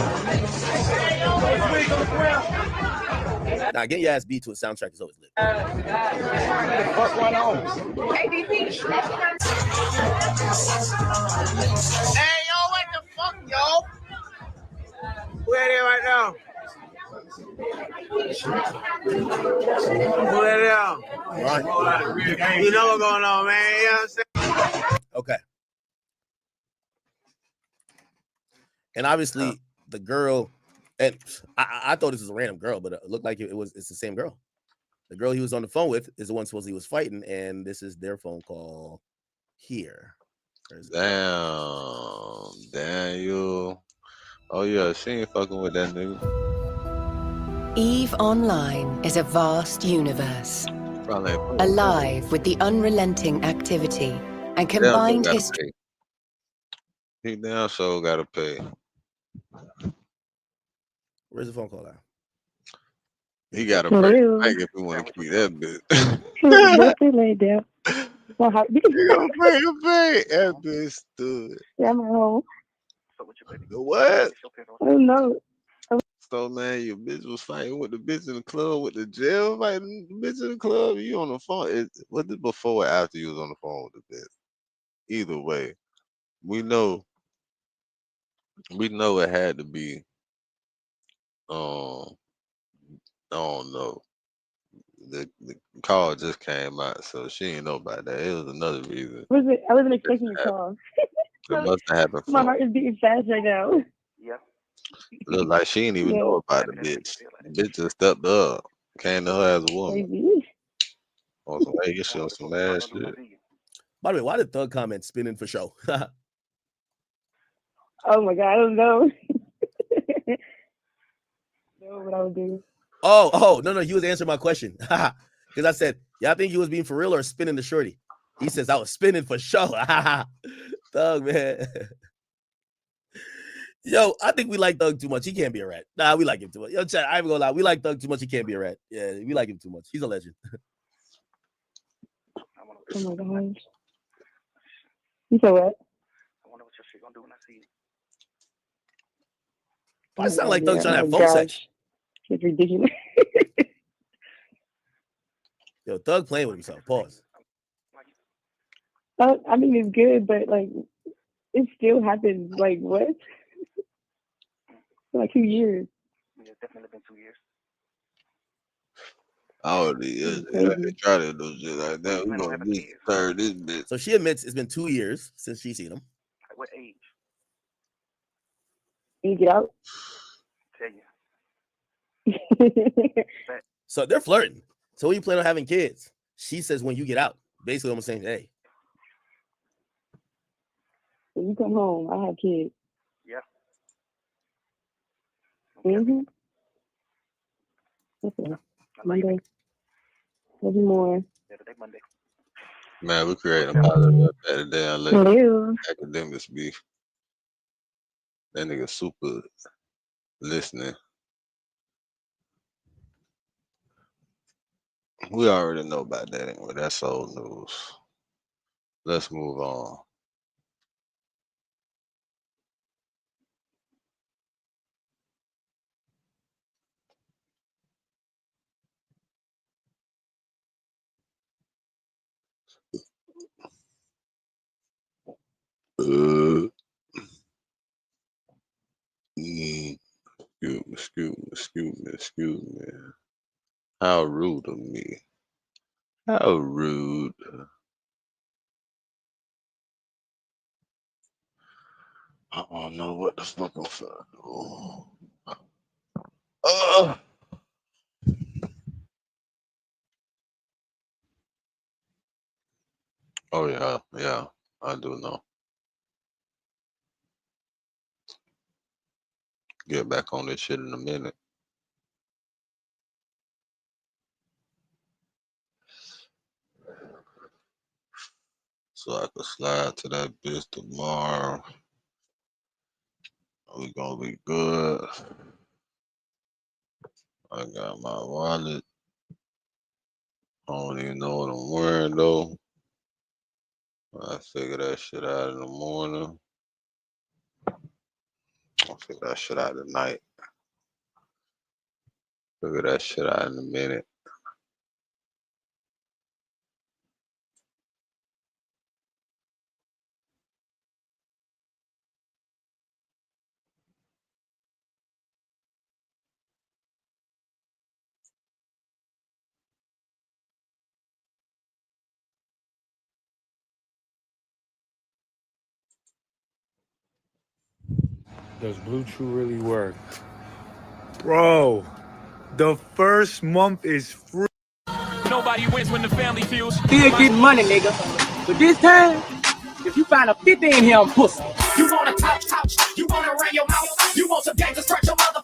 Now, getting your ass beat to a soundtrack is always lit. What's going on? Hey, yo, what the fuck, yo? Where are they right now? Where are they at? Right. You know what's going on, man. You know what I'm saying? Okay. And obviously, the girl, and I thought this was a random girl, but it looked like it's the same girl. The girl he was on the phone with is the one supposedly was fighting, and this is their phone call here. Damn, Daniel. Oh yeah, she ain't fucking with that nigga. EVE Online is a vast universe, alive with the unrelenting activity and combined history. He damn sure gotta pay. Where's the phone call at? He gotta pay. Like if we want to keep that bitch. Laid down. Well, You gonna pay that bitch stood. Yeah, I'm at home. The what? I don't know. So man, your bitch was fighting with the bitch in the club with the jail fighting the bitch in the club. You on the phone? Was it before or after you was on the phone with the bitch? Either way, we know it had to be. I don't know. The call just came out, so she didn't know about that. It was another reason. Was it? I wasn't expecting a call. It must have happened. My heart is beating fast right now. Yeah. Look like she didn't even know about the bitch. The bitch just stepped up, came to her as a woman. On some Vegas shit, on some mad shit. By the way, why did Thug comment spinning for show? Oh my god, I don't know. Know what I would do. Oh, no, he was answering my question. Because I said, yeah, I think he was being for real or spinning the shorty. He says, I was spinning for show. Thug, man. Yo, I think we like Thug too much. He can't be a rat. Nah, we like him too much. Yo, chat, I ain't gonna lie. We like Thug too much. He can't be a rat. Yeah, we like him too much. He's a legend. Oh my gosh. You said what? I wonder what your shit gonna do when I see it. Why sound like Thug trying to have phone sex? It's ridiculous. Yo, Thug playing with himself. Pause. I mean, it's good, but like, It still happens. Like what? For like 2 years. Yeah, it's definitely been 2 years. Oh, yeah. Try to do shit like that. We gonna disturb this bitch. So she admits it's been 2 years since she's seen him. At what age? You get out. Tell you. So they're flirting. So when you plan on having kids? She says when you get out. Basically, I'm saying, hey. When you come home, I have kids. Yeah. Mm-hmm. Okay. Monday. Maybe more. Yeah, today Monday. Man, we creating a positive better than let academics be. That nigga super listening. We already know about that anyway. That's old news. Let's move on. Excuse me. How rude of me. How rude. I don't know what the fuck I'm finna do. Oh yeah, I do know. Get back on this shit in a minute. So I can slide to that bitch tomorrow. We gonna be good. I got my wallet. I don't even know what I'm wearing though. I figure that shit out in the morning. I'll figure that shit out tonight. Figure that shit out in a minute. Does Blue Chew really work? Bro, the first month is free. Nobody wins when the family feels. Still getting money, nigga. But this time, if you find a 50 in here, I'm pussy. You want to touch, you want to run your mouth, you want some gangsters, stretch your mother.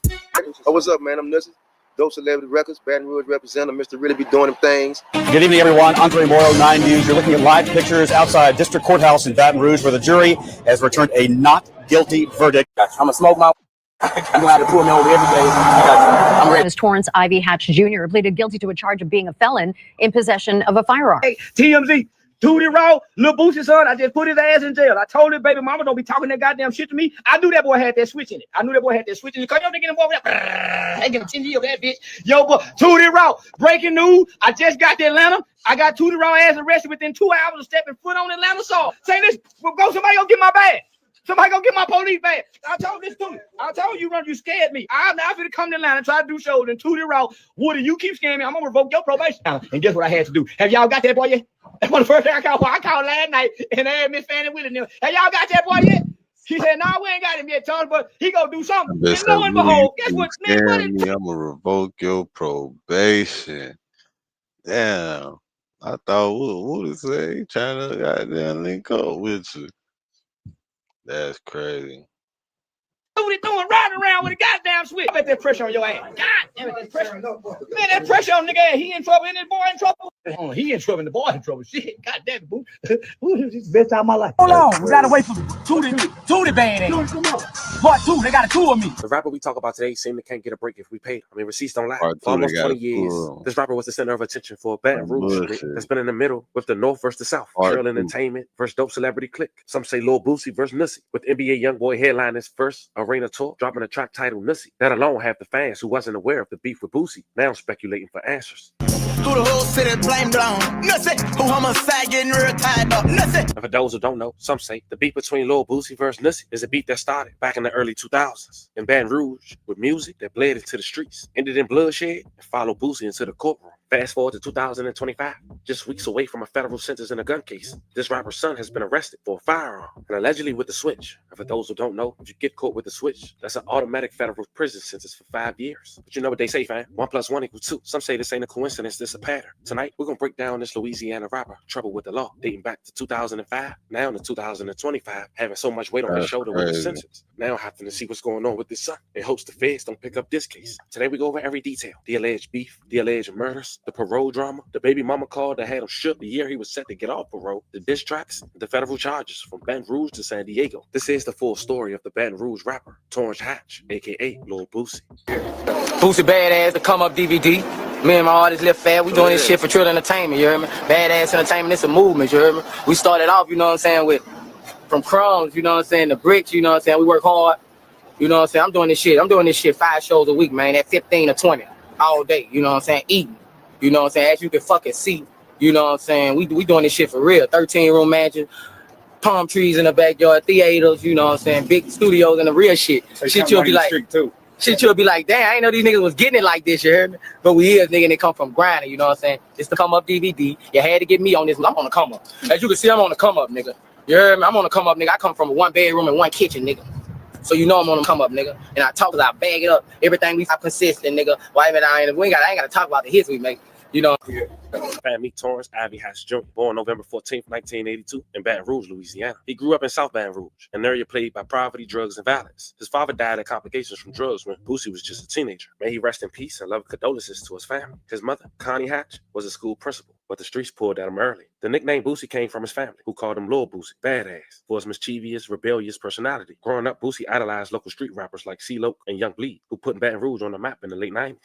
Oh, what's up, man? I'm Nussie. Dope Celebrity Records, Baton Rouge representative, Mr. Really Be Doing Them Things. Good evening, everyone. Andre Moro, 9 News. You're looking at live pictures outside District Courthouse in Baton Rouge, where the jury has returned a not guilty verdict. I'm going to smoke my... I'm going to have to pull me over every day. I'm ready. Torrance Ivy Hatch Jr. pleaded guilty to a charge of being a felon in possession of a firearm. Hey, TMZ. Tootie Raw, Lil Boosie's son, I just put his ass in jail. I told his baby mama don't be talking that goddamn shit to me. I knew that boy had that switch in it. Cause yo, they get him over there. They get him 10 years, that bitch. Yo, but Tootie Raw, breaking news. I just got to Atlanta. I got Tootie Raw ass arrested within 2 hours of stepping foot on Atlanta Saw. Say this, go somebody go get my bag. Somebody go get my police bag. I told this to me. I told you, you scared me. I'm now finna come to Atlanta and try to do shows and Tootie Raw. Woody, you keep scaring me. I'm gonna revoke your probation. And guess what I had to do? Have y'all got that boy yet? That's one of the first things I called last night, and they had Miss Fannie Willis. Have y'all got that boy yet? She said, "No, we ain't got him yet, Tony, but he gonna do something." And lo and behold, guess what? Man, I'm gonna revoke your probation. Damn, I thought what is say? He trying to goddamn link up with you. That's crazy. What he doing riding around with a goddamn switch? I bet that pressure on your ass. God damn it, that pressure. Man, that pressure on the nigga ass. He in trouble, and his boy in trouble. Oh, he in trouble, and the boy in trouble. Shit, god damn it, boo. This is the best time of my life. Hold on, we gotta wait for Tootie band. Part 2, they got a 2 of me. The rapper we talk about today seemed to can't get a break if we pay. I mean, receipts don't lie. Part For almost 20 2, years, this rapper was the center of attention for Baton Rouge that's been in the middle with the North versus the South. Real Entertainment versus Dope Celebrity Click. Some say Lil Boosie versus Nussie. With NBA YoungBoy headlining his first arena tour, dropping a track titled Nussie. That alone have the fans who wasn't aware of the beef with Boosie now speculating for answers. through the whole city, blame down. Nothing. Who homicide getting real tied up. Nothing. And for those who don't know, some say the beat between Lil Boosie versus Nussy is a beat that started back in the early 2000s in Baton Rouge with music that bled into the streets, ended in bloodshed, and followed Boosie into the courtroom. Fast forward to 2025, just weeks away from a federal sentence in a gun case, this rapper's son has been arrested for a firearm and allegedly with the switch. And for those who don't know, if you get caught with the switch, that's an automatic federal prison sentence for 5 years. But you know what they say, fam? 1 + 1 = 2. Some say this ain't a coincidence, this a pattern. Tonight, we're gonna break down this Louisiana rapper, trouble with the law, dating back to 2005, now to 2025, having so much weight on his shoulder with the sentence. Now having to see what's going on with his son in hopes the feds don't pick up this case. Today we go over every detail: the alleged beef, the alleged murders, the parole drama, the baby mama call that had him shook the year he was set to get off parole, the diss tracks, the federal charges from Baton Rouge to San Diego. This is the full story of the Baton Rouge rapper, Terence Hatch, aka Lil Boosie. Boosie Badass, the Come Up DVD. Me and my artist Lil Fat, we doing this shit for Trill Entertainment, you heard me? Badass Entertainment, it's a movement, you heard me? We started off, you know what I'm saying, with from crumbs, you know what I'm saying, the bricks, you know what I'm saying, we work hard, you know what I'm saying, I'm doing this shit 5 shows a week, man, at 15 or 20, all day, you know what I'm saying, eating, you know what I'm saying, as you can fucking see, you know what I'm saying, we doing this shit for real, 13-room mansion, palm trees in the backyard, theaters, you know what I'm saying, big studios and the real shit. So shit you'll be like, shit you'll be like, damn, I ain't know these niggas was getting it like this, you heard me? But we is, nigga, and they come from grinding, you know what I'm saying? It's the Come Up DVD. You had to get me on this, I'm on the come up. As you can see, I'm on the come up, nigga. You heard me? I'm on the come up, nigga. I come from a 1-bedroom and 1 kitchen, nigga. So you know I'm on the come up, nigga. And I talk about, I bag it up. Everything we consistent, nigga. Why even I ain't got to talk about the hits we make. You know, Family Torrance Ivy Hatch Jr., born November 14th, 1982, in Baton Rouge, Louisiana. He grew up in South Baton Rouge, an area plagued by poverty, drugs, and violence. His father died of complications from drugs when Boosie was just a teenager. May he rest in peace and love condolences to his family. His mother, Connie Hatch, was a school principal, but the streets pulled at him early. The nickname Boosie came from his family, who called him Lil Boosie, Badass, for his mischievous, rebellious personality. Growing up, Boosie idolized local street rappers like CeeLo and Young Bleed, who put Baton Rouge on the map in the late 90s.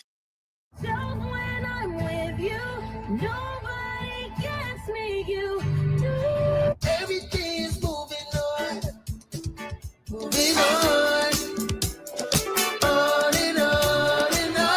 Nobody gets me, you do. Everything is moving on and on and on.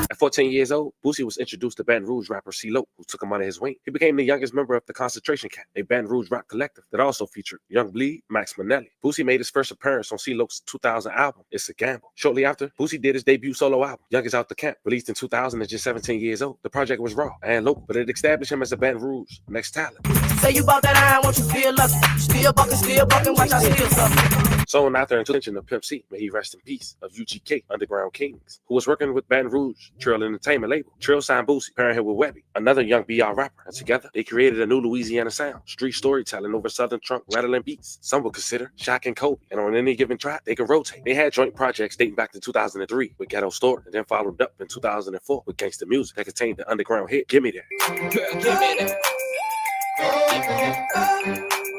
At 14 years old, Boosie was introduced to Baton Rouge rapper CeeLo, who took him under his wing. He became the youngest member of the Concentration Camp, a Baton Rouge rap collective that also featured Young Bleed, Max Manelli. Boosie made his first appearance on CeeLo's 2000 album, It's a Gamble. Shortly after, Boosie did his debut solo album, Youngest Out the Camp, released in 2000 at just 17 years old. The project was raw and local, but it established him as a Baton Rouge next talent. Say you bought that iron, won't you feel lucky? Still bucking, watch I still something. Soon after intention of Pimp C, may he rest in peace, of UGK, Underground Kings, who was working with Baton Rouge Trill Entertainment label. Trill signed Boosie, pairing him with Webby, another young BR rapper, and together they created a new Louisiana sound, street storytelling over Southern trunk rattling beats. Some would consider Shaq and Kobe, and on any given track, they could rotate. They had joint projects dating back to 2003 with Ghetto Story, and then followed up in 2004 with Gangsta Music that contained the underground hit, Gimme That.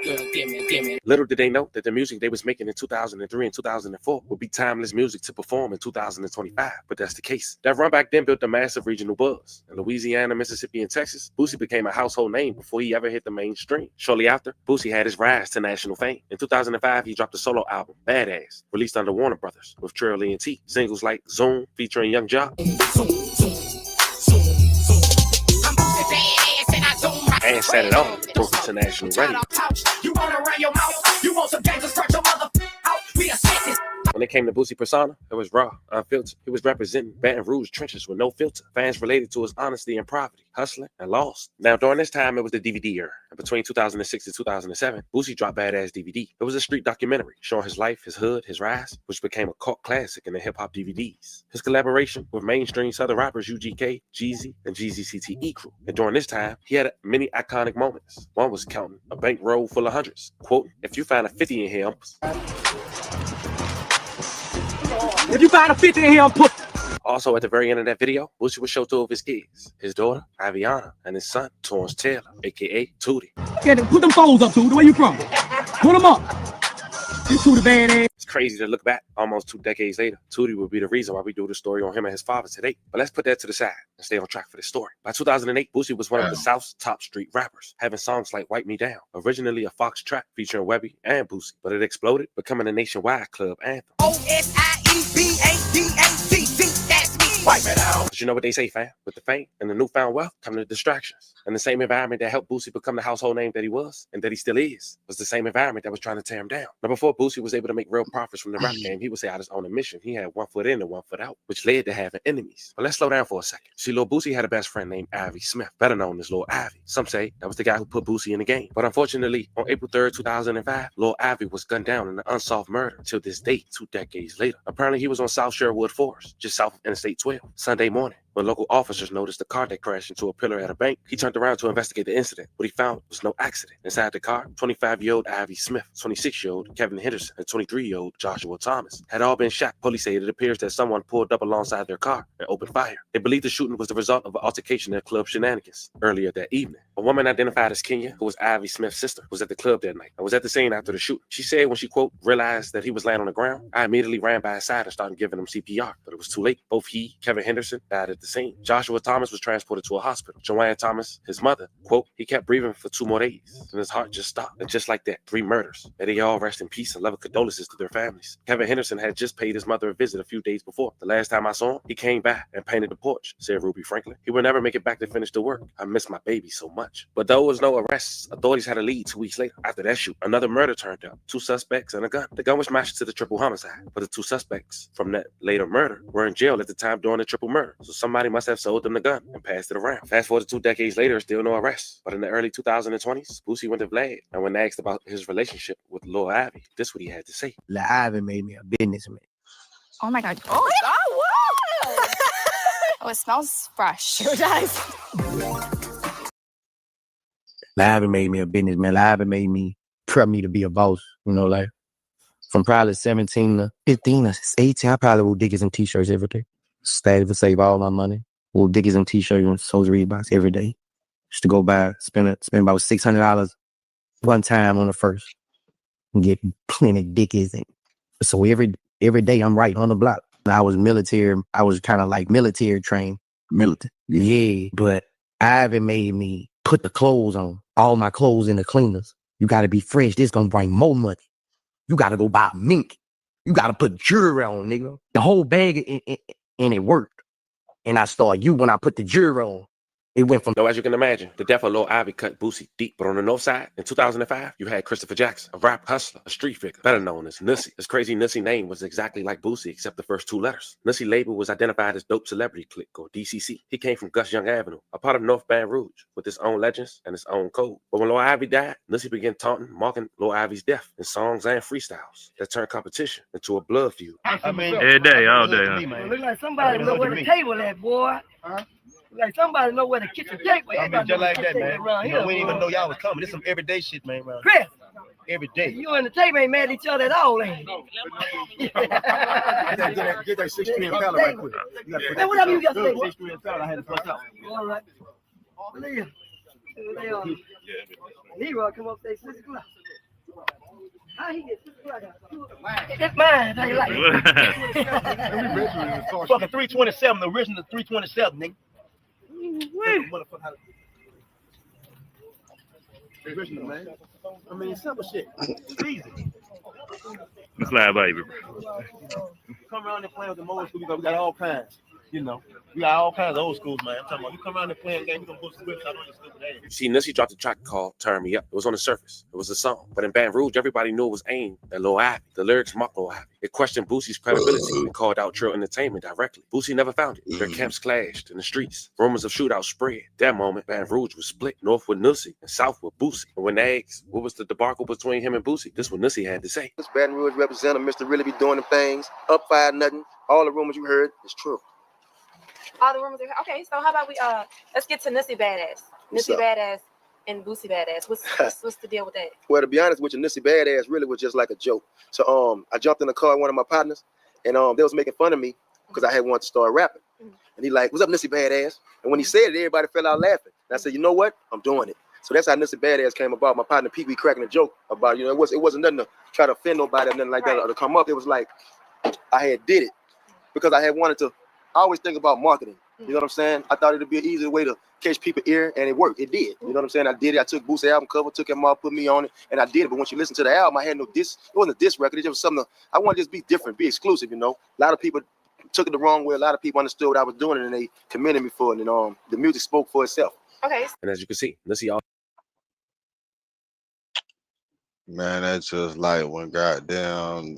Girl, give me that. Little did they know that the music they was making in 2003 and 2004 would be timeless music to perform in 2025, but that's the case. That run back then built a massive regional buzz. In Louisiana, Mississippi, and Texas, Boosie became a household name before he ever hit the mainstream. Shortly after, Boosie had his rise to national fame. In 2005, he dropped a solo album, Badass, released under Warner Brothers, with Trill E&T. Singles like Zoom, featuring Young Jock, and Set It Off, broke international radio. You wanna run your mouth? You want some gangsters, stretch your mother out? We are sexy. When it came to Boosie persona, it was raw, unfiltered. He was representing Baton Rouge trenches with no filter. Fans related to his honesty and poverty, hustling, and lost. Now, during this time, it was the DVD era. And between 2006 and 2007, Boosie dropped Badass DVD. It was a street documentary showing his life, his hood, his rise, which became a cult classic in the hip-hop DVDs. His collaboration with mainstream Southern rappers UGK, Jeezy, and Jeezy CTE crew. And during this time, he had many iconic moments. One was counting a bankroll full of hundreds. Quote, if you find a 50 in here, if you find a 50 in here, I'm put. Also, at the very end of that video, Boosie would show 2 of his kids, his daughter, Aviana, and his son, Terence Taylor, a.k.a. Tootie. Yeah, put them phones up, Tootie. Where you from? Put them up. It's crazy to look back almost 2 decades later. Tootie would be the reason why we do the story on him and his father today. But let's put that to the side and stay on track for this story. By 2008, Boosie was one of the South's top street rappers, having songs like Wipe Me Down, originally a Fox track featuring Webby and Boosie, but it exploded, becoming a nationwide club anthem. OSIEBADACT, that's me. Wipe me down. But you know what they say, fam? With the fame and the newfound wealth come the distractions. And the same environment that helped Boosie become the household name that he was and that he still is was the same environment that was trying to tear him down. Now, before Boosie was able to make real profits from the rap game, he would say out his own admission, he had 1 foot in and 1 foot out, which led to having enemies. But let's slow down for a second. See, Lil Boosie had a best friend named Ivy Smith, better known as Lil Ivy. Some say that was the guy who put Boosie in the game. But unfortunately, on April 3rd, 2005, Lil Ivy was gunned down in an unsolved murder till this date, 2 decades later. Apparently, he was on South Sherwood Forest, just south of Interstate 12, Sunday morning. When local officers noticed the car that crashed into a pillar at a bank, he turned around to investigate the incident. What he found was no accident. Inside the car, 25-year-old Ivy Smith, 26-year-old Kevin Henderson, and 23-year-old Joshua Thomas had all been shot. Police say it appears that someone pulled up alongside their car and opened fire. They believe the shooting was the result of an altercation at Club Shenanigans earlier that evening. A woman identified as Kenya, who was Ivy Smith's sister, was at the club that night and was at the scene after the shooting. She said when she, quote, realized that he was laying on the ground, I immediately ran by his side and started giving him CPR, but it was too late. Both he, Kevin Henderson, died at the scene. Joshua Thomas was transported to a hospital. Joanne Thomas, his mother, quote, he kept breathing for 2 more days and his heart just stopped. And just like that, 3 murders. May they all rest in peace and love and condolences to their families. Kevin Henderson had just paid his mother a visit a few days before. The last time I saw him, he came by and painted the porch, said Ruby Franklin. He would never make it back to finish the work. I miss my baby so much. But there was no arrests. Authorities had a lead 2 weeks later. After that shoot, another murder turned up. 2 suspects and a gun. The gun was matched to the triple homicide. But the 2 suspects from that later murder were in jail at the time during the triple murder. So somebody must have sold them the gun and passed it around. Fast forward to 2 decades later, still no arrests. But in the early 2020s, Boosie went to Vlad. And when asked about his relationship with Lil Ivy, this is what he had to say. Lil Ivy made me a businessman. Oh my God. Oh, wow. Oh, it smells fresh. Sure does. Lil Ivy made me a businessman. Lil Ivy made me prep me to be a boss. You know, like from probably 17 to 15 to 18, I probably wore Dickies and t-shirts every day. Stayed to save all my money. Wore Dickies and t-shirts and Soldier Reeboks every day. Just to go buy, spend about $600 one time on the first. And get plenty Dickies. So every day I'm right on the block. I was military. I was kind of like military trained. Military. Yeah, but Ivy made me put the clothes on. All my clothes in the cleaners. You got to be fresh. This going to bring more money. You got to go buy mink. You got to put jewelry on, nigga. The whole bag, and it worked. And I started when I put the jewelry on. It went from... So as you can imagine, the death of Lil Ivy cut Boosie deep. But on the north side, in 2005, you had Christopher Jackson, a rap hustler, a street figure, better known as Nussy. His crazy Nussy name was exactly like Boosie, except the first 2 letters. Nussy label was identified as Dope Celebrity Clique, or DCC. He came from Gus Young Avenue, a part of North Baton Rouge, with his own legends and his own code. But when Lil Ivy died, Nussy began taunting, mocking Lil Ivy's death in songs and freestyles that turned competition into a blood feud. I mean, every day, all day. Huh? Look like somebody know where the table at, boy. Huh? Like somebody know where the kitchen table. I mean, just like that, man. You know, we didn't even know y'all was coming. This some everyday shit, man. Around Chris, every day. You and the table ain't mad at each other at all, ain't Get that 6 pallet right quick. Man, whatever you got to say. 6 pallet, I had to flush out. All right. Leah. Leroy come up there 6 o'clock. How he get 6 o'clock? That's mine. How you like it? Fucking 327, the original 327, nigga. Original, man. I mean, simple shit. It's easy. Slide baby. Come around and play with the old school. We got all kinds. You know, we got all kinds of old schools, man. I'm talking about you come around and playing games, we're gonna put some whips out on your stupid ass. See, Nussy dropped a track called Turn Me Up. It was on the surface. It was a song. But in Baton Rouge, everybody knew it was aimed at Lil Ivy. The lyrics mocked Lil Ivy. It questioned Boosie's credibility and called out Trill Entertainment directly. Boosie never found it. Their camps clashed in the streets. Rumors of shootouts spread. That moment, Baton Rouge was split. North with Nussy and South with Boosie. And when they asked what was the debacle between him and Boosie, this is what Nussy had to say. This Baton Rouge representative, Mr. Really be doing them things. Up 5-0. All the rumors you heard is true. All the rumors are okay. So how about we let's get to Nussy Badass. Nussy Badass and Boosie Badass. What's the deal with that? Well, to be honest with you, Nussy Badass really was just like a joke. So I jumped in the car with one of my partners, and they was making fun of me because I had wanted to start rapping. And he like, "What's up, Nussy Badass?" And when he said it, everybody fell out laughing. And I said, "You know what? I'm doing it." So that's how Nissy Badass came about. My partner Pete, we cracking a joke about, you know, it wasn't nothing to try to offend nobody or nothing like that or to come up. It was like I had did it because I had wanted to. I always think about marketing. You know what I'm saying? I thought it'd be an easy way to catch people's ear, and it worked. It did. You know what I'm saying? I did it. I took Boosie's album cover, took him out, put me on it, and I did it. But once you listen to the album, I had no diss. It wasn't a diss record. It just was something. I wanted to just be different, be exclusive. You know, a lot of people took it the wrong way. A lot of people understood what I was doing, and they commended me for it. And the music spoke for itself. Okay. And as you can see, let's see all. Man, that's just like when goddamn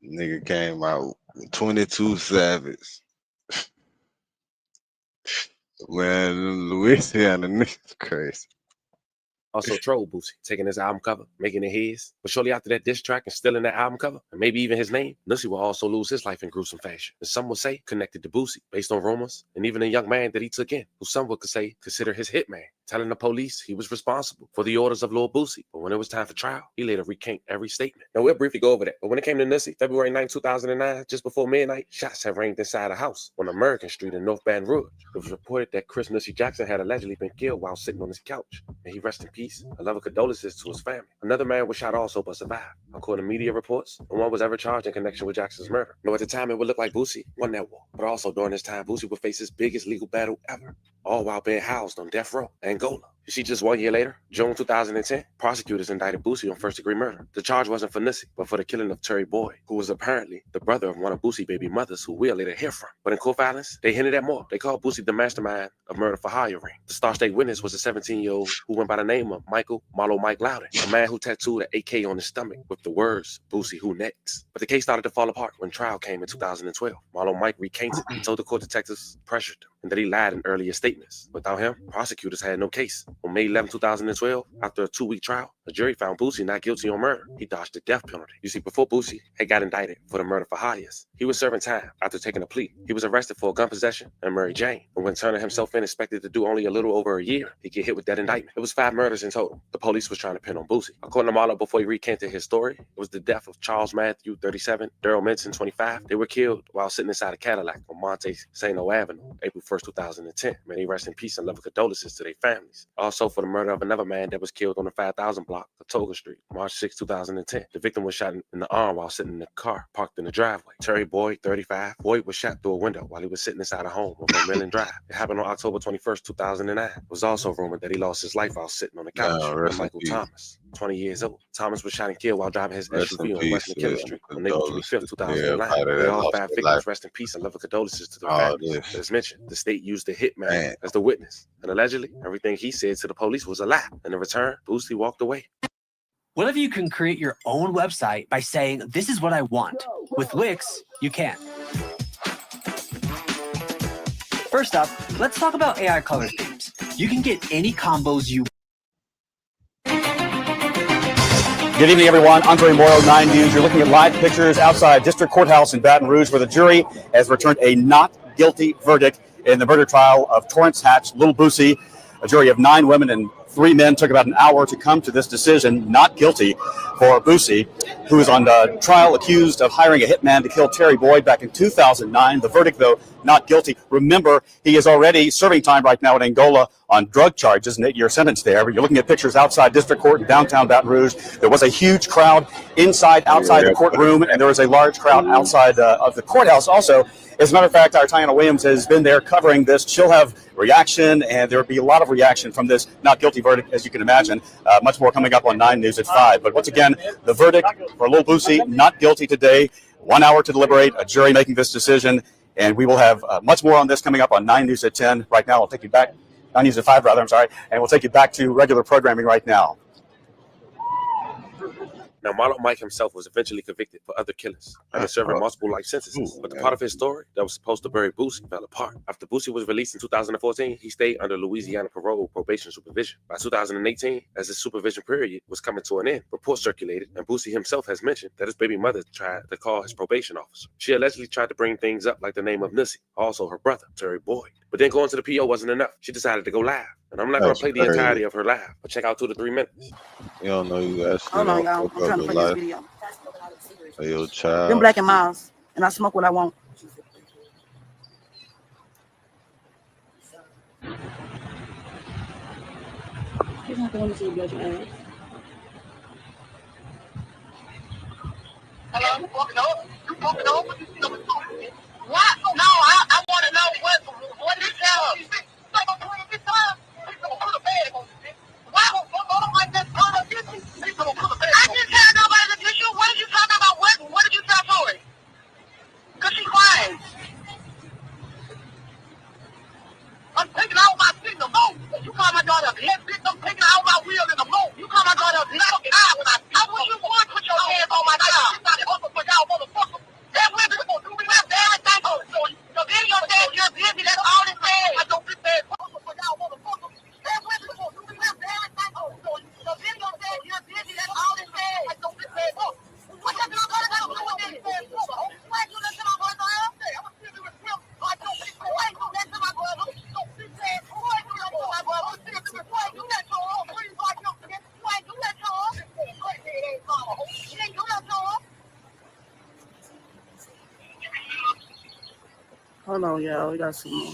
nigga came out with 22 Savage. Man, Louisiana niggas crazy. Also troll Boosie, taking his album cover, making it his. But shortly after that diss track and stealing that album cover, and maybe even his name, Nussie will also lose his life in gruesome fashion. And some will say connected to Boosie, based on rumors, and even a young man that he took in, who some would say consider his hitman, telling the police he was responsible for the orders of Lord Boosie. But when it was time for trial, he later recant every statement. Now we'll briefly go over that. But when it came to Nussie, February 9, 2009, just before midnight, shots had rang inside a house on American Street in North Baton Rouge. It was reported that Chris Nussie Jackson had allegedly been killed while sitting on his couch. May he rest in peace. A love of condolences to his family. Another man was shot also but survived. According to media reports, no one was ever charged in connection with Jackson's murder. Now at the time it would look like Boosie won that war. But also during this time, Boosie would face his biggest legal battle ever, all while being housed on death row, Angola. You see, just 1 year later, June 2010, prosecutors indicted Boosie on first-degree murder. The charge wasn't for Nussie, but for the killing of Terry Boyd, who was apparently the brother of one of Boosie's baby mothers, who we'll later hear from. But in court filings, they hinted at more. They called Boosie the mastermind of murder for hire ring. The Star State witness was a 17-year-old who went by the name of Michael Marlo Mike Loudon, a man who tattooed an AK on his stomach with the words, "Boosie, who next?" But the case started to fall apart when trial came in 2012. Marlo Mike recanted and told the court detectives pressured him and that he lied in earlier statements. Without him, prosecutors had no case. On May 11, 2012, after a 2-week trial, a jury found Boosie not guilty on murder. He dodged the death penalty. You see, before Boosie had got indicted for the murder for hires, he was serving time after taking a plea. He was arrested for gun possession and Mary Jane. But when turning himself in expected to do only a little over a year, he get hit with that indictment. It was 5 murders in total. The police was trying to pin on Boosie. According to Marlo, before he recanted his story, it was the death of Charles Matthew, 37, Daryl Minson, 25. They were killed while sitting inside a Cadillac on Monte St. Avenue, April 1st, 2010. May they rest in peace and love and condolences to their families. Also for the murder of another man that was killed on the 5000 block of Toga Street, March 6, 2010. The victim was shot in the arm while sitting in the car parked in the driveway. Terry Boyd, 35. Boyd was shot through a window while he was sitting inside a home on Vermillion Drive. It happened on October 21st, 2009. It was also rumored that he lost his life while sitting on the couch. Michael Thomas, 20 years old. Thomas was shot and killed while driving his SUV on West McKinley Street on April 25th, 2009. They all 5 victims rest in peace and love and condolences to their families. As mentioned, the state used the hitman as the witness, and allegedly, everything he said to the police was a lie. And in return, Boosie walked away. What if you can create your own website by saying, "This is what I want"? With Wix, you can. First up, let's talk about AI color themes. You can get any combos you Good evening, everyone. Andre Morrow, 9 News. You're looking at live pictures outside District Courthouse in Baton Rouge, where the jury has returned a not guilty verdict in the murder trial of Terence Hatch, Little Boosie. A jury of 9 women and 3 men took about an hour to come to this decision, not guilty for Boosie, who is on trial accused of hiring a hitman to kill Terry Boyd back in 2009. The verdict, though, not guilty. Remember, he is already serving time right now in Angola on drug charges, an 8-year sentence there. But you're looking at pictures outside District Court in downtown Baton Rouge. There was a huge crowd outside the courtroom, and there was a large crowd outside of the courthouse also. As a matter of fact, our Tiana Williams has been there covering this. She'll have reaction, and there will be a lot of reaction from this not guilty verdict, as you can imagine. Much more coming up on 9 News at 5. But once again, the verdict for Lil Boosie, not guilty today. 1 hour to deliberate, a jury making this decision. And we will have much more on this coming up on 9 News at 10. Right now, I'll take you back. 9 News at 5, rather, I'm sorry. And we'll take you back to regular programming right now. Now, Marlo Mike himself was eventually convicted for other killings and serving multiple life sentences. But the part of his story that was supposed to bury Boosie fell apart. After Boosie was released in 2014, he stayed under Louisiana parole probation supervision. By 2018, as his supervision period was coming to an end, reports circulated, and Boosie himself has mentioned that his baby mother tried to call his probation officer. She allegedly tried to bring things up like the name of Nussie, also her brother, Terry Boyd. But then going to the PO wasn't enough. She decided to go live. And I'm not going to play the entirety of her live, but check out 2 to 3 minutes. You don't know you guys. Hold on, y'all. I'm trying to play this video. Hey, yo, child. Them Black and Miles, and I smoke what I want. You're not the one to see your ass. Hello, you fucking up? You fucking up? What? No, I want to know what this tell us. Why would fuck like this? I didn't tell nobody to get you. What did you talk about? What did you tell Tori? Because she crying. I'm taking out my shit in the moat. You call my daughter a bitch, I'm taking out my wheel in the moat. You call my daughter a bitch. I wish you would put your hands on my child. It's not an offer for y'all motherfuckers. That women will do me left everything. The video says you're busy. That's all it says. I don't think there's offer for y'all motherfuckers. That women will do me left everything. The video says you're busy. That's all it says. I don't think there's offer. What you gonna do with this? Why you listen to my brother? I'm gonna see you with him. I don't think so. Why you listen to my brother? Hold on, y'all. We got some more.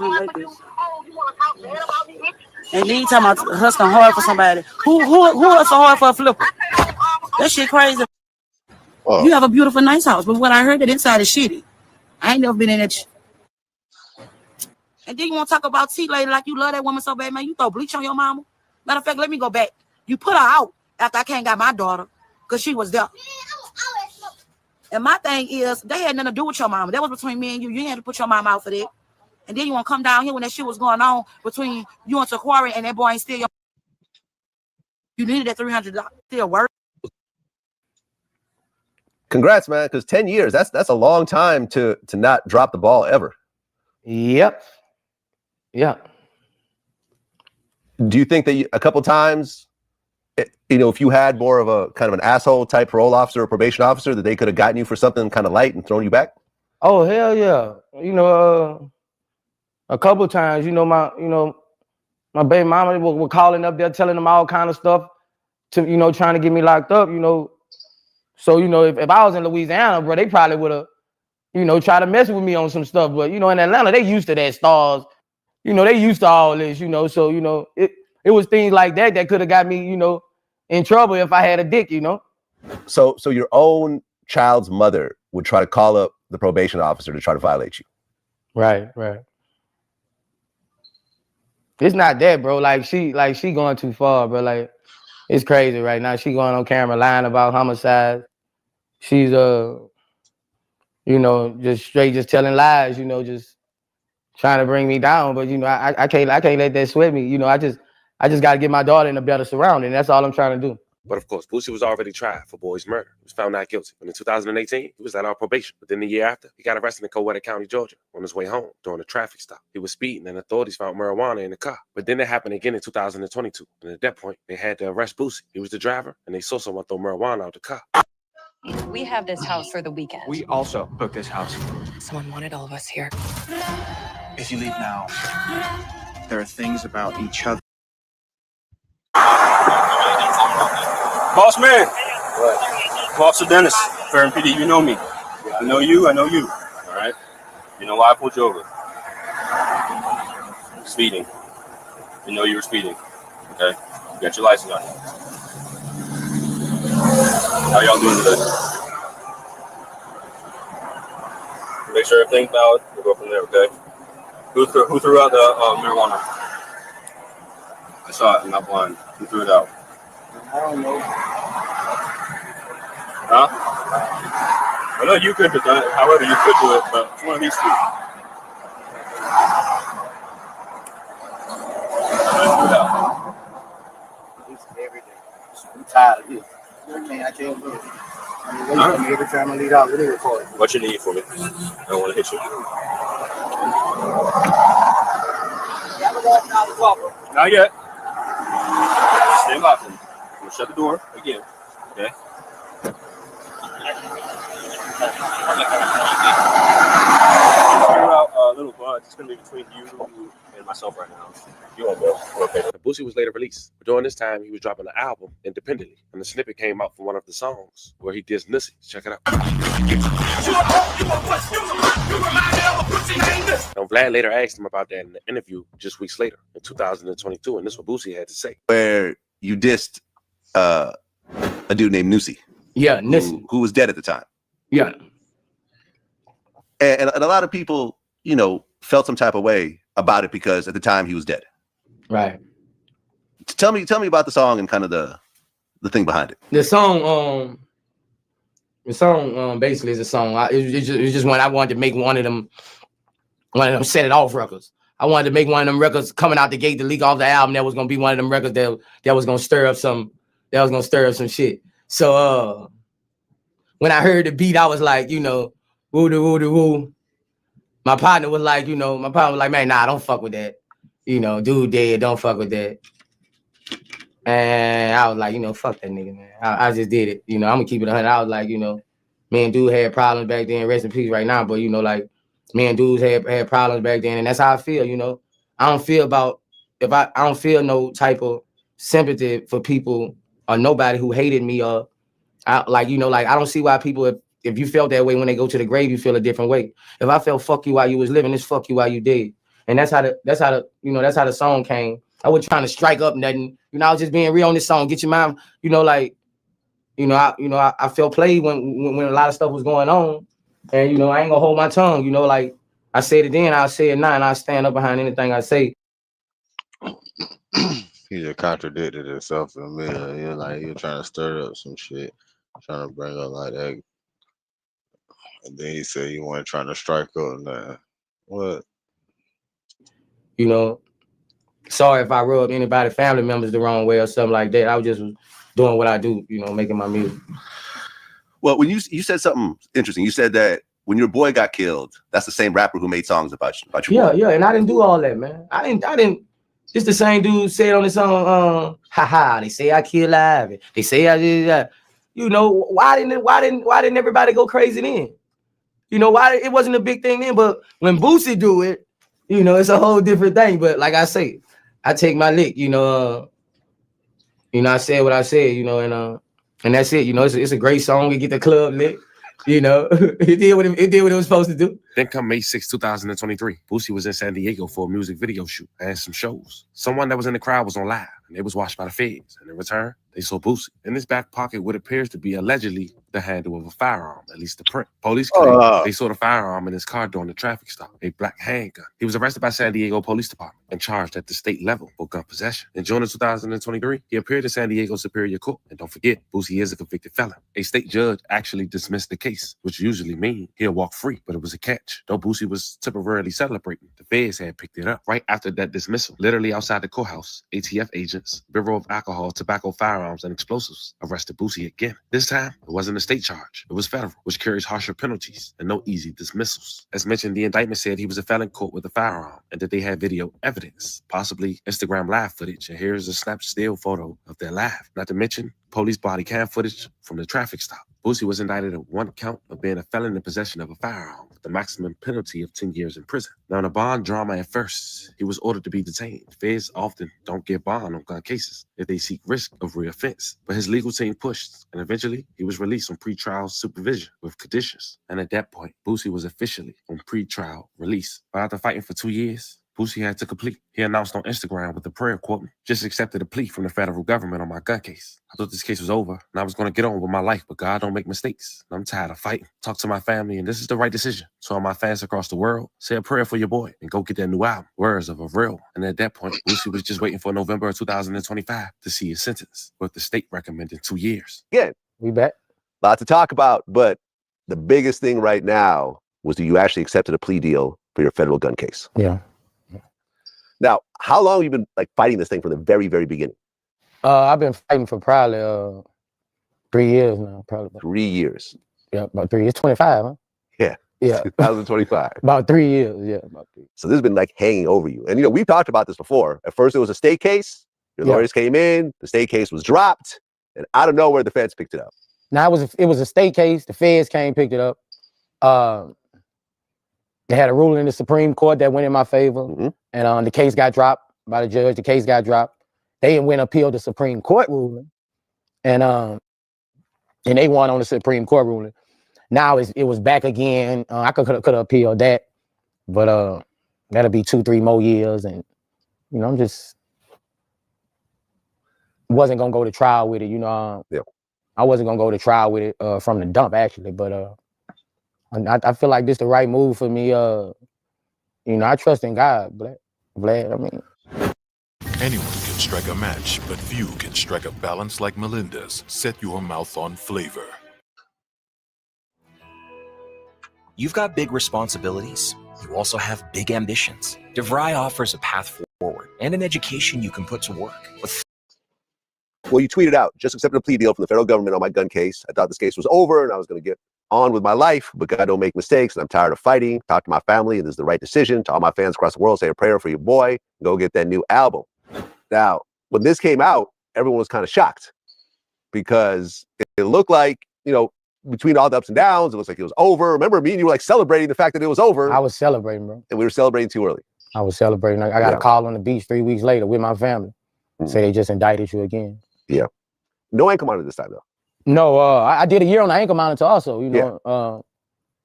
I like this. And then you talking about hustling hard for somebody. Who hustling hard for a flipper? That shit crazy. Oh. You have a beautiful, nice house, but what I heard that inside is shitty. I ain't never been in that. And then you want to talk about T-Lady like you love that woman so bad, man. You throw bleach on your mama. Matter of fact, let me go back. You put her out after I can't got my daughter because she was there. And my thing is, they had nothing to do with your mama. That was between me and you. You ain't had to put your mama out for that. And then you want to come down here when that shit was going on between you and Taquari and that boy ain't still your. You needed that $300 still work. Congrats, man, because 10 years, that's a long time to not drop the ball ever. Yep. Yeah. Do you think that a couple times, if you had more of a kind of an asshole type parole officer or probation officer, that they could have gotten you for something kind of light and thrown you back? Oh, hell yeah. A couple of times, my baby mama were calling up there, telling them all kind of stuff to, trying to get me locked up, So, if I was in Louisiana, bro, they probably would have, tried to mess with me on some stuff. But, in Atlanta, they used to that stars. They used to all this, So, it was things like that could have got me, in trouble if I had a dick, So your own child's mother would try to call up the probation officer to try to violate you. Right. It's not that, bro. Like she going too far, bro. Like, it's crazy right now. She going on camera lying about homicide. She's just straight just telling lies, just trying to bring me down. But I can't let that sweat me. I just gotta get my daughter in a better surrounding. That's all I'm trying to do. But of course, Boosie was already tried for boy's murder. He was found not guilty. And in 2018, he was out on probation. Within the year after, he got arrested in Coweta County, Georgia, on his way home during a traffic stop. He was speeding, and authorities found marijuana in the car. But then it happened again in 2022. And at that point, they had to arrest Boosie. He was the driver, and they saw someone throw marijuana out the car. We have this house for the weekend. We also booked this house. Someone wanted all of us here. If you leave now, there are things about each other. Boss man. What? Officer Dennis, Fair and PD, you know me. I know you, I know you. All right. You know why I pulled you over? Speeding. You know you were speeding. Okay. You got your license on you. How y'all doing today? Make sure everything's valid. We'll go from there, okay? Who threw out the marijuana? I saw it. I'm not blind. Who threw it out? I don't know. Huh? I know you could have done it. However, you could do it, but it's one of these two. It's every day. I'm tired of this. I can't do it. Every time I leave out, what do you record? What you need for me? I don't want to hit you. Not yet. Stay locked. I'm gonna shut the door again. Okay. Figure out a little bud. It's gonna be between you and myself right now. You won't go. Okay. Boosie was later released. But during this time, he was dropping an album independently, and the snippet came out from one of the songs where he dissed Nissy. Check it out. Now, Vlad later asked him about that in the interview just weeks later in 2022, and this is what Boosie had to say. Where you dissed a dude named Nussi. Yeah, Nissy. Who was dead at the time. Yeah. And a lot of people, you know, felt some type of way about it because at the time he was dead. Right. Tell me about the song and kind of the thing behind it. The song basically is a song. It's just when I wanted to make one of them set it off records. I wanted to make one of them records coming out the gate to leak off the album. That was gonna be one of them records that was gonna stir up some shit. So when I heard the beat, I was like, you know, woo de woo de woo. My partner was like, man, nah, don't fuck with that. You know, dude dead, don't fuck with that. And I was like, you know, fuck that nigga, man. I just did it. You know, I'm gonna keep it 100. I was like, you know, me and dude had problems back then. Rest in peace right now. But, you know, like, me and dudes had problems back then. And that's how I feel, you know. I don't feel no type of sympathy for people or nobody who hated me or, I don't see why people, if you felt that way when they go to the grave, you feel a different way. If I felt fuck you while you was living, it's fuck you while you dead. And that's how the song came. I wasn't trying to strike up nothing. You know, I was just being real on this song. Get your mind, I felt played when a lot of stuff was going on. And, you know, I ain't gonna hold my tongue. You know, like I said it then, I'll say it now, and I'll stand up behind anything I say. He just contradicted himself in the middle. You're like, you're trying to stir up some shit, trying to bring up like that. And then he said you weren't trying to strike up nothing. What? You know, sorry if I rubbed anybody, family members the wrong way or something like that. I was just doing what I do, you know, making my music. Well, when you said something interesting, you said that when your boy got killed, that's the same rapper who made songs about you. Yeah, and I didn't do all that, man. I didn't. Just the same dude said on the song, haha, they say I killed live. They say I did that. You know, why didn't everybody go crazy then? You know, why it wasn't a big thing then, but when Boosie do it, you know, it's a whole different thing. But like I say, I take my lick, I said what I said, you know, and that's it. You know, it's a great song. We get the club lit. You know, it did what it was supposed to do. Then come May 6, 2023, Boosie was in San Diego for a music video shoot and some shows. Someone that was in the crowd was on live, and they was watched by the feds. And in return, they saw Boosie in his back pocket what appears to be allegedly the handle of a firearm, at least the print. Police claim they saw the firearm in his car during the traffic stop, a black handgun. He was arrested by San Diego Police Department and charged at the state level for gun possession. In June of 2023, he appeared in San Diego Superior Court. And don't forget, Boosie is a convicted felon. A state judge actually dismissed the case, which usually means he'll walk free, but it was a catch. Though Boosie was temporarily celebrating, the feds had picked it up. Right after that dismissal, literally outside the courthouse, ATF agents, Bureau of Alcohol, Tobacco, Firearms, and Explosives, arrested Boosie again. This time, it wasn't a state charge. It was federal, which carries harsher penalties and no easy dismissals. As mentioned, the indictment said he was a felon caught with a firearm and that they had video evidence, possibly Instagram live footage. And here's a snap still photo of their live. Not to mention police body cam footage from the traffic stop. Boosie was indicted of one count of being a felon in possession of a firearm with the maximum penalty of 10 years in prison. Now, in a bond drama at first, he was ordered to be detained. Feds often don't give bond on gun cases if they seek risk of reoffense. But his legal team pushed, and eventually he was released on pretrial supervision with conditions. And at that point, Boosie was officially on pretrial release. But after fighting for 2 years, Boosie had to complete. He announced on Instagram with a prayer quote, "Just accepted a plea from the federal government on my gun case. I thought this case was over and I was going to get on with my life, but God don't make mistakes. I'm tired of fighting. Talk to my family and this is the right decision. So all my fans across the world, say a prayer for your boy and go get that new album, Words of a Real." And at that point, Boosie was just waiting for November of 2025 to see his sentence, with the state recommending 2 years. Again, we back. A lot to talk about, but the biggest thing right now was that you actually accepted a plea deal for your federal gun case. Yeah. Now, how long have you been fighting this thing from the very, very beginning? I've been fighting for probably 3 years now. Probably 3 years. Yeah, about 3 years. 25, huh? Yeah. Yeah. 2025. About 3 years. Yeah, about 3. So this has been hanging over you. And we've talked about this before. At first, it was a state case. Your lawyers came in. The state case was dropped, and out of nowhere, the feds picked it up. Now it was a state case. The feds came, picked it up. They had a ruling in the Supreme Court that went in my favor, and the case got dropped by the judge. The case got dropped, they went appeal the Supreme Court ruling, and they won on the Supreme Court ruling. Now it was back again. I could have appealed that, but that'll be 2-3 more years, and I'm just wasn't gonna go to trial with it. I wasn't gonna go to trial with it from the dump actually, but I feel like this the right move for me. I trust in God, Vlad. I mean, Anyone can strike a match, but few can strike a balance like Melinda's. Set your mouth on flavor. You've got big responsibilities. You also have big ambitions. DeVry offers a path forward and an education you can put to work. Well, you tweeted out, just accepted a plea deal from the federal government on my gun case. I thought this case was over and I was going to get on with my life, but God don't make mistakes, and I'm tired of fighting. Talk to my family, and this is the right decision. To all my fans across the world, say a prayer for your boy. Go get that new album. Now, when this came out, everyone was kind of shocked because it looked like, between all the ups and downs, it looks like it was over. Remember, me and you were like celebrating the fact that it was over. I was celebrating, bro. And we were celebrating too early. I was celebrating. I got a call on the beach 3 weeks later with my family. Say they just indicted you again. Yeah. No ankle monitor this time, though. No, I did a year on the ankle monitor also.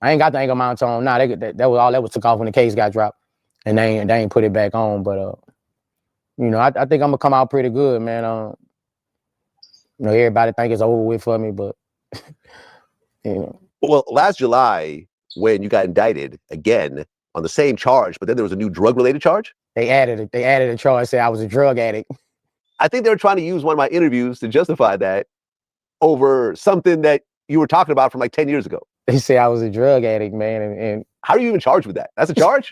I ain't got the ankle monitor on now. That was all that was took off when the case got dropped, and they ain't put it back on. But I think I'm gonna come out pretty good, man. Everybody think it's over with for me, but Well, last July when you got indicted again on the same charge, but then there was a new drug-related charge. They added a charge, say I was a drug addict. I think they were trying to use one of my interviews to justify that over something that you were talking about from like 10 years ago. They say I was a drug addict, man, and how are you even charged with that? That's a charge?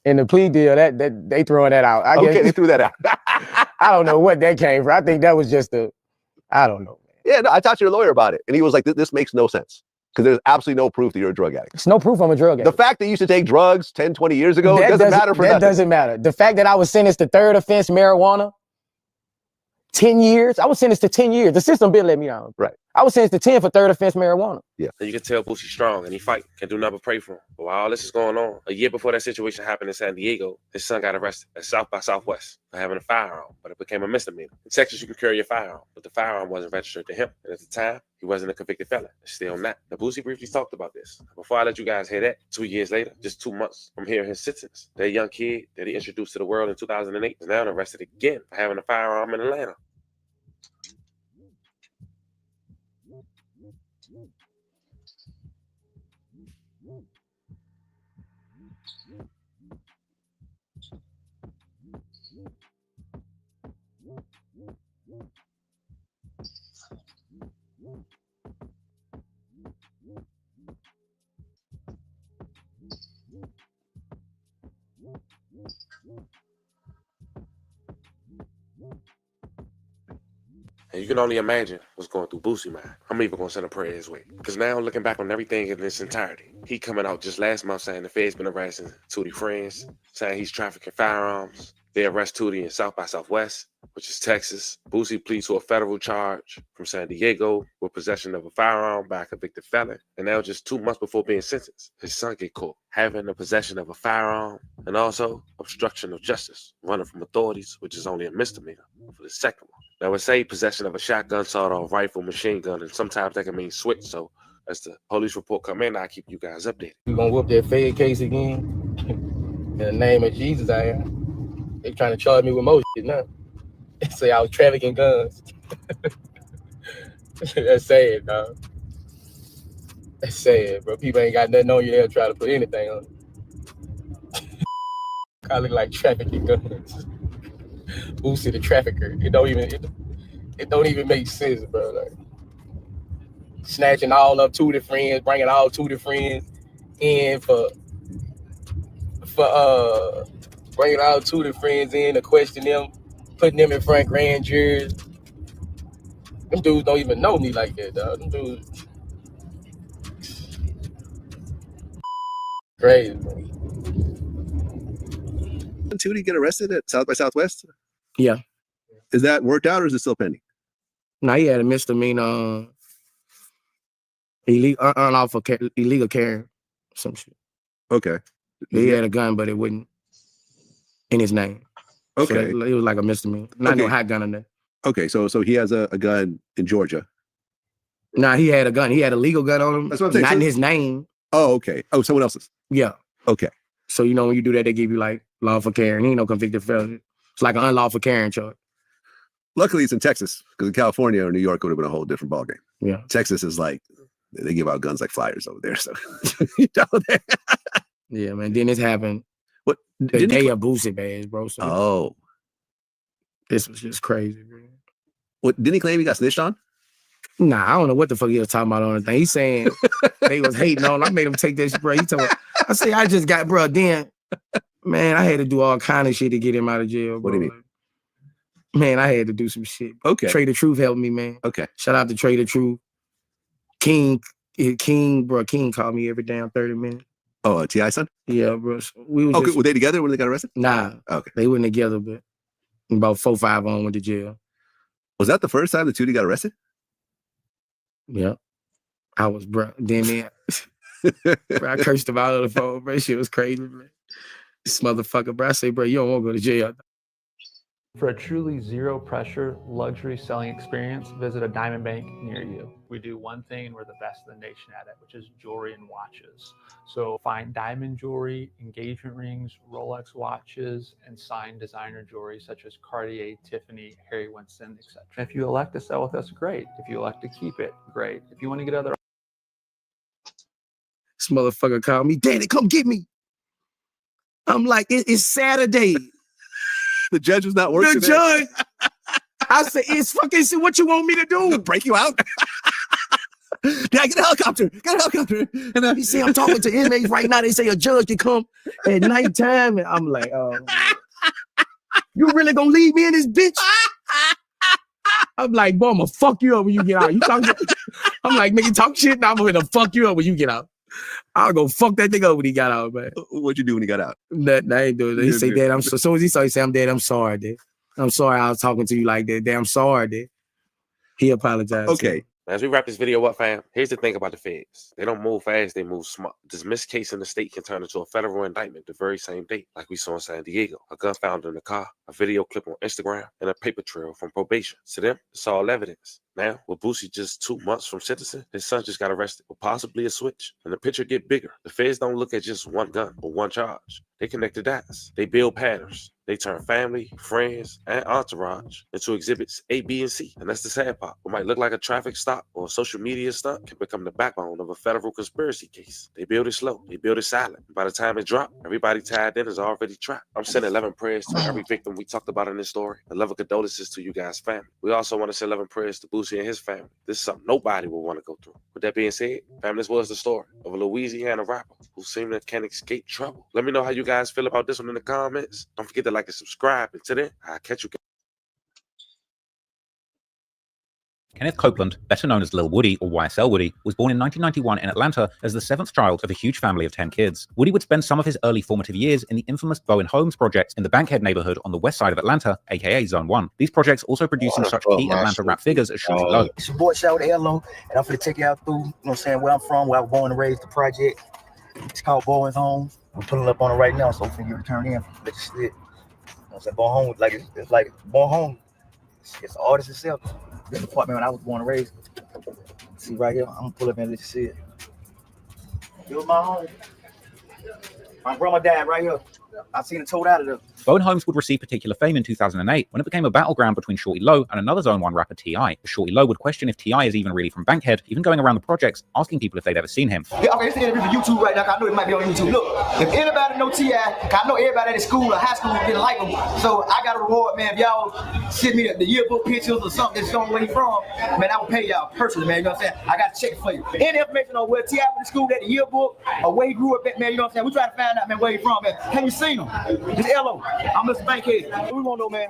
In the plea deal, that they throwing that out. I guess they threw that out. I don't know what that came from. I think that was just I don't know. Yeah, no, I talked to your lawyer about it, and he was like, "This makes no sense because there's absolutely no proof that you're a drug addict. There's no proof I'm a drug addict. The fact that you used to take drugs 10, 20 years ago, it doesn't matter for that nothing. doesn't matter. The fact that I was sentenced to third offense marijuana, 10 years. I was sentenced to 10 years. The system been let me down. Right. I was sentenced to 10 for third offense marijuana. Yeah. And you can tell Boosie's strong and he fight, can do nothing but pray for him. But while all this is going on, a year before that situation happened in San Diego, his son got arrested at South by Southwest for having a firearm, but it became a misdemeanor. In Texas, you can carry your firearm, but the firearm wasn't registered to him. And at the time, he wasn't a convicted felon. It's still not. Now, Boosie briefly talked about this. Before I let you guys hear that, 2 years later, just 2 months from hearing his sentence, that young kid that he introduced to the world in 2008 is now arrested again for having a firearm in Atlanta. And you can only imagine what's going through Boosie's mind. I'm even going to send a prayer his way. Because now, looking back on everything in its entirety, he coming out just last month saying the Fed's been arresting Tootie friends, saying he's trafficking firearms. They arrest Tootie in South by Southwest, which is Texas. Boosie pleads to a federal charge from San Diego with possession of a firearm by a convicted felon. And now, just 2 months before being sentenced, his son get caught having the possession of a firearm and also obstruction of justice, running from authorities, which is only a misdemeanor for the second one. Now, it say possession of a shotgun, sawed-off rifle, machine gun, and sometimes that can mean switch. So, as the police report come in, I'll keep you guys updated. We're going to whoop that Fed case again. In the name of Jesus, I am. They trying to charge me with more shit now. They say I was trafficking guns. That's sad, dog. That's sad, bro. People ain't got nothing on you. They'll try to put anything on it. I look like trafficking guns. Boosie the trafficker. It don't even make sense, bro. Like snatching all up Tootie friends, bringing all Tootie friends in for bringing all Tootie friends in to question them, putting them in front grand juries. Them dudes don't even know me like that, dog. Them dudes crazy, bro. Did Tootie get arrested at South by Southwest? Yeah. Is that worked out or is it still pending? No, he had a misdemeanor, unlawful illegal carry, some shit. Okay. He had a gun, but it wasn't in his name. Okay. So it was like a misdemeanor. Not no hot gun in there. Okay, so he has a gun in Georgia. Nah, he had a gun. He had a legal gun on him. That's what I'm saying. Not So- in his name. Oh, okay. Oh, someone else's. Yeah. Okay. So you know when you do that, they give you like lawful carrying. He ain't no convicted felon. It's like an unlawful carrying charge. Luckily, it's in Texas, because in California or New York, it would have been a whole different ballgame. Yeah. Texas is like, they give out guns like flyers over there. So, you know, Yeah, man. Then this happened. What? The day of Boosie Bags, bro. So oh. this was just crazy, bro. What, didn't he claim he got snitched on? Nah, I don't know what the fuck he was talking about on the thing. He's saying they was hating on him. I made him take that shit, bro. He told me, I say, I just got, bro, then, man, I had to do all kind of shit to get him out of jail, bro. What do you mean? Man, I had to do some shit. Okay. Trey the Truth helped me, man. Okay. Shout out to Trey the Truth. King, bro, King called me every damn 30 minutes. Oh, T.I. son? Yeah, bro. So we was Okay, just, were they together when they got arrested? nah, Okay. they weren't together, but about 4-5 on went to jail. Was that the first time the two got arrested? Yeah. I was, bro. Then, man, bro, I cursed him out on the phone, bro. Shit was crazy, man. This motherfucker, bro. I say, bro, you don't want to go to jail. For a truly zero pressure luxury selling experience, visit a diamond bank near you. We do one thing and we're the best in the nation at it, which is jewelry and watches. So find diamond jewelry, engagement rings, Rolex watches, and signed designer jewelry such as Cartier, Tiffany, Harry Winston, etc. If you elect to sell with us, great. If you elect to keep it, great. If you want to get other This motherfucker called me, Daddy, come get me. I'm like, it's Saturday. The judge was not working. The judge. I said, it's fucking, so what you want me to do? Break you out? Dad, get a helicopter. Get a helicopter. And he said, I'm talking to inmates right now. They say a judge can come at nighttime. And I'm like, oh, you really gonna leave me in this bitch? I'm like, boy, I'm gonna fuck you up when you get out. You talking? I'm like, nigga, talk shit. Now I'm gonna fuck you up when you get out. I'll go fuck that nigga up when he got out, man. What'd you do when he got out? Nothing. I ain't doing it. He say, Dad, as soon as he saw, he said, I'm dead. I'm sorry, Dad. I'm sorry I was talking to you like that. Dad, I'm sorry, Dad. He apologized. Okay. As we wrap this video up, fam, here's the thing about the feds. They don't move fast, they move smart. Dismissed case in the state can turn into a federal indictment the very same day, like we saw in San Diego. A gun found in the car, a video clip on Instagram, and a paper trail from probation. To them, it's all evidence. Now, with Boosie just 2 months from sentencing, his son just got arrested with possibly a switch. And the picture get bigger. The feds don't look at just one gun or one charge. They connect the dots. They build patterns. They turn family, friends, and entourage into exhibits A, B, and C. And that's the sad part. What might look like a traffic stop or a social media stunt can become the backbone of a federal conspiracy case. They build it slow. They build it silent. By the time it drops, everybody tied in is already trapped. I'm sending 11 prayers to every victim we talked about in this story. And love and condolences to you guys' family. We also want to send 11 prayers to Boosie and his family. This is something nobody will want to go through. With that being said, fam, this was the story of a Louisiana rapper who seemed to can't escape trouble. Let me know how you guys feel about this one in the comments. Don't forget to like and subscribe. Until then, I'll catch you guys. Kenneth Copeland, better known as Lil Woody or YSL Woody, was born in 1991 in Atlanta as the 7th child of a huge family of 10 kids. Woody would spend some of his early formative years in the infamous Bowen Homes projects in the Bankhead neighborhood on the west side of Atlanta, aka Zone 1. These projects also producing such key Atlanta rap figures as Shorty Low. It's your boy Shout Elo, and I'm finna take you out through, you know what I'm saying, where I'm from, where I was born and raised, the project. It's called Bowen's Homes. I'm pulling up on it right now, so I'm finna return in, let you see it. You know what I'm saying, born home, it's like born home. It's the artist itself. This apartment when I was born and raised. See right here, I'm gonna pull up and let you see it. It was my home. My grandma died right here. I seen it towed out of there. Bowen Homes would receive particular fame in 2008 when it became a battleground between Shorty Low and another Zone 1 rapper T.I. Shorty Low would question if T.I. is even really from Bankhead, even going around the projects asking people if they'd ever seen him. Yeah, okay, this interview for YouTube right now. I know it might be on YouTube. Look, if anybody know T.I., I know everybody at the school or high school didn't like him. So I got a reward, man. If y'all send me the yearbook pictures or something that's showing where he from, man, I will pay y'all personally, man. You know what I'm saying? I got to check for you. Any information on where T.I. went to school, at the yearbook, or where he grew up at, man, you know what I'm saying? We try to find out, man, where he from, man. Have you seen him? It's Elo. I'm Mr. Bankhead. We want to know, man.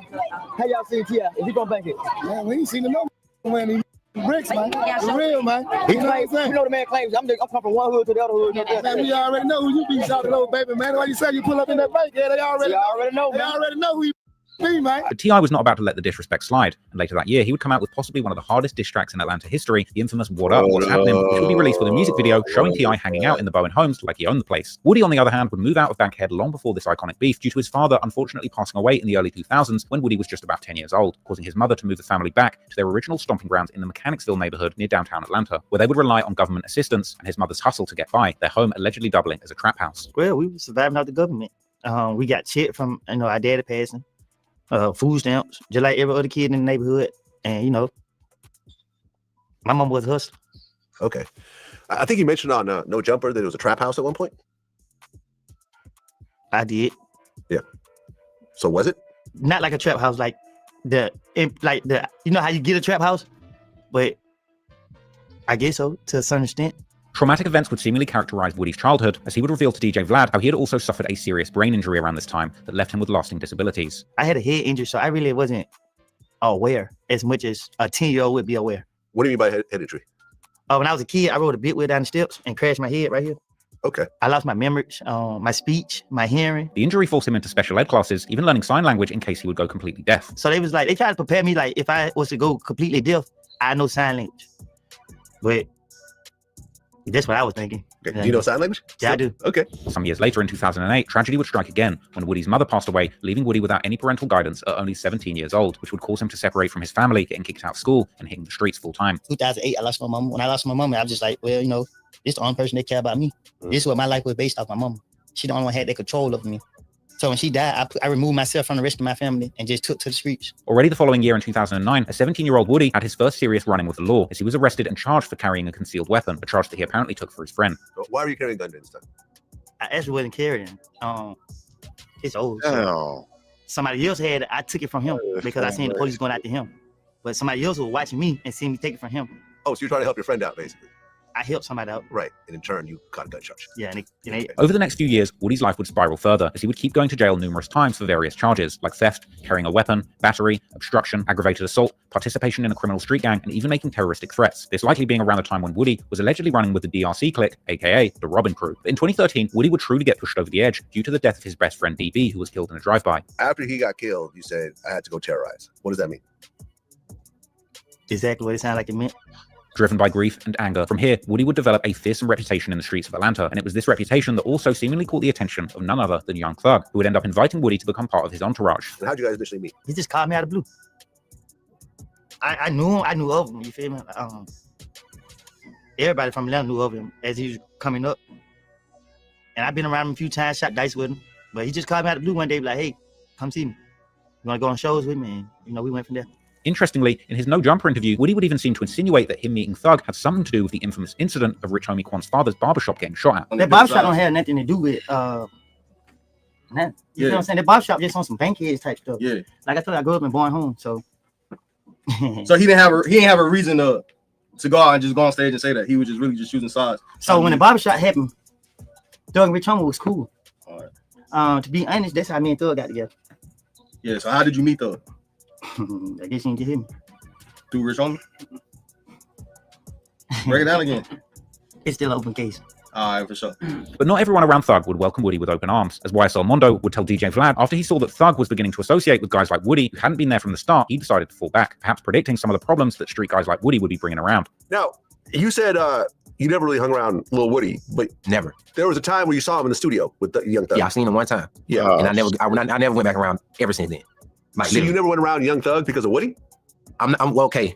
How y'all seen T.I.? Is he from Bankhead? Man, we ain't seen the number when he bricks, man. For real, man. He claims, you know the man claims, I'm coming from one hood to the other hood. Man, we already know who you be, South Low, baby, man. Why you say you pull up in that bank? Yeah, they already know. They already know who you But T.I. was not about to let the disrespect slide, and later that year, he would come out with possibly one of the hardest diss tracks in Atlanta history, the infamous What Up, What's Happening, which would be released with a music video showing T.I. hanging out in the Bowen homes like he owned the place. Woody, on the other hand, would move out of Bankhead long before this iconic beef due to his father unfortunately passing away in the early 2000s when Woody was just about 10 years old, causing his mother to move the family back to their original stomping grounds in the Mechanicsville neighborhood near downtown Atlanta, where they would rely on government assistance and his mother's hustle to get by, their home allegedly doubling as a trap house. Well, we were surviving out the government. We got shit from, our daddy passing, food stamps, just like every other kid in the neighborhood. And, my mom was a hustler. Okay. I think you mentioned on No Jumper that it was a trap house at one point. I did. Yeah. So was it? Not like a trap house, like how you get a trap house? But I guess so, to a certain extent. Traumatic events would seemingly characterize Woody's childhood, as he would reveal to DJ Vlad how he had also suffered a serious brain injury around this time that left him with lasting disabilities. I had a head injury, so I really wasn't aware as much as a 10-year-old would be aware. What do you mean by head injury? When I was a kid, I rode a bit wheel down the steps and crashed my head right here. Okay. I lost my memory, my speech, my hearing. The injury forced him into special ed classes, even learning sign language in case he would go completely deaf. So they tried to prepare me like if I was to go completely deaf, I know sign language. But that's what I was thinking. Okay. Do you know sign language? Yeah, I do. Okay. Some years later in 2008, tragedy would strike again when Woody's mother passed away, leaving Woody without any parental guidance at only 17 years old, which would cause him to separate from his family, getting kicked out of school and hitting the streets full time. 2008, I lost my mom. When I lost my mom, I was just like, well, this is the only person that care about me. This is what my life was based off my mom. She the only one had that control over me. So when she died, I removed myself from the rest of my family and just took to the streets. Already the following year in 2009, a 17-year-old Woody had his first serious run-in with the law as he was arrested and charged for carrying a concealed weapon, a charge that he apparently took for his friend. Why were you carrying a gun this time? I actually wasn't carrying. It's old. Oh. Somebody else had it. I took it from him because I seen the police going after him. But somebody else was watching me and seen me take it from him. Oh, so you're trying to help your friend out, basically. I helped somebody out. Right. And in turn, you caught a gun charge. Yeah. Over the next few years, Woody's life would spiral further as he would keep going to jail numerous times for various charges like theft, carrying a weapon, battery, obstruction, aggravated assault, participation in a criminal street gang, and even making terroristic threats. This likely being around the time when Woody was allegedly running with the DRC clique, aka the Robin Crew. But in 2013, Woody would truly get pushed over the edge due to the death of his best friend DB, who was killed in a drive-by. After he got killed, you said, I had to go terrorize. What does that mean? Exactly what it sounded like it meant. Driven by grief and anger, from here, Woody would develop a fearsome reputation in the streets of Atlanta, and it was this reputation that also seemingly caught the attention of none other than Young Thug, who would end up inviting Woody to become part of his entourage. And how'd you guys initially meet? He just called me out of the blue. I knew him. I knew of him. You feel me? Everybody from Atlanta knew of him as he was coming up. And I've been around him a few times, shot dice with him. But he just called me out of the blue one day, like, hey, come see me. You want to go on shows with me? And, we went from there. Interestingly, in his No Jumper interview, Woody would even seem to insinuate that him meeting Thug had something to do with the infamous incident of Rich Homie Quan's father's barbershop getting shot at. That barbershop don't have nothing to do with you know what I'm saying? That barbershop just on some bankheads type stuff. Yeah. Like I told you, I grew up in Bowen home, so. So he didn't have a reason to go out and just go on stage and say that. He was just really just choosing sides. So when the barbershop happened, Thug and Rich Homie was cool. All right. To be honest, that's how me and Thug got together. Yeah. So how did you meet Thug? I guess you didn't get him. Through Rich Homie? Break it down again. It's still an open case. All right, for sure. But not everyone around Thug would welcome Woody with open arms, as YSL Mondo would tell DJ Vlad after he saw that Thug was beginning to associate with guys like Woody who hadn't been there from the start, he decided to fall back, perhaps predicting some of the problems that street guys like Woody would be bringing around. Now, you said you never really hung around Lil Woody, but never. There was a time where you saw him in the studio with the Young Thug. Yeah, I seen him one time. Yeah. And I never went back around ever since then. Like, so you never went around Young Thug because of Woody? I'm well, okay.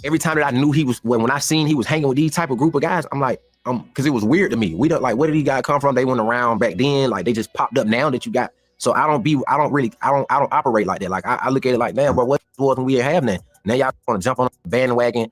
Every time that I knew he was, when I seen he was hanging with these type of group of guys, I'm like, because it was weird to me. We don't like, where did these guys come from? They went around back then, like they just popped up now that you got. So I don't operate like that. Like I look at it like, damn, bro, what was we have now? Now y'all want to jump on the bandwagon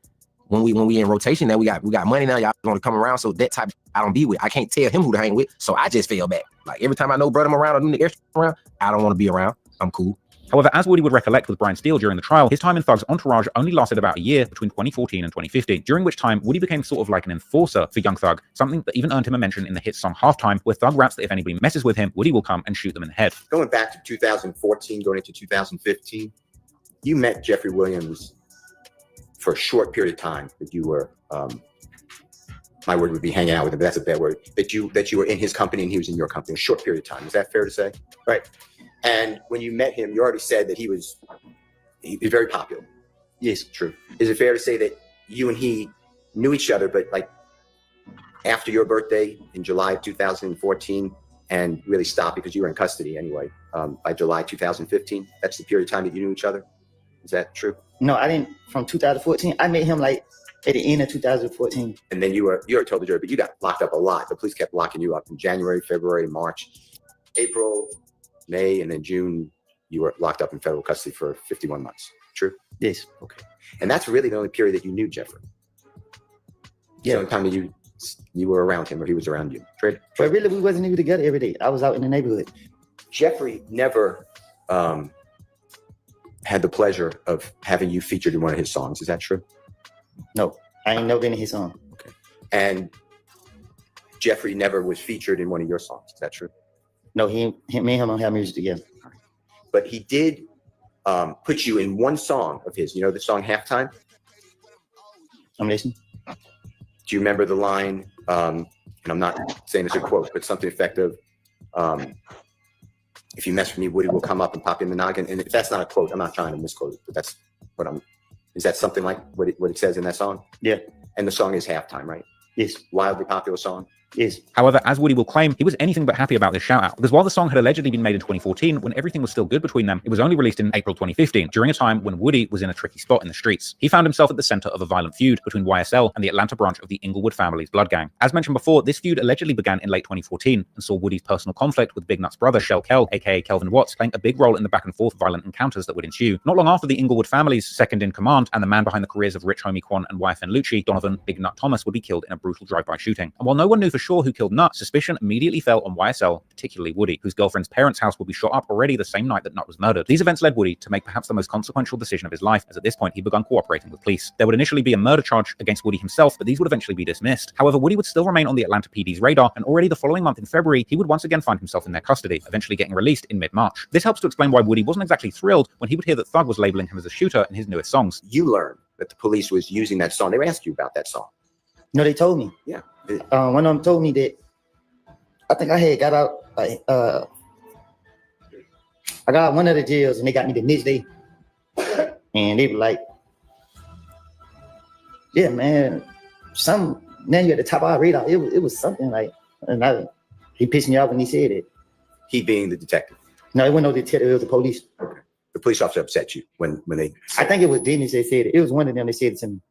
when we in rotation. Now we got money now. Y'all want to come around. So that type I don't be with. I can't tell him who to hang with. So I just fell back. Like every time I know brother I'm around or do the extra around, I don't want to be around. I'm cool. However, as Woody would recollect with Brian Steele during the trial, his time in Thug's entourage only lasted about a year between 2014 and 2015, during which time Woody became sort of like an enforcer for Young Thug, something that even earned him a mention in the hit song Halftime, where Thug raps that if anybody messes with him, Woody will come and shoot them in the head. Going back to 2014, going into 2015, you met Jeffrey Williams for a short period of time that you were, my word would be hanging out with him, but that's a bad word, that you were in his company and he was in your company, a short period of time. Is that fair to say? Right. And when you met him, you already said that he was very popular. Yes. True. Is it fair to say that you and he knew each other, but like after your birthday in July of 2014, and really stopped because you were in custody anyway, by July 2015? That's the period of time that you knew each other? Is that true? No, I didn't. From 2014, I met him like at the end of 2014. And then you already told the jury, but you got locked up a lot. The police kept locking you up in January, February, March, April, May, and then June. You were locked up in federal custody for 51 months. True? Yes. Okay. And that's really the only period that you knew Jeffrey. Yeah. The only time that you were around him or he was around you. True? But really, we wasn't even together every day. I was out in the neighborhood. Jeffrey never had the pleasure of having you featured in one of his songs. Is that true? No, I ain't never been in his song. Okay. And Jeffrey never was featured in one of your songs. Is that true? No, me and him don't have music together. But he did put you in one song of his. You know the song Halftime? I'm listening. Do you remember the line, and I'm not saying it's a quote, but something effective, if you mess with me, Woody will come up and pop you in the noggin. And if that's not a quote, I'm not trying to misquote it, but that's what is that something like what it says in that song? Yeah. And the song is Halftime, right? Yes. Wildly popular song. Yes. However, as Woody will claim, he was anything but happy about this shout-out, because while the song had allegedly been made in 2014, when everything was still good between them, it was only released in April 2015, during a time when Woody was in a tricky spot in the streets. He found himself at the center of a violent feud between YSL and the Atlanta branch of the Inglewood family's blood gang. As mentioned before, this feud allegedly began in late 2014 and saw Woody's personal conflict with Big Nut's brother, Shell Kell, aka Kelvin Watts, playing a big role in the back and forth violent encounters that would ensue. Not long after, the Inglewood family's second in command and the man behind the careers of Rich Homie Quan and YFN Lucci, Donovan Big Nut Thomas, would be killed in a brutal drive-by shooting. And while no one knew for sure who killed Nut, suspicion immediately fell on YSL, particularly Woody, whose girlfriend's parents' house would be shot up already the same night that Nut was murdered. These events led Woody to make perhaps the most consequential decision of his life, as at this point he began cooperating with police. There would initially be a murder charge against Woody himself, but these would eventually be dismissed. However, Woody would still remain on the Atlanta PD's radar, and already the following month in February, he would once again find himself in their custody, eventually getting released in mid-March. This helps to explain why Woody wasn't exactly thrilled when he would hear that Thug was labeling him as a shooter in his newest songs. You learned that the police was using that song. They would ask you about that song. No, they told me. Yeah. One of them told me that I think I had got out like I got out one of the jails and they got me the next day. And they were like, yeah, man, now you're at the top of our radar. It was something like, and he pissed me off when he said it. He being the detective? No, it wasn't no detective, it was the police. Okay. The police officer upset you when they... I think it was Dennis that said it. It was one of them that said it to me.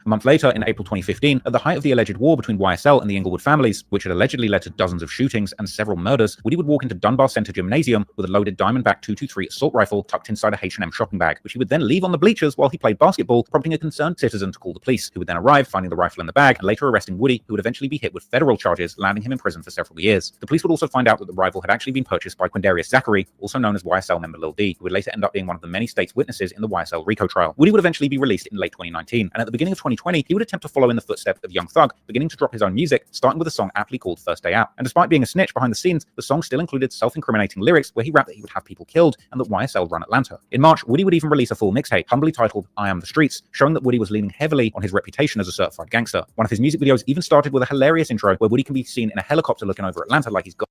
A month later, in April 2015, at the height of the alleged war between YSL and the Inglewood families, which had allegedly led to dozens of shootings and several murders, Woody would walk into Dunbar Center Gymnasium with a loaded Diamondback 223 assault rifle tucked inside a H&M shopping bag, which he would then leave on the bleachers while he played basketball, prompting a concerned citizen to call the police, who would then arrive, finding the rifle in the bag, and later arresting Woody, who would eventually be hit with federal charges, landing him in prison for several years. The police would also find out that the rifle had actually been purchased by Quindarius Zachary, also known as YSL member Lil D, who would later end up being one of the many state's witnesses in the YSL RICO trial. Woody would eventually be released in late 2019, and at the beginning of 2020, he would attempt to follow in the footsteps of Young Thug, beginning to drop his own music, starting with a song aptly called First Day Out. And despite being a snitch behind the scenes, the song still included self-incriminating lyrics where he rapped that he would have people killed and that YSL run Atlanta. In March, Woody would even release a full mixtape, humbly titled I Am the Streets, showing that Woody was leaning heavily on his reputation as a certified gangster. One of his music videos even started with a hilarious intro where Woody can be seen in a helicopter looking over Atlanta like he's got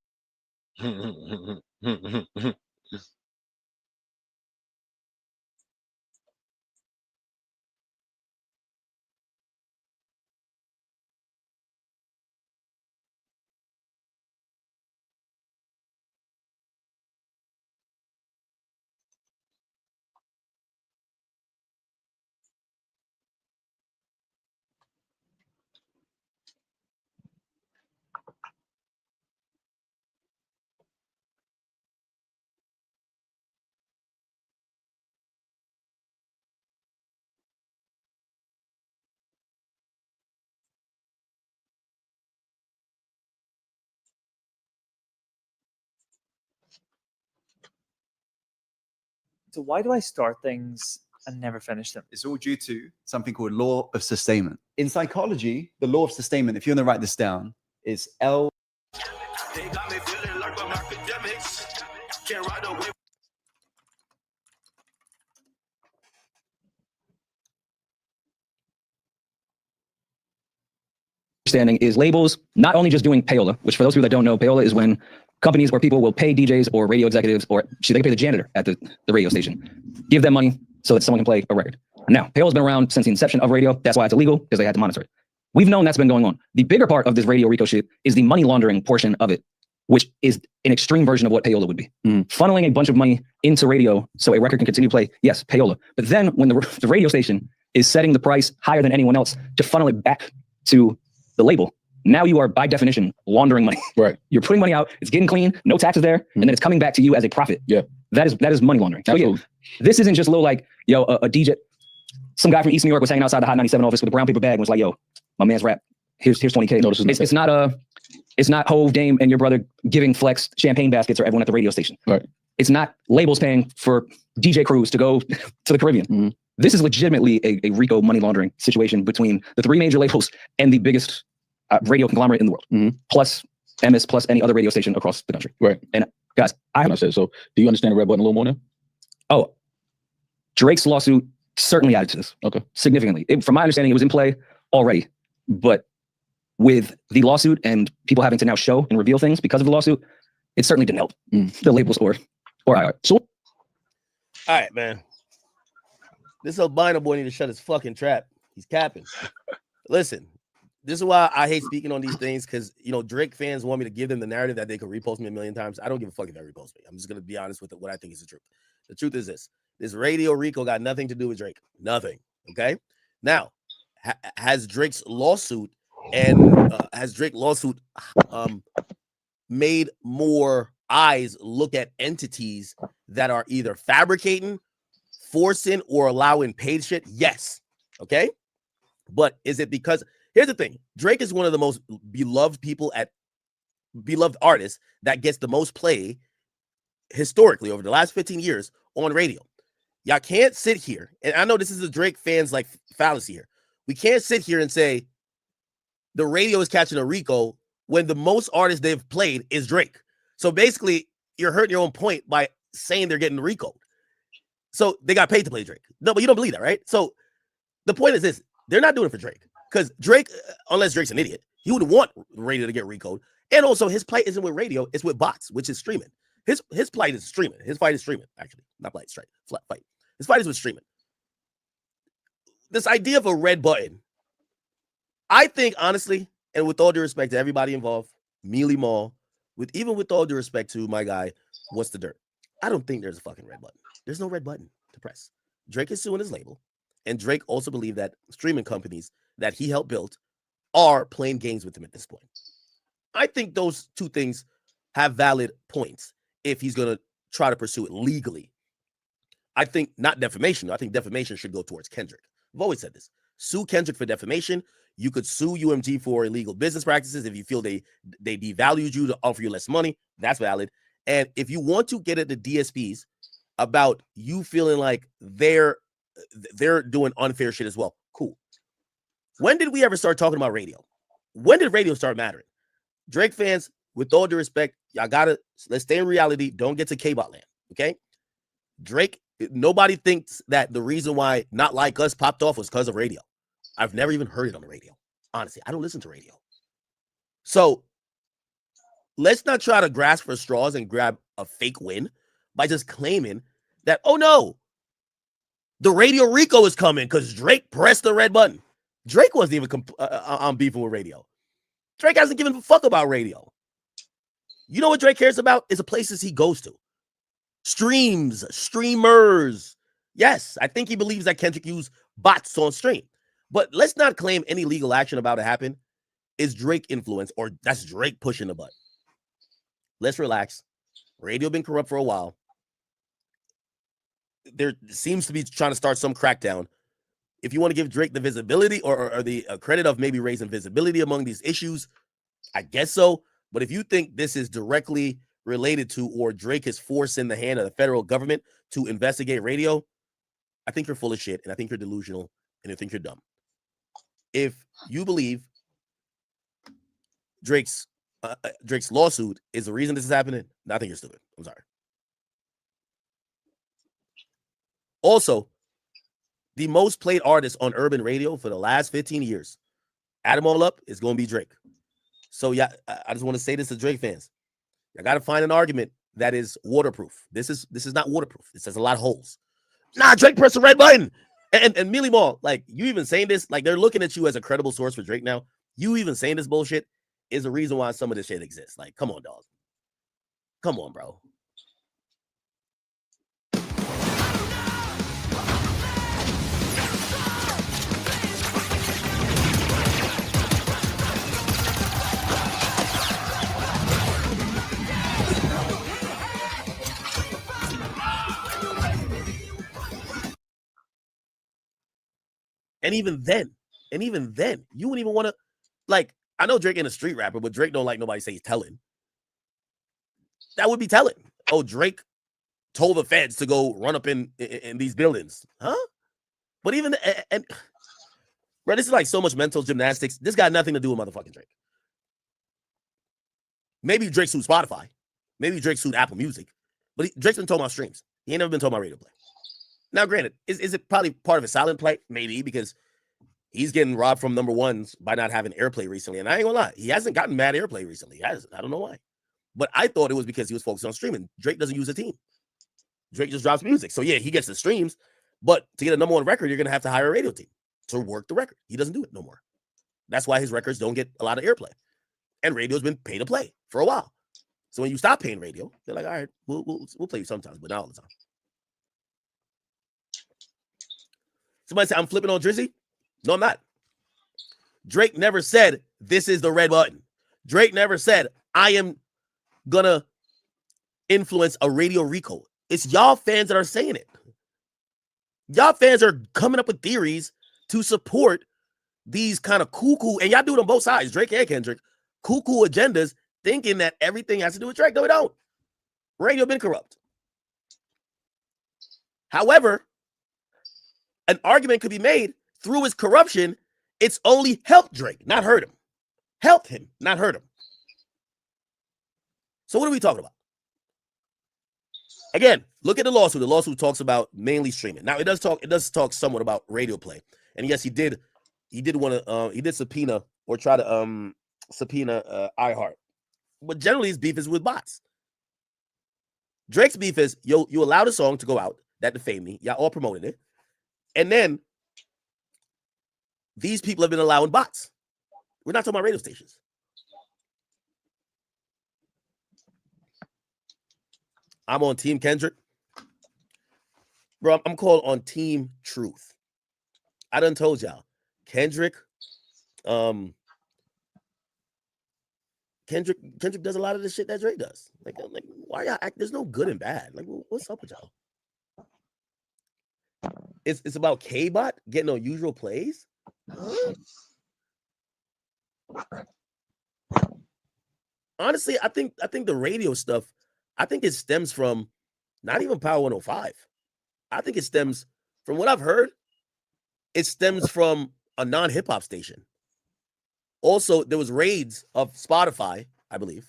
So why do I start things and never finish them? It's all due to something called law of sustainment. In psychology, the law of sustainment, if you want to write this down, is L. They got me feeling like I'm academics. Can't ride away. Understanding is labels, not only just doing payola, which for those people that don't know, payola is when companies or people will pay DJs or radio executives, or they can pay the janitor at the radio station, give them money so that someone can play a record. Now, payola has been around since the inception of radio. That's why it's illegal, because they had to monitor it. We've known that's been going on. The bigger part of this radio RICO shit is the money laundering portion of it, which is an extreme version of what payola would be. Funneling a bunch of money into radio so a record can continue to play, yes, payola. But then when the radio station is setting the price higher than anyone else to funnel it back to the label, now you are, by definition, laundering money. Right. You're putting money out, it's getting clean, no taxes there, and then it's coming back to you as a profit. Yeah. That is money laundering. So yeah, this isn't just a little like, yo, a DJ, some guy from East New York was hanging outside the Hot 97 office with a brown paper bag and was like, yo, my man's rap, here's 20K. No, It's not Hove, Dame, and your brother giving Flex champagne baskets or everyone at the radio station. Right. It's not labels paying for DJ crews to go to the Caribbean. This is legitimately a RICO money laundering situation between the 3 major labels and the biggest radio conglomerate in the world, plus MS, plus any other radio station across the country. Right. And guys, I said, so do you understand the red button a little more now? Oh, Drake's lawsuit certainly added to this. Okay. Significantly. From my understanding, it was in play already, but with the lawsuit and people having to now show and reveal things because of the lawsuit, it certainly didn't help the labels or IR. So, all right, man. This albino boy need to shut his fucking trap. He's capping. Listen, this is why I hate speaking on these things, because, you know, Drake fans want me to give them the narrative that they could repost me a million times. I don't give a fuck if they repost me. I'm just going to be honest with what I think is the truth. The truth is this radio RICO got nothing to do with Drake. Nothing. Okay. Now, has Drake's lawsuit made more eyes look at entities that are either fabricating, forcing, or allowing paid shit? Yes. Okay. But is it because, here's the thing, Drake is one of the most beloved artists that gets the most play historically over the last 15 years on radio. Y'all can't sit here, and I know this is a Drake fans like fallacy here. We can't sit here and say the radio is catching a RICO when the most artists they've played is Drake. So basically, you're hurting your own point by saying they're getting RICO. So they got paid to play Drake. No, but you don't believe that, right? So the point is this: they're not doing it for Drake, because Drake, unless Drake's an idiot, he would want radio to get RICO'd. And also, his plight isn't with radio; it's with bots, which is streaming. His plight is streaming. His fight is streaming, actually, not plight, straight flat fight. His fight is with streaming. This idea of a red button, I think, honestly, and with all due respect to everybody involved, Mealy Mall, even with all due respect to my guy, What's the Dirt, I don't think there's a fucking red button. There's no red button to press. Drake is suing his label, and Drake also believed that streaming companies that he helped build are playing games with him at this point. I think those two things have valid points if he's going to try to pursue it legally. I think not defamation. I think defamation should go towards Kendrick. I've always said this. Sue Kendrick for defamation. You could sue UMG for illegal business practices if you feel they devalued you to offer you less money. That's valid. And if you want to get at the DSPs about you feeling like they're doing unfair shit as well, cool. When did we ever start talking about radio? When did radio start mattering? Drake fans, with all due respect, let's stay in reality. Don't get to K-Bot land, okay? Drake, nobody thinks that the reason why Not Like Us popped off was because of radio. I've never even heard it on the radio. Honestly, I don't listen to radio. So let's not try to grasp for straws and grab a fake win by just claiming that, oh no, the radio RICO is coming because Drake pressed the red button. Drake wasn't even on beefing with radio. Drake hasn't given a fuck about radio. You know what Drake cares about? Is the places he goes to. Streams, streamers. Yes, I think he believes that Kendrick used bots on stream. But let's not claim any legal action about to happen is Drake influence or that's Drake pushing the button. Let's relax. Radio been corrupt for a while. There seems to be trying to start some crackdown. If you want to give Drake the visibility or the credit of maybe raising visibility among these issues, I guess so. But if you think this is directly related to or Drake is forcing the hand of the federal government to investigate radio, I think you're full of shit, and I think you're delusional, and I think you're dumb. If you believe Drake's lawsuit is the reason this is happening, I think you're stupid. I'm sorry. Also, the most played artist on urban radio for the last 15 years, add them all up, is going to be Drake. So yeah, I just want to say this to Drake fans. I got to find an argument that is waterproof. This is not waterproof. This has a lot of holes. Nah, Drake pressed the red button. And Mealy Mall, like, you even saying this, like, they're looking at you as a credible source for Drake now. You even saying this bullshit is the reason why some of this shit exists. Like, come on, dog. Come on, bro. And even then, you wouldn't even want to, like, I know Drake ain't a street rapper, but Drake don't like nobody say he's telling. That would be telling. Oh, Drake told the feds to go run up in these buildings. Huh? But even, bro, this is like so much mental gymnastics. This got nothing to do with motherfucking Drake. Maybe Drake sued Spotify. Maybe Drake sued Apple Music. But Drake's been talking about streams. He ain't never been talking about radio play. Now, granted, is it probably part of a silent play? Maybe, because he's getting robbed from number ones by not having airplay recently. And I ain't gonna lie, he hasn't gotten mad airplay recently. He hasn't. I don't know why. But I thought it was because he was focused on streaming. Drake doesn't use a team. Drake just drops music. So yeah, he gets the streams, but to get a number one record, you're gonna have to hire a radio team to work the record. He doesn't do it no more. That's why his records don't get a lot of airplay. And radio's been pay to play for a while. So when you stop paying radio, they're like, all right, we'll play you sometimes, but not all the time. Somebody say I'm flipping on Drizzy. No, I'm not. Drake never said this is the red button. Drake never said I am gonna influence a radio recall. It's y'all fans that are saying it. Y'all fans are coming up with theories to support these kind of cuckoo, and y'all do it on both sides, Drake and Kendrick, cuckoo agendas, thinking that everything has to do with Drake. No, it don't. Radio been corrupt. However, an argument could be made through his corruption. It's only helped Drake, not hurt him. Helped him, not hurt him. So what are we talking about? Again, look at the lawsuit. The lawsuit talks about mainly streaming. Now it does talk somewhat about radio play. And yes, he did want to he did subpoena or try to subpoena iHeart. But generally his beef is with bots. Drake's beef is you allowed a song to go out that defamed me. Y'all all promoted it. And then these people have been allowing bots. We're not talking about radio stations. I'm on Team Kendrick. Bro, I'm called on Team Truth. I done told y'all. Kendrick does a lot of the shit that Drake does. Like why y'all act? There's no good and bad. Like, what's up with y'all? It's about K-Bot getting unusual plays. Huh? Honestly, I think the radio stuff, I think it stems from not even Power 105. I think it stems from what I've heard. It stems from a non-hip-hop station. Also, there was raids of Spotify, I believe.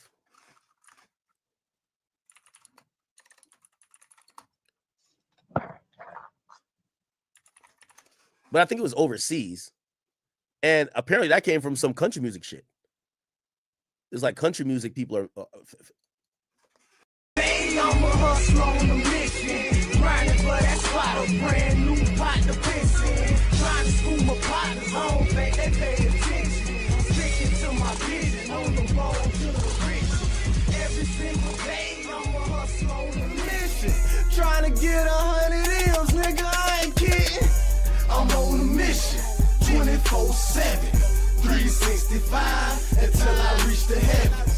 But I think it was overseas. And apparently that came from some country music shit. It's like country music people are... Hey, I'm a hustler on a mission. Grinding for that spot, a brand new pot to piss in. Trying to school my partners home, they pay attention. Sticking to my vision, on the road to the rich. Every single day, I'm a hustler on a mission. Trying to get 100 M's, nigga, I ain't kidding. I'm on a mission, 24/7, 365, until I reach the heaven.